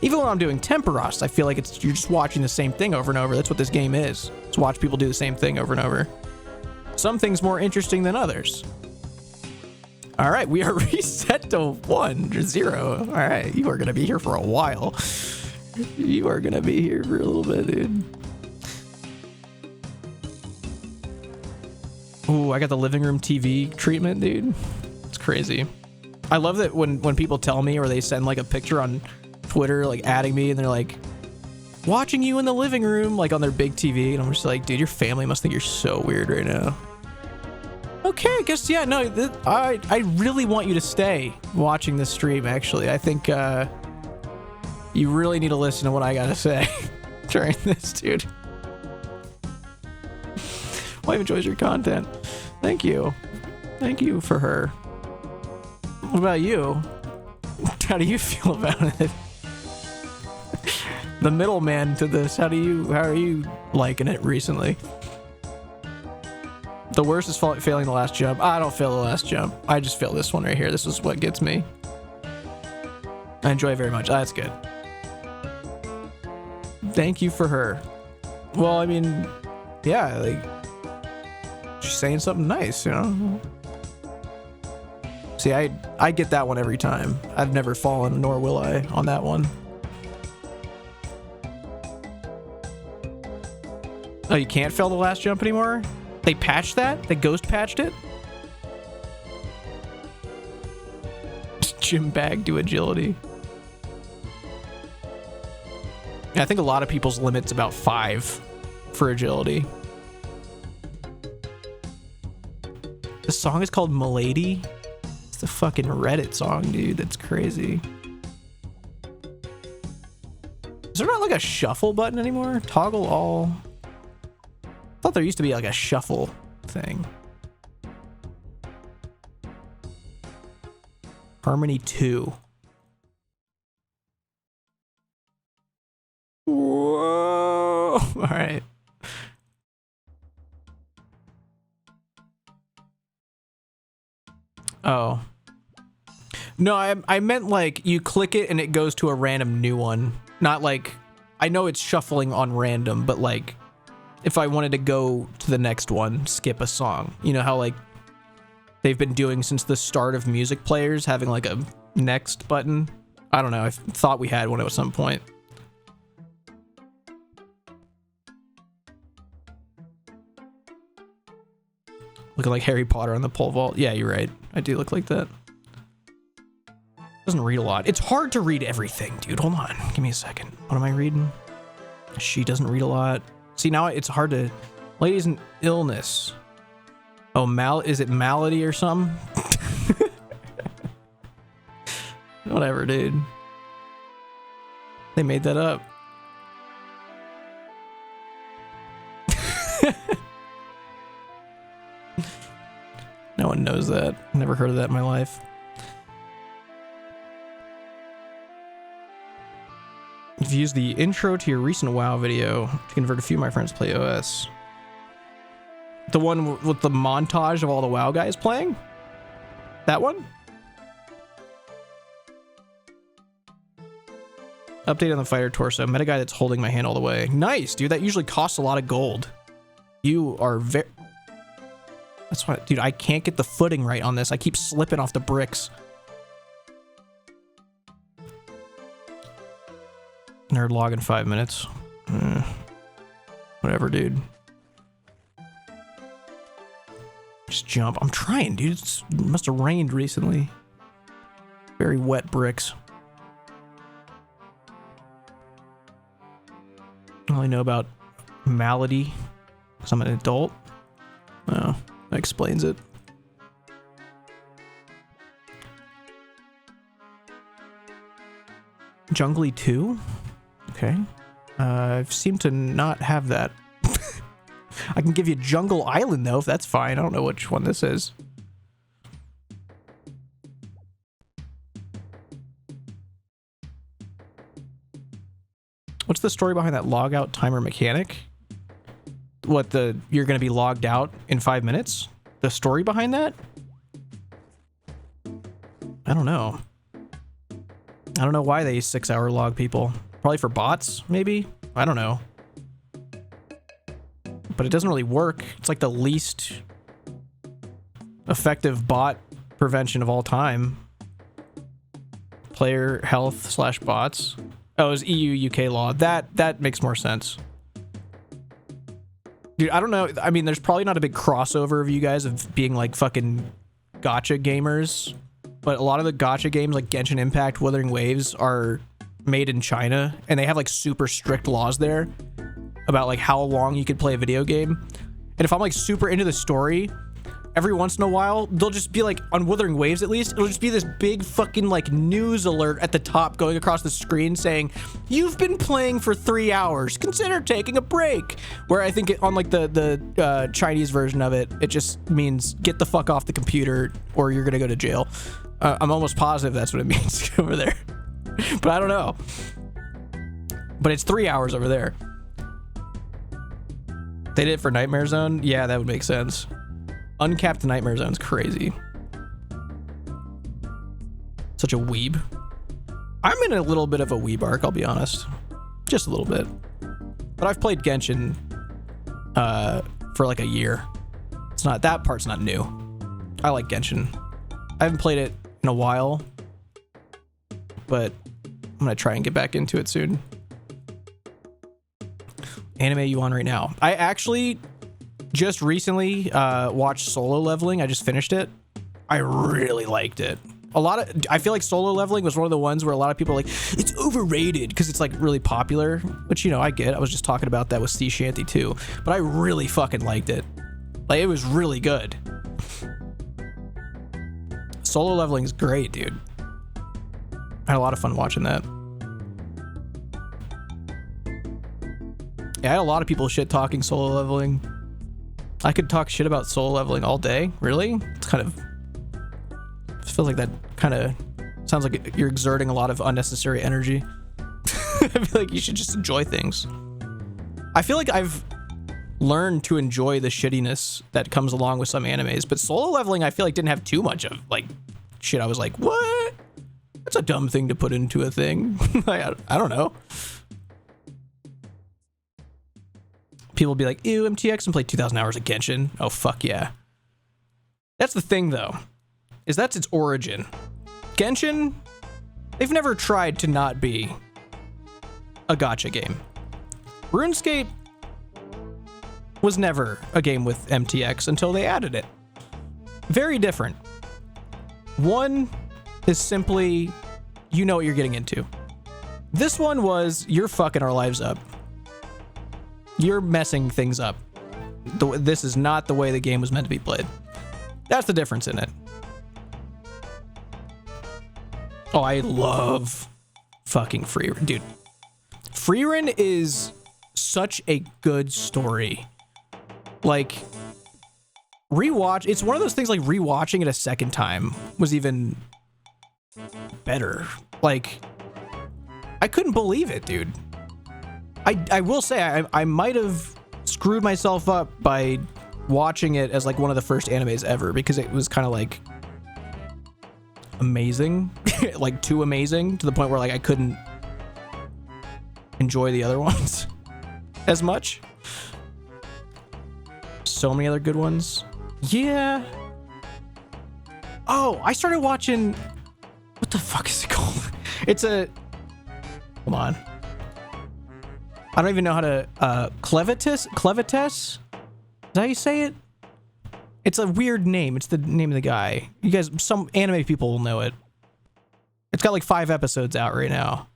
Even when I'm doing Temperos, I feel like you're just watching the same thing over and over. That's what this game is. Just watch people do the same thing over and over. Some things more interesting than others. All right, we are reset to 1 or 0. All right, you are gonna be here for a while. You are gonna be here for a little bit, dude. Ooh, I got the living room TV treatment, dude. It's crazy. I love that when people tell me or they send like a picture on Twitter, like adding me, and they're like, watching you in the living room, like on their big TV, and I'm just like, dude, your family must think you're so weird right now. Okay, I guess, yeah, no, I really want you to stay watching this stream, actually. I think you really need to listen to what I gotta say during this, dude. Wife enjoys your content. Thank you. Thank you for her. What about you? How do you feel about it? The middleman to this, how are you liking it recently? The worst is failing the last jump. I don't fail the last jump. I just fail this one right here. This is what gets me. I enjoy it very much. That's good. Thank you for her. Well, I mean, yeah, like, she's saying something nice, you know? See, I get that one every time. I've never fallen, nor will I, on that one. Oh, you can't fail the last jump anymore? They patched that? They ghost patched it? Gym bag to agility. Yeah, I think a lot of people's limit's about 5 for agility. The song is called Milady. It's a fucking Reddit song, dude. That's crazy. Is there not like a shuffle button anymore? Toggle all. I thought there used to be like a shuffle thing. Harmony 2. Whoa! All right. Oh. No, I meant like you click it and it goes to a random new one. Not like, I know it's shuffling on random, but like if I wanted to go to the next one, skip a song. You know how like they've been doing since the start of music players, having like a next button? I don't know, I thought we had one at some point. Looking like Harry Potter on the pole vault. Yeah, you're right. I do look like that. Doesn't read a lot. It's hard to read everything, dude. Hold on. Give me a second. What am I reading? She doesn't read a lot. See, now it's hard to... Lady's an illness. Oh, is it malady or something? Whatever, dude. They made that up. No one knows that. Never heard of that in my life. You've used the intro to your recent WoW video to convert a few of my friends to play OS. The one with the montage of all the WoW guys playing? That one? Update on the fighter torso. Met a guy that's holding my hand all the way. Nice, dude. That usually costs a lot of gold. You are very... That's why, dude, I can't get the footing right on this. I keep slipping off the bricks. Nerd log in 5 minutes. Whatever, dude. Just jump. I'm trying, dude. It must have rained recently. Very wet bricks. I only know about malady because I'm an adult. Oh, that explains it. Jungly 2? Okay. I seem to not have that. I can give you Jungle Island, though, if that's fine. I don't know which one this is. What's the story behind that log out timer mechanic? What, you're going to be logged out in 5 minutes? The story behind that? I don't know. I don't know why they 6-hour log people. Probably for bots, maybe? I don't know. But it doesn't really work. It's like the least effective bot prevention of all time. Player health / bots. Oh, it was EU UK law. That makes more sense. Dude, I don't know. I mean, there's probably not a big crossover of you guys of being like fucking gacha gamers, but a lot of the gacha games like Genshin Impact, Wuthering Waves are made in China, and they have like super strict laws there about like how long you could play a video game. And if I'm like super into the story, every once in a while, they'll just be like, on Wuthering Waves at least, it'll just be this big fucking like news alert at the top going across the screen saying, you've been playing for 3 hours, consider taking a break. Where I think on like the Chinese version of it, it just means get the fuck off the computer or you're gonna go to jail. I'm almost positive that's what it means over there. But I don't know. But it's 3 hours over there. They did it for Nightmare Zone? Yeah, that would make sense. Uncapped Nightmare Zone's crazy. Such a weeb. I'm in a little bit of a weeb arc, I'll be honest. Just a little bit. But I've played Genshin for like a year. It's not, that part's not new. I like Genshin. I haven't played it in a while, but I'm gonna try and get back into it soon. Anime you on right now? I actually just recently watched Solo Leveling. I just finished it. I really liked it. I feel like Solo Leveling was one of the ones where a lot of people are like, it's overrated because it's like really popular, which, you know, I get. I was just talking about that with Sea Shanty too, but I really fucking liked it. Like, it was really good. Solo Leveling is great, dude. I had a lot of fun watching that. Yeah, I had a lot of people shit talking Solo Leveling. I could talk shit about Solo Leveling all day. Really? It's kind of... It feels like that kind of... Sounds like you're exerting a lot of unnecessary energy. I feel like you should just enjoy things. I feel like I've learned to enjoy the shittiness that comes along with some animes, but Solo Leveling I feel like didn't have too much of, like, shit. I was like, what? That's a dumb thing to put into a thing. I don't know. People be like, ew, MTX and play 2,000 hours of Genshin. Oh, fuck yeah. That's the thing, though, is that's its origin. Genshin, they've never tried to not be a gacha game. RuneScape was never a game with MTX until they added it. Very different. One is simply, you know what you're getting into. This one was, you're fucking our lives up. You're messing things up. This is not the way the game was meant to be played. That's the difference in it. Oh, I love fucking Freerun. Dude, Freerun is such a good story. Like, it's one of those things like rewatching it a second time was even better. Like, I couldn't believe it, dude. I will say I might have screwed myself up by watching it as like one of the first animes ever, because it was kind of like amazing, like too amazing to the point where like I couldn't enjoy the other ones as much. So many other good ones. Yeah. Oh, I started watching, what the fuck is it called? It's a, hold on. I don't even know how to, Clevitus? Is that how you say it? It's a weird name. It's the name of the guy. You guys, some anime people will know it. It's got like 5 episodes out right now.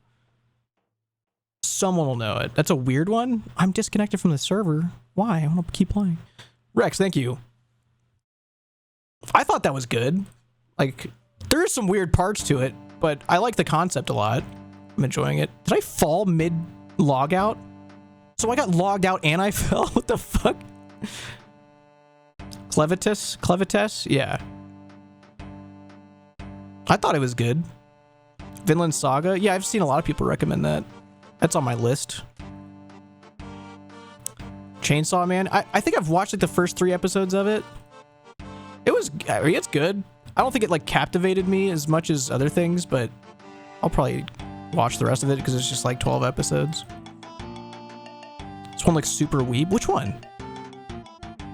Someone will know it. That's a weird one. I'm disconnected from the server. Why? I want to keep playing. Rex, thank you. I thought that was good. Like, there are some weird parts to it, but I like the concept a lot. I'm enjoying it. Did I fall mid log out? So I got logged out and I fell? What the fuck? Clevitus? Yeah. I thought it was good. Vinland Saga? Yeah, I've seen a lot of people recommend that. That's on my list. Chainsaw Man? I think I've watched like the first 3 episodes of it. It's good. I don't think it like captivated me as much as other things, but I'll probably watch the rest of it because it's just like 12 episodes. This one looks super weeb. Which one?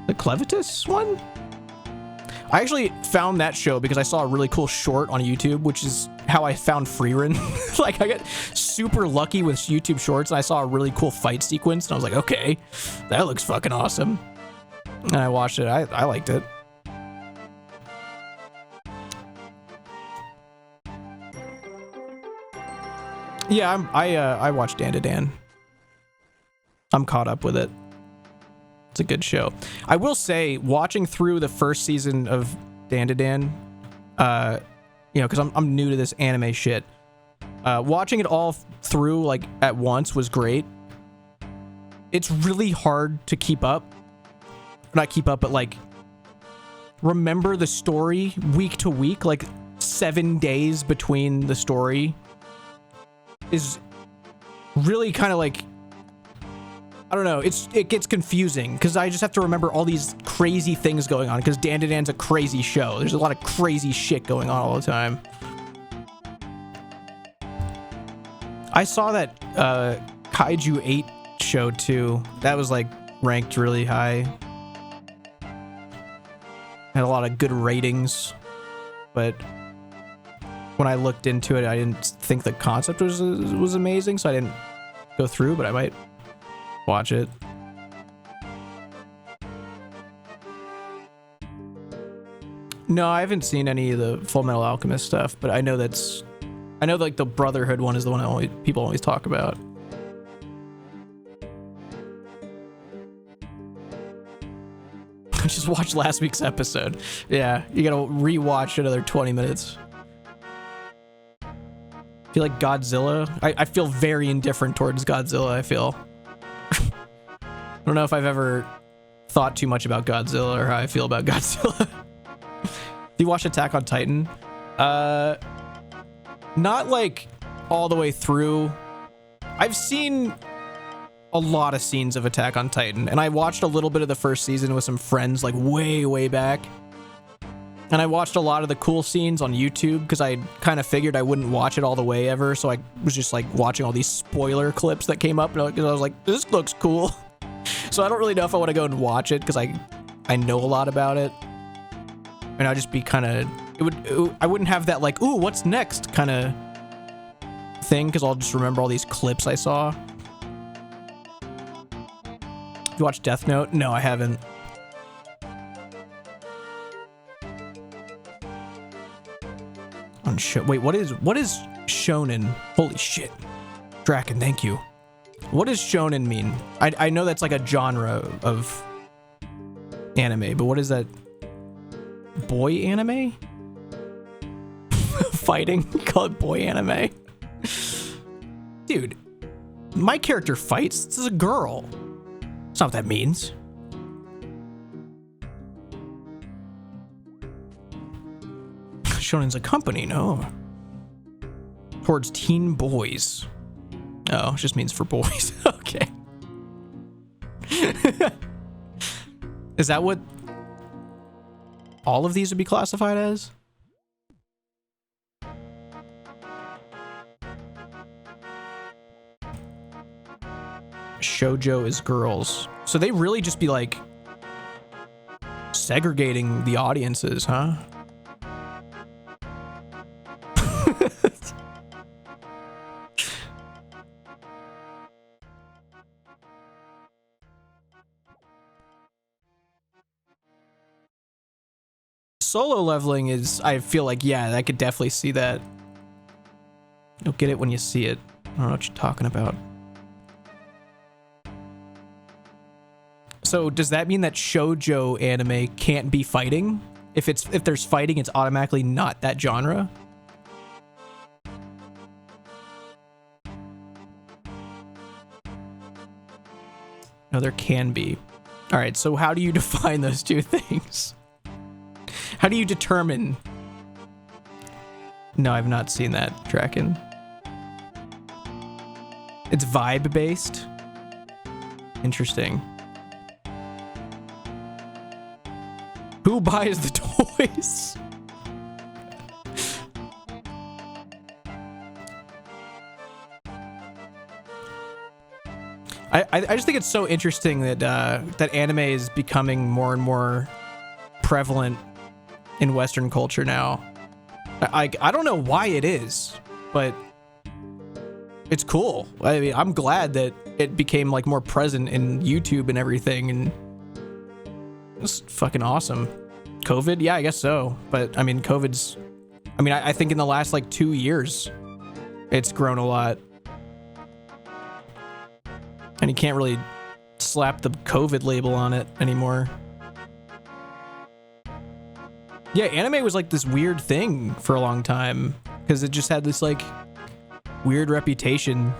The Clevitus one? I actually found that show because I saw a really cool short on YouTube, which is how I found Freerun. Like, I got super lucky with YouTube shorts, and I saw a really cool fight sequence, and I was like, okay, that looks fucking awesome. And I watched it. I liked it. Yeah, I watched Dan to Dan. I'm caught up with it. It's a good show. I will say, watching through the first season of Dan to Dan, you know, because I'm new to this anime shit. Watching it all through like at once was great. It's really hard to keep up. Not keep up, but like remember the story week to week. Like 7 days between the story is really kind of like, I don't know, it gets confusing because I just have to remember all these crazy things going on because Dan to Dan's a crazy show. There's a lot of crazy shit going on all the time. I saw that Kaiju 8 show too. That was like ranked really high. Had a lot of good ratings, but when I looked into it, I didn't think the concept was amazing, so I didn't go through, but I might watch it. No, I haven't seen any of the Full Metal Alchemist stuff, but I know like the Brotherhood one is the one that people always talk about. I just watched last week's episode. Yeah, you gotta rewatch another 20 minutes. I feel like Godzilla. I feel very indifferent towards Godzilla, I feel. I don't know if I've ever thought too much about Godzilla or how I feel about Godzilla. Do you watch Attack on Titan? Not like all the way through. I've seen a lot of scenes of Attack on Titan, and I watched a little bit of the first season with some friends like way back. And I watched a lot of the cool scenes on YouTube because I kind of figured I wouldn't watch it all the way ever, so I was just like watching all these spoiler clips that came up, and I was like, this looks cool. So I don't really know if I want to go and watch it because I know a lot about it, and I'd just be kind of I wouldn't have that like, ooh, what's next kind of thing because I'll just remember all these clips I saw. You watch Death Note? No, I haven't. Wait, what is shonen? Holy shit. Draken, thank you. What does shonen mean? I know that's like a genre of anime, but what is that? Boy anime? Fighting? Call it boy anime? Dude, my character fights. This is a girl. That's not what that means. Shonen's a company, no. Towards teen boys. Oh, it just means for boys. Okay. Is that what all of these would be classified as? Shoujo is girls. So they really just be like segregating the audiences, huh? Solo leveling is, I feel like, yeah, I could definitely see that. You'll get it when you see it. I don't know what you're talking about. So does that mean that shoujo anime can't be fighting? If there's fighting, it's automatically not that genre? No, there can be. All right, so how do you define those two things? How do you determine? No, I've not seen that tracking. It's vibe based. Interesting. Who buys the toys? I just think it's so interesting that that anime is becoming more and more prevalent in Western culture now. I don't know why it is, but it's cool. I mean, I'm glad that it became like more present in YouTube and everything, and it's fucking awesome. COVID, yeah, I guess so. But I mean, I think in the last like 2 years, it's grown a lot. And you can't really slap the COVID label on it anymore. Yeah, anime was like this weird thing for a long time because it just had this like weird reputation.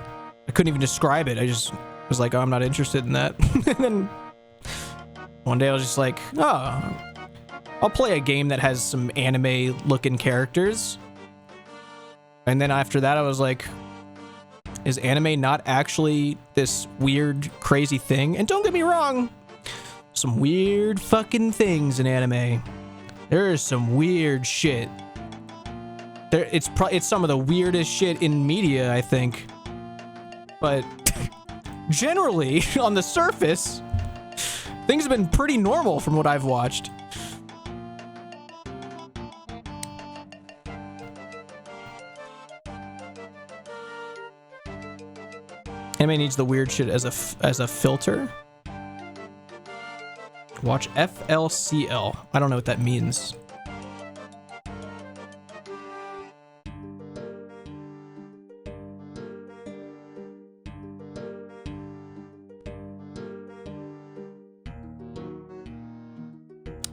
I couldn't even describe it. I just was like, oh, I'm not interested in that. And then one day I was just like, oh, I'll play a game that has some anime looking characters. And then after that, I was like, is anime not actually this weird, crazy thing? And don't get me wrong, some weird fucking things in anime. There is some weird shit. It's some of the weirdest shit in media, I think. But generally, on the surface, things have been pretty normal from what I've watched. Anime needs the weird shit as a filter. Watch FLCL. I don't know what that means.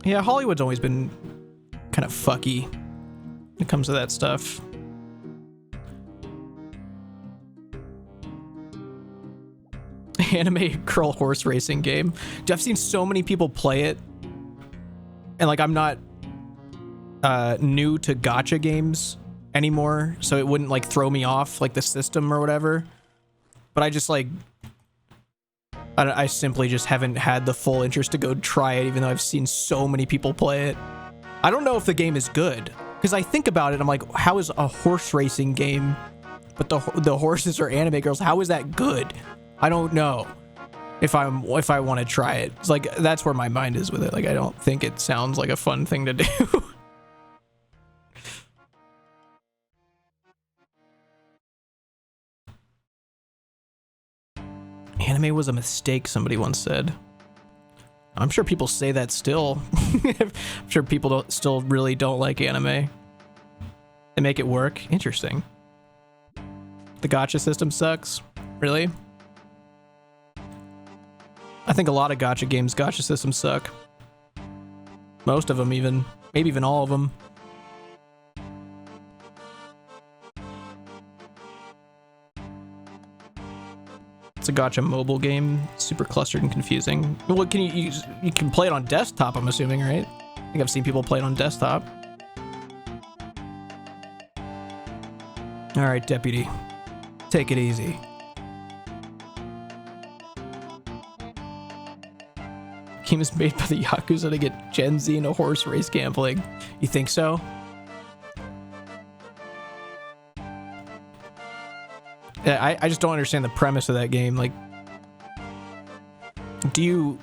Yeah, Hollywood's always been kind of fucky when it comes to that stuff. Anime girl horse racing game. Dude, I've seen so many people play it, and like I'm not new to gacha games anymore, so it wouldn't like throw me off like the system or whatever. But I just like I simply just haven't had the full interest to go try it, even though I've seen so many people play it. I don't know if the game is good because I think about it, I'm like, how is a horse racing game, but the horses are anime girls? How is that good? I don't know if I want to try it. It's like that's where my mind is with it. Like I don't think it sounds like a fun thing to do. Anime was a mistake, somebody once said. I'm sure people say that still. I'm sure people still really don't like anime. They make it work. Interesting. The gacha system sucks. Really? I think a lot of gacha games, gacha systems suck. Most of them even. Maybe even all of them. It's a gacha mobile game. Super clustered and confusing. Well, can you can play it on desktop, I'm assuming, right? I think I've seen people play it on desktop. All right, deputy. Take it easy. Game is made by the Yakuza to get Gen Z into horse race gambling. You think so? Yeah, I just don't understand the premise of that game. Like, do you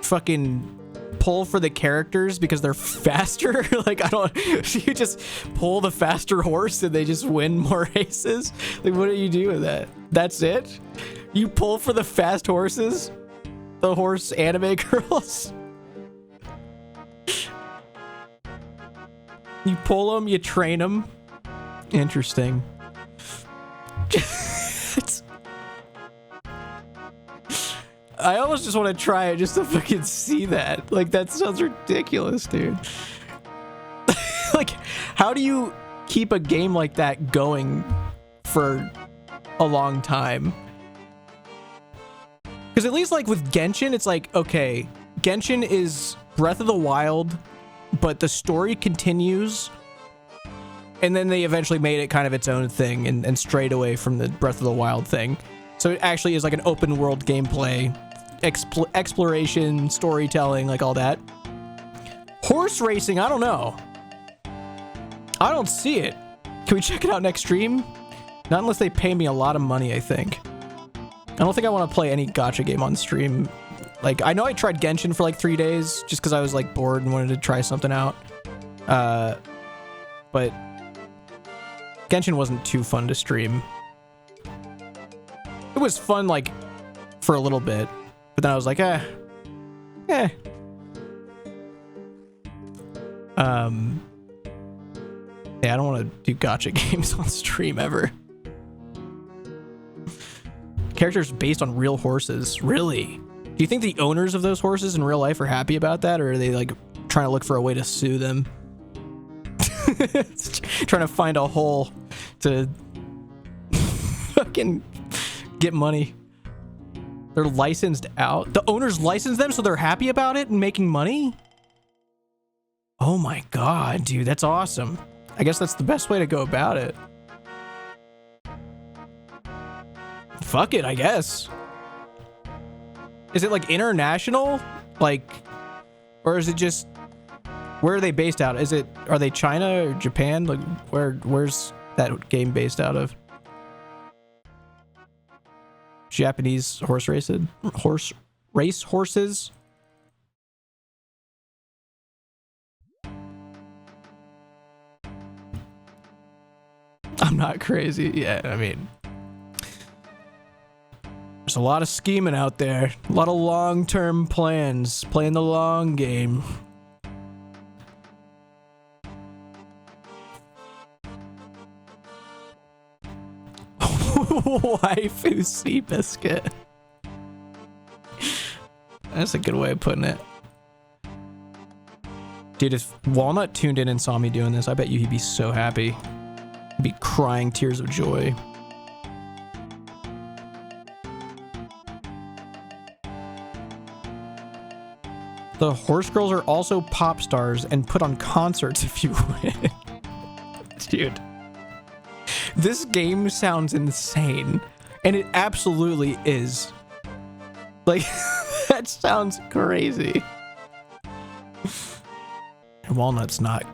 fucking pull for the characters because they're faster? Like, I don't... Do you just pull the faster horse and they just win more races? Like, what do you do with that? That's it? You pull for the fast horses? The horse anime girls? You pull them, you train them. Interesting. I almost just want to try it just to fucking see that. Like, that sounds ridiculous, dude. Like, how do you keep a game like that going for a long time? Because at least like with Genshin, it's like, okay, Genshin is Breath of the Wild, but the story continues. And then they eventually made it kind of its own thing and strayed away from the Breath of the Wild thing. So it actually is like an open world gameplay, exploration, storytelling, like all that. Horse racing, I don't know. I don't see it. Can we check it out next stream? Not unless they pay me a lot of money, I think. I don't think I want to play any gacha game on stream. Like, I know I tried Genshin for like 3 days just because I was like bored and wanted to try something out. But Genshin wasn't too fun to stream. It was fun like for a little bit, but then I was like, yeah, I don't want to do gacha games on stream ever. Characters based on real horses, really? Do you think the owners of those horses in real life are happy about that, or are they like trying to look for a way to sue them? Trying to find a hole to fucking get money. They're licensed out. The owners licensed them, so they're happy about it and making money? Oh my god, dude, that's awesome. I guess that's the best way to go about it. Fuck it, I guess. Is it like international? Like, or is it just, where are they based out? Are they China or Japan? Like, where's that game based out of? Japanese horse horses? I'm not crazy. Yeah, I mean, there's a lot of scheming out there. A lot of long-term plans. Playing the long game. Waifu Seabiscuit. That's a good way of putting it. Dude, if Walnut tuned in and saw me doing this, I bet you he'd be so happy. He'd be crying tears of joy. The horse girls are also pop stars and put on concerts if you win. Dude. This game sounds insane. And it absolutely is. Like, that sounds crazy. Walnut's not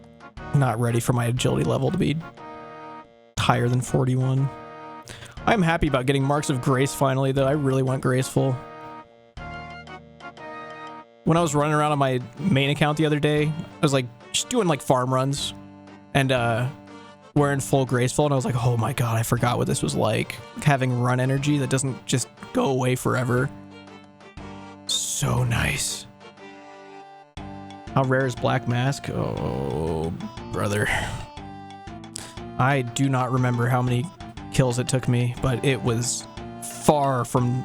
ready for my agility level to be higher than 41. I'm happy about getting marks of grace finally, though. I really want graceful. When I was running around on my main account the other day, I was like just doing like farm runs and wearing full graceful, and I was like, oh my god, I forgot what this was like. Having run energy that doesn't just go away forever. So nice. How rare is Black Mask? Oh, brother. I do not remember how many kills it took me, but it was far from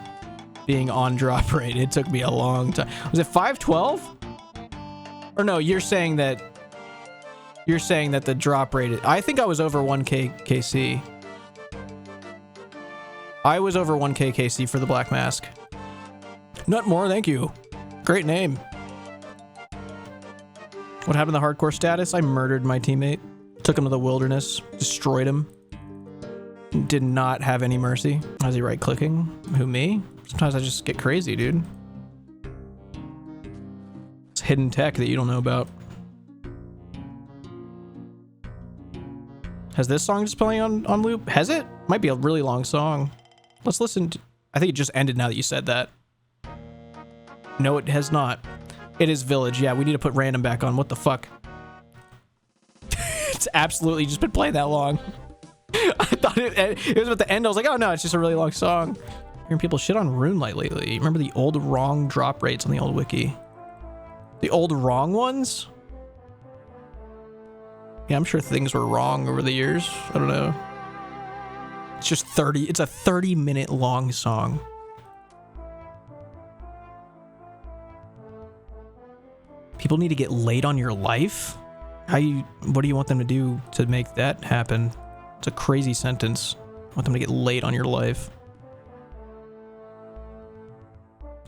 being on drop rate. It took me a long time. Was it 512? Or no, you're saying that the drop rate, I think I was over 1k KC. I was over 1k KC for the Black Mask. Nutmore, thank you. Great name. What happened to the hardcore status? I murdered my teammate. Took him to the wilderness. Destroyed him. Did not have any mercy. Is he right clicking? Who, me? Sometimes I just get crazy, dude. It's hidden tech that you don't know about. Has this song just playing on loop? Has it? Might be a really long song. Let's listen to... I think it just ended now that you said that. No, it has not. It is Village. Yeah, we need to put random back on. What the fuck? It's absolutely just been playing that long. I thought it was at the end. I was like, oh no, it's just a really long song. Hearing people shit on RuneLite lately. Remember the old wrong drop rates on the old wiki? The old wrong ones? Yeah, I'm sure things were wrong over the years. I don't know. It's just 30. It's a 30-minute long song. People need to get laid on your life? What do you want them to do to make that happen? It's a crazy sentence. I want them to get laid on your life.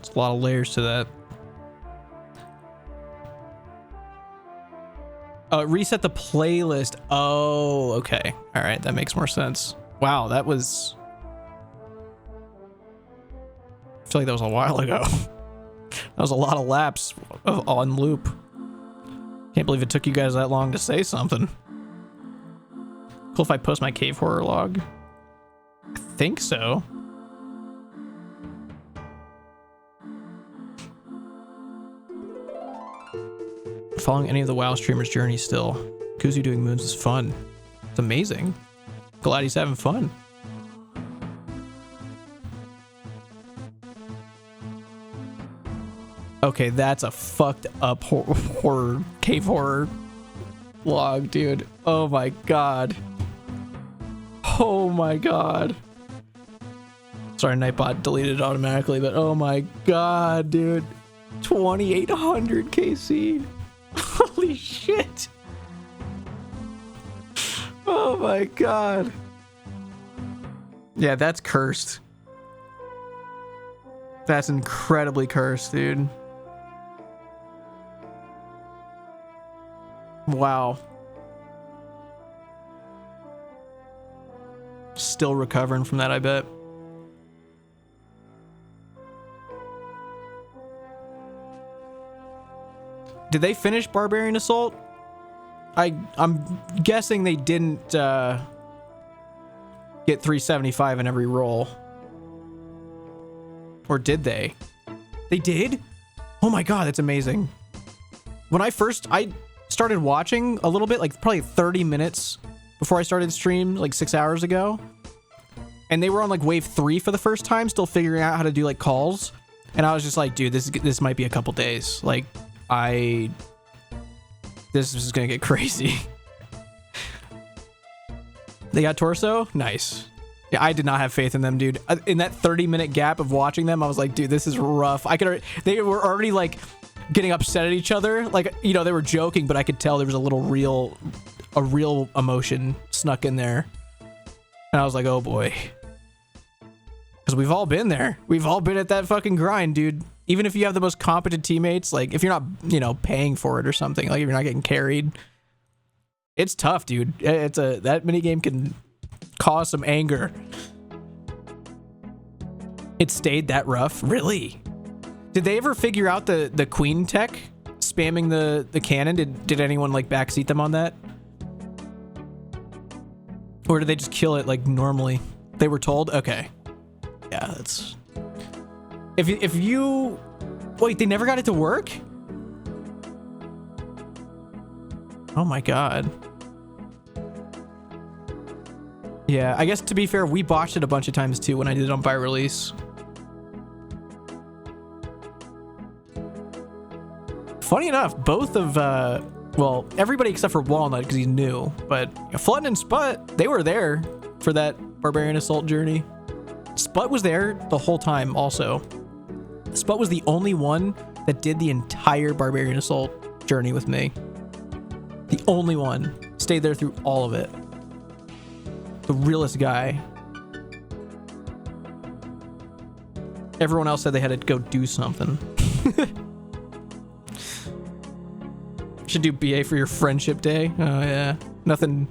There's a lot of layers to that. Reset the playlist. Oh, okay. All right, that makes more sense. Wow, that was... I feel like that was a while ago. That was a lot of laps on loop. Can't believe it took you guys that long to say something. Cool if I post my cave horror log. I think so. Following any of the WoW streamers' journey still. Kuzu doing moons is fun. It's amazing. Glad he's having fun. Okay, that's a fucked up horror cave horror log, dude. Oh my god. Oh my god. Sorry, Nightbot deleted it automatically, but oh my god, dude. 2800 KC. Holy shit. Oh my god. Yeah, that's cursed. That's incredibly cursed, dude. Wow. Still recovering from that, I bet. Did they finish Barbarian Assault? I'm guessing they didn't get 375 in every roll. Or did they? They did? Oh my god, that's amazing. When I started watching a little bit, like probably 30 minutes before I started the stream, like 6 hours ago. And they were on like wave 3 for the first time, still figuring out how to do like calls. And I was just like, dude, this might be a couple days. Like, this is gonna get crazy. They got torso? Nice. Yeah, I did not have faith in them, dude. In that 30-minute gap of watching them, I was like, dude, this is rough. They were already like getting upset at each other. Like, you know, they were joking, but I could tell there was a real emotion snuck in there. And I was like, oh boy. Because we've all been there. We've all been at that fucking grind, dude. Even if you have the most competent teammates, like if you're not, you know, paying for it or something, like if you're not getting carried, it's tough, dude. That minigame can cause some anger. It stayed that rough? Really? Did they ever figure out the queen tech? Spamming the cannon? Did anyone like backseat them on that? Or did they just kill it like normally? They were told? Okay. Yeah, that's... If you... Wait, they never got it to work? Oh my god. Yeah, I guess to be fair, we botched it a bunch of times too when I did it on buy release. Funny enough, both of, well, everybody except for Walnut because he's new, but Flutten and Sput, they were there for that Barbarian Assault journey. Sput was there the whole time also. Sput was the only one that did the entire Barbarian Assault journey with me. The only one. Stayed there through all of it. The realest guy. Everyone else said they had to go do something. Should do BA for your friendship day. Oh yeah. Nothing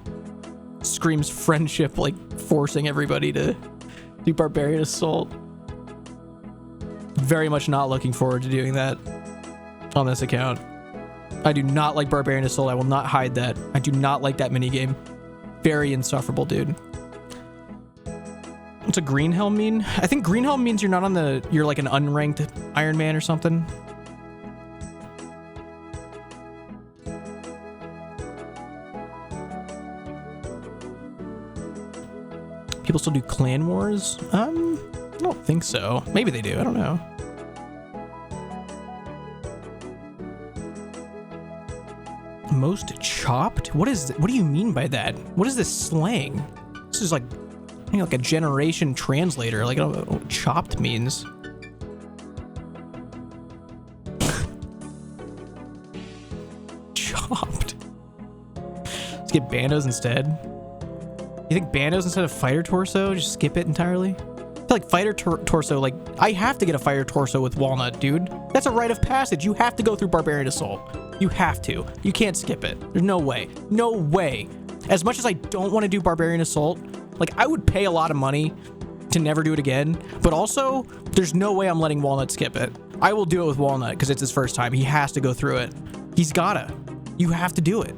screams friendship like forcing everybody to do Barbarian Assault. Very much not looking forward to doing that on this account. I do not like Barbarian Assault. I will not hide that. I do not like that minigame. Very insufferable, dude. What's a green helm mean? I think green helm means you're not on the... You're like an unranked Ironman or something. People still do clan wars? I don't think so. Maybe they do. I don't know. Most chopped? What do you mean by that? What is this slang? This is like, I think like a generation translator. Like I don't know what chopped means. Chopped. Let's get bandos instead. You think bandos instead of fighter torso? Just skip it entirely? I feel like fighter torso, like I have to get a fighter torso with Walnut, dude. That's a rite of passage. You have to go through Barbarian Assault. You have to. You can't skip it. There's no way. No way. As much as I don't want to do Barbarian Assault, like I would pay a lot of money to never do it again, but also there's no way I'm letting Walnut skip it. I will do it with Walnut because it's his first time. He has to go through it. He's gotta. You have to do it.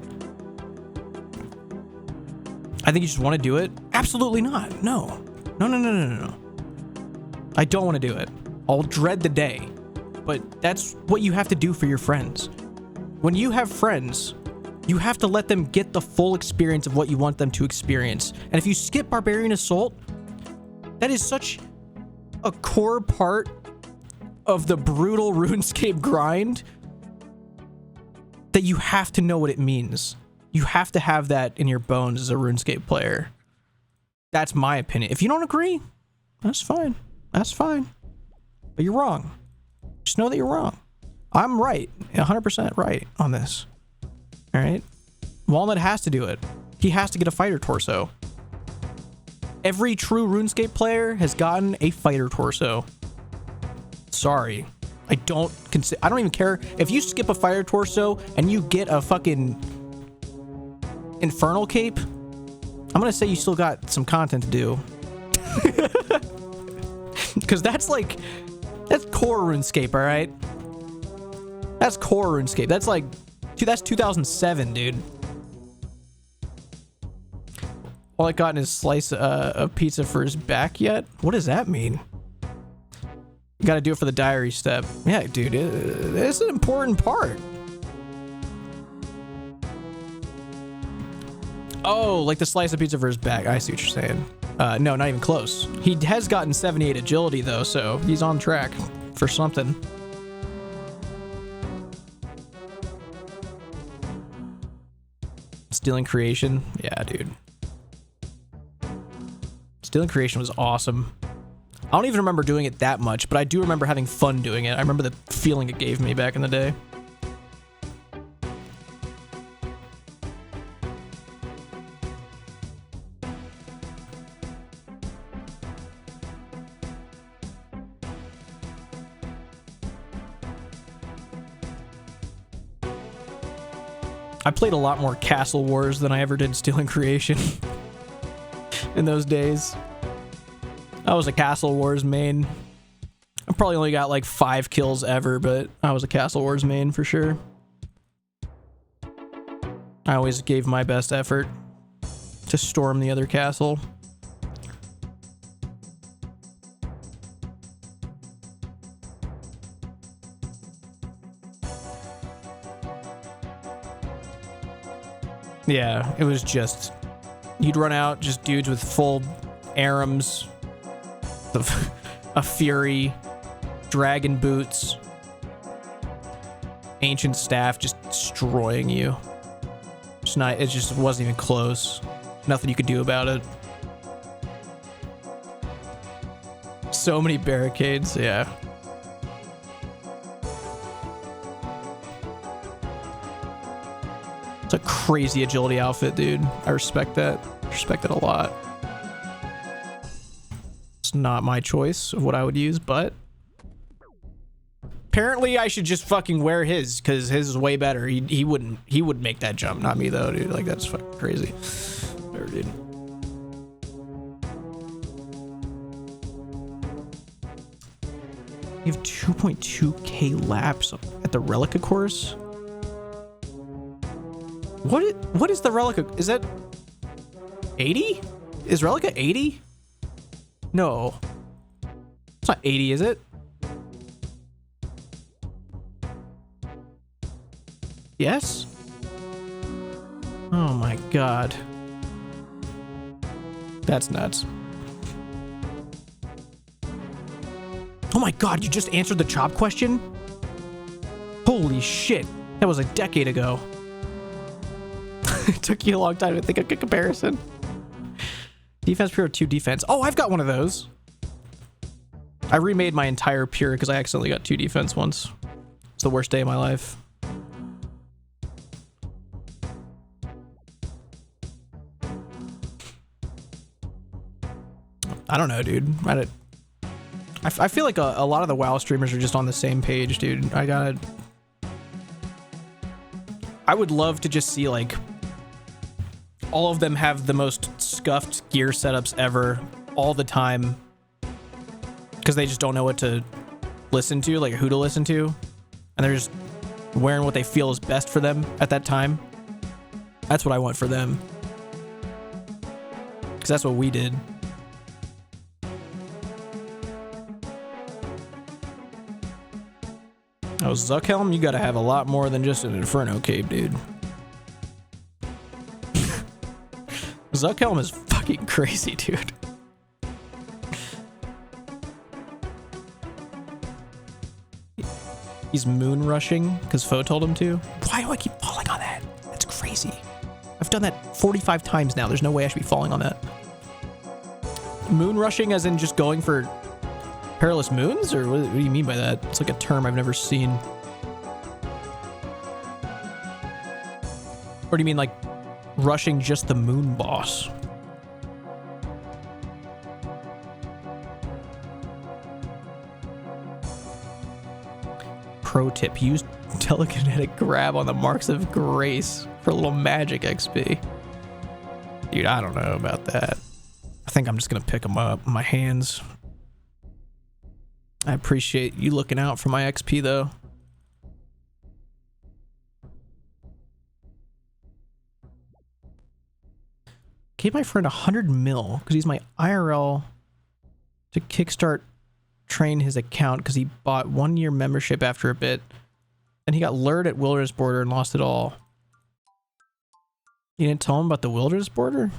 I think you just want to do it? Absolutely not. No. No. I don't want to do it. I'll dread the day. But that's what you have to do for your friends. When you have friends, you have to let them get the full experience of what you want them to experience. And if you skip Barbarian Assault, that is such a core part of the brutal RuneScape grind that you have to know what it means. You have to have that in your bones as a RuneScape player. That's my opinion. If you don't agree, that's fine. That's fine. But you're wrong. Just know that you're wrong. I'm right. 100% right on this. All right? Walnut has to do it. He has to get a fighter torso. Every true RuneScape player has gotten a fighter torso. Sorry. I don't even care. If you skip a fighter torso and you get a fucking Infernal Cape, I'm gonna say you still got some content to do. Because that's core RuneScape, all right? That's core RuneScape. That's 2007, dude. All I got is slice of pizza for his back yet? What does that mean? You gotta do it for the diary step. Yeah, dude, it's an important part. Oh, like the slice of pizza for his back. I see what you're saying. No, not even close. He has gotten 78 agility though, so he's on track for something. Stealing Creation. Yeah, dude. Stealing Creation was awesome. I don't even remember doing it that much, but I do remember having fun doing it. I remember the feeling it gave me back in the day. I played a lot more Castle Wars than I ever did Stealing Creation in those days. I was a Castle Wars main. I probably only got like 5 kills ever, but I was a Castle Wars main for sure. I always gave my best effort to storm the other castle. Yeah, it was just, you'd run out, just dudes with full Arams, a Fury, Dragon Boots, Ancient Staff, just destroying you. It just wasn't even close. Nothing you could do about it. So many barricades, yeah. It's a crazy agility outfit, dude. I respect that. I respect it a lot. It's not my choice of what I would use, but apparently I should just fucking wear his, because his is way better. He wouldn't make that jump. Not me though, dude. Like, that's fucking crazy. Whatever, dude. You have 2.2k laps at the Relica course? What is the Relica? Is that 80? Is Relica 80? No. It's not 80, is it? Yes? Oh my god. That's nuts. Oh my god, you just answered the chop question? Holy shit. That was a decade ago. It took you a long time to think of a comparison. Defense Pure 2 defense. Oh, I've got one of those. I remade my entire Pure because I accidentally got 2 defense once. It's the worst day of my life. I don't know, dude. I feel like a lot of the WoW streamers are just on the same page, dude. I would love to just see, like, all of them have the most scuffed gear setups ever, all the time, because they just don't know what to listen to, like who to listen to, and they're just wearing what they feel is best for them at that time. That's what I want for them, because that's what we did. Oh, Zuckhelm, you gotta have a lot more than just an Inferno cape, dude. Zuckhelm is fucking crazy, dude. He's moon rushing because Foe told him to. Why do I keep falling on that? That's crazy. I've done that 45 times now. There's no way I should be falling on that. Moon rushing as in just going for perilous moons? Or what do you mean by that? It's like a term I've never seen. Or do you mean like rushing just the moon boss? Pro tip, use telekinetic grab on the marks of grace for a little magic XP. Dude, I don't know about that. I think I'm just gonna pick them up in my hands. I appreciate you looking out for my XP though. Gave my friend 100 mil because he's my IRL to kickstart train his account because he bought 1 year membership after a bit and he got lured at Wilderness Border and lost it all. You didn't tell him about the Wilderness Border?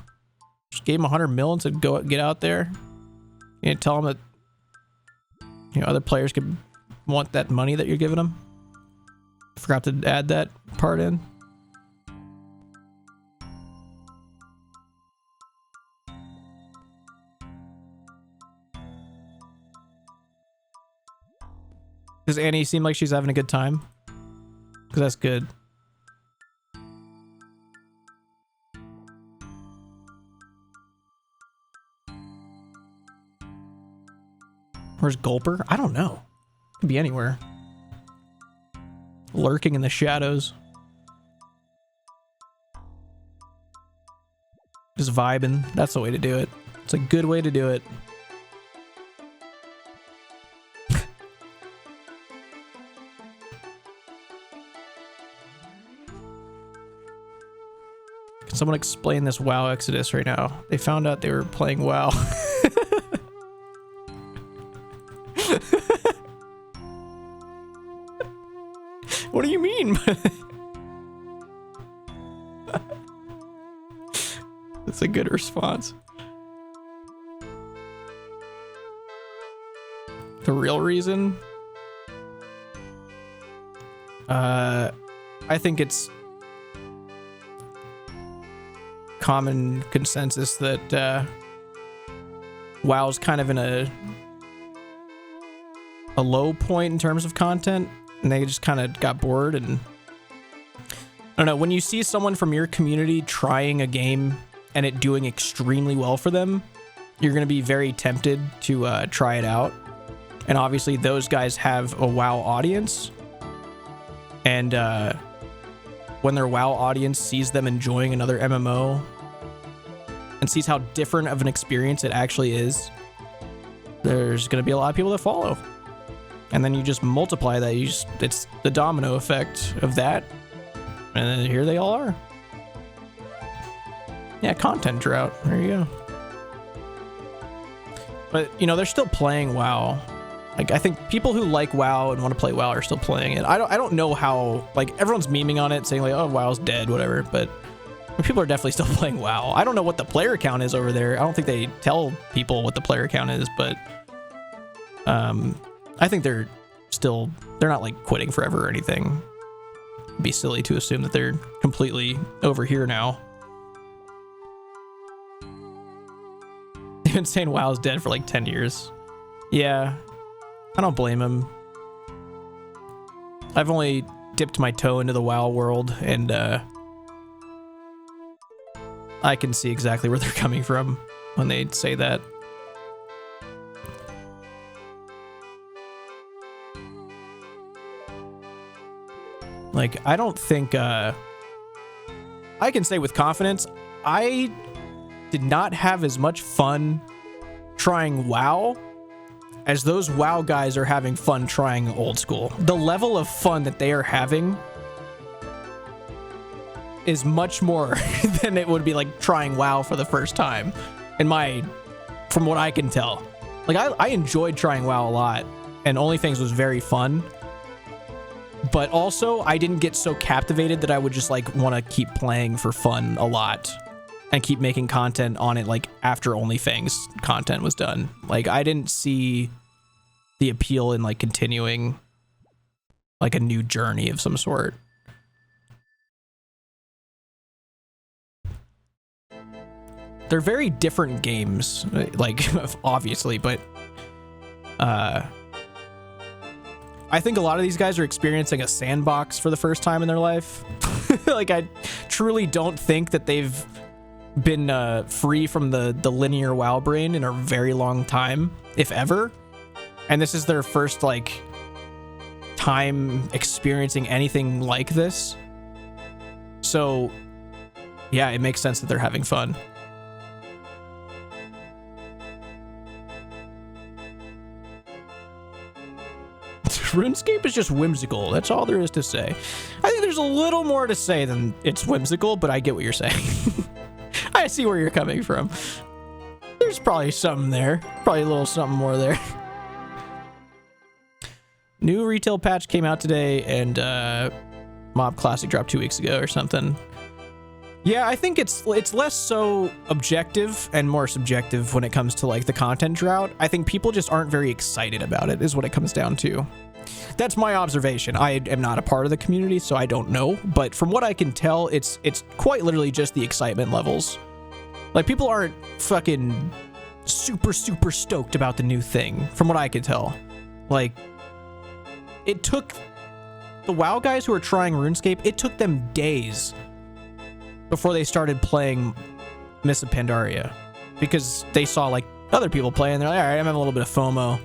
Just gave him 100 mil and said go get out there. You didn't tell him that, you know, other players could want that money that you're giving them? Forgot to add that part in. Does Annie seem like she's having a good time? Because that's good. Where's Gulper? I don't know. Could be anywhere. Lurking in the shadows. Just vibing. That's the way to do it. It's a good way to do it. Can someone explain this WoW Exodus right now? They found out they were playing WoW. What do you mean? That's a good response. The real reason? I think it's common consensus that WoW's kind of in a low point in terms of content, and they just kind of got bored. And I don't know, when you see someone from your community trying a game and it doing extremely well for them, you're going to be very tempted to try it out. And obviously those guys have a WoW audience, and when their WoW audience sees them enjoying another MMO and sees how different of an experience it actually is, there's going to be a lot of people that follow. And then you just multiply that. It's the domino effect of that. And then here they all are. Yeah, content drought. There you go. But, you know, they're still playing WoW. Like, I think people who like WoW and want to play WoW are still playing it. I don't know how, like, everyone's memeing on it, saying like, oh, WoW's dead, whatever, but people are definitely still playing WoW. I don't know what the player count is over there. I don't think they tell people what the player count is, but I think they're not like quitting forever or anything. It'd be silly to assume that they're completely over here now. They've been saying WoW's dead for like 10 years. Yeah, I don't blame him. I've only dipped my toe into the WoW world, and I can see exactly where they're coming from when they say that. Like, I don't think, I can say with confidence, I did not have as much fun trying WoW as those WoW guys are having fun trying old school. The level of fun that they are having is much more than it would be like trying WoW for the first time. From what I can tell. Like, I enjoyed trying WoW a lot, and OnlyFans was very fun. But also, I didn't get so captivated that I would just like want to keep playing for fun a lot and keep making content on it like after OnlyFans content was done. Like, I didn't see the appeal in like continuing like a new journey of some sort. They're very different games, like, obviously, but I think a lot of these guys are experiencing a sandbox for the first time in their life. Like, I truly don't think that they've been free from the linear WoW brain in a very long time, if ever. And this is their first, like, time experiencing anything like this. So, yeah, it makes sense that they're having fun. RuneScape is just whimsical. That's all there is to say. I think there's a little more to say than it's whimsical, but I get what you're saying. I see where you're coming from. There's probably something there. Probably a little something more there. New retail patch came out today, and Mob Classic dropped 2 weeks ago or something. Yeah, I think it's less so objective and more subjective when it comes to like the content drought. I think people just aren't very excited about it, is what it comes down to. That's my observation. I am not a part of the community, so I don't know. But from what I can tell, it's quite literally just the excitement levels. Like, people aren't fucking super stoked about the new thing, from what I can tell. Like, it took the WoW guys who are trying RuneScape, it took them days before they started playing Miss of Pandaria, because they saw like other people play and they're like, all right, I'm having a little bit of FOMO.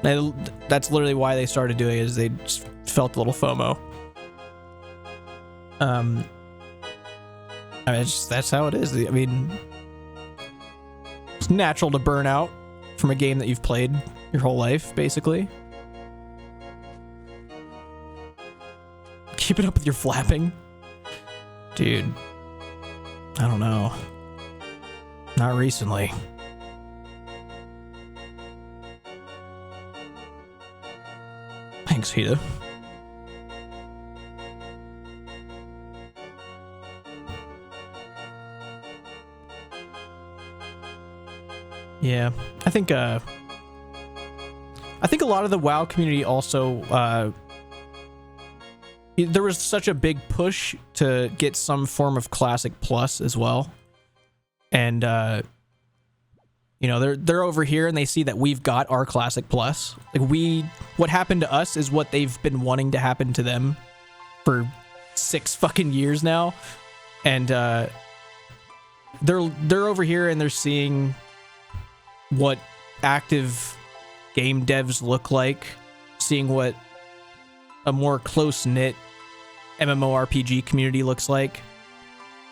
And that's literally why they started doing it, is they just felt a little FOMO. I mean, that's how it is. I mean, it's natural to burn out from a game that you've played your whole life, basically. Keep it up with your flapping. Dude, I don't know. Not recently. Thanks, Vita. Yeah, I think a lot of the WoW community also there was such a big push to get some form of Classic Plus as well. And you know, they're over here and they see that we've got our Classic Plus. Like, what happened to us is what they've been wanting to happen to them for 6 fucking years now. And they're over here and they're seeing what active game devs look like, seeing what a more close-knit MMORPG community looks like,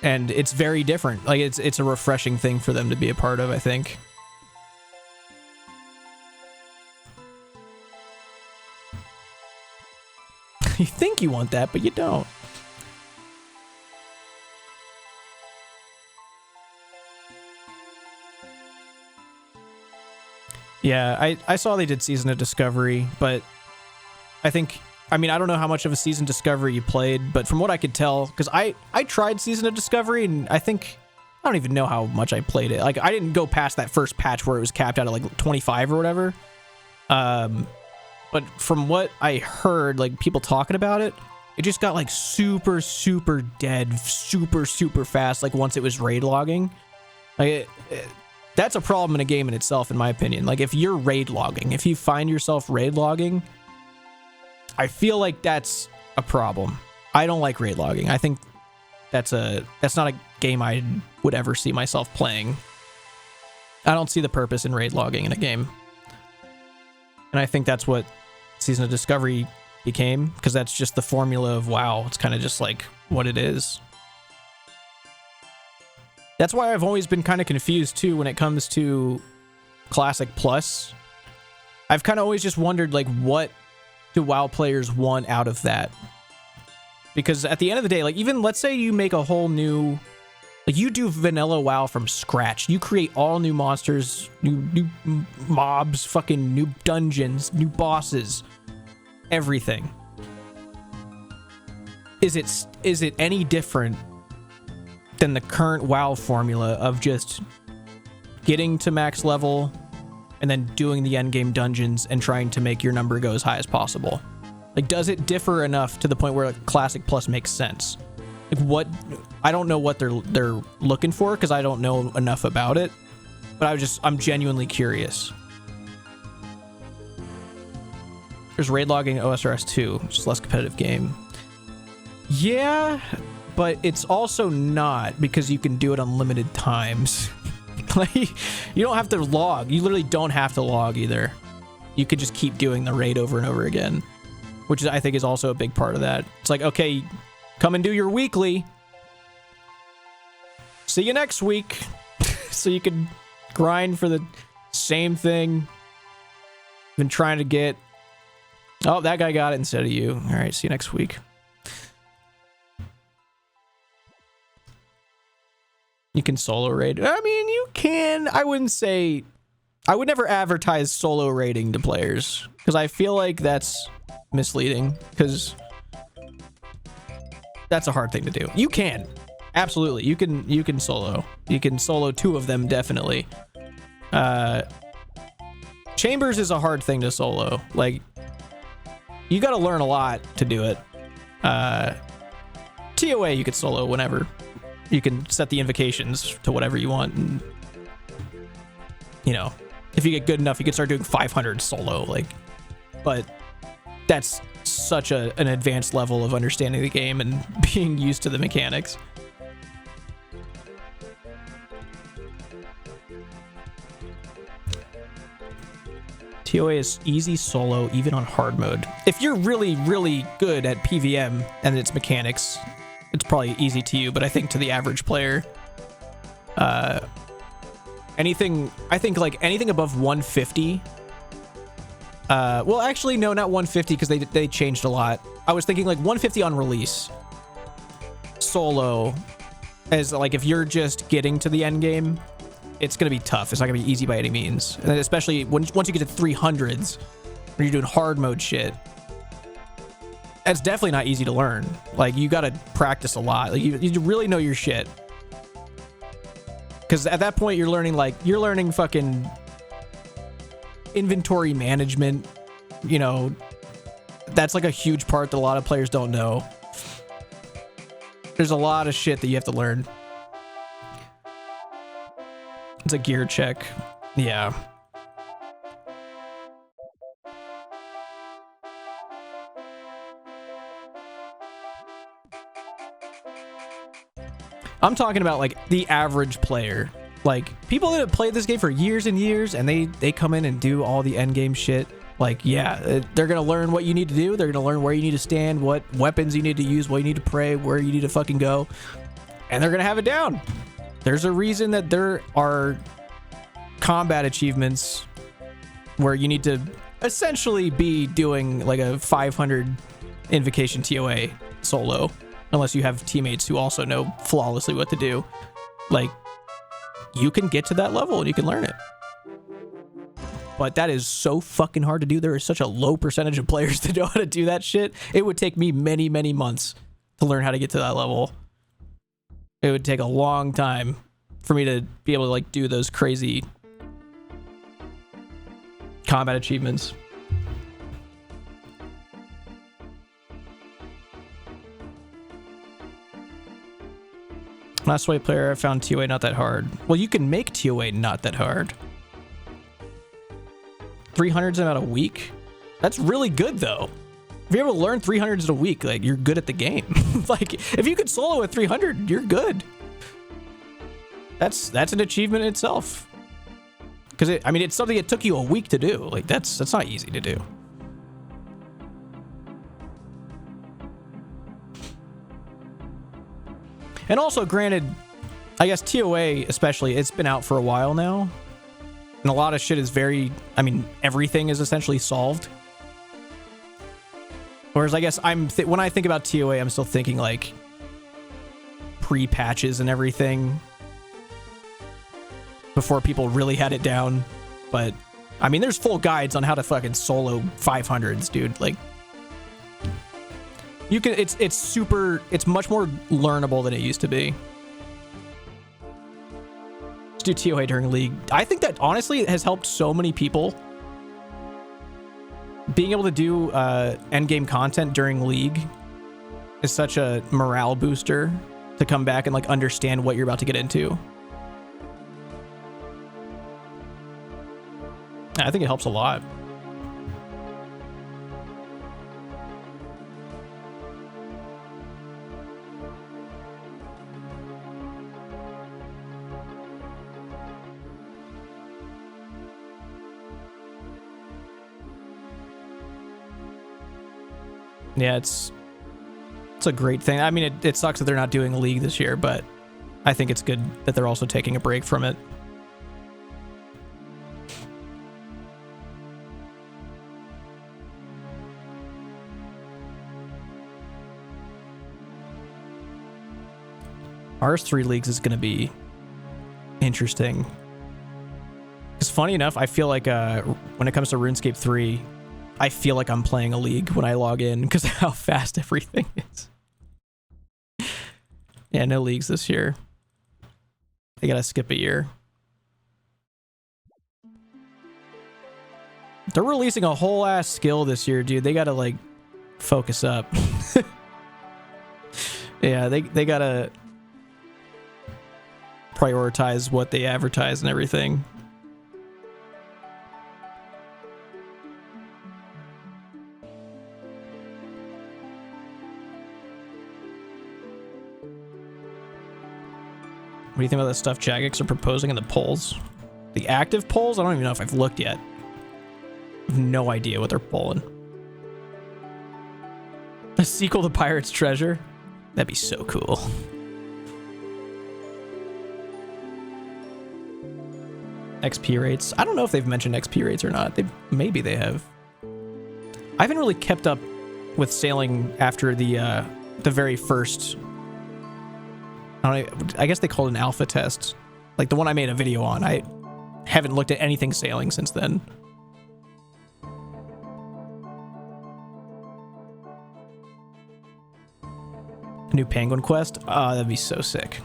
and it's very different. Like, it's a refreshing thing for them to be a part of, I think. You think you want that, but you don't. Yeah, I saw they did Season of Discovery, but I mean, I don't know how much of a Season Discovery you played, but from what I could tell, because I tried Season of Discovery, and I don't even know how much I played it. Like, I didn't go past that first patch where it was capped out at like 25 or whatever. But from what I heard, like, people talking about it, it just got like super dead, super fast, like, once it was raid logging. Like, that's a problem in a game in itself, in my opinion. Like, if you're raid logging, if you find yourself raid logging, I feel like that's a problem. I don't like raid logging. I think that's not a game I would ever see myself playing. I don't see the purpose in raid logging in a game. And I think that's what Season of Discovery became, because that's just the formula of WoW. It's kind of just like what it is. That's why I've always been kind of confused too when it comes to Classic Plus. I've kind of always just wondered, like, what do WoW players want out of that? Because at the end of the day, like, even let's say you make a whole new, like, you do vanilla WoW from scratch. You create all new monsters, new mobs, fucking new dungeons, new bosses, everything. Is it any different than the current WoW formula of just getting to max level and then doing the endgame dungeons and trying to make your number go as high as possible? Like, does it differ enough to the point where like, Classic Plus makes sense? Like, what? I don't know what they're looking for because I don't know enough about it, but I'm genuinely curious. There's raid logging in OSRS 2, just less competitive game. Yeah, but it's also not, because you can do it unlimited times. Like, you don't have to log. You literally don't have to log either. You could just keep doing the raid over and over again, which I think is also a big part of that. It's like, okay, come and do your weekly. See you next week. So you can grind for the same thing. Been trying to get... Oh, that guy got it instead of you. All right, see you next week. You can solo raid. I mean, you can. I wouldn't say... I would never advertise solo raiding to players, because I feel like that's misleading, because that's a hard thing to do. You can. Absolutely. You can solo. You can solo 2 of them, definitely. Chambers is a hard thing to solo. Like, you got to learn a lot to do it. TOA you could solo whenever. You can set the invocations to whatever you want, and, you know, if you get good enough, you can start doing 500 solo, like, but that's such an advanced level of understanding the game and being used to the mechanics. TOA is easy solo, even on hard mode. If you're really, really good at PvM and its mechanics, it's probably easy to you, but I think to the average player, anything above 150. Well, actually, no, not 150, because they changed a lot. I was thinking like 150 on release. Solo, as like if you're just getting to the end game, it's gonna be tough. It's not gonna be easy by any means, and especially once you get to 300s, when you're doing hard mode shit. That's definitely not easy to learn. Like, you gotta practice a lot. Like, you really know your shit. Because at that point, you're learning fucking inventory management. You know, that's like a huge part that a lot of players don't know. There's a lot of shit that you have to learn. It's a gear check. Yeah. I'm talking about like the average player, like people that have played this game for years and years, and they come in and do all the end game shit. Like, yeah, they're gonna learn what you need to do. They're gonna learn where you need to stand, what weapons you need to use, what you need to pray, where you need to fucking go, and they're gonna have it down. There's a reason that there are combat achievements where you need to essentially be doing like a 500 invocation TOA solo. Unless you have teammates who also know flawlessly what to do. Like, you can get to that level and you can learn it. But that is so fucking hard to do. There is such a low percentage of players that know how to do that shit. It would take me many, many months to learn how to get to that level. It would take a long time for me to be able to, like, do those crazy combat achievements. Last way player, I found TOA not that hard. Well, you can make TOA not that hard. 300s in about a week? That's really good, though. If you're able to learn 300s in a week, like, you're good at the game. Like, if you could solo at 300, you're good. That's an achievement in itself. Because, I mean, it's something that took you a week to do. Like, that's not easy to do. And also, granted, I guess TOA especially, it's been out for a while now. And a lot of shit is very, I mean, everything is essentially solved. Whereas I guess when I think about TOA, I'm still thinking like pre-patches and everything before people really had it down. But I mean, there's full guides on how to fucking solo 500s, dude. Like, you can, it's much more learnable than it used to be. Let's do TOA during League. I think that honestly has helped so many people. Being able to do endgame content during League is such a morale booster to come back and like understand what you're about to get into. I think it helps a lot. Yeah, it's a great thing. I mean, it sucks that they're not doing League this year, but I think it's good that they're also taking a break from it. RS3 Leagues is going to be interesting. Because funny enough, I feel like when it comes to RuneScape 3, I feel like I'm playing a League when I log in because of how fast everything is. Yeah, no Leagues this year. They gotta skip a year. They're releasing a whole ass skill this year, dude. They gotta like focus up. Yeah, they gotta prioritize what they advertise and everything. What do you think about the stuff Jagex are proposing in the polls? The active polls? I don't even know if I've looked yet. I have no idea what they're polling. A sequel to Pirate's Treasure? That'd be so cool. XP rates? I don't know if they've mentioned XP rates or not. Maybe they have. I haven't really kept up with sailing after the very first... I guess they called it an alpha test. Like the one I made a video on. I haven't looked at anything sailing since then. A new penguin quest? Oh, that'd be so sick.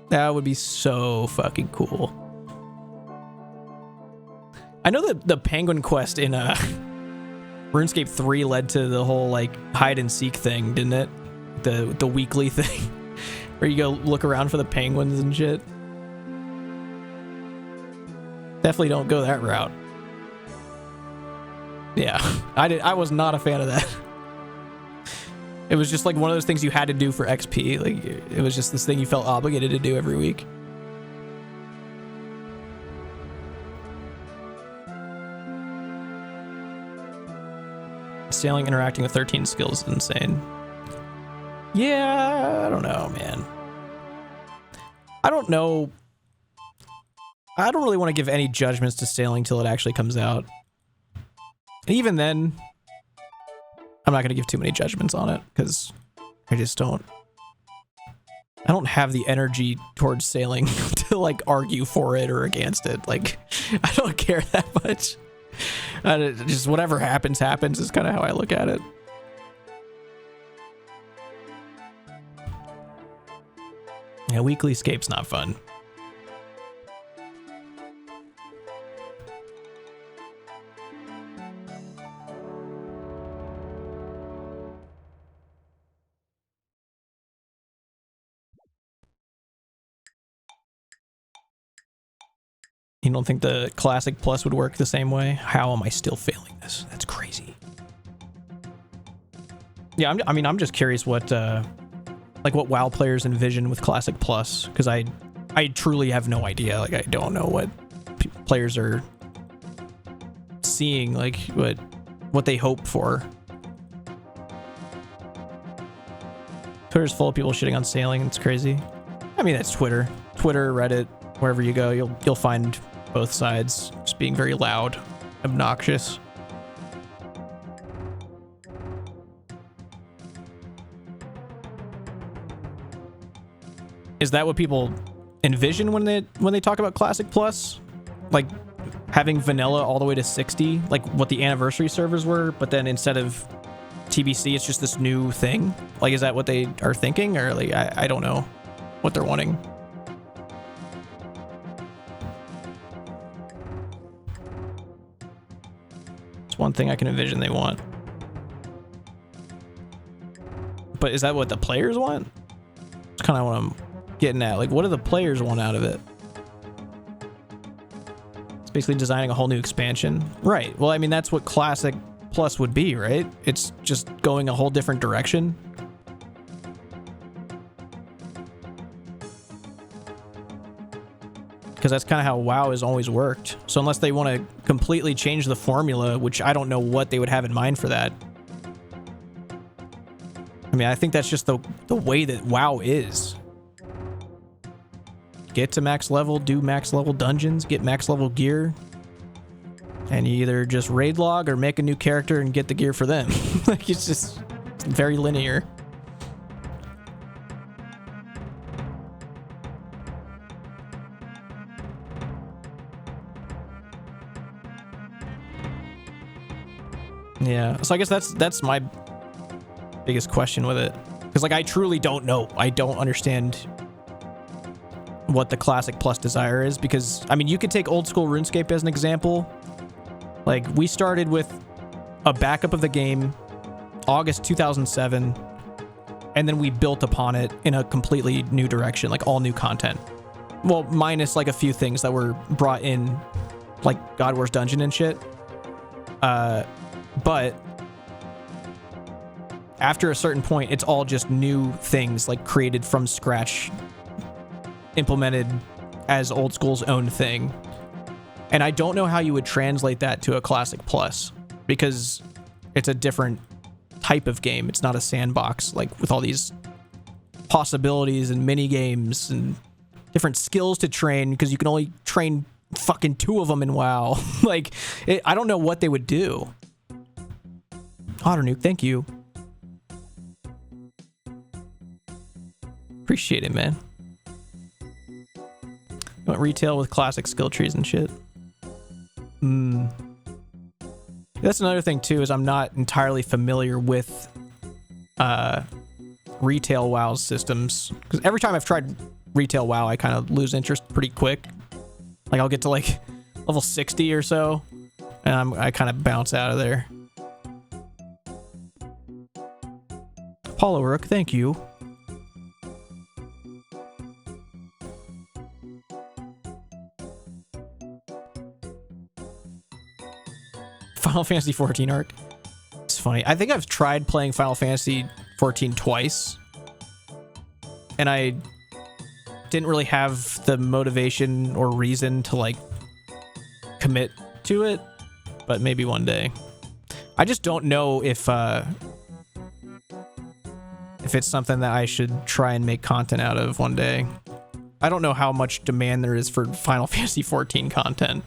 That would be so fucking cool. I know that the penguin quest in RuneScape 3 led to the whole like hide and seek thing, didn't it? The weekly thing. Where you go look around for the penguins and shit. Definitely don't go that route. Yeah, I was not a fan of that. It was just like one of those things you had to do for XP. Like it was just this thing you felt obligated to do every week. Sailing interacting with 13 skills is insane. Yeah, I don't know, man. I don't know. I don't really want to give any judgments to sailing till it actually comes out. Even then, I'm not going to give too many judgments on it because I just don't. I don't have the energy towards sailing to like argue for it or against it. Like, I don't care that much. Just whatever happens, happens is kind of how I look at it. Yeah, weekly escape's not fun. You don't think the Classic Plus would work the same way? How am I still failing this? That's crazy. Yeah, I mean, I'm just curious what like what WoW players envision with Classic Plus, because I truly have no idea. Like I don't know what players are seeing, like what they hope for. Twitter's full of people shitting on sailing. It's crazy. mean, that's Twitter, Reddit, wherever you go, you'll find both sides just being very loud, obnoxious. Is that what people envision when they talk about Classic Plus? Like having vanilla all the way to 60, like what the anniversary servers were, but then instead of TBC, it's just this new thing? Like, is that what they are thinking? Or like, I don't know what they're wanting. It's one thing I can envision they want. But is that what the players want? It's kind of what I'm getting at. Like, what do the players want out of it? It's basically designing a whole new expansion. Right. Well, I mean, that's what Classic Plus would be, right? It's just going a whole different direction. Because that's kind of how WoW has always worked. So unless they want to completely change the formula, which I don't know what they would have in mind for that. I mean, I think that's just the way that WoW is. Get to max level, do max level dungeons, get max level gear. And you either just raid log or make a new character and get the gear for them. Like, it's very linear. Yeah, so I guess that's my biggest question with it. Because, like, I truly don't know. I don't understand what the Classic Plus desire is. Because, I mean, you could take old school RuneScape as an example. Like, we started with a backup of the game, August 2007, and then we built upon it in a completely new direction, like all new content. Well, minus like a few things that were brought in, like God Wars Dungeon and shit. But after a certain point, it's all just new things, like created from scratch, implemented as old school's own thing. And I don't know how you would translate that to a Classic Plus, because it's a different type of game. It's not a sandbox, like with all these possibilities and mini games and different skills to train, because you can only train fucking 2 of them in WoW. Like, I don't know what they would do. Otternuke, thank you. Appreciate it, man. You want retail with classic skill trees and shit. That's another thing too, is I'm not entirely familiar with retail WoW systems, because every time I've tried retail WoW, I kind of lose interest pretty quick. Like, I'll get to like level 60 or so, and I kind of bounce out of there. Apollo Rook, thank you. Final Fantasy 14 arc. It's funny. I think I've tried playing Final Fantasy 14 twice, and I didn't really have the motivation or reason to like commit to it, but maybe one day. I just don't know if it's something that I should try and make content out of one day. I don't know how much demand there is for Final Fantasy 14 content.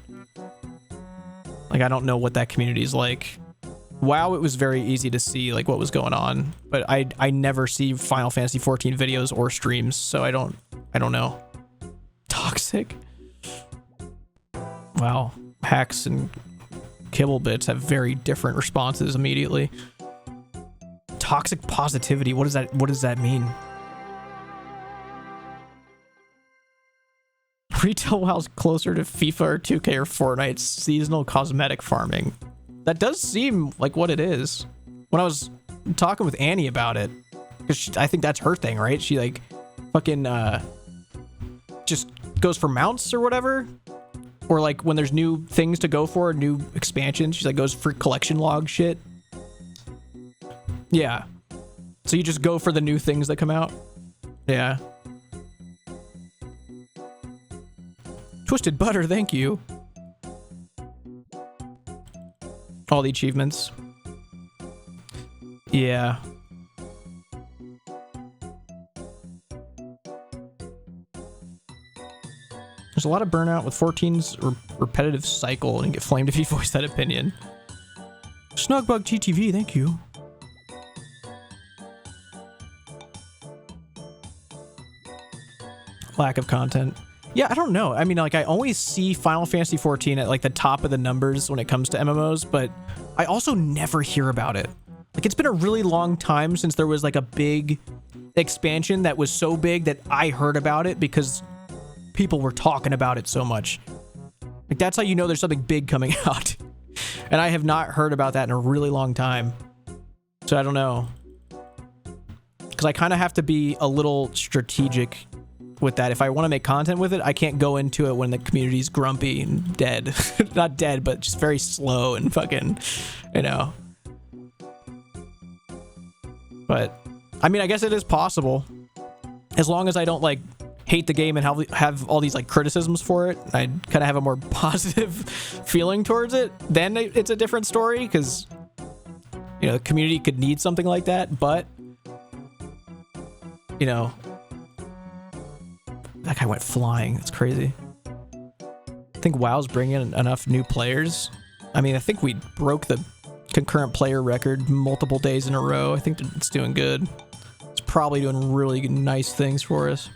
Like, I don't know what that community is like. WoW, it was very easy to see like what was going on, but I never see Final Fantasy 14 videos or streams, so I don't know. Toxic. Wow, hacks and kibble bits have very different responses immediately. Toxic positivity. What does that mean? Retail WoW's closer to FIFA or 2K or Fortnite's seasonal cosmetic farming. That does seem like what it is. When I was talking with Annie about it, because I think that's her thing, right? She like fucking just goes for mounts or whatever. Or like when there's new things to go for, new expansions, she like goes for collection log shit. Yeah. So you just go for the new things that come out? Yeah. Twisted Butter, thank you. All the achievements. Yeah. There's a lot of burnout with 14's repetitive cycle and get flamed if you voice that opinion. Snugbug TTV, thank you. Lack of content. Yeah, I don't know. I mean, like, I always see Final Fantasy 14 at like the top of the numbers when it comes to MMOs, but I also never hear about it. Like, it's been a really long time since there was like a big expansion that was so big that I heard about it because people were talking about it so much. Like, that's how you know there's something big coming out. And I have not heard about that in a really long time. So I don't know. Because I kind of have to be a little strategic with that. If I want to make content with it, I can't go into it when the community's grumpy and dead. Not dead, but just very slow and fucking, you know. But, I mean, I guess it is possible. As long as I don't, like, hate the game and have all these, like, criticisms for it, I kind of have a more positive feeling towards it, then it's a different story, because, you know, the community could need something like that, but, you know, that guy went flying. That's crazy. I think WoW's bringing in enough new players. I mean, I think we broke the concurrent player record multiple days in a row. I think it's doing good. It's probably doing really nice things for us.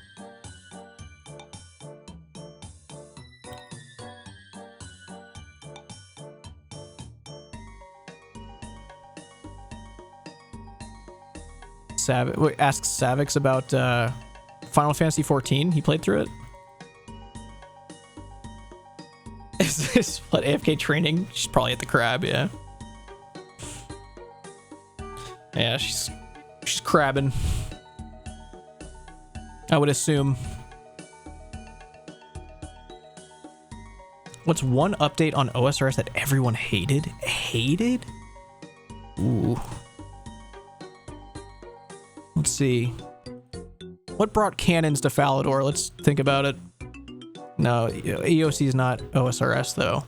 Ask Savix about Final Fantasy 14. He played through it. Is this what AFK training? She's probably at the crab, yeah. Yeah, she's crabbing, I would assume. What's one update on OSRS that everyone hated? Hated? Ooh. Let's see. What brought cannons to Falador? Let's think about it. No, EOC is not OSRS, though.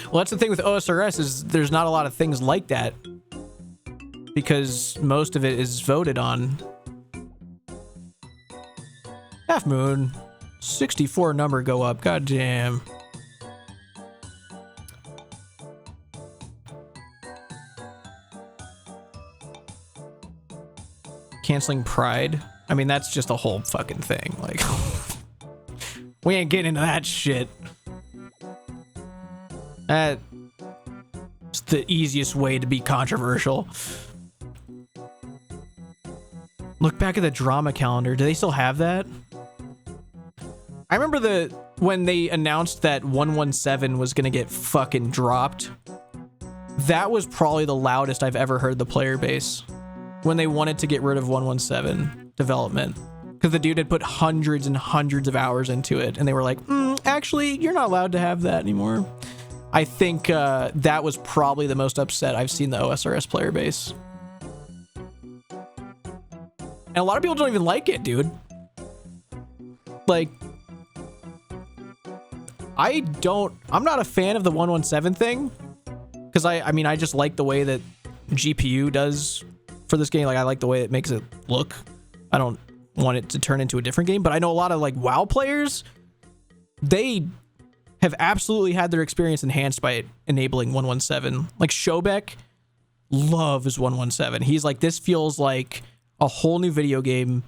Well, that's the thing with OSRS, is there's not a lot of things like that, because most of it is voted on. Half Moon. 64 number go up. God damn. Canceling Pride. I mean, that's just a whole fucking thing. Like, we ain't getting into that shit. That's the easiest way to be controversial. Look back at the drama calendar. Do they still have that? I remember when they announced that 117 was gonna get fucking dropped. That was probably the loudest I've ever heard the player base. When they wanted to get rid of 117 development. Because the dude had put hundreds and hundreds of hours into it. And they were like, actually, you're not allowed to have that anymore. I think that was probably the most upset I've seen the OSRS player base. And a lot of people don't even like it, dude. Like, I'm not a fan of the 117 thing. Because I mean, I just like the way that GPU does for this game. Like, I like the way it makes it look. I don't want it to turn into a different game, but I know a lot of like WoW players, they have absolutely had their experience enhanced by enabling 117. Like, Shobek loves 117. He's like, this feels like a whole new video game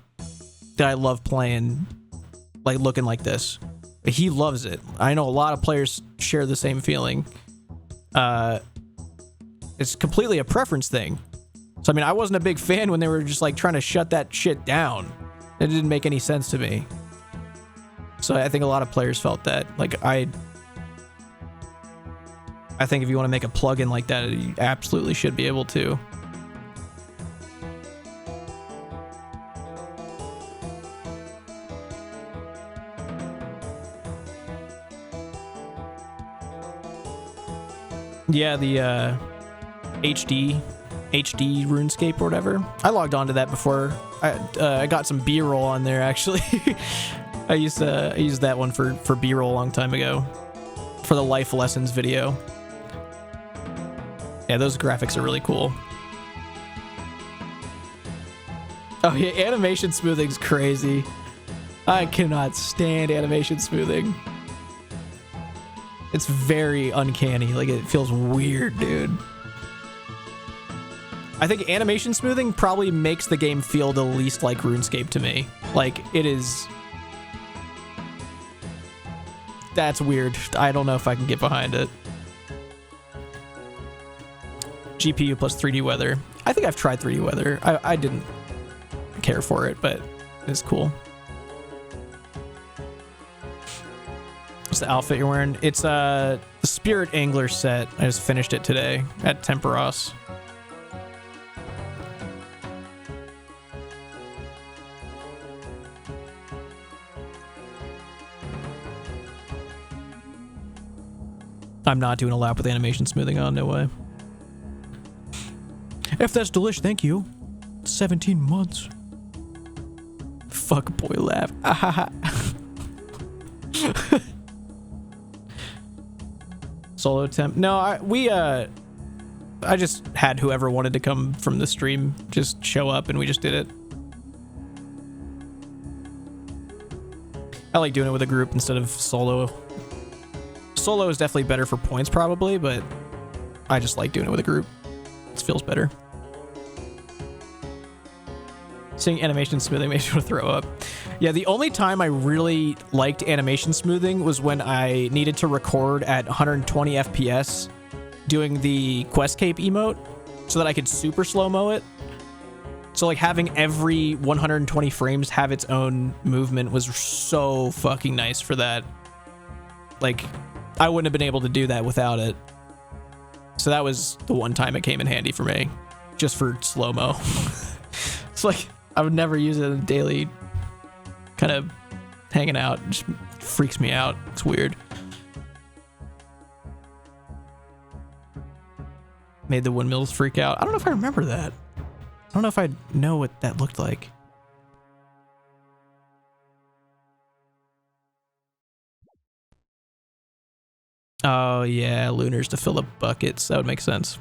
that I love playing, like looking like this. He loves it. I know a lot of players share the same feeling. It's completely a preference thing. So, I mean, I wasn't a big fan when they were just like trying to shut that shit down. It didn't make any sense to me. So I think a lot of players felt that. Like, I think if you want to make a plugin like that, you absolutely should be able to. Yeah, the HD RuneScape or whatever. I logged onto that before. I got some B-roll on there, actually. I used that one for B-roll a long time ago, for the life lessons video. Yeah, those graphics are really cool. Oh yeah, animation smoothing's crazy. I cannot stand animation smoothing. It's very uncanny. Like, it feels weird, dude. I think animation smoothing probably makes the game feel the least like RuneScape to me. Like, it is... That's weird. I don't know if I can get behind it. GPU plus 3D weather. I think I've tried 3D weather. I didn't care for it, but it's cool. What's the outfit you're wearing? It's the Spirit Angler set. I just finished it today at Temperos. I'm not doing a lap with animation smoothing on, no way. If that's delish, thank you. 17 months. Fuck boy laugh. Solo temp. No, I just had whoever wanted to come from the stream just show up and we just did it. I like doing it with a group instead of solo. Solo is definitely better for points probably, but I just like doing it with a group. It feels better. Seeing animation smoothing makes me want to throw up. Yeah, the only time I really liked animation smoothing was when I needed to record at 120 FPS doing the quest cape emote so that I could super slow-mo it. So like having every 120 frames have its own movement was so fucking nice for that. Like, I wouldn't have been able to do that without it. So that was the one time it came in handy for me, just for slow-mo. It's like, I would never use it in daily kind of hanging out. It just freaks me out. It's weird. Made the windmills freak out. I don't know if I remember that. I don't know if I know what that looked like. Oh yeah, lunars to fill up buckets. That would make sense.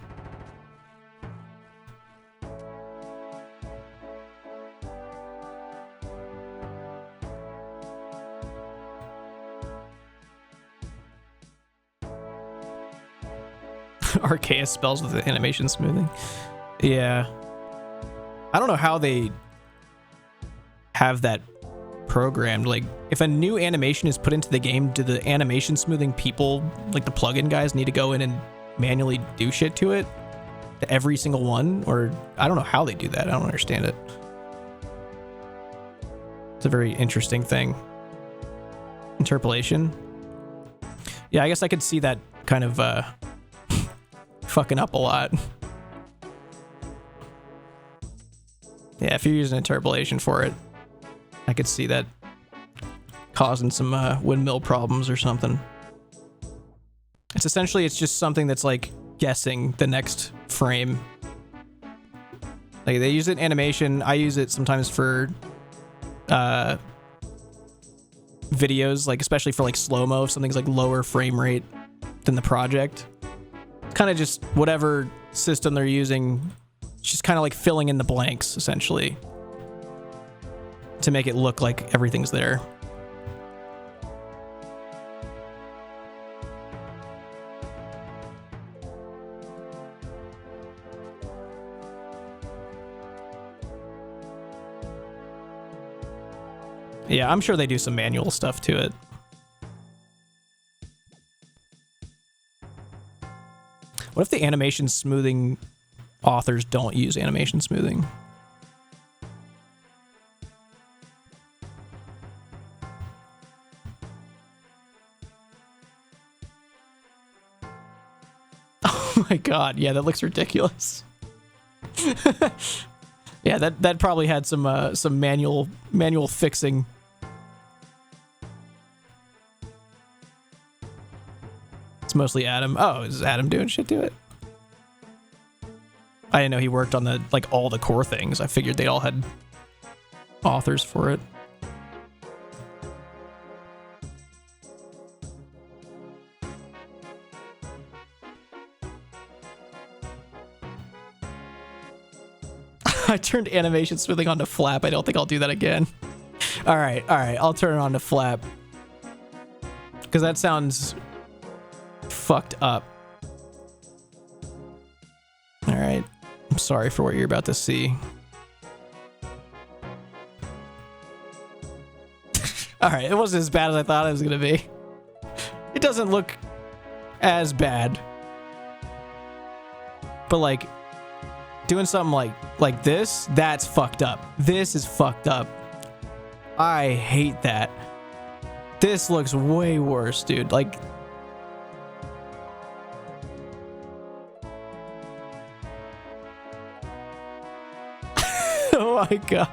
Arceus spells with the animation smoothing. Yeah. I don't know how they have that programmed. Like, if a new animation is put into the game, do the animation smoothing people, like the plugin guys, need to go in and manually do shit to it? To every single one? Or I don't know how they do that. I don't understand it. It's a very interesting thing. Interpolation. Yeah, I guess I could see that kind of fucking up a lot. Yeah, if you're using interpolation for it, I could see that causing some windmill problems or something. It's essentially, it's just something that's like guessing the next frame. Like, they use it in animation. I use it sometimes for videos, like especially for like slow-mo, if something's like lower frame rate than the project. Kind of just whatever system they're using, just kind of like filling in the blanks essentially to make it look like everything's there. Yeah, I'm sure they do some manual stuff to it. What if the animation smoothing authors don't use animation smoothing? Oh my god, yeah, that looks ridiculous. Yeah, that probably had some manual fixing. It's mostly Adam. Oh, is Adam doing shit to it? I didn't know he worked on the like all the core things. I figured they all had authors for it. I turned animation smoothing on to flap. I don't think I'll do that again. All right. I'll turn it on to flap. Because that sounds fucked up. All right. I'm sorry for what you're about to see. All right. It wasn't as bad as I thought it was going to be. It doesn't look as bad. But like doing something like this, that's fucked up. This is fucked up. I hate that. This looks way worse, dude. Like, oh my god.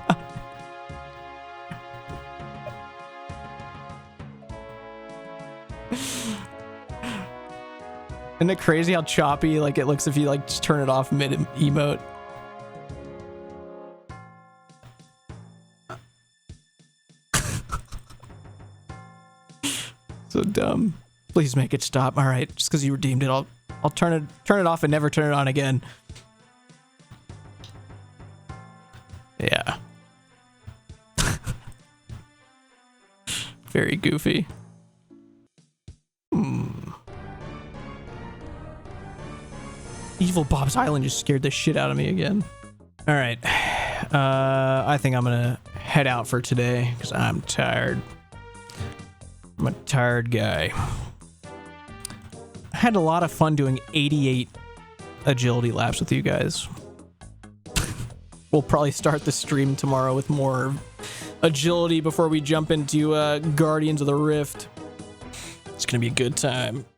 Isn't it crazy how choppy like it looks if you like just turn it off mid emote? So dumb. Please make it stop. All right, just because you redeemed it, I'll turn it off and never turn it on again. Yeah. Very goofy. Evil Bob's Island just scared the shit out of me again. All right. I think I'm gonna head out for today because I'm tired. I'm a tired guy. I had a lot of fun doing 88 agility laps with you guys. We'll probably start the stream tomorrow with more agility before we jump into Guardians of the Rift. It's gonna be a good time.